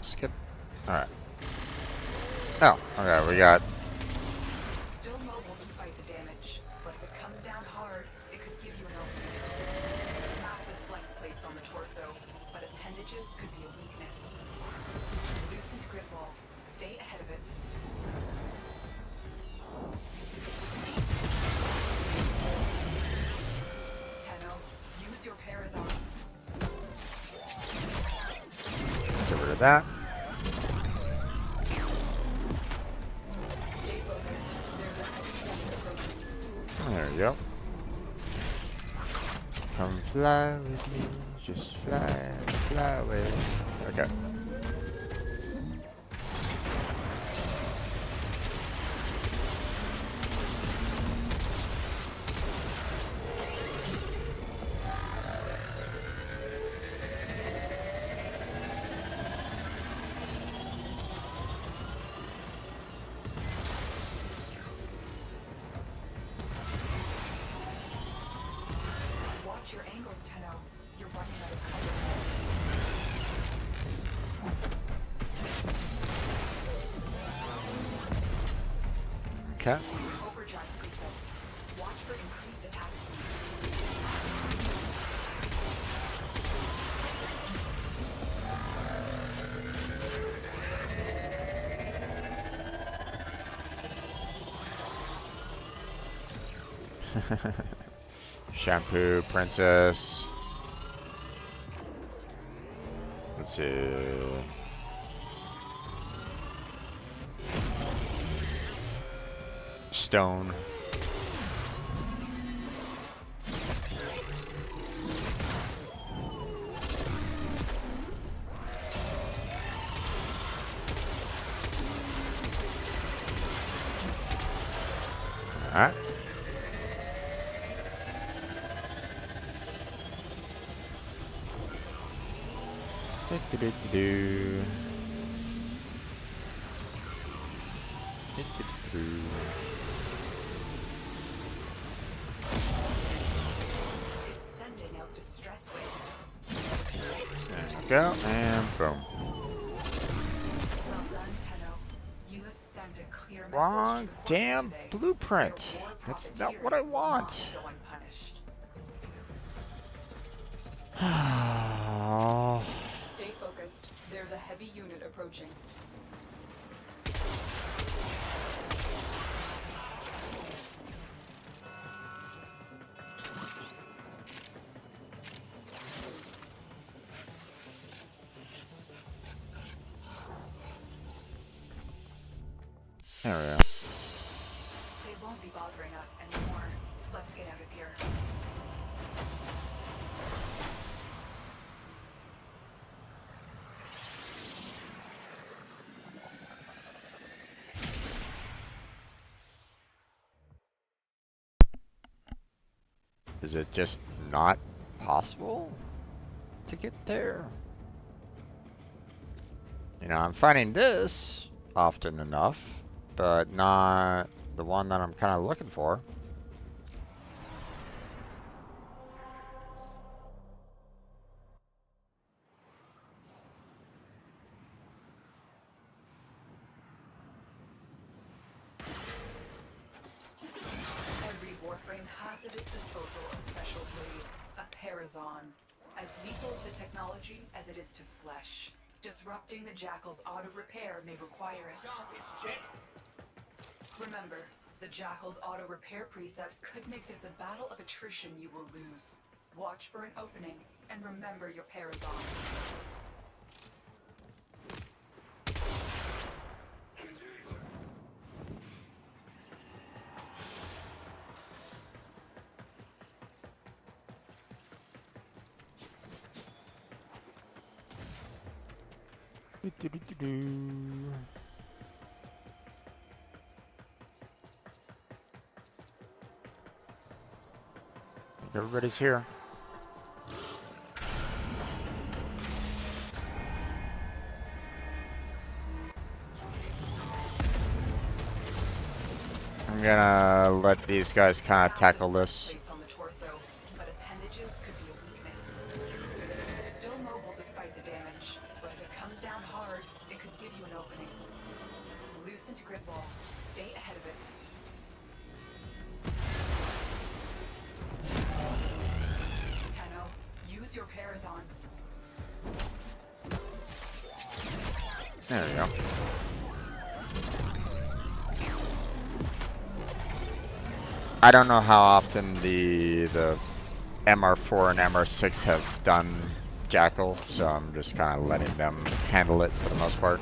[SPEAKER 1] Skip. Alright. Oh, okay, we got...
[SPEAKER 2] Still mobile despite the damage, but if it comes down hard, it could give you an opening. Massive flex plates on the torso, but appendages could be a weakness. Loosened grip ball. Stay ahead of it. Tenno, use your Parazon.
[SPEAKER 1] Get rid of that.
[SPEAKER 10] Stay focused. There's a heavy unit approaching.
[SPEAKER 1] There you go. Come fly with me, just fly away. Okay.
[SPEAKER 2] Watch your angles, Tenno. You're running out of cover.
[SPEAKER 1] Okay.
[SPEAKER 2] Overdrive presets. Watch for increased attack speed.
[SPEAKER 1] Shampoo, princess. Let's see. Stone. Alright. Do-do-do-do-do. Do-do-do-do.
[SPEAKER 2] It's sending out distress waves.
[SPEAKER 1] There we go, and boom.
[SPEAKER 2] Well done, Tenno. You have sent a clear message
[SPEAKER 1] Wrong
[SPEAKER 2] to the courts
[SPEAKER 1] damn
[SPEAKER 2] today.
[SPEAKER 1] blueprint.
[SPEAKER 2] Your war
[SPEAKER 1] That's not what I
[SPEAKER 2] profiteering will
[SPEAKER 1] want.
[SPEAKER 2] not go unpunished. Stay focused. There's a heavy unit approaching.
[SPEAKER 1] There we go.
[SPEAKER 2] They won't be bothering us anymore. Let's get out of here.
[SPEAKER 1] Is it just not possible to get there? You know, I'm finding this often enough, but not the one that I'm kind of looking for.
[SPEAKER 2] Every Warframe has at its disposal a special blade, a Parazon, as lethal to technology as it is to flesh. Disrupting the Jackal's auto-repair may require it. Remember, the Jackal's auto-repair precepts could make this a battle of attrition you will lose. Watch for an opening, and remember your Parazon.
[SPEAKER 1] Everybody's here. I'm gonna let these guys kind of tackle this.
[SPEAKER 2] Plates on the torso, but appendages could be a weakness. Still mobile despite the damage, but if it comes down hard, it could give you an opening. Loosened grip ball. Stay ahead of it. Tenno, use your Parazon.
[SPEAKER 1] There we go. I don't know how often the MR4 and MR6 have done Jackal, so I'm just kind of letting them handle it for the most part.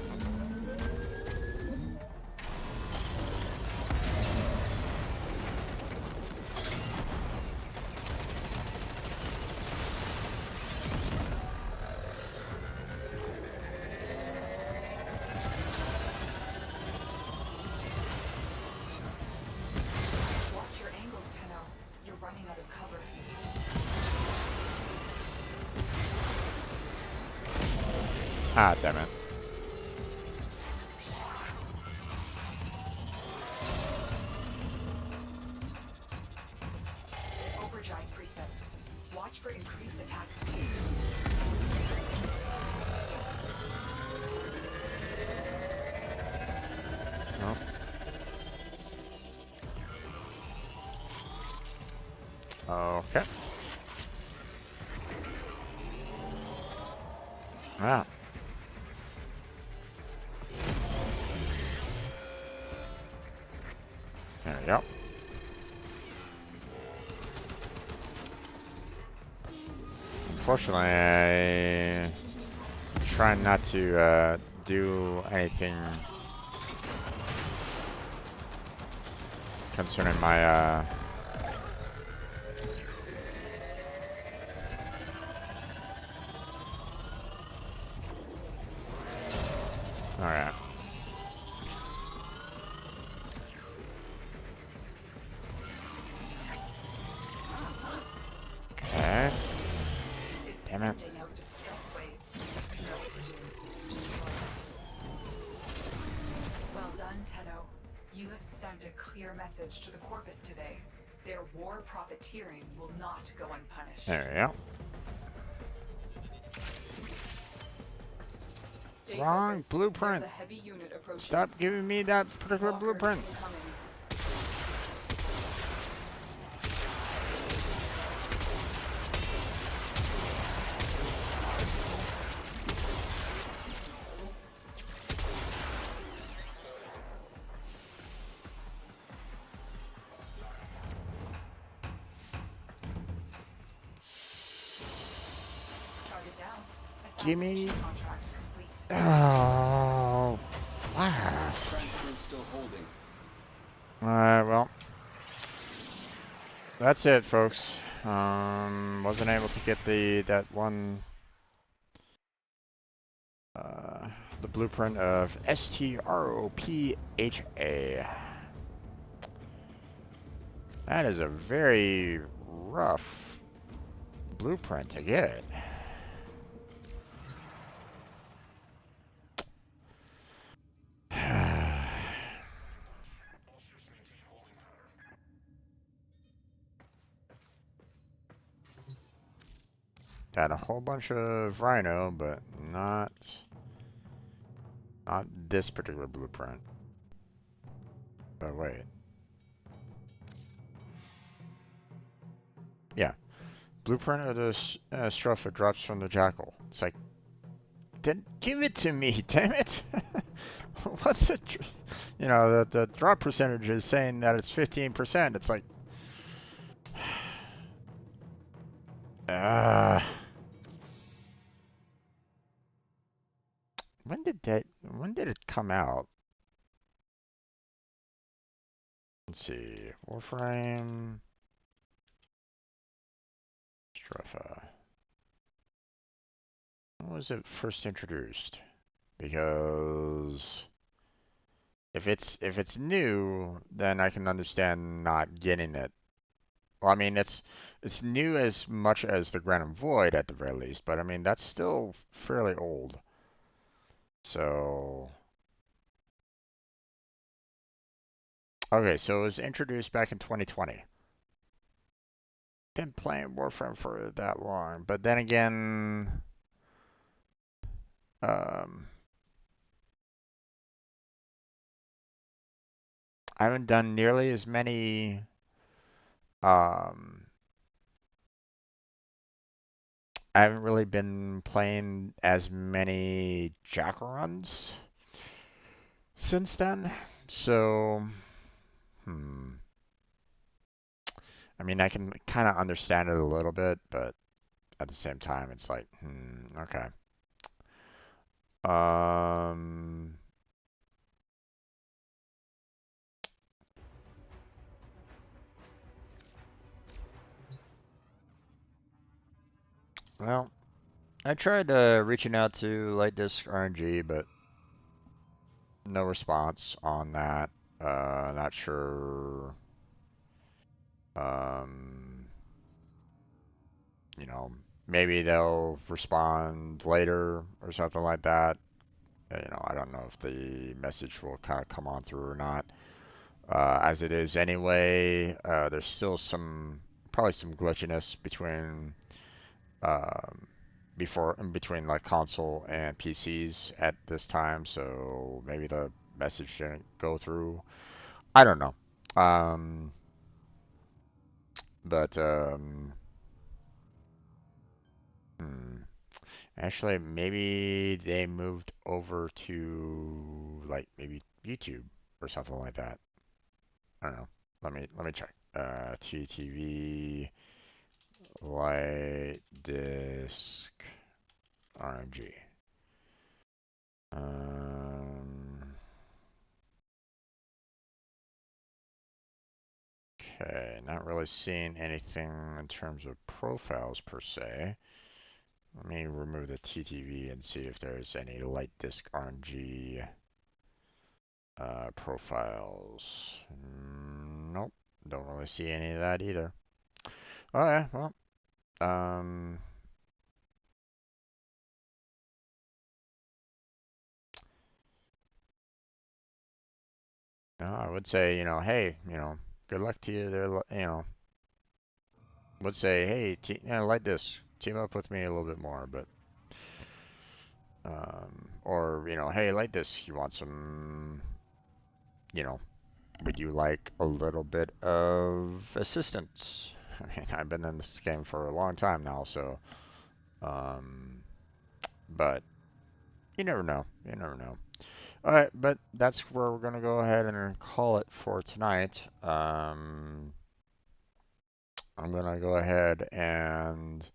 [SPEAKER 2] Watch your angles, Tenno. You're running out of cover.
[SPEAKER 1] Ah, damn it.
[SPEAKER 2] Overdrive presets. Watch for increased attack speed.
[SPEAKER 1] Oh. Okay. Ah. There we go. Unfortunately, I try not to do anything concerning my Alright. Okay.
[SPEAKER 2] It's
[SPEAKER 1] Damn it.
[SPEAKER 2] sending out distress waves. Know what to do. Destroy it. Well done, Tenno. You have sent a clear message to the Corpus today. Their war profiteering will not go unpunished.
[SPEAKER 1] There we go.
[SPEAKER 10] Stay
[SPEAKER 1] Wrong
[SPEAKER 10] focused.
[SPEAKER 1] blueprint.
[SPEAKER 10] There's a heavy unit approaching.
[SPEAKER 1] Stop giving me that particular
[SPEAKER 10] Walkers
[SPEAKER 1] blueprint.
[SPEAKER 10] incoming.
[SPEAKER 2] Target down.
[SPEAKER 1] Give me-
[SPEAKER 2] Assassination contract complete.
[SPEAKER 1] Oh, blast.
[SPEAKER 4] Franklin's still holding.
[SPEAKER 1] Alright, well. That's it, folks. Wasn't able to get that one the blueprint of STROPHA. That is a very rough blueprint to get. Got a whole bunch of Rhino, but not this particular blueprint. But wait. Yeah. Blueprint of the Stropha drops from the Jackal. It's like, then give it to me, damn it! What's it? You know, the drop percentage is saying that it's 15%. It's like, when did it come out? Let's see, Warframe, Stropha. When was it first introduced? Because if it's new, then I can understand not getting it. Well, I mean it's new as much as the Granum Void at the very least, but I mean that's still fairly old. So okay, so it was introduced back in 2020. Been playing Warframe for that long, but then again, I haven't done nearly as many I haven't really been playing as many Jackal runs since then. So, I mean, I can kind of understand it a little bit, but at the same time, it's like, okay. Well, I tried reaching out to Light Disc RNG, but no response on that. Not sure. You know, maybe they'll respond later or something like that. You know, I don't know if the message will kind of come on through or not. As it is anyway, there's still probably some glitchiness between in between like console and PCs at this time, so maybe the message didn't go through. I don't know. But actually, maybe they moved over to like maybe YouTube or something like that. I don't know. Let me check. TTV light disk RMG. Okay, not really seeing anything in terms of profiles per se. Let me remove the TTV and see if there's any light disk RNG profiles. Nope, don't really see any of that either. Okay, well, no, I would say, hey, good luck to you there, would say, hey, light disk, team up with me a little bit more, but, or, hey, light disk, you want some, you know, would you like a little bit of assistance? I mean, I've been in this game for a long time now, so, but you never know. You never know. All right, but that's where we're gonna go ahead and call it for tonight. I'm gonna go ahead and,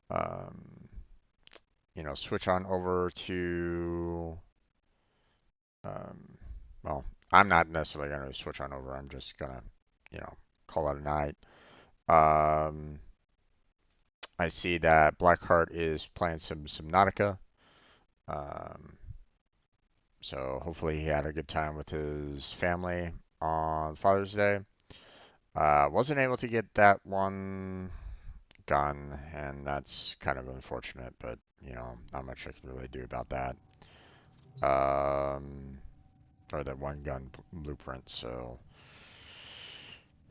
[SPEAKER 1] um, switch on over to, um, well, I'm not necessarily gonna switch on over. I'm just gonna, you know, call it a night. Um, I see that Blackheart is playing some Subnautica. Um, so hopefully he had a good time with his family on Father's Day. Wasn't able to get that one gun, and that's kind of unfortunate, but not much I can really do about that. Or that one gun blueprint, so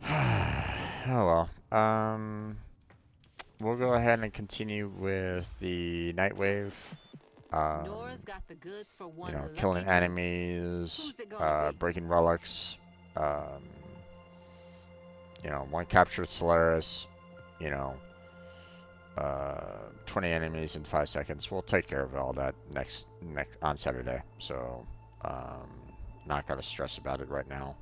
[SPEAKER 1] oh well. We'll go ahead and continue with the Nightwave.
[SPEAKER 8] Nora's got the goods for one lucky
[SPEAKER 1] Killing
[SPEAKER 8] trip.
[SPEAKER 1] enemies,
[SPEAKER 8] Who's it gonna be?
[SPEAKER 1] breaking relics, one captured Solaris, you know, 20 enemies in 5 seconds. We'll take care of all that next on Saturday. So, not gonna stress about it right now.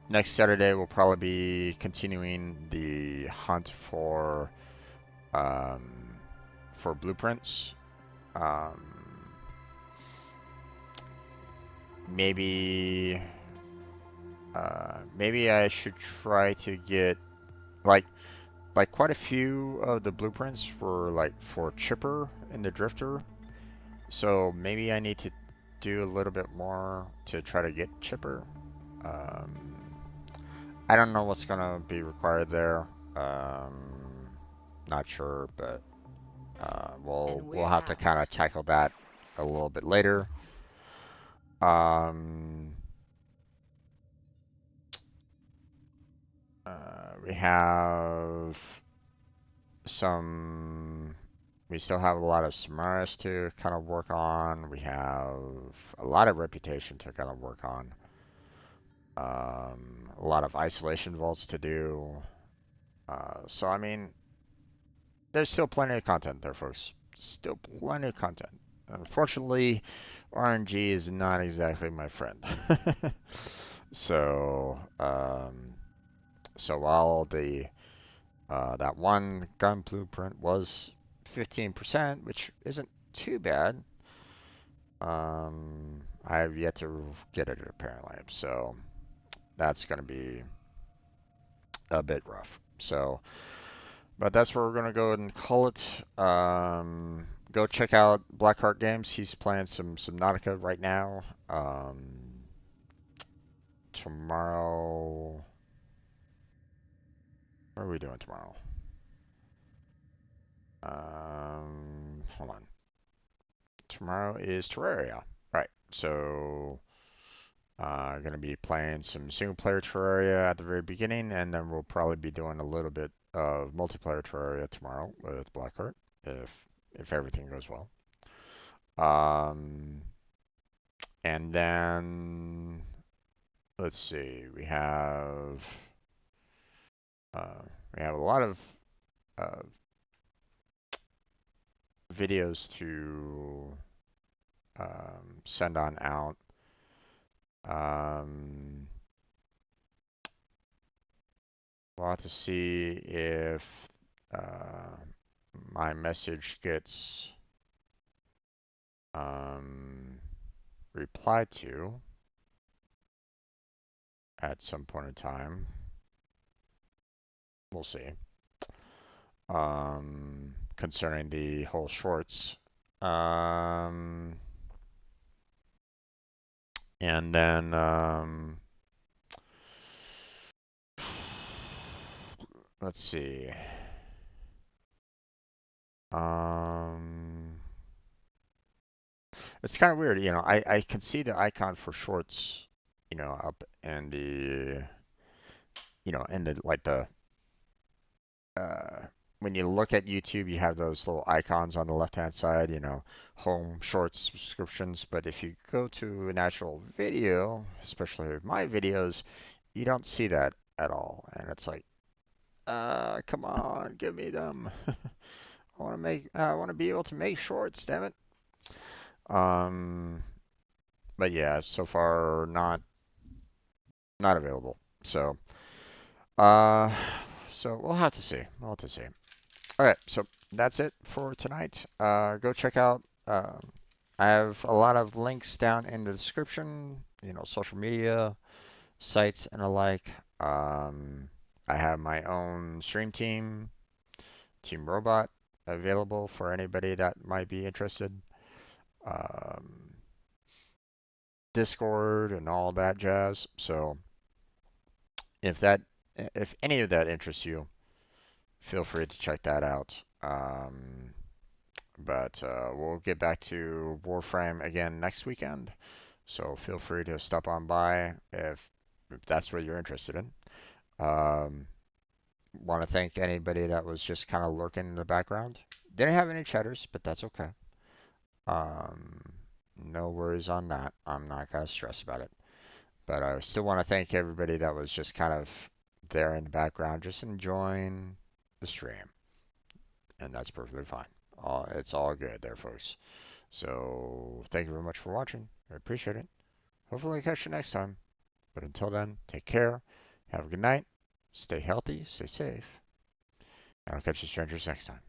[SPEAKER 1] Next Saturday we'll probably be continuing the hunt for blueprints. Maybe maybe I should try to get like quite a few of the blueprints were like for Chipper and the Drifter. So maybe I need to do a little bit more to try to get Chipper. Um, I don't know what's gonna be required there. Not sure, but we'll have to kind of tackle that a little bit later. We have we still have a lot of Samaras to kind of work on. We have a lot of reputation to kind of work on. A lot of isolation vaults to do. So I mean, there's still plenty of content there, folks. Still plenty of content. Unfortunately, RNG is not exactly my friend. So, while that one gun blueprint was 15%, which isn't too bad, I've yet to get it apparently. So that's going to be a bit rough. So, but that's where we're going to go ahead and call it. Go check out Blackheart Games. He's playing some Subnautica right now. Tomorrow, what are we doing tomorrow? Hold on. Tomorrow is Terraria. Right. So, going to be playing some single player Terraria at the very beginning, and then we'll probably be doing a little bit of multiplayer Terraria tomorrow with Blackheart if everything goes well. And then let's see. We have a lot of uh, videos to send on out. We'll have to see if my message gets replied to at some point in time. We'll see. Concerning the whole shorts. And then let's see. It's kind of weird, you know. I can see the icon for shorts, you know, up in the, you know, in the like the when you look at YouTube, you have those little icons on the left-hand side, you know, home, shorts, subscriptions. But if you go to an actual video, especially with my videos, you don't see that at all. And it's like, come on, give me them. I want to be able to make shorts, damn it. But yeah, so far not available. So, uh, so we'll have to see. We'll have to see. All right, so that's it for tonight. Go check out. I have a lot of links down in the description. You know, social media, sites, and the like. I have my own stream team, Team Robot, available for anybody that might be interested. Um, Discord and all that jazz. So if any of that interests you, feel free to check that out. But we'll get back to Warframe again next weekend. So feel free to stop on by if that's what you're interested in. Want to thank anybody that was just kind of lurking in the background. Didn't have any chatters, but that's okay. No worries on that. I'm not gonna stress about it. But I still want to thank everybody that was just kind of there in the background, just enjoying the stream. And that's perfectly fine. It's all good there, folks. So thank you very much for watching. I appreciate it. Hopefully I catch you next time. But until then, take care. Have a good night. Stay healthy. Stay safe. And I'll catch you strangers next time.